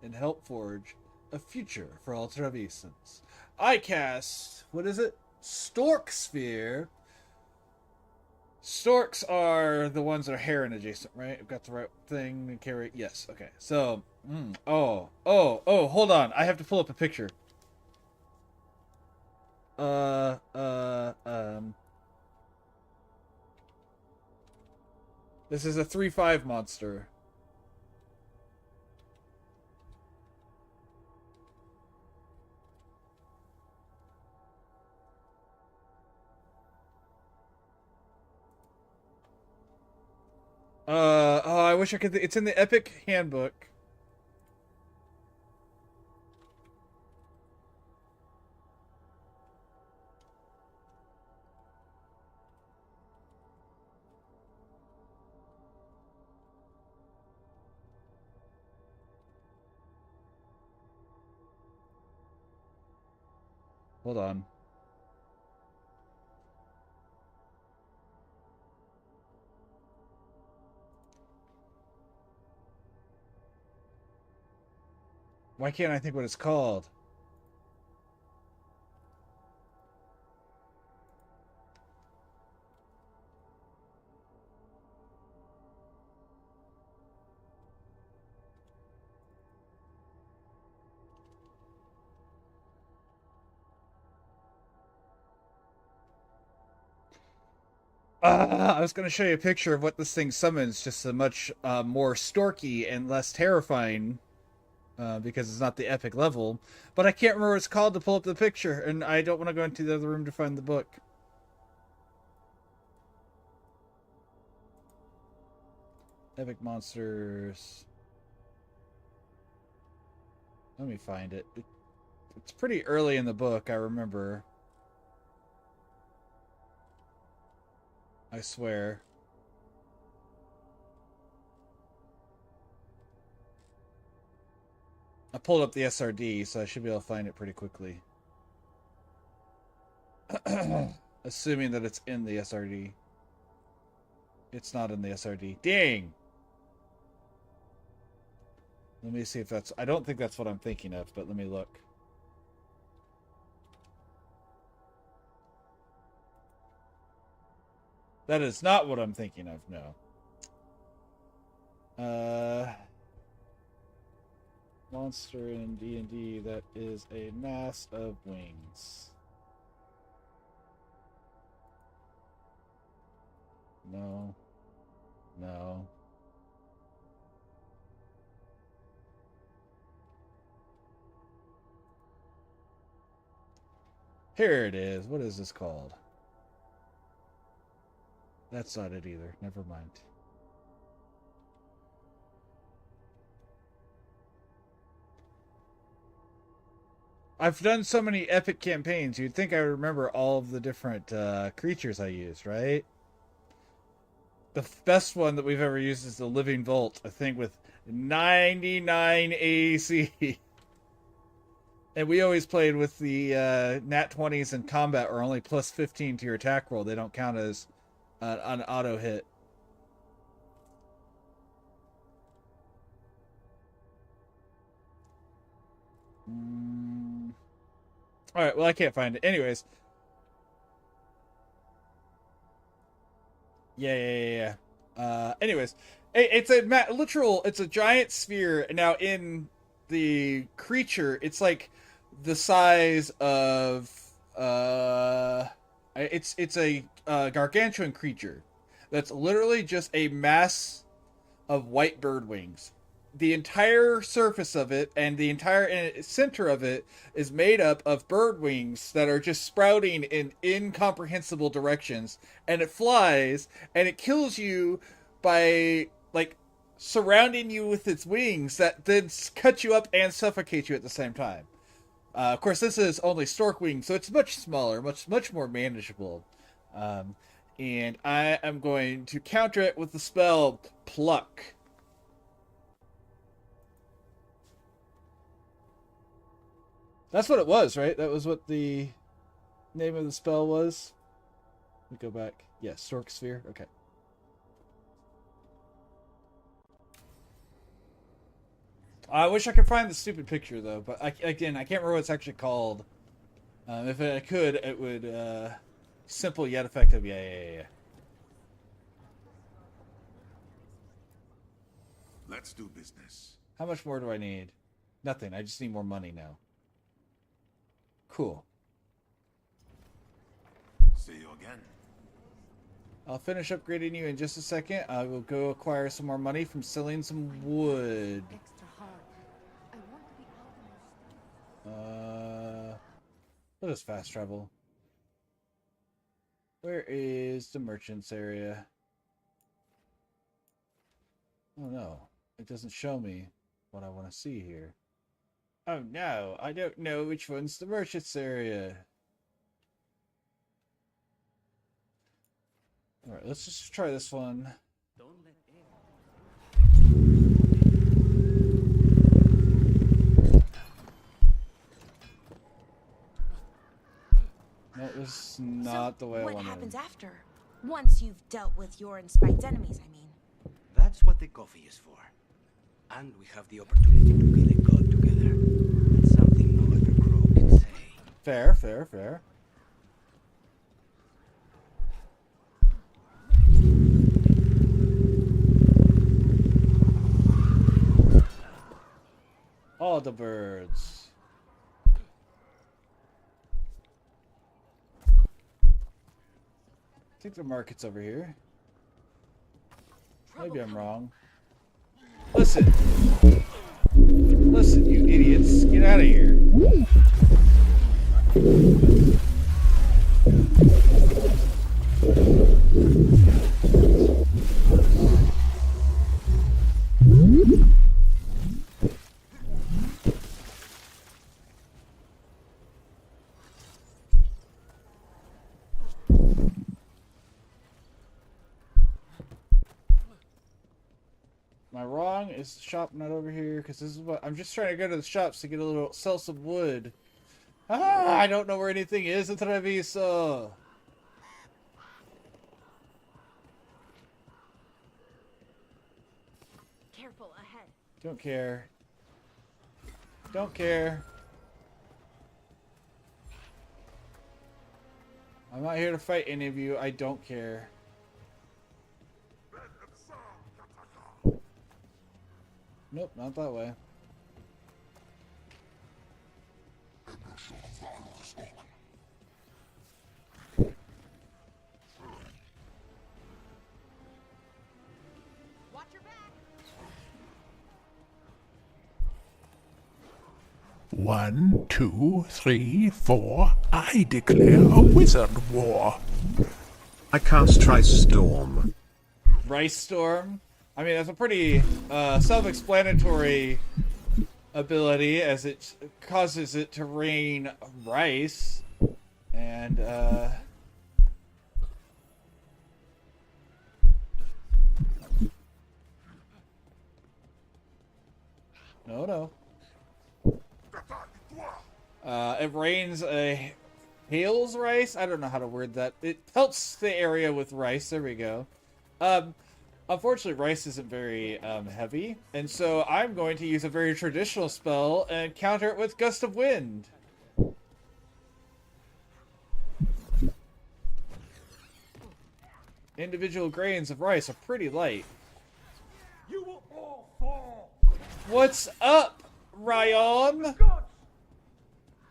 and help forge a future for all Trevisans. I cast, what is it? Stork Sphere. Storks are the ones that are heron adjacent, right? I've got the right thing to carry. Yes, okay. So, hold on. I have to pull up a picture. This is a 3/5 monster. I wish I could. It's in the Epic Handbook. Hold on. Why can't I think what it's called? I was going to show you a picture of what this thing summons, just a much more storky and less terrifying, because it's not the epic level. But I can't remember what it's called to pull up the picture, and I don't want to go into the other room to find the book. Epic monsters. Let me find it. It's pretty early in the book, I remember. I swear. I pulled up the SRD, so I should be able to find it pretty quickly. Assuming that it's in the SRD. It's not in the SRD. Dang! Let me see if that's... I don't think that's what I'm thinking of, but let me look. That is not what I'm thinking of, no. Monster in D&D, that is a mass of wings. No. No. Here it is. What is this called? That's not it either. Never mind. I've done so many epic campaigns, you'd think I would remember all of the different creatures I used, right? The best one that we've ever used is the Living Vault, a thing with 99 AC. And we always played with the nat 20s in combat, or only plus 15 to your attack roll. They don't count as an auto hit. All right, well, I can't find it. Anyways. Yeah. Anyways, it's a literal, it's a giant sphere. Now, in the creature, it's like the size of, it's a gargantuan creature. that's literally just a mass of white bird wings. The entire surface of it and the entire center of it is made up of bird wings that are just sprouting in incomprehensible directions, and it flies and it kills you by like surrounding you with its wings that then cut you up and suffocate you at the same time. Of course, this is only stork wings, so it's much smaller, much more manageable. And I am going to counter it with the spell Pluck. That's what it was, right? That was what the name of the spell was. Let me go back. Yes, Stork Sphere. Okay. I wish I could find the stupid picture, though. But, I can't remember what it's actually called. If I could, it would... simple yet effective. Yeah. Let's do business. How much more do I need? Nothing. I just need more money now. Cool. See you again. I'll finish upgrading you in just a second. I will go acquire some more money from selling some wood. Let us fast travel. Where is the merchants area? Oh no, it doesn't show me what I want to see here. Oh no, I don't know which one's the merchants area. Alright, let's just try this one. That was not the way I wanted. What happens after? Once you've dealt with your inspired enemies, I mean. That's what the coffee is for. And we have the opportunity to kill a god together. That's something no other crow can say. Fair. All the birds. I think the market's over here. Maybe I'm wrong. Listen, you idiots. Get out of here. Am I wrong? Is the shop not over here? Because this is what I'm just trying to go to the shops to get a little, sell some wood. I don't know where anything is in Treviso. Careful ahead. Don't care. Don't care. I'm not here to fight any of you. I don't care. Nope, not that way. Watch your back. 1, 2, 3, 4. I declare a wizard war. I cast Rice Storm. Rice Storm? I mean, that's a pretty self-explanatory ability, as it causes it to rain rice. And, No. It rains hails rice? I don't know how to word that. It pelts the area with rice. There we go. Unfortunately, rice isn't very heavy, and so I'm going to use a very traditional spell and counter it with Gust of Wind. Individual grains of rice are pretty light. You will all fall. What's up, Ryan?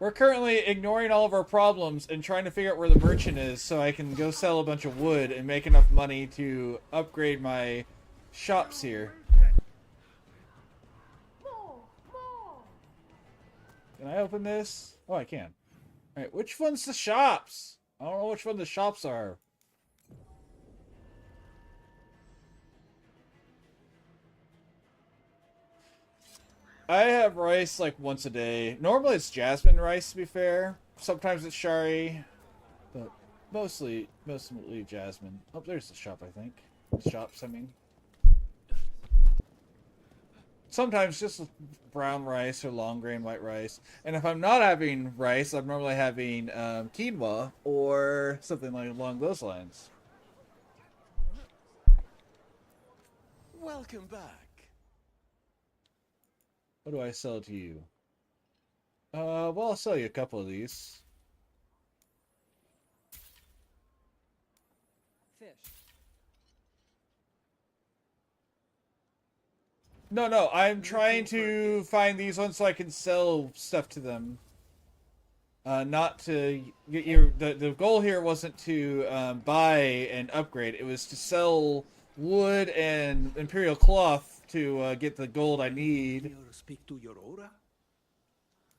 We're currently ignoring all of our problems and trying to figure out where the merchant is so I can go sell a bunch of wood and make enough money to upgrade my shops here. Can I open this? Oh, I can. Alright, which one's the shops? I don't know which one the shops are. I have rice like once a day. Normally it's jasmine rice, to be fair. Sometimes it's shari, but mostly jasmine. Oh, there's the shop, I think. Shops, I mean. Sometimes just brown rice or long grain white rice. And if I'm not having rice, I'm normally having quinoa or something like along those lines. Welcome back. What do I sell to you? Well, I'll sell you a couple of these. Fish. No, I'm trying to find these ones so I can sell stuff to them. Not to get your... The goal here wasn't to buy and upgrade. It was to sell wood and imperial cloth to get the gold I need. Speak to your aura?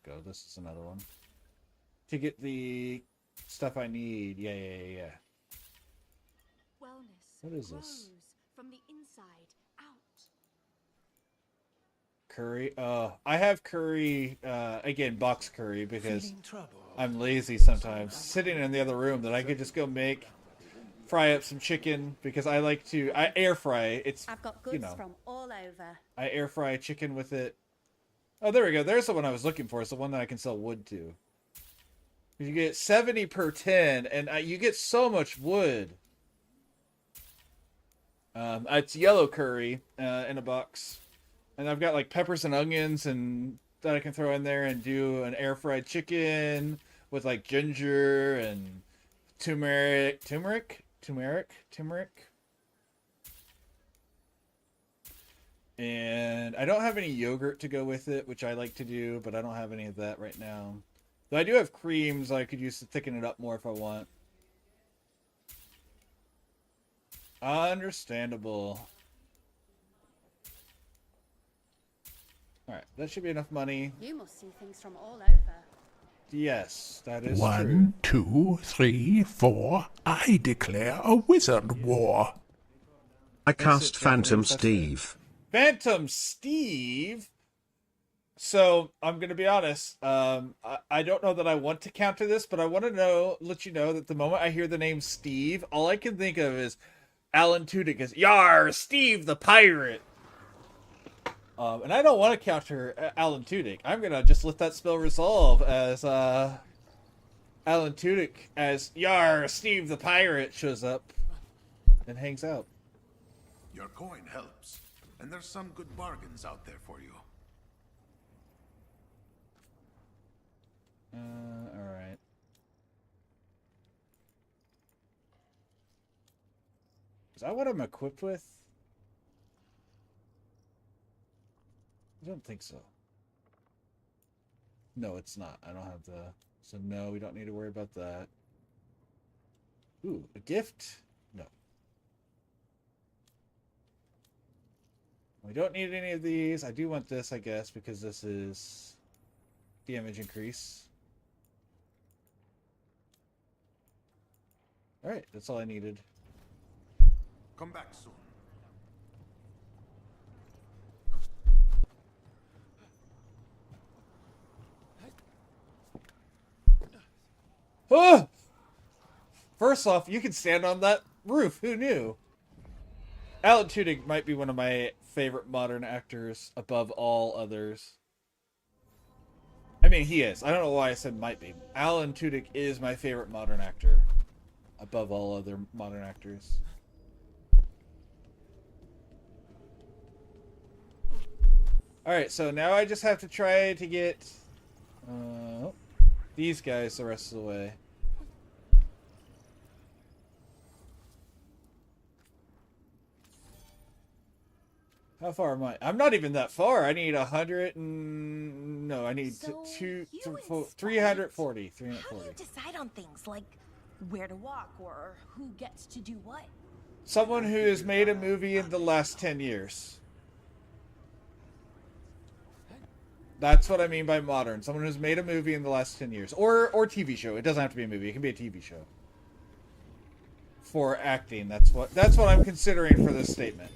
Go, this is another one. To get the stuff I need. Yeah. Wellness What is this? grows from the inside out. Curry. I have curry, again, box curry, because I'm lazy sometimes. Sitting in the other room that I could just go make, fry up some chicken, because I like to, I air fry. It's, I've got goods from all over. I air fry chicken with it. Oh, there we go. There's the one I was looking for. It's the one that I can sell wood to. You get 70 per 10, and you get so much wood. It's yellow curry in a box. And I've got like peppers and onions and that I can throw in there and do an air fried chicken with like ginger and turmeric. And I don't have any yogurt to go with it, which I like to do, but I don't have any of that right now. Though I do have creams I could use to thicken it up more if I want. Understandable. Alright, that should be enough money. You must see things from all over. Yes, that is true. 1, 2, 3, 4. I declare a wizard war. I cast Phantom Steve. Phantom Steve? So, I'm going to be honest. I don't know that I want to counter this, but I want to let you know that the moment I hear the name Steve, all I can think of is Alan Tudyk as, Yar, Steve the Pirate. And I don't want to counter Alan Tudyk. I'm going to just let that spell resolve as Alan Tudyk as, Yar, Steve the Pirate shows up and hangs out. Your coin helps, and there's some good bargains out there for you. Alright. Is that what I'm equipped with? I don't think so. No, it's not. I don't have the... So no, we don't need to worry about that. Ooh, a gift? No. We don't need any of these. I do want this, I guess, because this is damage increase. Alright, that's all I needed. Come back soon. Oh! First off, you can stand on that roof. Who knew? Alan Tudyk might be one of my favorite modern actors above all others. I mean, he is. I don't know why I said might be. Alan Tudyk is my favorite modern actor above all other modern actors. Alright, so now I just have to try to get these guys the rest of the way. How far am I? I'm not even that far. I need 100 and... No, I need So 340. How do you decide on things like where to walk or who gets to do what? Someone who has made a movie in the last 10 years. That's what I mean by modern. Someone who's made a movie in the last 10 years. Or TV show. It doesn't have to be a movie. It can be a TV show. For acting. That's what I'm considering for this statement.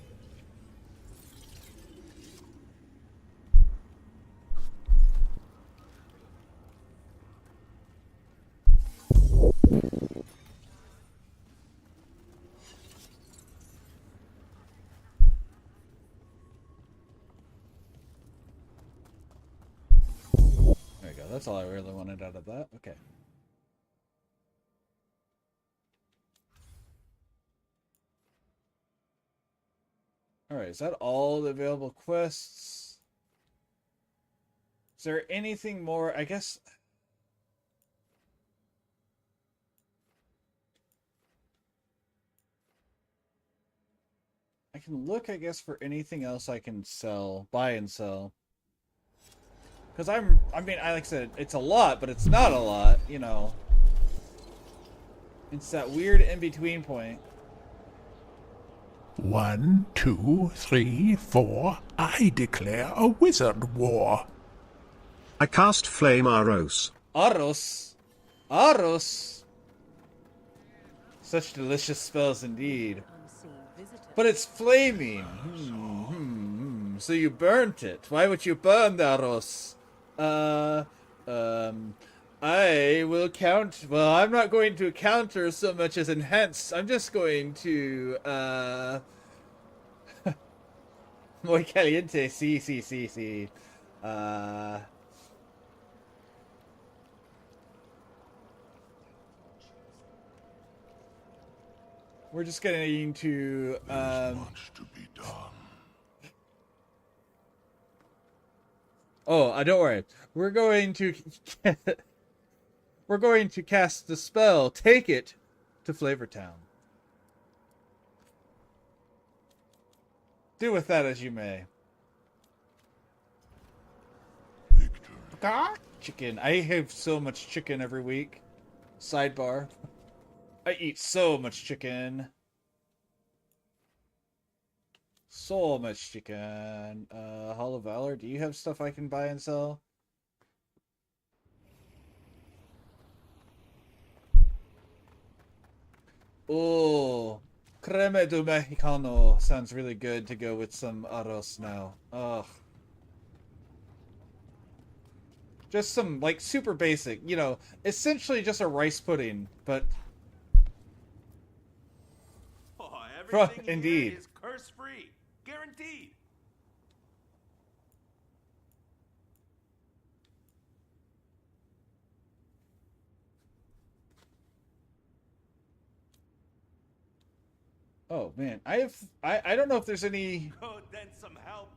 There we go. That's all I really wanted out of that. Okay. Alright, is that all the available quests? Is there anything more? I guess... I can look, I guess, for anything else I can sell, buy and sell. Because I mean, like I said, it's a lot, but it's not a lot, you know. It's that weird in-between point. 1, 2, 3, 4. I declare a wizard war. I cast Flame Aros. Aros? Aros? Such delicious spells indeed. But it's flaming. So you burnt it. Why would you burn the Aros? I will count. Well, I'm not going to counter so much as enhance. I'm just going to, muy caliente. Sí. We're just getting to, much to be done. Oh, don't worry. We're going to cast the spell. Take it to Flavortown. Do with that as you may. Chicken. I have so much chicken every week. Sidebar. I eat so much chicken. So much chicken. Hall of Valor, do you have stuff I can buy and sell? Oh, creme de mexicano sounds really good to go with some arroz now. Ugh. Just some, like, super basic, you know, essentially just a rice pudding, but... Oh, everything indeed. Here is curse-free. Guaranteed. Oh man, I don't know if there's any. Go then some help.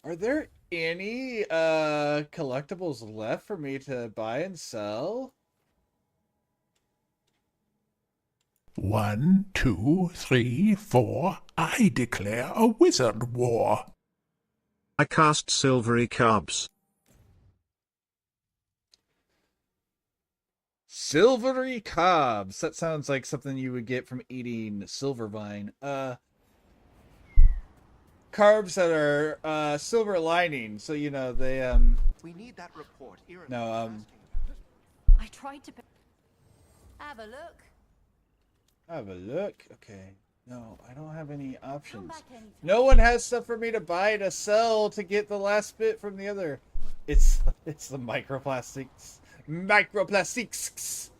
Are there any collectibles left for me to buy and sell? 1, 2, 3, 4. I declare a wizard war. I cast Silvery Carbs. Silvery cobs. That sounds like something you would get from eating silvervine. Carbs that are silver lining, so you know they We need that report here. No, I tried to. Have a look. have a look. Okay. No, I don't have any options. back anytime. No one has stuff for me to buy to sell to get the last bit from the other. It's the microplastics. Microplastics.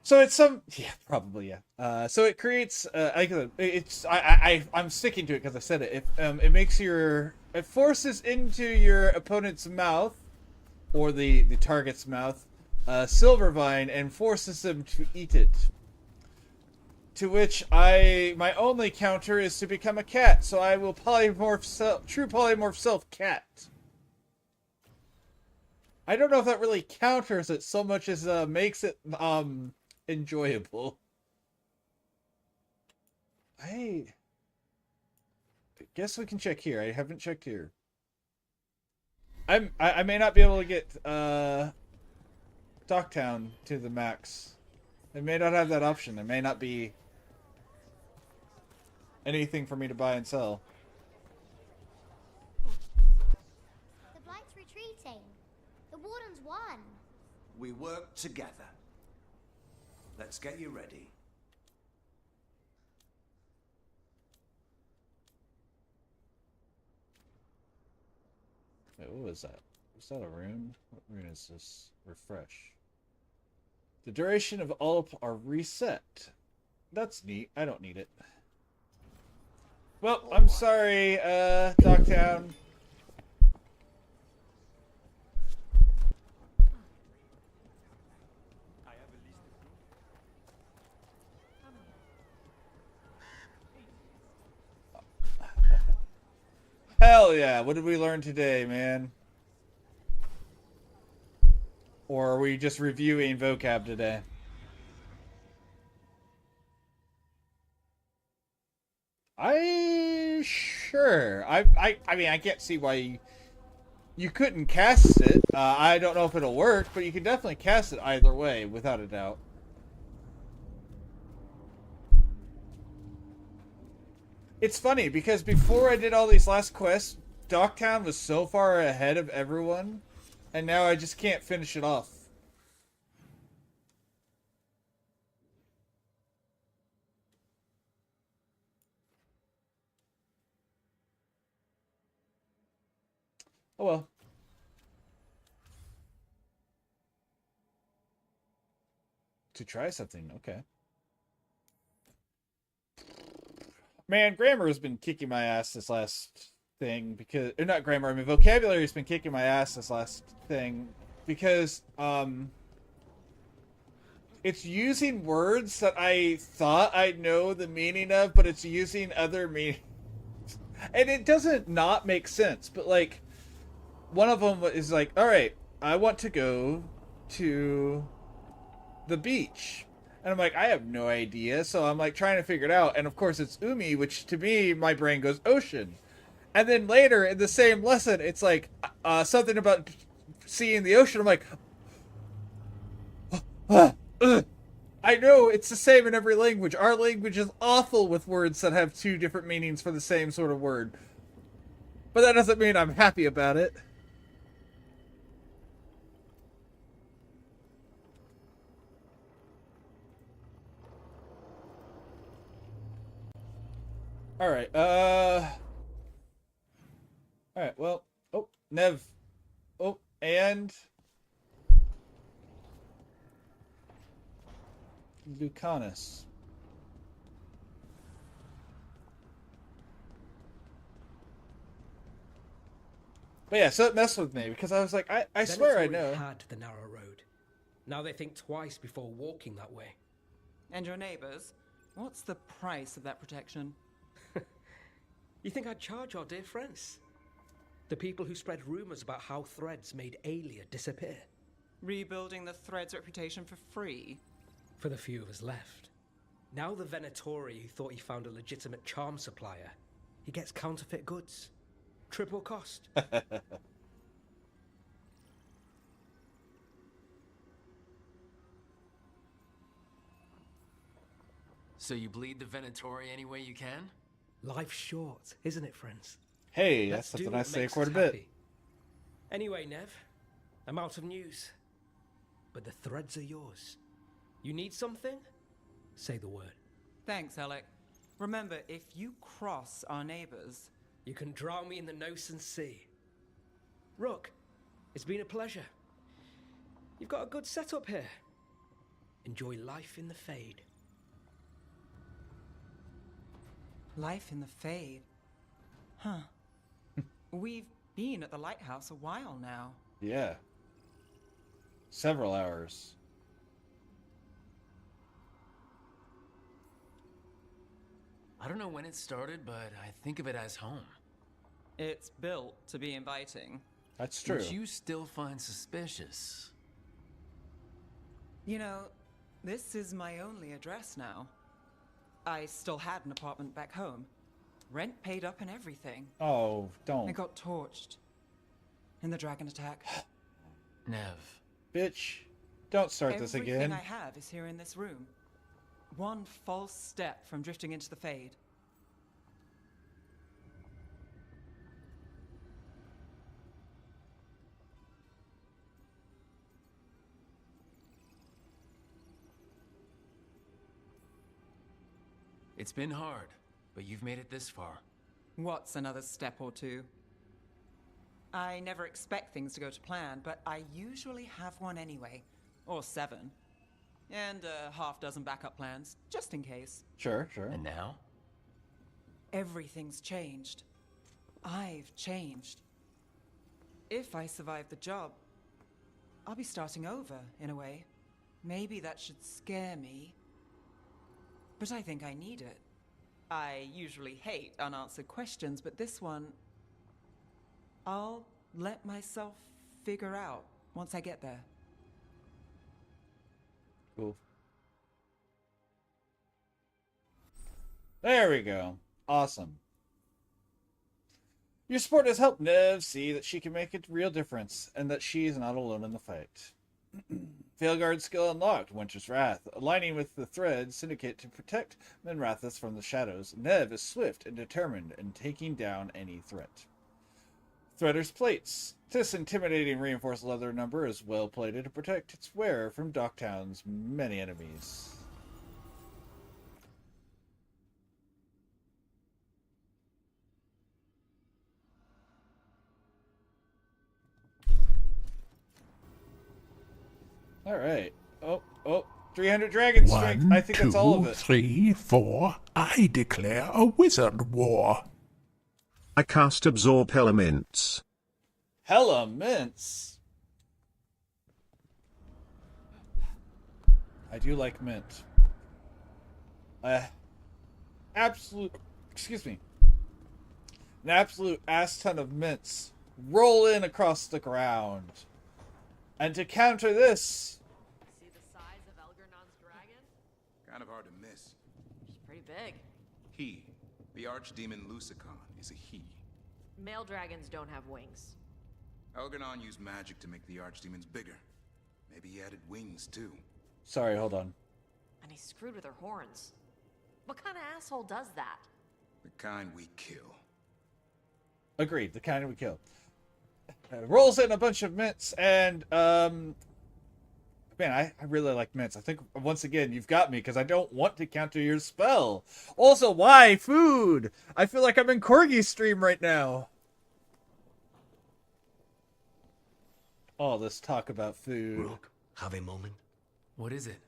So it's some, yeah, probably, yeah. So it creates, I'm sticking to it because I said it. It makes it forces into your opponent's mouth, or the target's mouth, Silvervine, and forces them to eat it. To which my only counter is to become a cat, so I will true polymorph self cat. I don't know if that really counters it so much as makes it enjoyable. guess we can check here. I haven't checked here. I may not be able to get Docktown to the max. I may not have that option. There may not be anything for me to buy and sell. The Blight's retreating. The Warden's won. We work together. Let's get you ready. Wait, what was that? Was that a rune? What rune is this? Refresh. The duration of all are reset. That's neat. I don't need it. Well, I'm sorry, Docktown. Hell yeah, what did we learn today, man? Or are we just reviewing vocab today? Sure. I mean, I can't see why you couldn't cast it. I don't know if it'll work, but you can definitely cast it either way, without a doubt. It's funny, because before I did all these last quests, Docktown was so far ahead of everyone, and now I just can't finish it off. Oh well. To try something, okay. Man, grammar has been kicking my ass this last thing because, or not grammar, I mean vocabulary has been kicking my ass this last thing because it's using words that I thought I'd know the meaning of, but it's using other meanings. And it doesn't not make sense, but like one of them is like, all right, I want to go to the beach. And I'm like, I have no idea. So I'm like trying to figure it out. And of course it's Umi, which to me, my brain goes ocean. And then later in the same lesson, it's like something about seeing the ocean. I'm like, I know it's the same in every language. Our language is awful with words that have two different meanings for the same sort of word. But that doesn't mean I'm happy about it. Alright, Alright, well, oh, Nev. Oh, and Lucanus. But yeah, so it messed with me because I was like, I swear I know. Had the narrow road. Now they think twice before walking that way. And your neighbors? What's the price of that protection? You think I'd charge our dear friends? The people who spread rumors about how Threads made Aelia disappear. Rebuilding the Threads' reputation for free? For the few of us left. Now the Venatori who thought he found a legitimate charm supplier, he gets counterfeit goods. Triple cost. So you bleed the Venatori any way you can? Life's short, isn't it, friends? Hey, that's something I say quite a bit. Anyway, Nev, I'm out of news. But the threads are yours. You need something? Say the word. Thanks, Alec. Remember, if you cross our neighbors... You can drown me in the Nosen Sea. Rook, it's been a pleasure. You've got a good setup here. Enjoy life in the Fade. Life in the Fade? Huh. We've been at the lighthouse a while now. Yeah. Several hours. I don't know when it started, but I think of it as home. It's built to be inviting. That's true. Which you still find suspicious. You know, this is my only address now. I still had an apartment back home. Rent paid up and everything. Oh, I don't. got torched in the dragon attack. Nev. Bitch, don't start this again. Everything I have is here in this room. One false step from drifting into the Fade. It's been hard, but you've made it this far. What's another step or two? I never expect things to go to plan, but I usually have one anyway. Or 7. And a half-dozen backup plans, just in case. Sure, sure. And now? Everything's changed. I've changed. If I survive the job, I'll be starting over, in a way. Maybe that should scare me. But I think I need it. I usually hate unanswered questions, but this one, I'll let myself figure out once I get there. Cool. There we go. Awesome. Your support has helped Nev see that she can make a real difference, and that she is not alone in the fight. Veilguard skill unlocked, Winter's Wrath. Aligning with the Thread Syndicate to protect Minrathous from the shadows, Nev is swift and determined in taking down any threat. Threader's Plates. This intimidating reinforced leather number is well plated to protect its wearer from Docktown's many enemies. Alright. Oh, 300 dragon strength. I think that's all of it. 3, 4. I declare a wizard war. I cast Absorb Elements. Elements? I do like mint. Excuse me. An absolute ass ton of mints roll in across the ground. And to counter this... See the size of Elgernon's dragon? Kind of hard to miss. She's pretty big. He, the archdemon Lucicon, is a he. Male dragons don't have wings. Elgernon used magic to make the archdemons bigger. Maybe he added wings, too. Sorry, hold on. And he screwed with her horns. What kind of asshole does that? The kind we kill. Agreed, the kind we kill. Rolls in a bunch of mints, and, man, I really like mints. I think, once again, you've got me, because I don't want to counter your spell. Also, why? Food! I feel like I'm in Corgi's stream right now. All this talk about food. Rook, have a moment? What is it?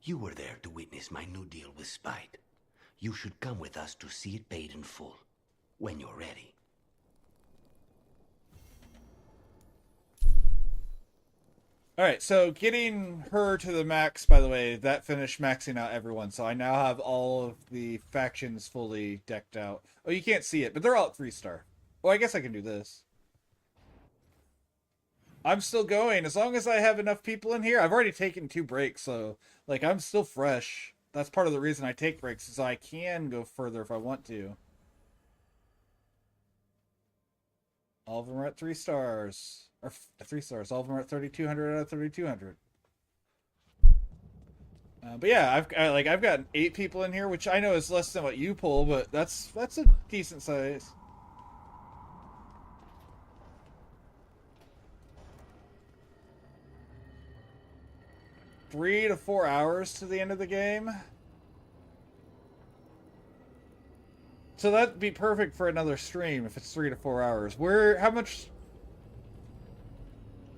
You were there to witness my new deal with Spite. You should come with us to see it paid in full, when you're ready. Alright, so getting her to the max, by the way, that finished maxing out everyone. So I now have all of the factions fully decked out. Oh, you can't see it, but they're all at 3-star. Well, I guess I can do this. I'm still going. As long as I have enough people in here. I've already taken 2 breaks, so, like, I'm still fresh. That's part of the reason I take breaks, is I can go further if I want to. All of them are at 3 stars. Or 3 stars. All of them are at 3,200 out of 3,200. But yeah, I've got 8 people in here, which I know is less than what you pull, but that's a decent size. Three to 4 hours to the end of the game. So that'd be perfect for another stream if it's 3 to 4 hours. How much?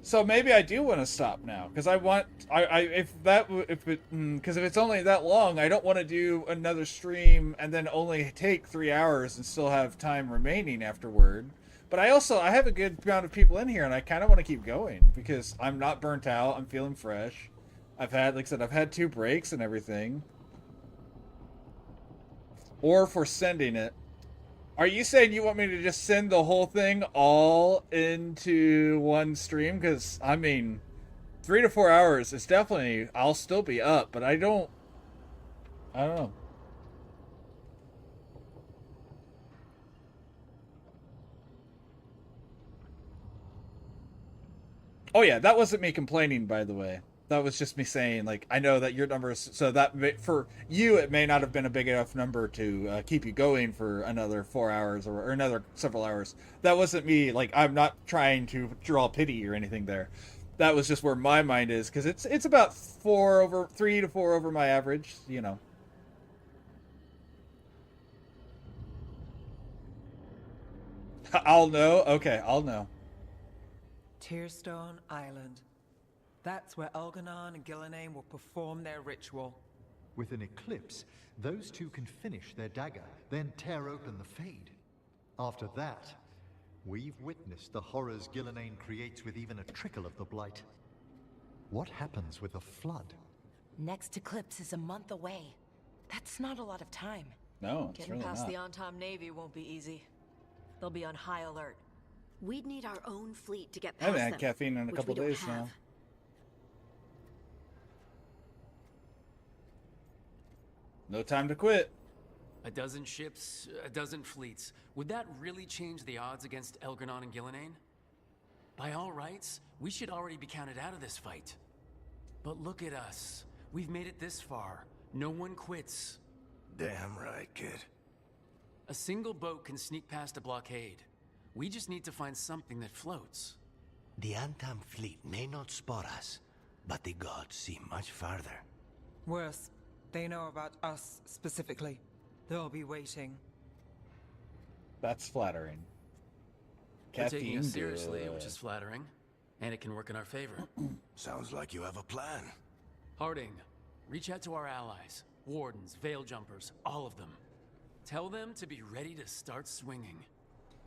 So maybe I do want to stop now, because if it's only that long, I don't want to do another stream and then only take 3 hours and still have time remaining afterward. But I have a good amount of people in here, and I kind of want to keep going because I'm not burnt out. I'm feeling fresh. I've had 2 breaks and everything. Or for sending it. Are you saying you want me to just send the whole thing all into one stream? Because, I mean, 3 to 4 hours is definitely... I'll still be up, but I don't know. Oh yeah, that wasn't me complaining, by the way. That was just me saying, like, I know that your numbers, so that for you, it may not have been a big enough number to keep you going for another 4 hours or another several hours. That wasn't me, like, I'm not trying to draw pity or anything there. That was just where my mind is, because it's about 3 to 4 over my average, you know. I'll know. Okay, I'll know. Tearstone Island. That's where Elganon and Gillenane will perform their ritual. With an eclipse, those two can finish their dagger, then tear open the Fade. After that, we've witnessed the horrors Gillenane creates with even a trickle of the Blight. What happens with a flood? Next eclipse is a month away. That's not a lot of time. No, it's Getting really past not. the Antam Navy won't be easy. They'll be on high alert. We'd need our own fleet to get I past haven't had them, caffeine in a which couple we don't days have. now. No time to quit. A dozen ships, a dozen fleets. Would that really change the odds against Elganon and Gillenane? By all rights, we should already be counted out of this fight. But look at us. We've made it this far. No one quits. Damn right, kid. A single boat can sneak past a blockade. We just need to find something that floats. The Antam fleet may not spot us, but the gods see much farther. Worse, they know about us specifically. They'll be waiting. That's flattering. They're taking us Caffeine seriously, good. which is flattering. And it can work in our favor. Sounds like you have a plan. Harding, reach out to our allies. Wardens, Veiljumpers, all of them. Tell them to be ready to start swinging.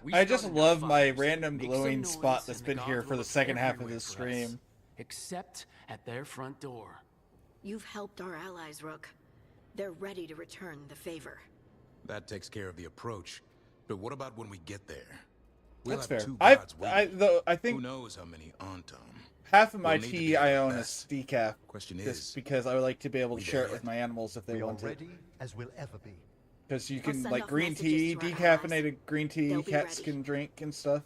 We I just started love our my fires. random Make glowing some spot noise that's and been the here gods for will the look second half of everywhere this for us, stream. except at their front door. You've helped our allies, Rook. They're ready to return the favor. That takes care of the approach. But what about when we get there? That's have fair. two I gods waiting. think Who knows how many Antam? half of my We'll need to tea be I our own best. is decaf. Question Just is, because I would like to be able to we share it there with my animals if they We are want it. ready as we'll ever be. Because you I'll can, send like, off green messages tea, to our decaffeinated green tea, They'll be cats ready. can drink and stuff.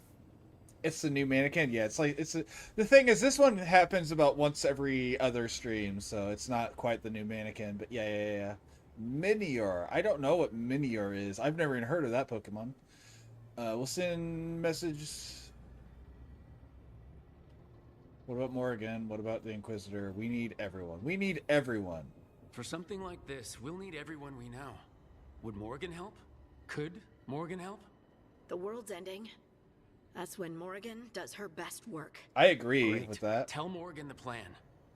It's the new mannequin. Yeah, it's like, the thing is, this one happens about once every other stream, so it's not quite the new mannequin, but yeah. Minior. I don't know what Minior is. I've never even heard of that Pokemon. We'll send messages. What about Morrigan? What about the Inquisitor? We need everyone. We need everyone. For something like this, we'll need everyone we know. Would Morgan help? Could Morgan help? The world's ending. That's when Morrigan does her best work. I agree Great. with that. Tell Morgan the plan.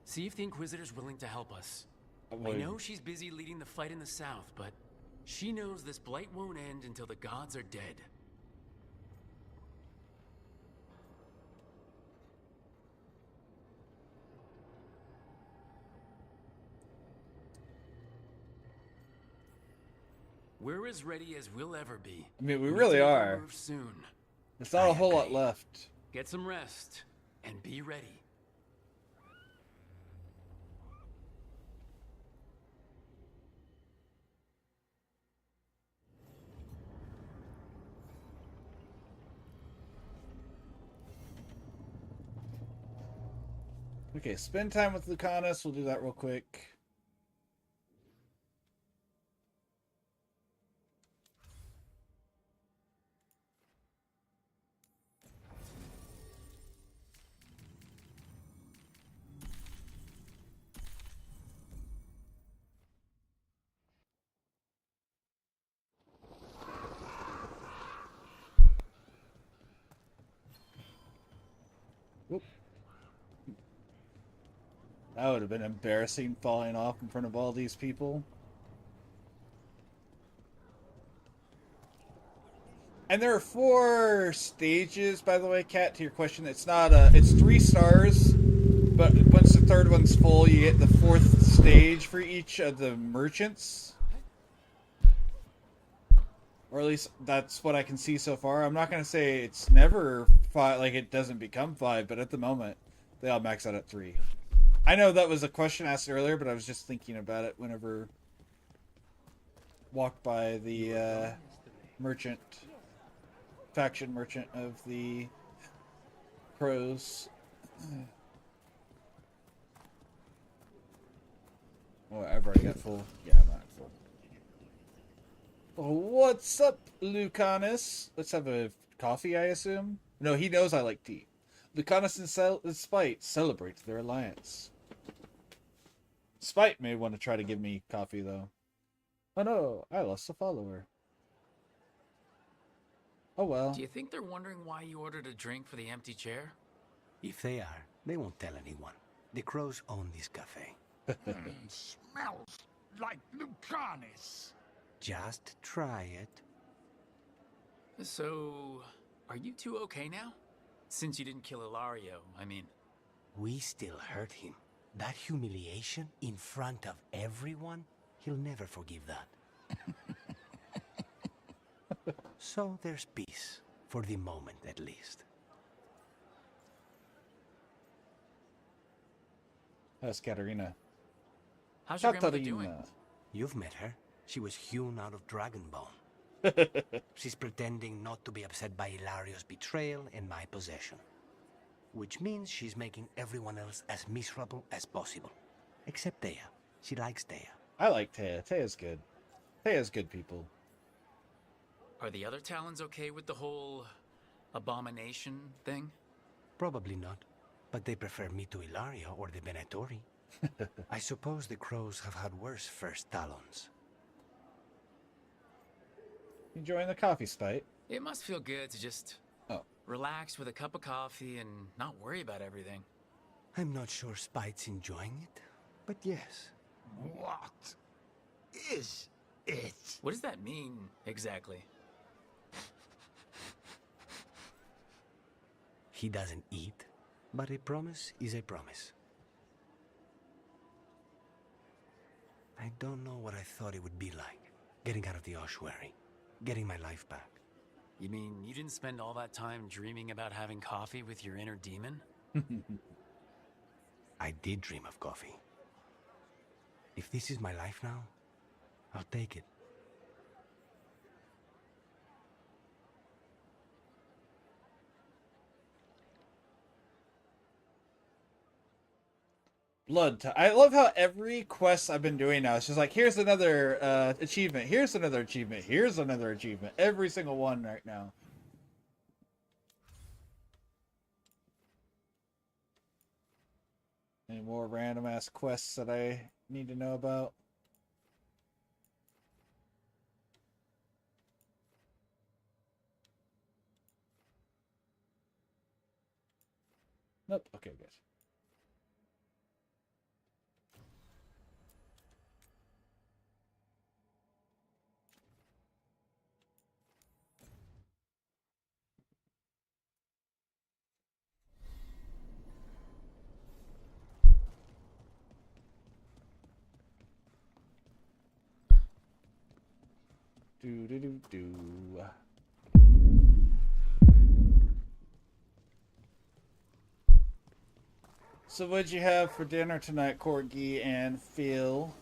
See if the Inquisitor's willing to help us. I know she's busy leading the fight in the south, but she knows this blight won't end until the gods are dead. We're as ready as we'll ever be. I mean, we need really to make our are. move soon. There's not a whole lot left. Get some rest and be ready. Okay, spend time with Lucanus. We'll do that real quick. Whoop. That would have been embarrassing, falling off in front of all these people. And there are 4 stages, by the way, Kat, to your question. It's not it's 3 stars, but once the 3rd one's full, you get the 4th stage for each of the merchants. Or at least that's what I can see so far. I'm not going to say it's never 5, like it doesn't become 5, but at the moment, they all max out at 3. I know that was a question asked earlier, but I was just thinking about it whenever walked by the faction merchant of the Crows. Oh, I've already got full. Yeah, I'm not full. Oh, what's up, Lucanus? Let's have a coffee, I assume? No, he knows I like tea. Lucanus and Spite celebrate their alliance. Spite may want to try to give me coffee, though. Oh no, I lost a follower. Oh well. Do you think they're wondering why you ordered a drink for the empty chair? If they are, they won't tell anyone. The crows own this cafe. Smells like Lucanus. Just try it. So, are you two okay now? Since you didn't kill Ilario, I mean. We still hurt him. That humiliation in front of everyone, he'll never forgive that. So there's peace, for the moment at least. That's Katarina. How's your grandmother doing? You've met her. She was hewn out of dragon bone. She's pretending not to be upset by Ilario's betrayal and my possession. Which means she's making everyone else as miserable as possible. Except Thea. She likes Thea. I like Thea. Thea's good. Thea's good people. Are the other Talons okay with the whole abomination thing? Probably not. But they prefer me to Ilario or the Venatori. I suppose the crows have had worse first Talons. Enjoying the coffee, Spite? It must feel good to just relax with a cup of coffee and not worry about everything. I'm not sure Spite's enjoying it, but yes. What is it? What does that mean, exactly? He doesn't eat, but a promise is a promise. I don't know what I thought it would be like, getting out of the ossuary, getting my life back. You mean you didn't spend all that time dreaming about having coffee with your inner demon? I did dream of coffee. If this is my life now, I'll take it. I love how every quest I've been doing now, it's just like, here's another achievement, here's another achievement, here's another achievement. Every single one right now. Any more random ass quests that I need to know about? Nope. Okay, good. Do. So what'd you have for dinner tonight, Corgi and Phil?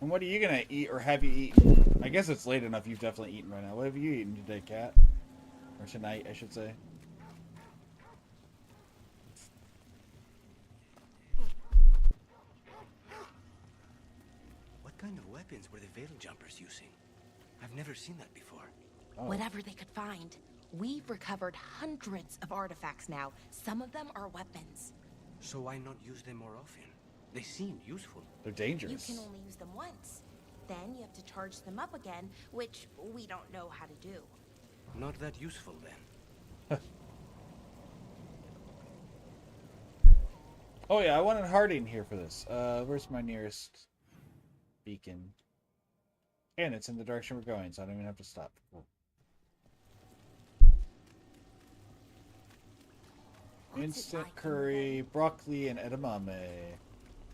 And what are you gonna eat, or have you eaten? I guess it's late enough, you've definitely eaten right now. What have you eaten today, Kat? Or tonight, I should say. What kind of weapons were the Veiljumpers using? I've never seen that before. Oh. Whatever they could find. We've recovered hundreds of artifacts now. Some of them are weapons. So why not use them more often? They seem useful. They're dangerous. You can only use them once. Then you have to charge them up again, which we don't know how to do. Not that useful then. Oh yeah, I wanted Harding here for this. Where's my nearest beacon? And it's in the direction we're going, so I don't even have to stop. Cool. Instant curry, broccoli, and edamame.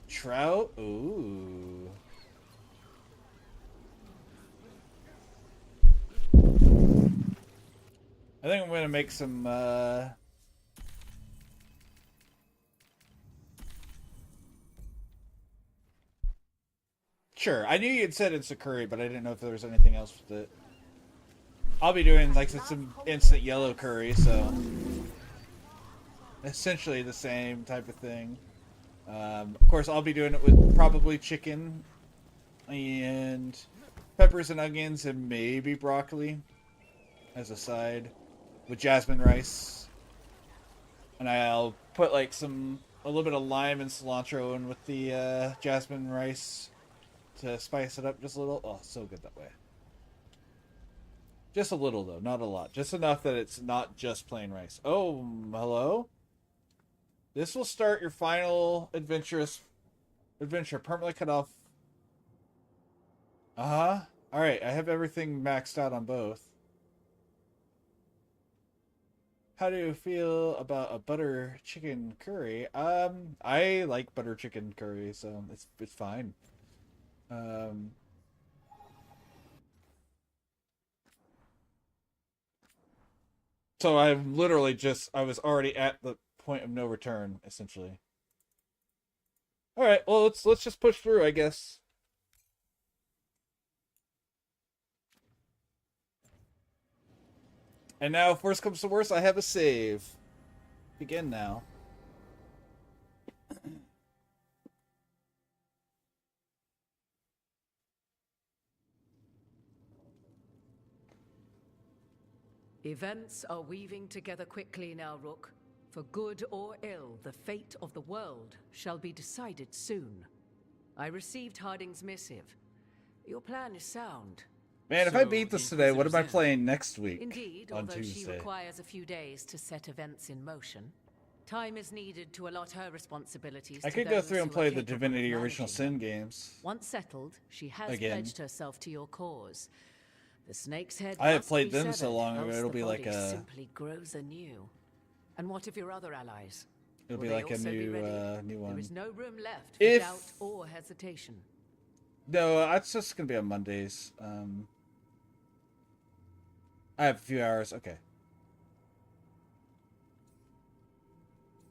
Trout? Ooh. I think I'm gonna make some, Sure, I knew you had said it's a curry, but I didn't know if there was anything else with it. I'll be doing, like, some instant yellow curry, so... essentially the same type of thing. Of course, I'll be doing it with probably chicken and peppers and onions and maybe broccoli as a side with jasmine rice. And I'll put like a little bit of lime and cilantro in with the jasmine rice to spice it up just a little. Oh, so good that way. Just a little though, not a lot. Just enough that it's not just plain rice. Oh, hello? This will start your final adventure permanently cut off. Alright, I have everything maxed out on both. How do you feel about a butter chicken curry? I like butter chicken curry, so it's fine. So I'm literally I was already at the point of no return, essentially. Alright, well let's just push through, I guess. And now, if worst comes to worst, I have a save. Begin now. Events are weaving together quickly now, Rook. For good or ill, the fate of the world shall be decided soon. I received Harding's missive. Your plan is sound. Man, if I beat this today, what am I playing next week? Indeed, on although Tuesday? she requires a few days to set events in motion. Time is needed to allot her responsibilities I to could go those through and who are play the capable of Divinity Original managing Sin games. Once settled, she has Again. pledged herself to your cause. The snake's head I have must played be them so severed, long ago, else it'll the be like body a- simply grows anew. And what of your other allies? It'll Will be they like a also be new ready? new one. There is no room left for If- doubt or hesitation. No, it's just gonna be on Mondays. I have a few hours. Okay.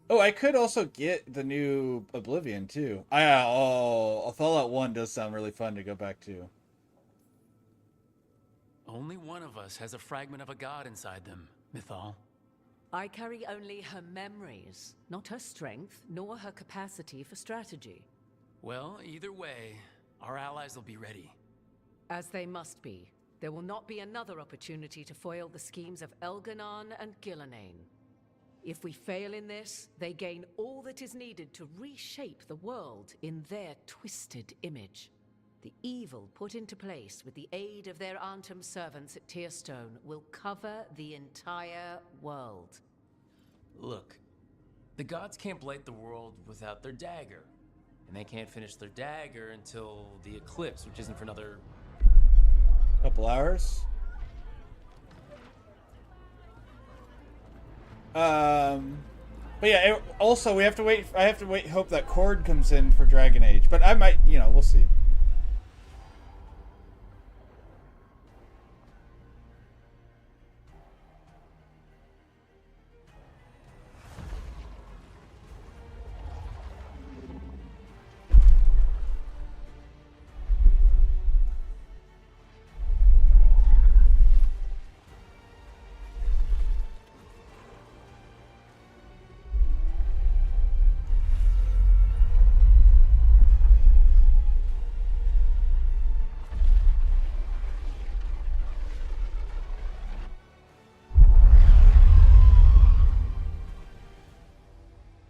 Oh, I could also get the new Oblivion too. Fallout 1 does sound really fun to go back to. Only one of us has a fragment of a god inside them, Mythal. I carry only her memories, not her strength, nor her capacity for strategy. Well, either way, our allies will be ready. As they must be. There will not be another opportunity to foil the schemes of Elganon and Gillenane. If we fail in this, they gain all that is needed to reshape the world in their twisted image. The evil put into place with the aid of their Antum servants at Tearstone will cover the entire world. Look, the gods can't blight the world without their dagger. And they can't finish their dagger until the eclipse, which isn't for another... couple hours. But yeah, also we have to wait. I have to wait. Hope that Cord comes in for Dragon Age, but I might. We'll see.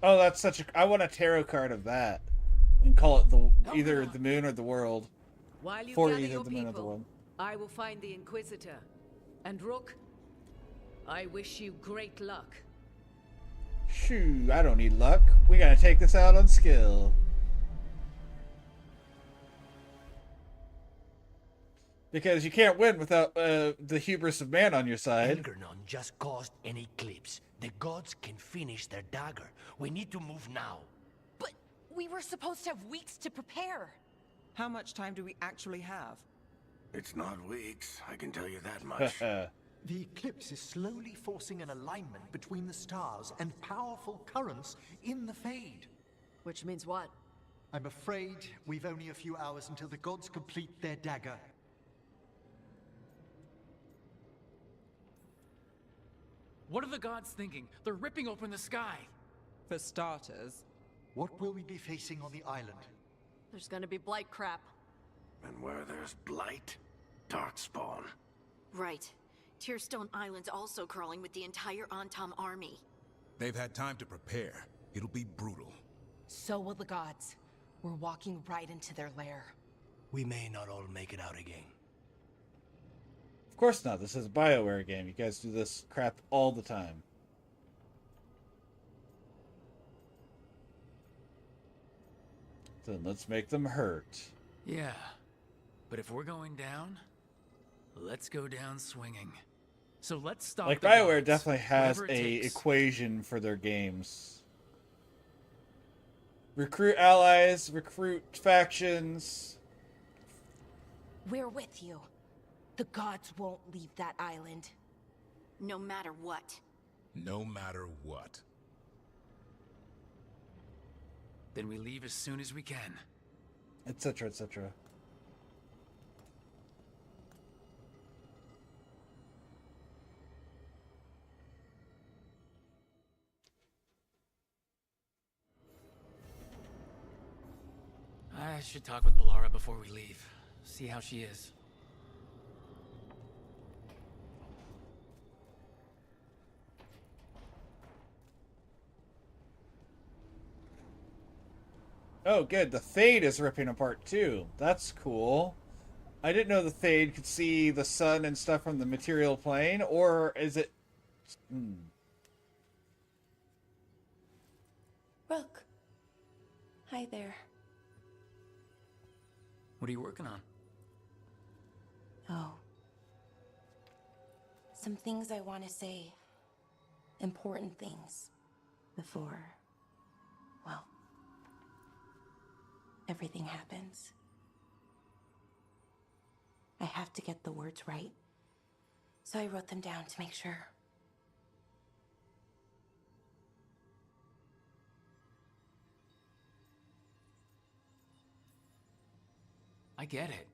Oh, that's such a... I want a tarot card of that. And call it either the moon or the world. While you For gather either your the moon or the people, world. I will find the Inquisitor. And Rook, I wish you great luck. Shoo, I don't need luck. We gotta take this out on skill. Because you can't win without the hubris of man on your side. Elganon just caused an eclipse. The gods can finish their dagger. We need to move now. But we were supposed to have weeks to prepare. How much time do we actually have? It's not weeks, I can tell you that much. The eclipse is slowly forcing an alignment between the stars and powerful currents in the Fade. Which means what? I'm afraid we've only a few hours until the gods complete their dagger. What are the gods thinking? They're ripping open the sky. For starters. What will we be facing on the island? There's gonna be blight crap. And where there's blight, darkspawn. Right. Tearstone Island's also crawling with the entire Antam army. They've had time to prepare. It'll be brutal. So will the gods. We're walking right into their lair. We may not all make it out again. Of course not. This is a BioWare game. You guys do this crap all the time. Then let's make them hurt. Yeah. But if we're going down, let's go down swinging. So let's stop. Like the BioWare gods, definitely has whatever it a takes. equation for their games. Recruit allies, recruit factions. We're with you. The gods won't leave that island. No matter what. No matter what. Then we leave as soon as we can. Etc., etc. I should talk with Balara before we leave. See how she is. Oh, good. The Thade is ripping apart too. That's cool. I didn't know the Thade could see the sun and stuff from the material plane, or is it... Rook. Hi there. What are you working on? Oh. Some things I want to say. Important things. Before... well... everything happens. I have to get the words right. So I wrote them down to make sure. I get it.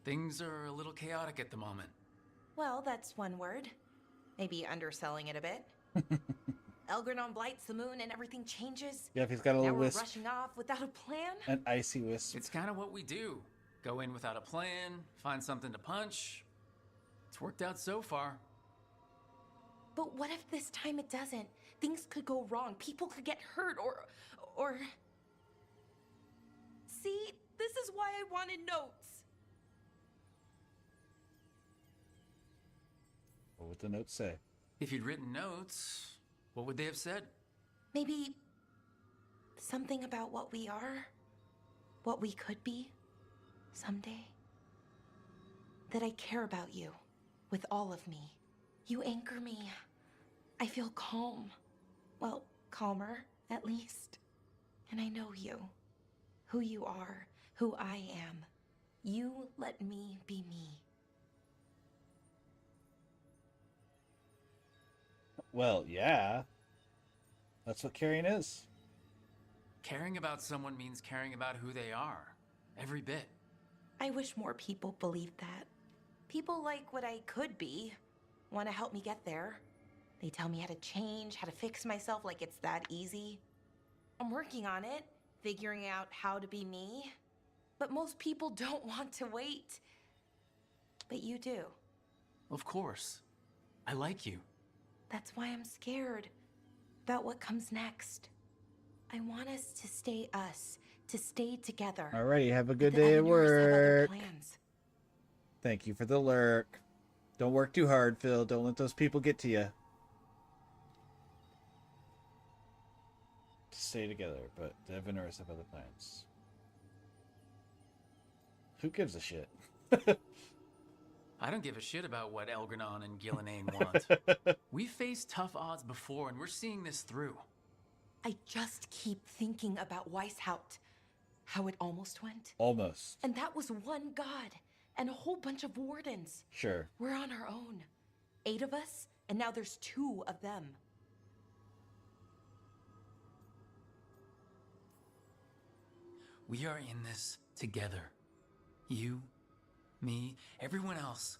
Things are a little chaotic at the moment. Well, that's one word. Maybe underselling it a bit. Elgranon blights the moon and everything changes. Yeah, if he's got a Now little we're wisp. rushing off without a plan. An icy wisp. It's kind of what we do. Go in without a plan, find something to punch. It's worked out so far. But what if this time it doesn't? Things could go wrong. People could get hurt or... See, this is why I wanted notes. What would the notes say? If you'd written notes, what would they have said? Maybe something about what we are, what we could be someday. That I care about you with all of me. You anchor me. I feel calm. Well, calmer, at least. And I know you. Who you are, who I am. You let me be me. Well, yeah. That's what caring is. Caring about someone means caring about who they are. Every bit. I wish more people believed that. People like what I could be want to help me get there. They tell me how to change, how to fix myself like it's that easy. I'm working on it, figuring out how to be me. But most people don't want to wait. But you do. Of course. I like you. That's why I'm scared about what comes next. I want us to stay us, to stay together. Alrighty, have a good But the day at Avenurs have other work. plans. Thank you for the lurk. Don't work too hard, Phil. Don't let those people get to you. Stay together, but the Avenurs have other plans. Who gives a shit? I don't give a shit about what Elgranon and Gillenane want. We've faced tough odds before, and we're seeing this through. I just keep thinking about Weishaupt. How it almost went. Almost. And that was one god and a whole bunch of wardens. Sure. We're on our own. 8 of us, and now there's 2 of them. We are in this together. You, me, everyone else.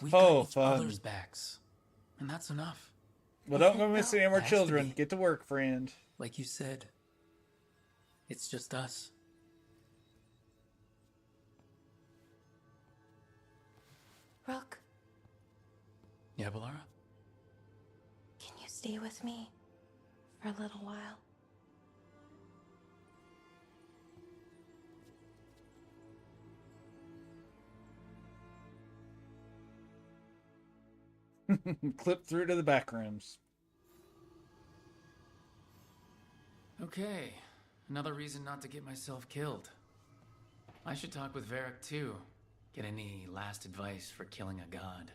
We've got each other's backs. And that's enough. Well, don't go missing any more Has to children. be. Get to work, friend. Like you said, It's just us. Rook, Yeah, Balara? can you stay with me for a little while? Clip through to the back rooms. Okay, another reason not to get myself killed. I should talk with Varric too. Get any last advice for killing a god.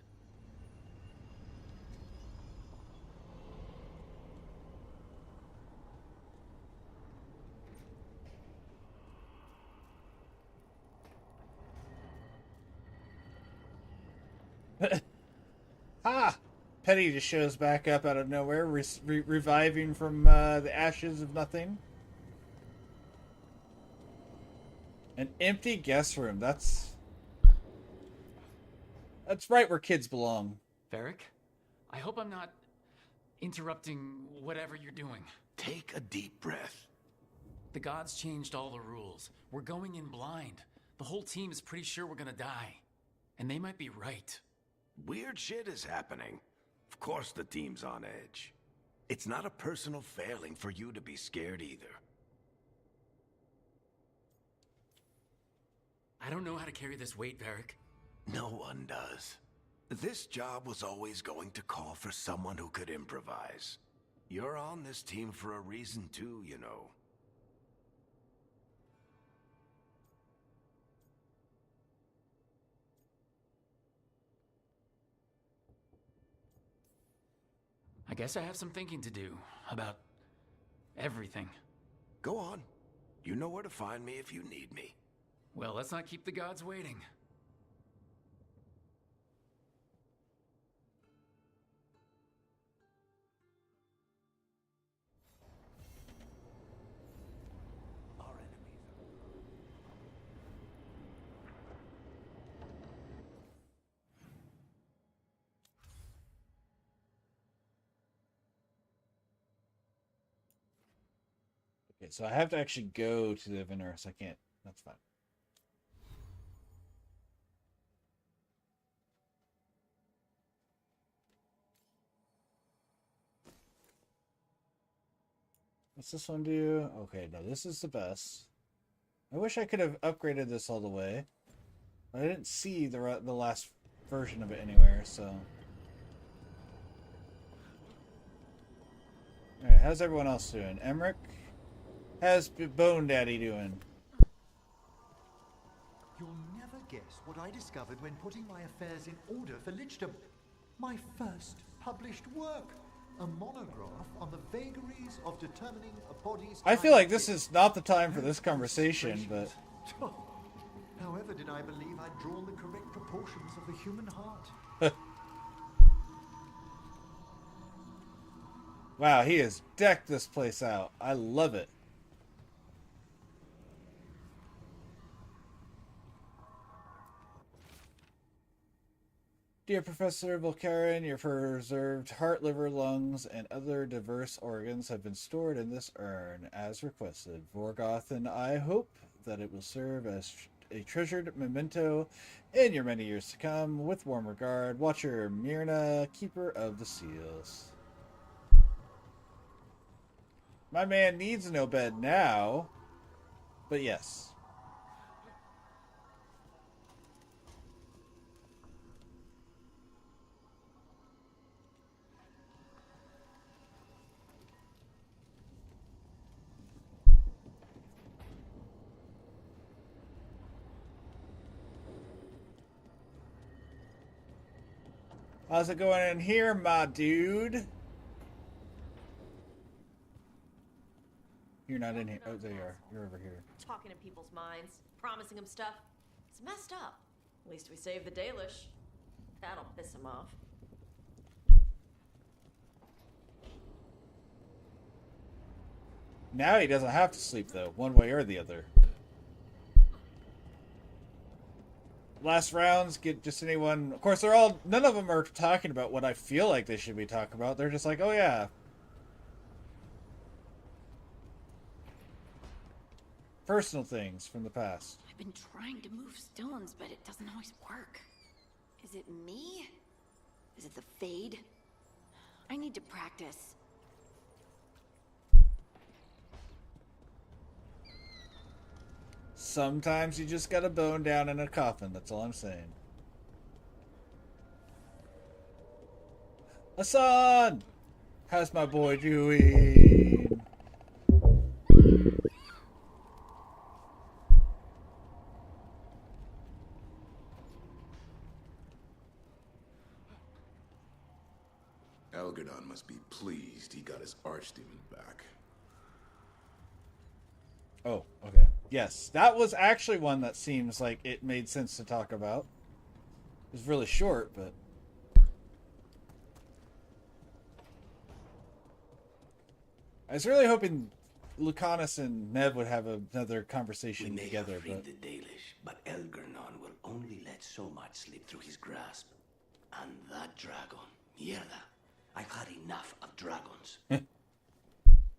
Ah! Petty just shows back up out of nowhere, reviving from the ashes of nothing. An empty guest room. That's right where kids belong. Varric, I hope I'm not interrupting whatever you're doing. Take a deep breath. The gods changed all the rules. We're going in blind. The whole team is pretty sure we're gonna die. And they might be right. Weird shit is happening. Of course the team's on edge. It's not a personal failing for you to be scared either. I don't know how to carry this weight, Varric. No one does. This job was always going to call for someone who could improvise. You're on this team for a reason too, you know. I guess I have some thinking to do about everything. Go on. You know where to find me if you need me. Well, let's not keep the gods waiting. Okay, so I have to actually go to the Veneris. I can't. That's fine. What's this one do? Okay, no, this is the best. I wish I could have upgraded this all the way. But I didn't see the last version of it anywhere, so... Alright, how's everyone else doing? Emmerich? How's Bone Daddy doing? You'll never guess what I discovered when putting my affairs in order for Lichdom. My first published work. A monograph on the vagaries of determining a body's... I feel like this is not the time for this conversation, but... However did I believe I'd drawn the correct proportions of the human heart? Wow, he has decked this place out. I love it. Dear Professor Volkaren, your preserved heart, liver, lungs, and other diverse organs have been stored in this urn, as requested. Vorgoth and I hope that it will serve as a treasured memento in your many years to come. With warm regard, Watcher Myrna, Keeper of the Seals. My man needs no bed now, but yes. How's it going in here, my dude? You're not in here. Oh, there you are. You're over here. Talking in people's minds, promising them stuff. It's messed up. At least we saved the Dalish. That'll piss him off. Now he doesn't have to sleep, though, one way or the other. Last rounds, get just anyone... Of course, none of them are talking about what I feel like they should be talking about. They're just like, oh yeah. personal things from the past. I've been trying to move stones, but it doesn't always work. Is it me? Is it the Fade? I need to practice. Sometimes you just gotta bone down in a coffin, that's all I'm saying. Hassan! How's my boy doing? Elgadon must be pleased he got his archdemon back. Oh, okay. Yes, that was actually one that seems like it made sense to talk about. It was really short, but... I was really hoping Lucanus and Nev would have another conversation together, have freed but... the Dalish, but Elgarnon will only let so much slip through his grasp. And that dragon, mierda. I've had enough of dragons.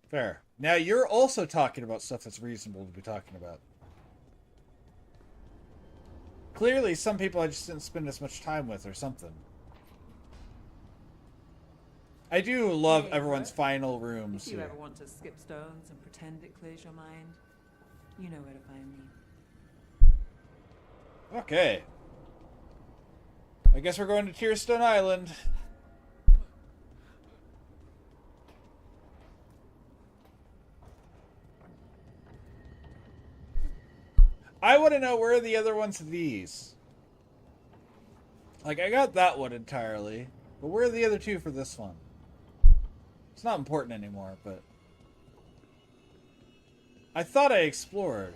Fair. Now, you're also talking about stuff that's reasonable to be talking about. Clearly, some people I just didn't spend as much time with or something. I do love everyone's final rooms If you here. ever want to skip stones and pretend it clears your mind, you know where to find me. Okay. I guess we're going to Tearstone Island. I want to know where are the other ones of these. Like, I got that one entirely, but where are the other two for this one? It's not important anymore, but... I thought I explored.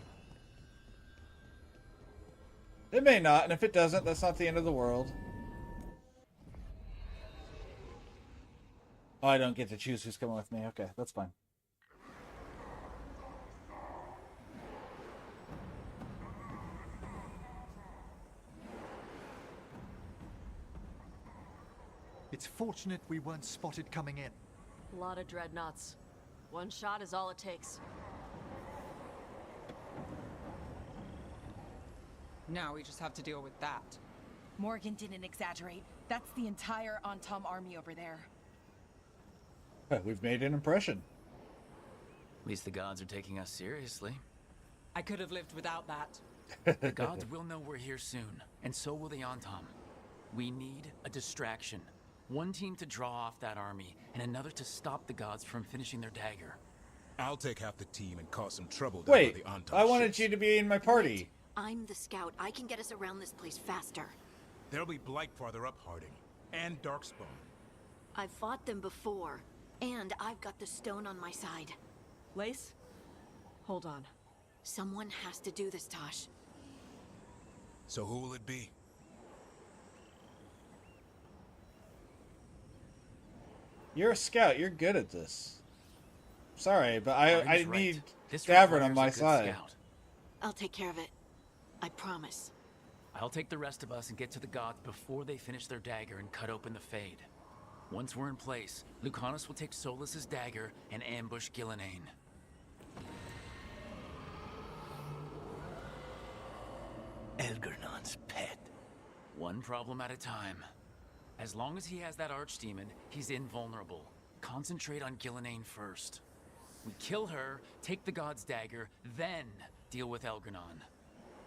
It may not, and if it doesn't, that's not the end of the world. Oh, I don't get to choose who's coming with me. Okay, that's fine. It's fortunate we weren't spotted coming in. A lot of dreadnoughts. One shot is all it takes. Now we just have to deal with that. Morgan didn't exaggerate. That's the entire Antom army over there. We've made an impression. At least the gods are taking us seriously. I could have lived without that. The gods will know we're here soon, and so will the Antom. We need a distraction. One team to draw off that army, and another to stop the gods from finishing their dagger. I'll take half the team and cause some trouble down Wait, by the Antom I wanted ships. you to be in my party. I'm the scout. I can get us around this place faster. There'll be Blight farther up, Harding. And Darkspawn. I've fought them before, and I've got the stone on my side. Lace? Hold on. Someone has to do this, Tosh. So who will it be? You're a scout. You're good at this. Sorry, but I Harding's right. need This Davern on requires my a good side. scout. I'll take care of it. I promise. I'll take the rest of us and get to the gods before they finish their dagger and cut open the Fade. Once we're in place, Lucanus will take Solus's dagger and ambush Gillenane. Elgarnon's pet. One problem at a time. As long as he has that archdemon, he's invulnerable. Concentrate on Gillenane first. We kill her, take the god's dagger, then deal with Elgarnon.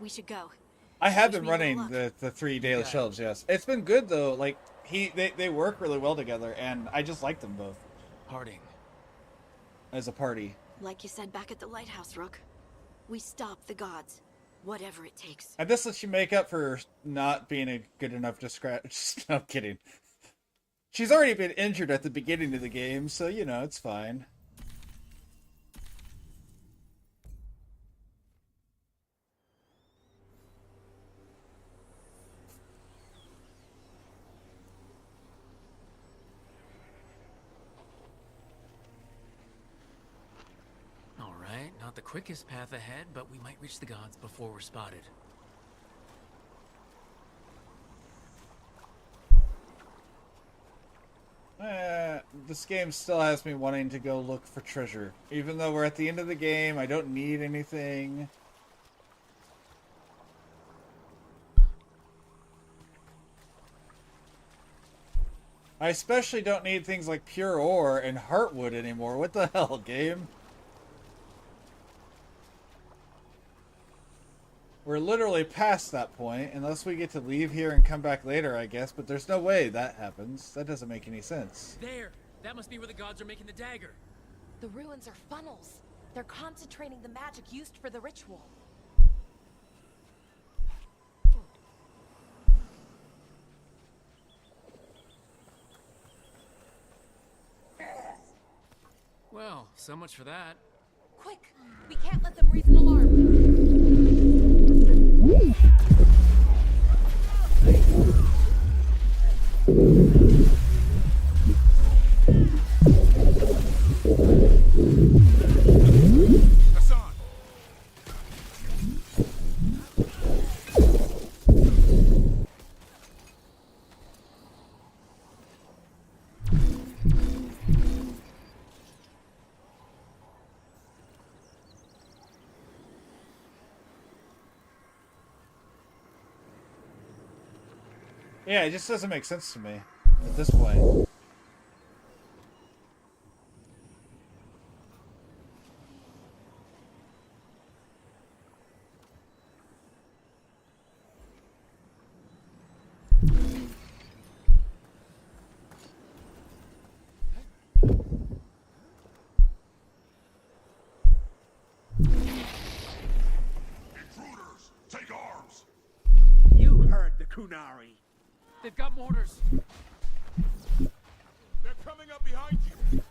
We should go. I have Wish been me no running luck. the 3 daily shelves, yes. It's been good, though. Like, they work really well together, and I just like them both. Harding. As a party. Like you said back at the lighthouse, Rook. We stop the gods. Whatever it takes. And this lets you make up for not being a good enough to scratch. No, I'm kidding. She's already been injured at the beginning of the game, so, you know, it's fine. Alright, not the quickest path ahead, but we might reach the gods before we're spotted. This game still has me wanting to go look for treasure. Even though we're at the end of the game, I don't need anything. I especially don't need things like pure ore and heartwood anymore. What the hell, game? We're literally past that point, unless we get to leave here and come back later, I guess, but there's no way that happens. That doesn't make any sense. There! That must be where the gods are making the dagger. The ruins are funnels. They're concentrating the magic used for the ritual. Well, so much for that. Quick! We can't let them raise an alarm. Yeah, it just doesn't make sense to me at this point. Intruders, take arms! You heard the Kunari. They've got mortars. They're coming up behind you.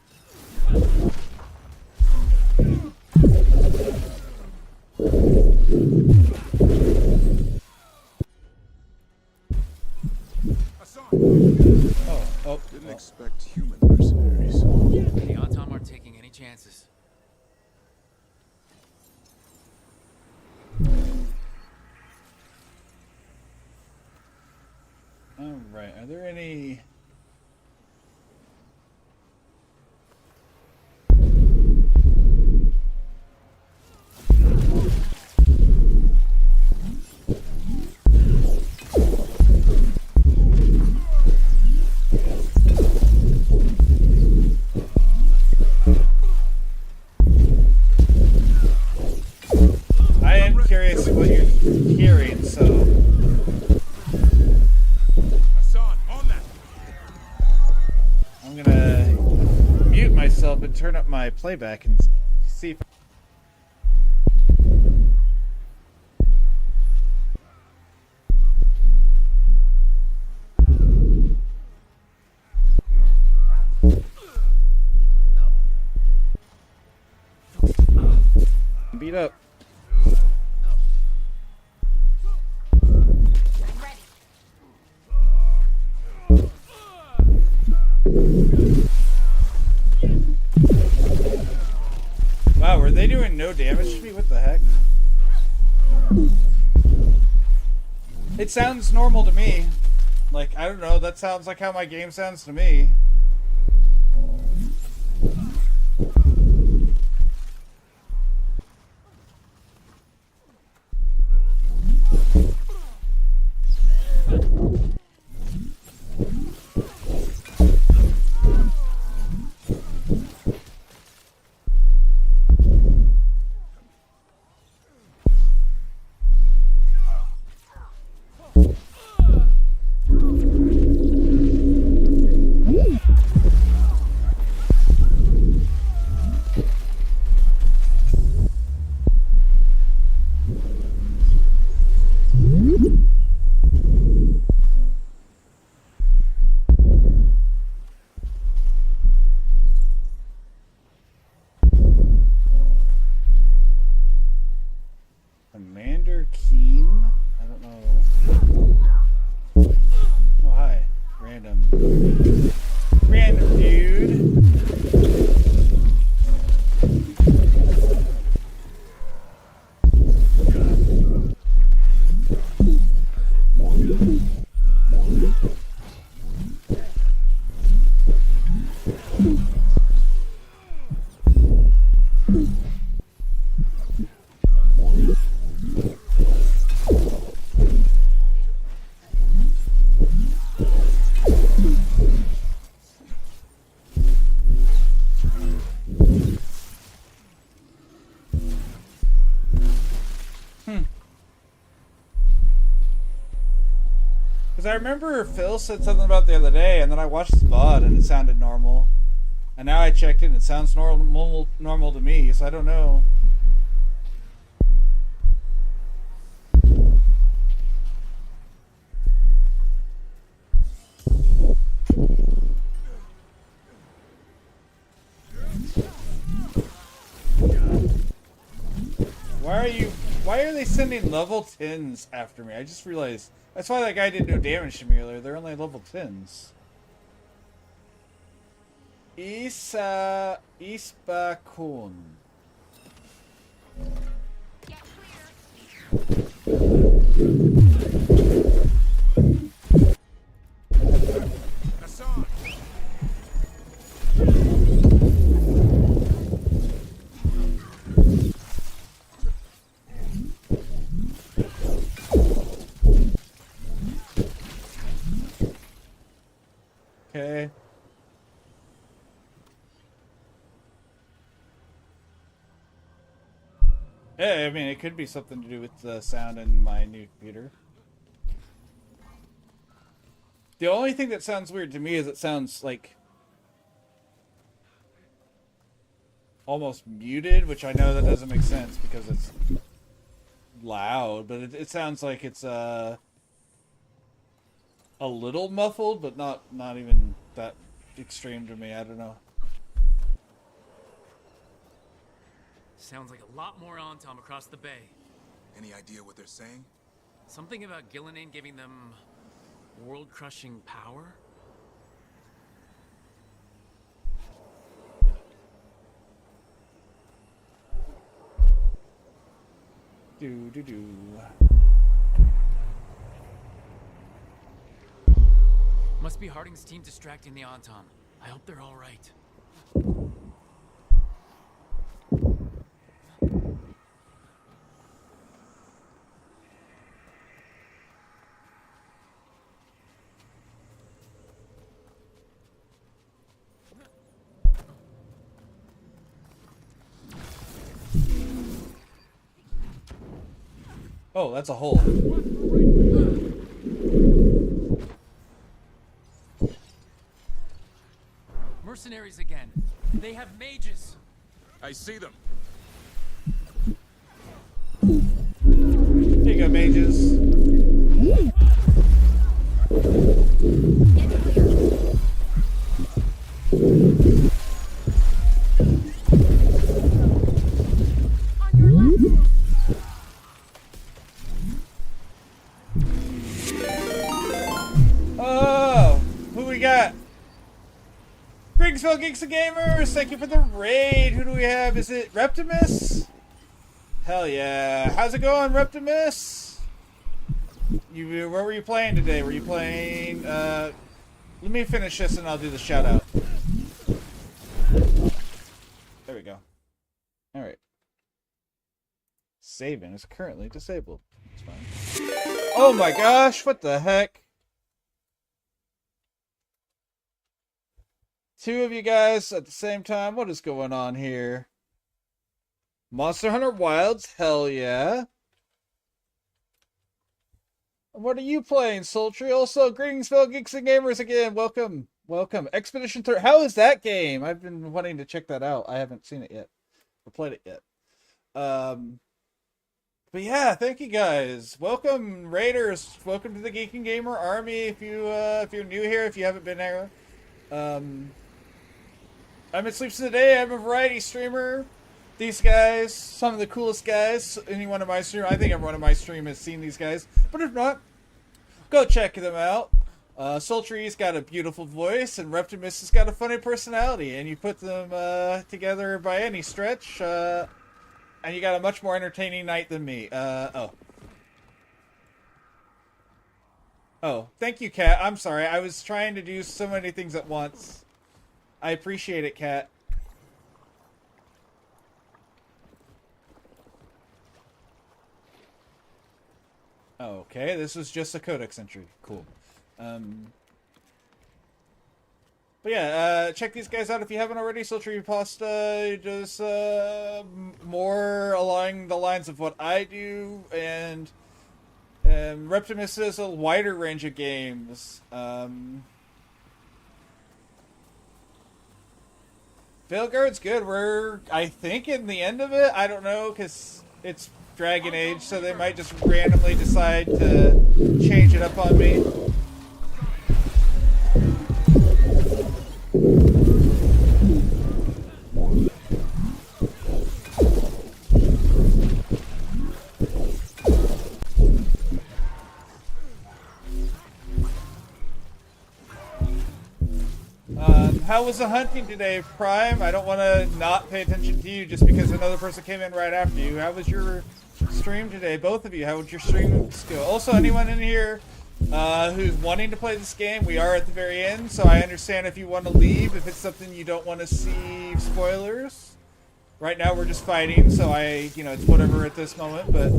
Didn't expect human mercenaries. The Autom aren't taking any chances. Alright, are there any... I am curious what you're hearing, so... I'm gonna mute myself and turn up my playback and see if... Beat up. Wow, were they doing no damage to me? What the heck? It sounds normal to me. Like, I don't know, that sounds like how my game sounds to me. Because I remember Phil said something about it the other day, and then I watched the VOD and it sounded normal. And now I checked it and it sounds normal to me, so I don't know. Why are they sending level 10s after me? I just realized. That's why that guy did no damage to me earlier. They're only level 10s. Isbakun. Okay. Yeah, I mean, it could be something to do with the sound in my new computer. The only thing that sounds weird to me is it sounds like almost muted, which I know that doesn't make sense because it's loud, but it sounds like it's a little muffled, but not even that extreme to me. I don't know. Sounds like a lot more Antom across the bay. Any idea what they're saying? Something about Gillenane giving them world-crushing power? Do. Must be Harding's team distracting the Antom. I hope they're all right. Oh, that's a hole. Mercenaries again. They have mages. I see them. There you go, mages. Oh, who we got? Greensville Geeks and Gamers, thank you for the raid. Who do we have? Is it Reptimus? Hell yeah. How's it going, Reptimus? Where were you playing today? Were you playing, let me finish this and I'll do the shout out. There we go. Alright. Saving is currently disabled. It's fine. Oh my gosh, what the heck? Two of you guys at the same time. What is going on here? Monster Hunter Wilds? Hell yeah. What are you playing, Sultry? Also, greetings, fellow geeks and gamers again. Welcome. Welcome. Expedition 3. How is that game? I've been wanting to check that out. I haven't seen it yet. Or played it yet. But yeah, thank you guys. Welcome, Raiders. Welcome to the Geek and Gamer Army. If you're new here, if you haven't been there. I'm at Sleeps Today. I'm a variety streamer. These guys, some of the coolest guys. Anyone in my stream, I think everyone in my stream has seen these guys. But if not, go check them out. Sultry's got a beautiful voice, and Reptimus has got a funny personality. And you put them together by any stretch, and you got a much more entertaining night than me. Oh, thank you, Kat. I'm sorry. I was trying to do so many things at once. I appreciate it, Kat. Okay, this was just a codex entry. Cool. But yeah, check these guys out if you haven't already. Sultry Pasta does more along the lines of what I do, and Reptimus is a wider range of games. Veilguard's good. We're, I think, in the end of it. I don't know, because it's Dragon Age, so they might just randomly decide to change it up on me. How was the hunting today, Prime? I don't want to not pay attention to you just because another person came in right after you. How was your stream today? Both of you, how would your stream go? Also, anyone in here who's wanting to play this game, we are at the very end, so I understand if you want to leave, if it's something you don't want to see spoilers. Right now we're just fighting, so it's whatever at this moment, but...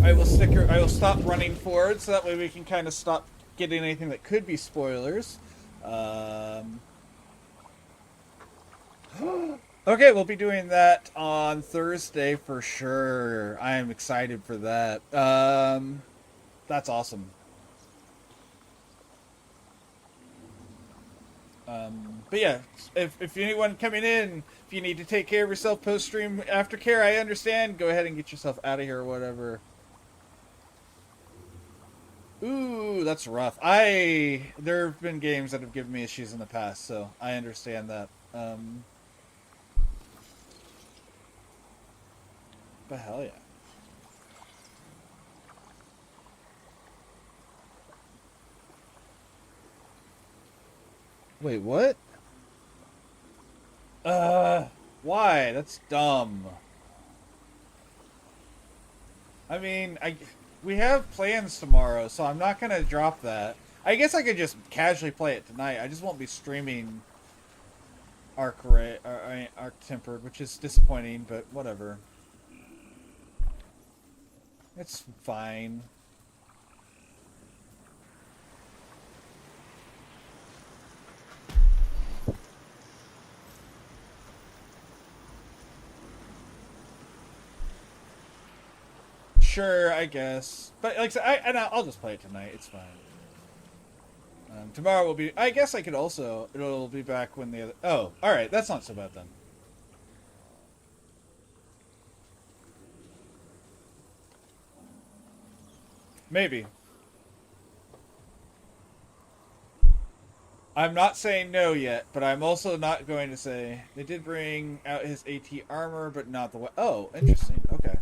I will stop running forward so that way we can kind of stop getting anything that could be spoilers. Okay, we'll be doing that on Thursday for sure. I am excited for that. That's awesome. But yeah, if anyone coming in, if you need to take care of yourself post-stream aftercare, I understand. Go ahead and get yourself out of here or whatever. Ooh, that's rough. There have been games that have given me issues in the past, so I understand that. But hell yeah. Wait, what? Why? That's dumb. I mean, we have plans tomorrow, so I'm not gonna drop that. I guess I could just casually play it tonight. I just won't be streaming Arc Tempered, which is disappointing, but whatever. It's fine. Sure, I guess. But like I'll just play it tonight. It's fine. Tomorrow will be. I guess I could also. It'll be back when the other. Oh, all right. That's not so bad then. Maybe. I'm not saying no yet, but I'm also not going to say they did bring out his AT armor, but not the. Oh, interesting. Okay.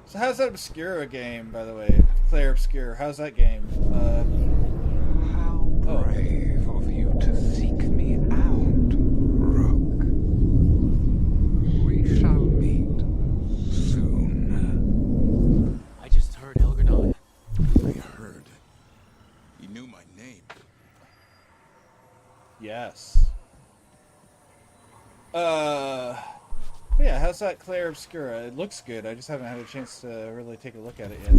So how's that Obscura game, by the way? Claire Obscura, how's that game? How brave of you to seek me out, Rook. We shall meet soon. I just heard Elganon. I heard. He knew my name. Yes. But yeah, how's that Claire Obscura? It looks good. I just haven't had a chance to really take a look at it yet.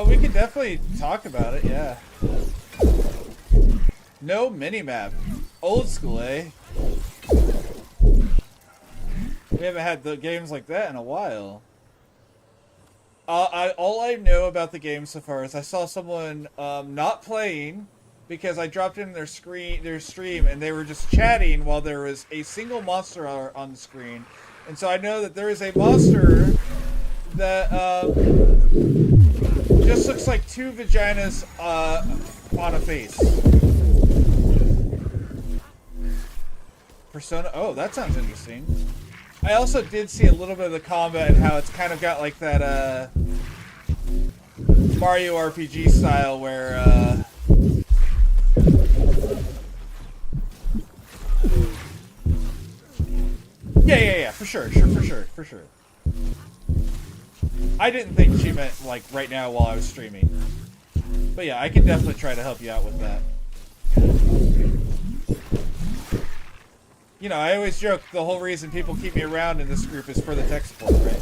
We could definitely talk about it, yeah. No minimap. Old school, eh? We haven't had the games like that in a while. All I know about the game so far is I saw someone not playing because I dropped in their stream, and they were just chatting while there was a single monster on the screen. And so I know that there is a monster that just looks like two vaginas on a face. Persona. Oh, that sounds interesting. I also did see a little bit of the combat and how it's kind of got like that Mario RPG style where Yeah, for sure. I didn't think she meant, like, right now while I was streaming. But yeah, I can definitely try to help you out with that. You know, I always joke the whole reason people keep me around in this group is for the tech support, right?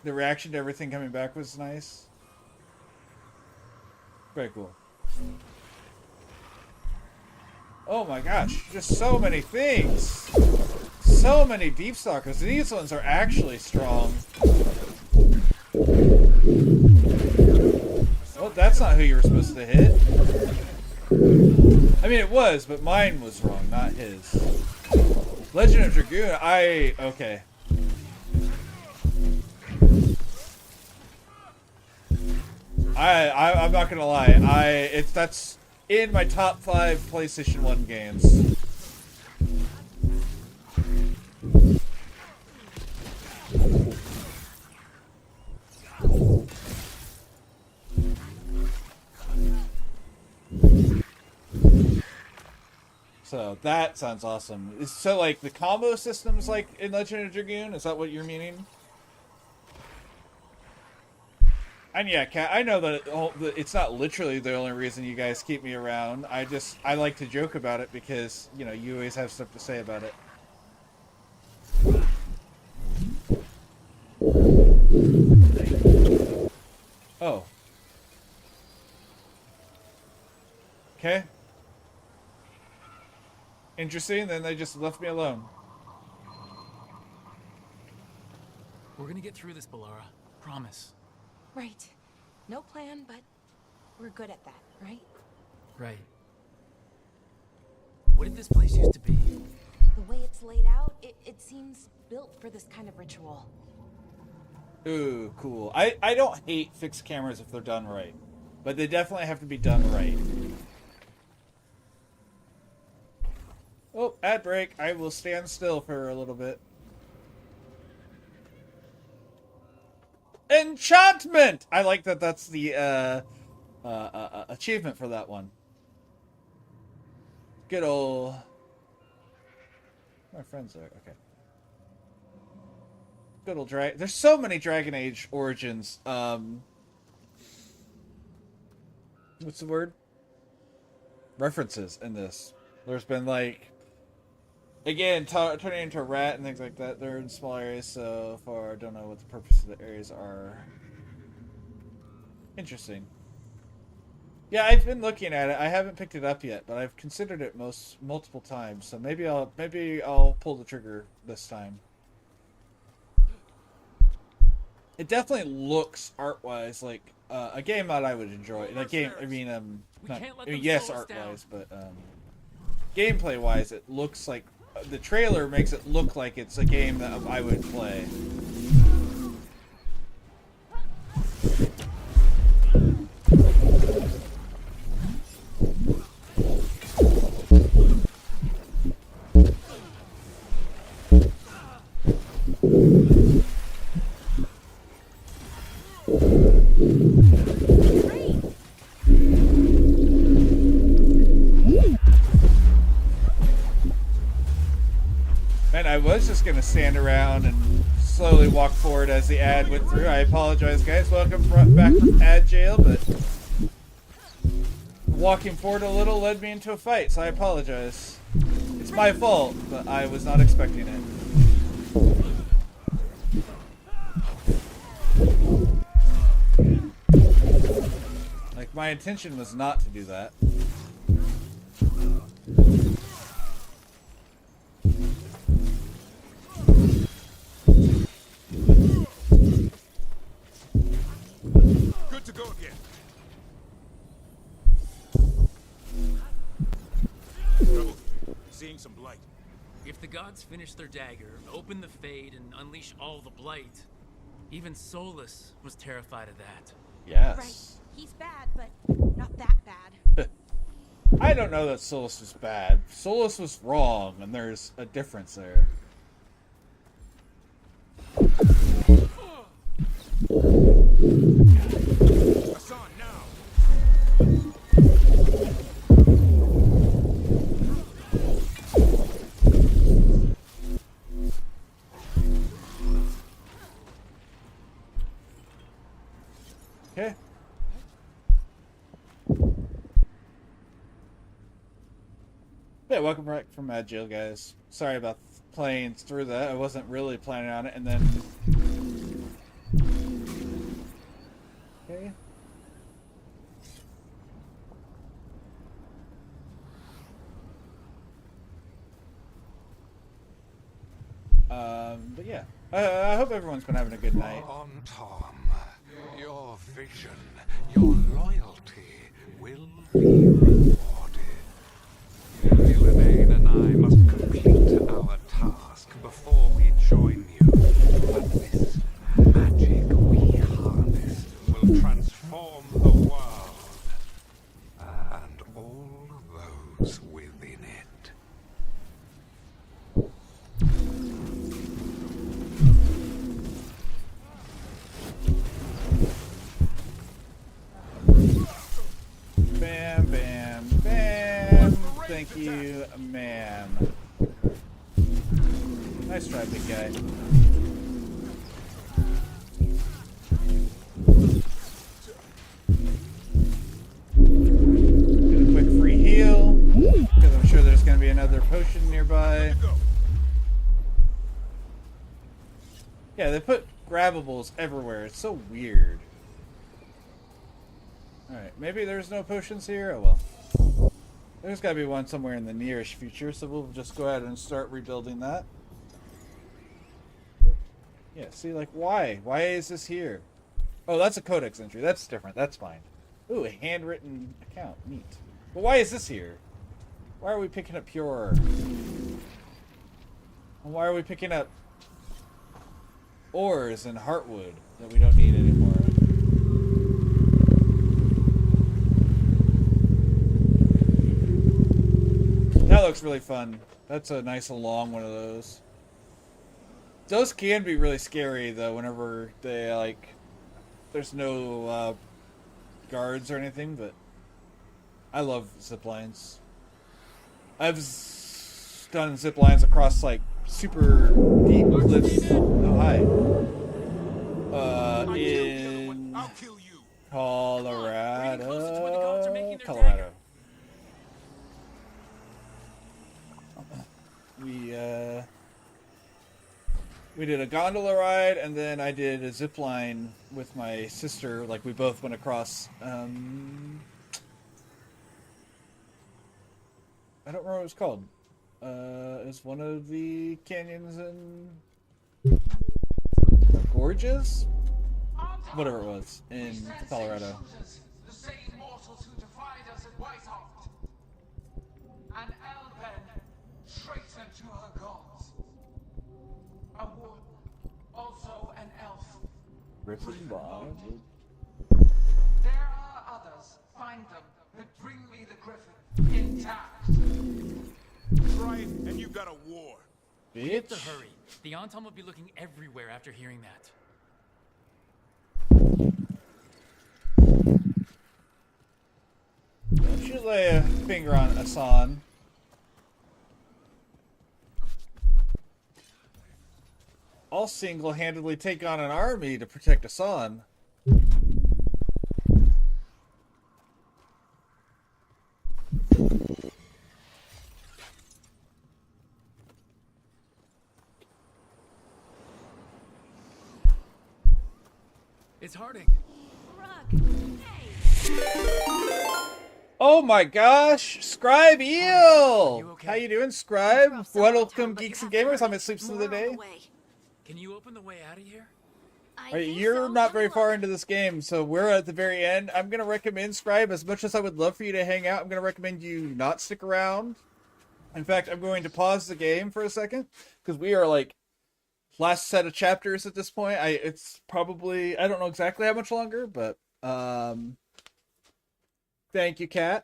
The reaction to everything coming back was nice. Very cool. Oh my gosh, just so many things. So many deep stalkers. These ones are actually strong. Well, that's not who you were supposed to hit. I mean, it was, but mine was wrong, not his. Legend of Dragoon, okay. I'm not gonna lie. That's in my top 5 PlayStation 1 games. So that sounds awesome. So like the combo systems like in Legend of Dragoon, is that what you're meaning? And yeah, Kat, I know that it's not literally the only reason you guys keep me around. I like to joke about it because, you know, you always have stuff to say about it. Oh. Okay. Interesting, then they just left me alone. We're gonna get through this, Balara. Promise. Right. No plan, but we're good at that, right? Right. What did this place used to be? The way it's laid out, it seems built for this kind of ritual. Ooh, cool. I don't hate fixed cameras if they're done right. But they definitely have to be done right. Oh, ad break. I will stand still for a little bit. Enchantment! I like that that's the achievement for that one. Good old... My friends there, okay. Good old Dragon... There's so many Dragon Age Origins, what's the word? References in this. There's been like... Again, turning into a rat and things like that. They're in small areas, so far I don't know what the purpose of the areas are. Interesting. Yeah, I've been looking at it. I haven't picked it up yet, but I've considered it multiple times. So maybe I'll pull the trigger this time. It definitely looks art-wise like a game that I would enjoy. A game, I mean, yes, art-wise, but gameplay-wise, it looks like. The trailer makes it look like it's a game that I would play. Man, I was just gonna stand around and slowly walk forward as the ad went through. I apologize, guys. Welcome back from ad jail, but walking forward a little led me into a fight, so I apologize. It's my fault, but I was not expecting it. Like, my intention was not to do that. Good to go again. Trouble. Seeing some blight. If the gods finish their dagger, open the Fade, and unleash all the blight, even Solus was terrified of that. Yes. Right. He's bad, but not that bad. I don't know that Solus was bad. Solus was wrong, and there's a difference there. Yeah, welcome back from jail, guys. Sorry about playing through that. I wasn't really planning on it, and then... Okay. But yeah. I hope everyone's been having a good night. On Tom, your vision, your loyalty will be rewarded. Gillenane and I must complete our task before we join you. But this magic we harnessed will transform the world and all those within it. Bam, bam, bam. Thank you, ma'am. Nice try, big guy. Get a quick free heal, because I'm sure there's going to be another potion nearby. Yeah, they put grabbables everywhere. It's so weird. Alright, maybe there's no potions here? Oh well. There's gotta be one somewhere in the nearish future, so we'll just go ahead and start rebuilding that. Yeah, see, like, why? Why is this here? Oh, that's a codex entry. That's different. That's fine. Ooh, a handwritten account. Neat. But why is this here? Why are we picking up pure? And why are we picking up ores and heartwood that we don't need anymore? That looks really fun. That's a nice long one of those. Those can be really scary though whenever they like there's no guards or anything, but I love zip lines. I've done zip lines across like super deep cliffs. Oh hi. In Colorado. We did a gondola ride, and then I did a zip line with my sister. Like, we both went across, I don't remember what it was called. It's one of the canyons in Gorges? Whatever it was, in Colorado. The same mortals who defied us at Whitehoft. An Elven, traitor to her gods. A woman, also an elf. Griffin Bond. There are others. Find them, but bring me the griffin intact. Try it, and you got a war. We have to hurry. The Anton will be looking everywhere after hearing that. Don't you lay a finger on Asan. I'll single-handedly take on an army to protect Asan. It's Harding. Oh my gosh! Scribe Eel! How you doing, Scribe? Welcome, Geeks and Gamers. I'm at Sleeps of the Day. Can you open the way out of here? Alright, you're not very far into this game, so we're at the very end. I'm going to recommend, Scribe, as much as I would love for you to hang out, I'm going to recommend you not stick around. In fact, I'm going to pause the game for a second, because we are, like, last set of chapters at this point. It's probably, I don't know exactly how much longer, but, thank you, Kat.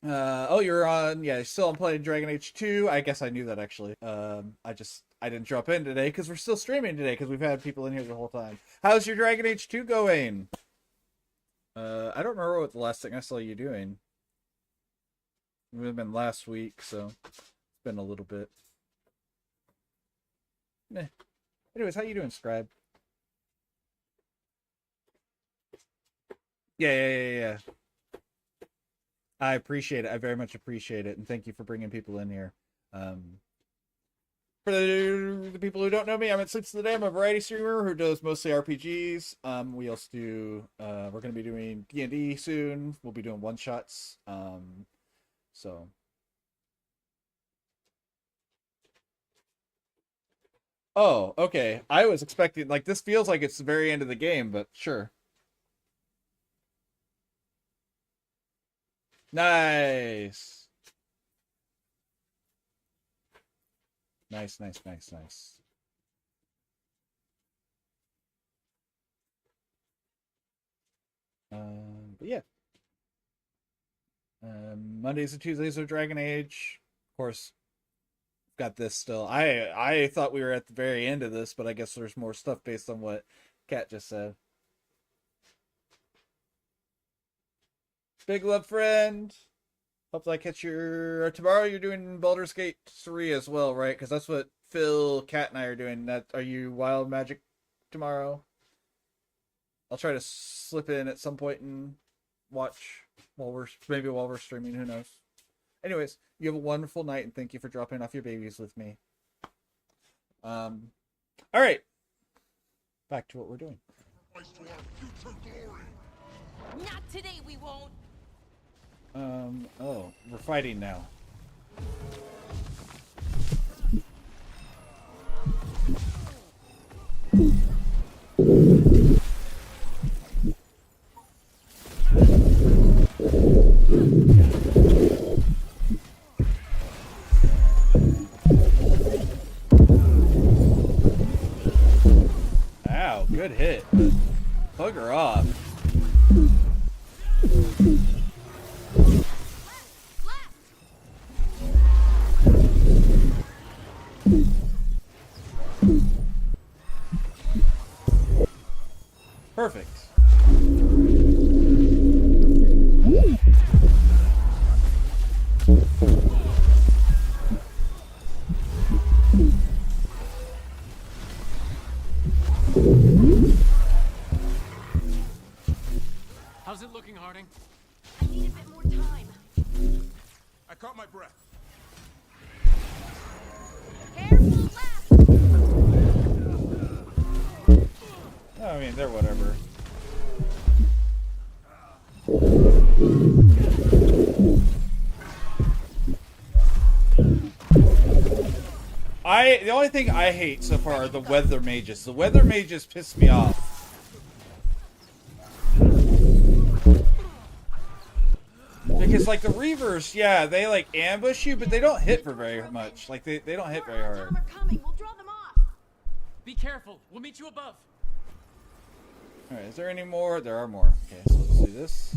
Oh, you're on, yeah, still on playing Dragon Age 2. I guess I knew that, actually. I didn't drop in today because we're still streaming today because we've had people in here the whole time. How's your Dragon Age 2 going? I don't remember what the last thing I saw you doing. It would have been last week, so it's been a little bit. Meh. Anyways, how you doing, Scribe? Yeah. I appreciate it. I very much appreciate it, and thank you for bringing people in here. For the people who don't know me, I'm at Sleeps of the Day. I'm a variety streamer who does mostly RPGs. We also do, we're going to be doing D&D soon. We'll be doing one-shots. So. Oh, okay. I was expecting, like, this feels like it's the very end of the game, but sure. Nice. Nice, nice, nice, nice. But yeah. Mondays and Tuesdays are Dragon Age. Of course, got this still. I thought we were at the very end of this, but I guess there's more stuff based on what Kat just said. Big love, friend. Hope I catch your tomorrow. You're doing Baldur's Gate 3 as well, right? Because that's what Phil, Kat, and I are doing. That are you Wild Magic tomorrow? I'll try to slip in at some point and watch while we're streaming. Who knows? Anyways, you have a wonderful night, and thank you for dropping off your babies with me. All right, back to what we're doing. Not today, we won't. Oh, we're fighting now. Ow, good hit. Bugger off. Perfect. How's it looking, Harding? I need a bit more time. I caught my breath. I mean, they're whatever. The only thing I hate so far are the weather mages. The weather mages piss me off. Because, like, the Reavers, yeah, they, like, ambush you, but they don't hit for very much. Like, they don't hit very hard. We'll draw them off. Be careful. We'll meet you above. Alright, is there any more? There are more. Okay, so let's do this.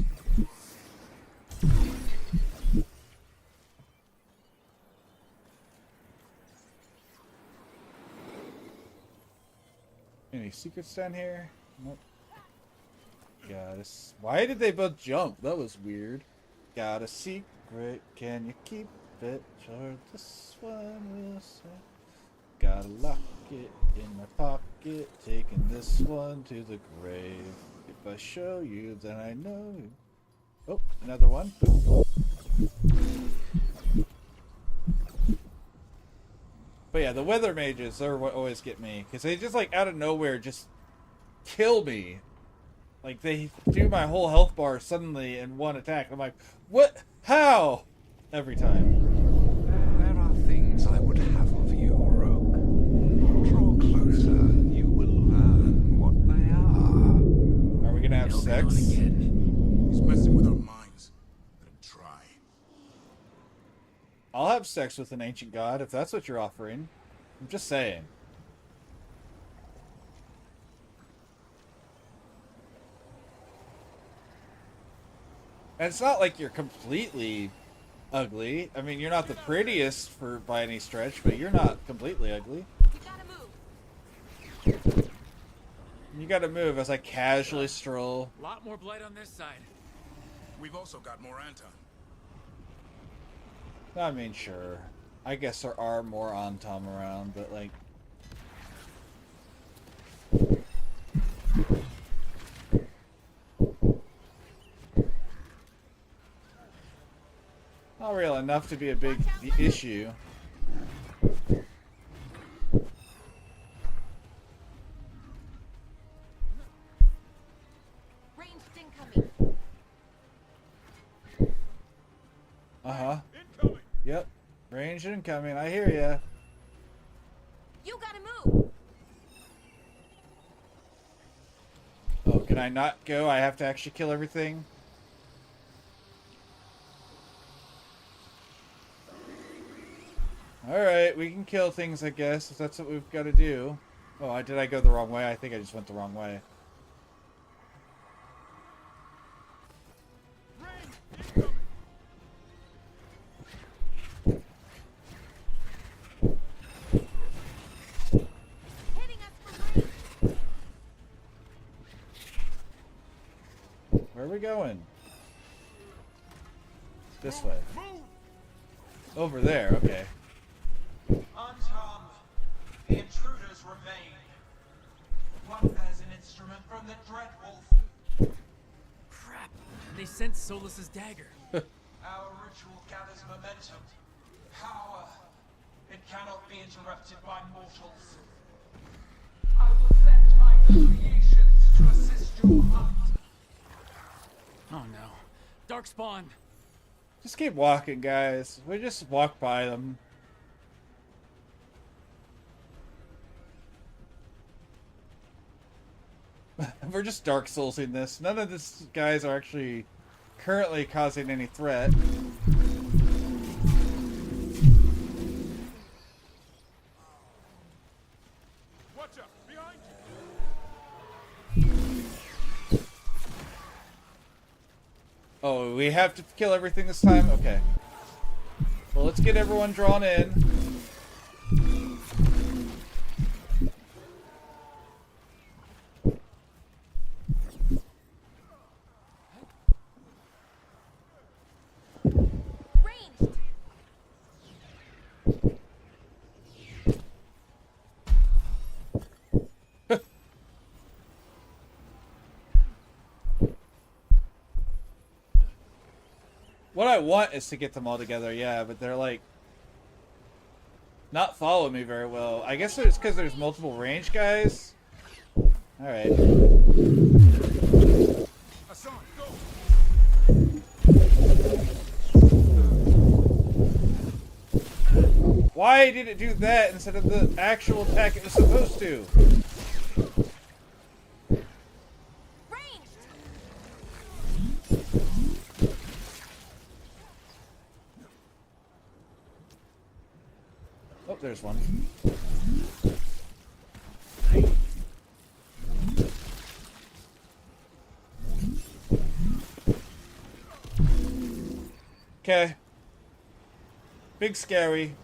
Any secrets down here? Nope. Got us. Why did they both jump? That was weird. Got a secret. Can you keep it? Sure, this one will say. Gotta lock it in my pocket. Taking this one to the grave. If I show you, then I know. Oh, another one. But yeah, the weather mages are what always get me. Because they just, like, out of nowhere just kill me. Like, they do my whole health bar suddenly in one attack. I'm like, what? How? Every time. There are things I would have of you, Rook. Draw closer. You will learn what they are. Are we gonna have sex? He's messing with our minds. Let him try. I'll have sex with an ancient god if that's what you're offering. I'm just saying. And it's not like you're completely ugly. I mean, you're not the prettiest by any stretch, but you're not completely ugly. You gotta move as I casually stroll. A lot more blight on this side. We've also got more Anton. I mean, sure. I guess there are more Antom around, but like... Not real enough to be a big issue. Ranged incoming. Uh-huh. Yep. Range incoming. I hear ya. You gotta move. Oh, can I not go? I have to actually kill everything? Alright, we can kill things, I guess, if that's what we've got to do. Oh, did I go the wrong way? I think I just went the wrong way. Where are we going? This way. Over there, okay. On Tom, the intruders remain. One bears an instrument from the Dreadwolf. Crap. They sent Solus's dagger. Our ritual gathers momentum. Power. It cannot be interrupted by mortals. I will send my creations to assist your hunt. Oh no. Darkspawn. Just keep walking, guys. We just walk by them. We're just Dark Soulsing this. None of these guys are actually currently causing any threat. Watch out! Behind Oh, we have to kill everything this time? Okay. Well, let's get everyone drawn in. What I want is to get them all together, yeah, but they're like not following me very well. I guess it's because there's multiple range guys. Alright. Why did it do that instead of the actual attack it was supposed to? Oh, there's one. Okay. Big scary.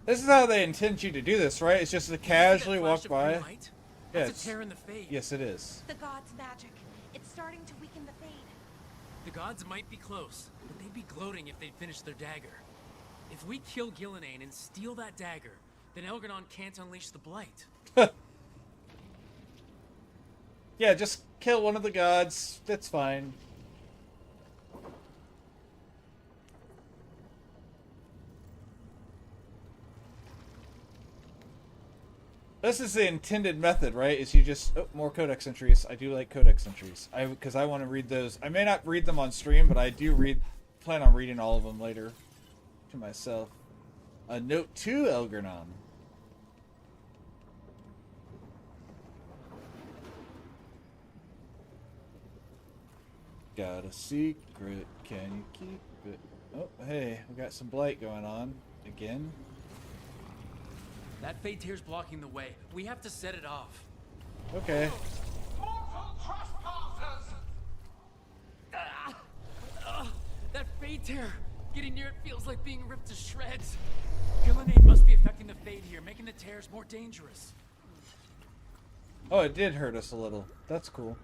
This is how they intend you to do this, right? It's just to casually walk by. That's a tear in the fade. Yes, it is. The god's magic. It's starting to weaken the fade. The gods might be close, but they'd be gloating if they'd finished their dagger. If we kill Gillenane and steal that dagger, then Elganon can't unleash the blight. Yeah, just kill one of the gods. That's fine. This is the intended method, right? Is you just... Oh, more codex entries. I do like codex entries. Because I want to read those. I may not read them on stream, but I do plan on reading all of them later to myself. A note to Elganon. Got a secret. Can you keep it? Oh, hey. We got some blight going on. Again. That fade tear's blocking the way. We have to set it off. Okay. Mortal trespassers! That fade tear! Getting near it feels like being ripped to shreds. Gillenane must be affecting the fade here, making the tears more dangerous. Oh, it did hurt us a little. That's cool.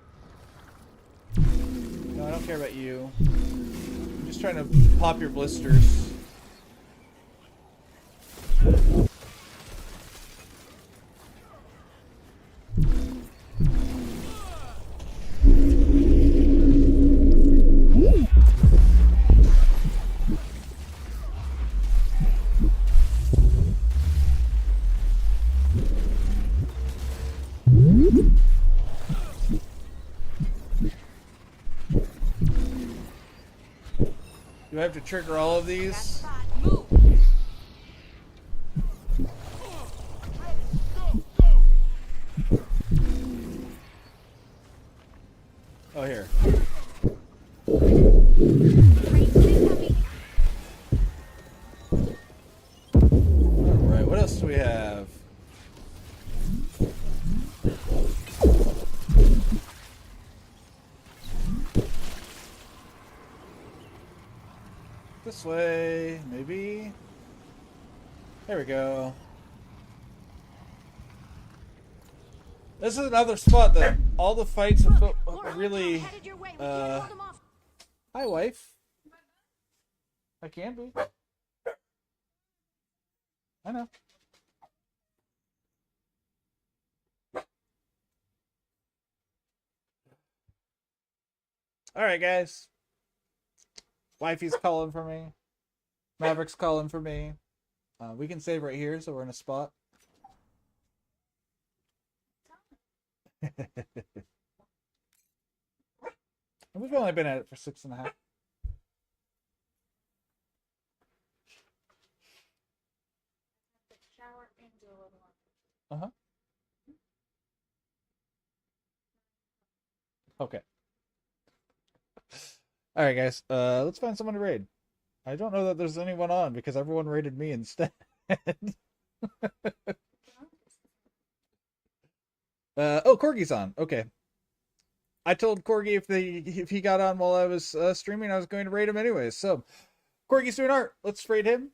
No, I don't care about you. I'm just trying to pop your blisters. Do I have to trigger all of these? Move. Oh, here. Alright, what else do we have? This way, maybe? There we go. This is another spot that all the fights have really, hi, wife. I can be. I know. Alright, guys. Wifey's calling for me. Maverick's calling for me. We can save right here, so we're in a spot. We've only been at it for 6.5. Uh-huh. Okay. Alright, guys. Let's find someone to raid. I don't know that there's anyone on because everyone raided me instead. Oh, Corgi's on. Okay. I told Corgi if he got on while I was streaming, I was going to raid him anyways. So, Corgi's doing art. Let's raid him.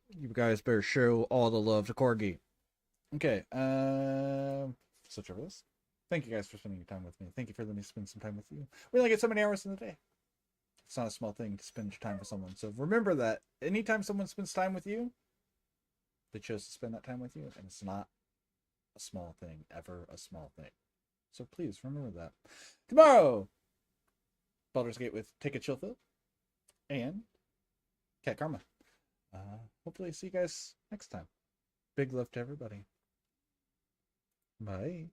You guys better show all the love to Corgi. Okay. Switch over this. Thank you guys for spending your time with me. Thank you for letting me spend some time with you. We only get so many hours in the day. It's not a small thing to spend your time with someone. So remember that anytime someone spends time with you, they chose to spend that time with you, and it's not a small thing, ever a small thing. So please remember that. Tomorrow, Baldur's Gate with Take a Chill Phil and Cat Karma. Hopefully see you guys next time. Big love to everybody. Bye.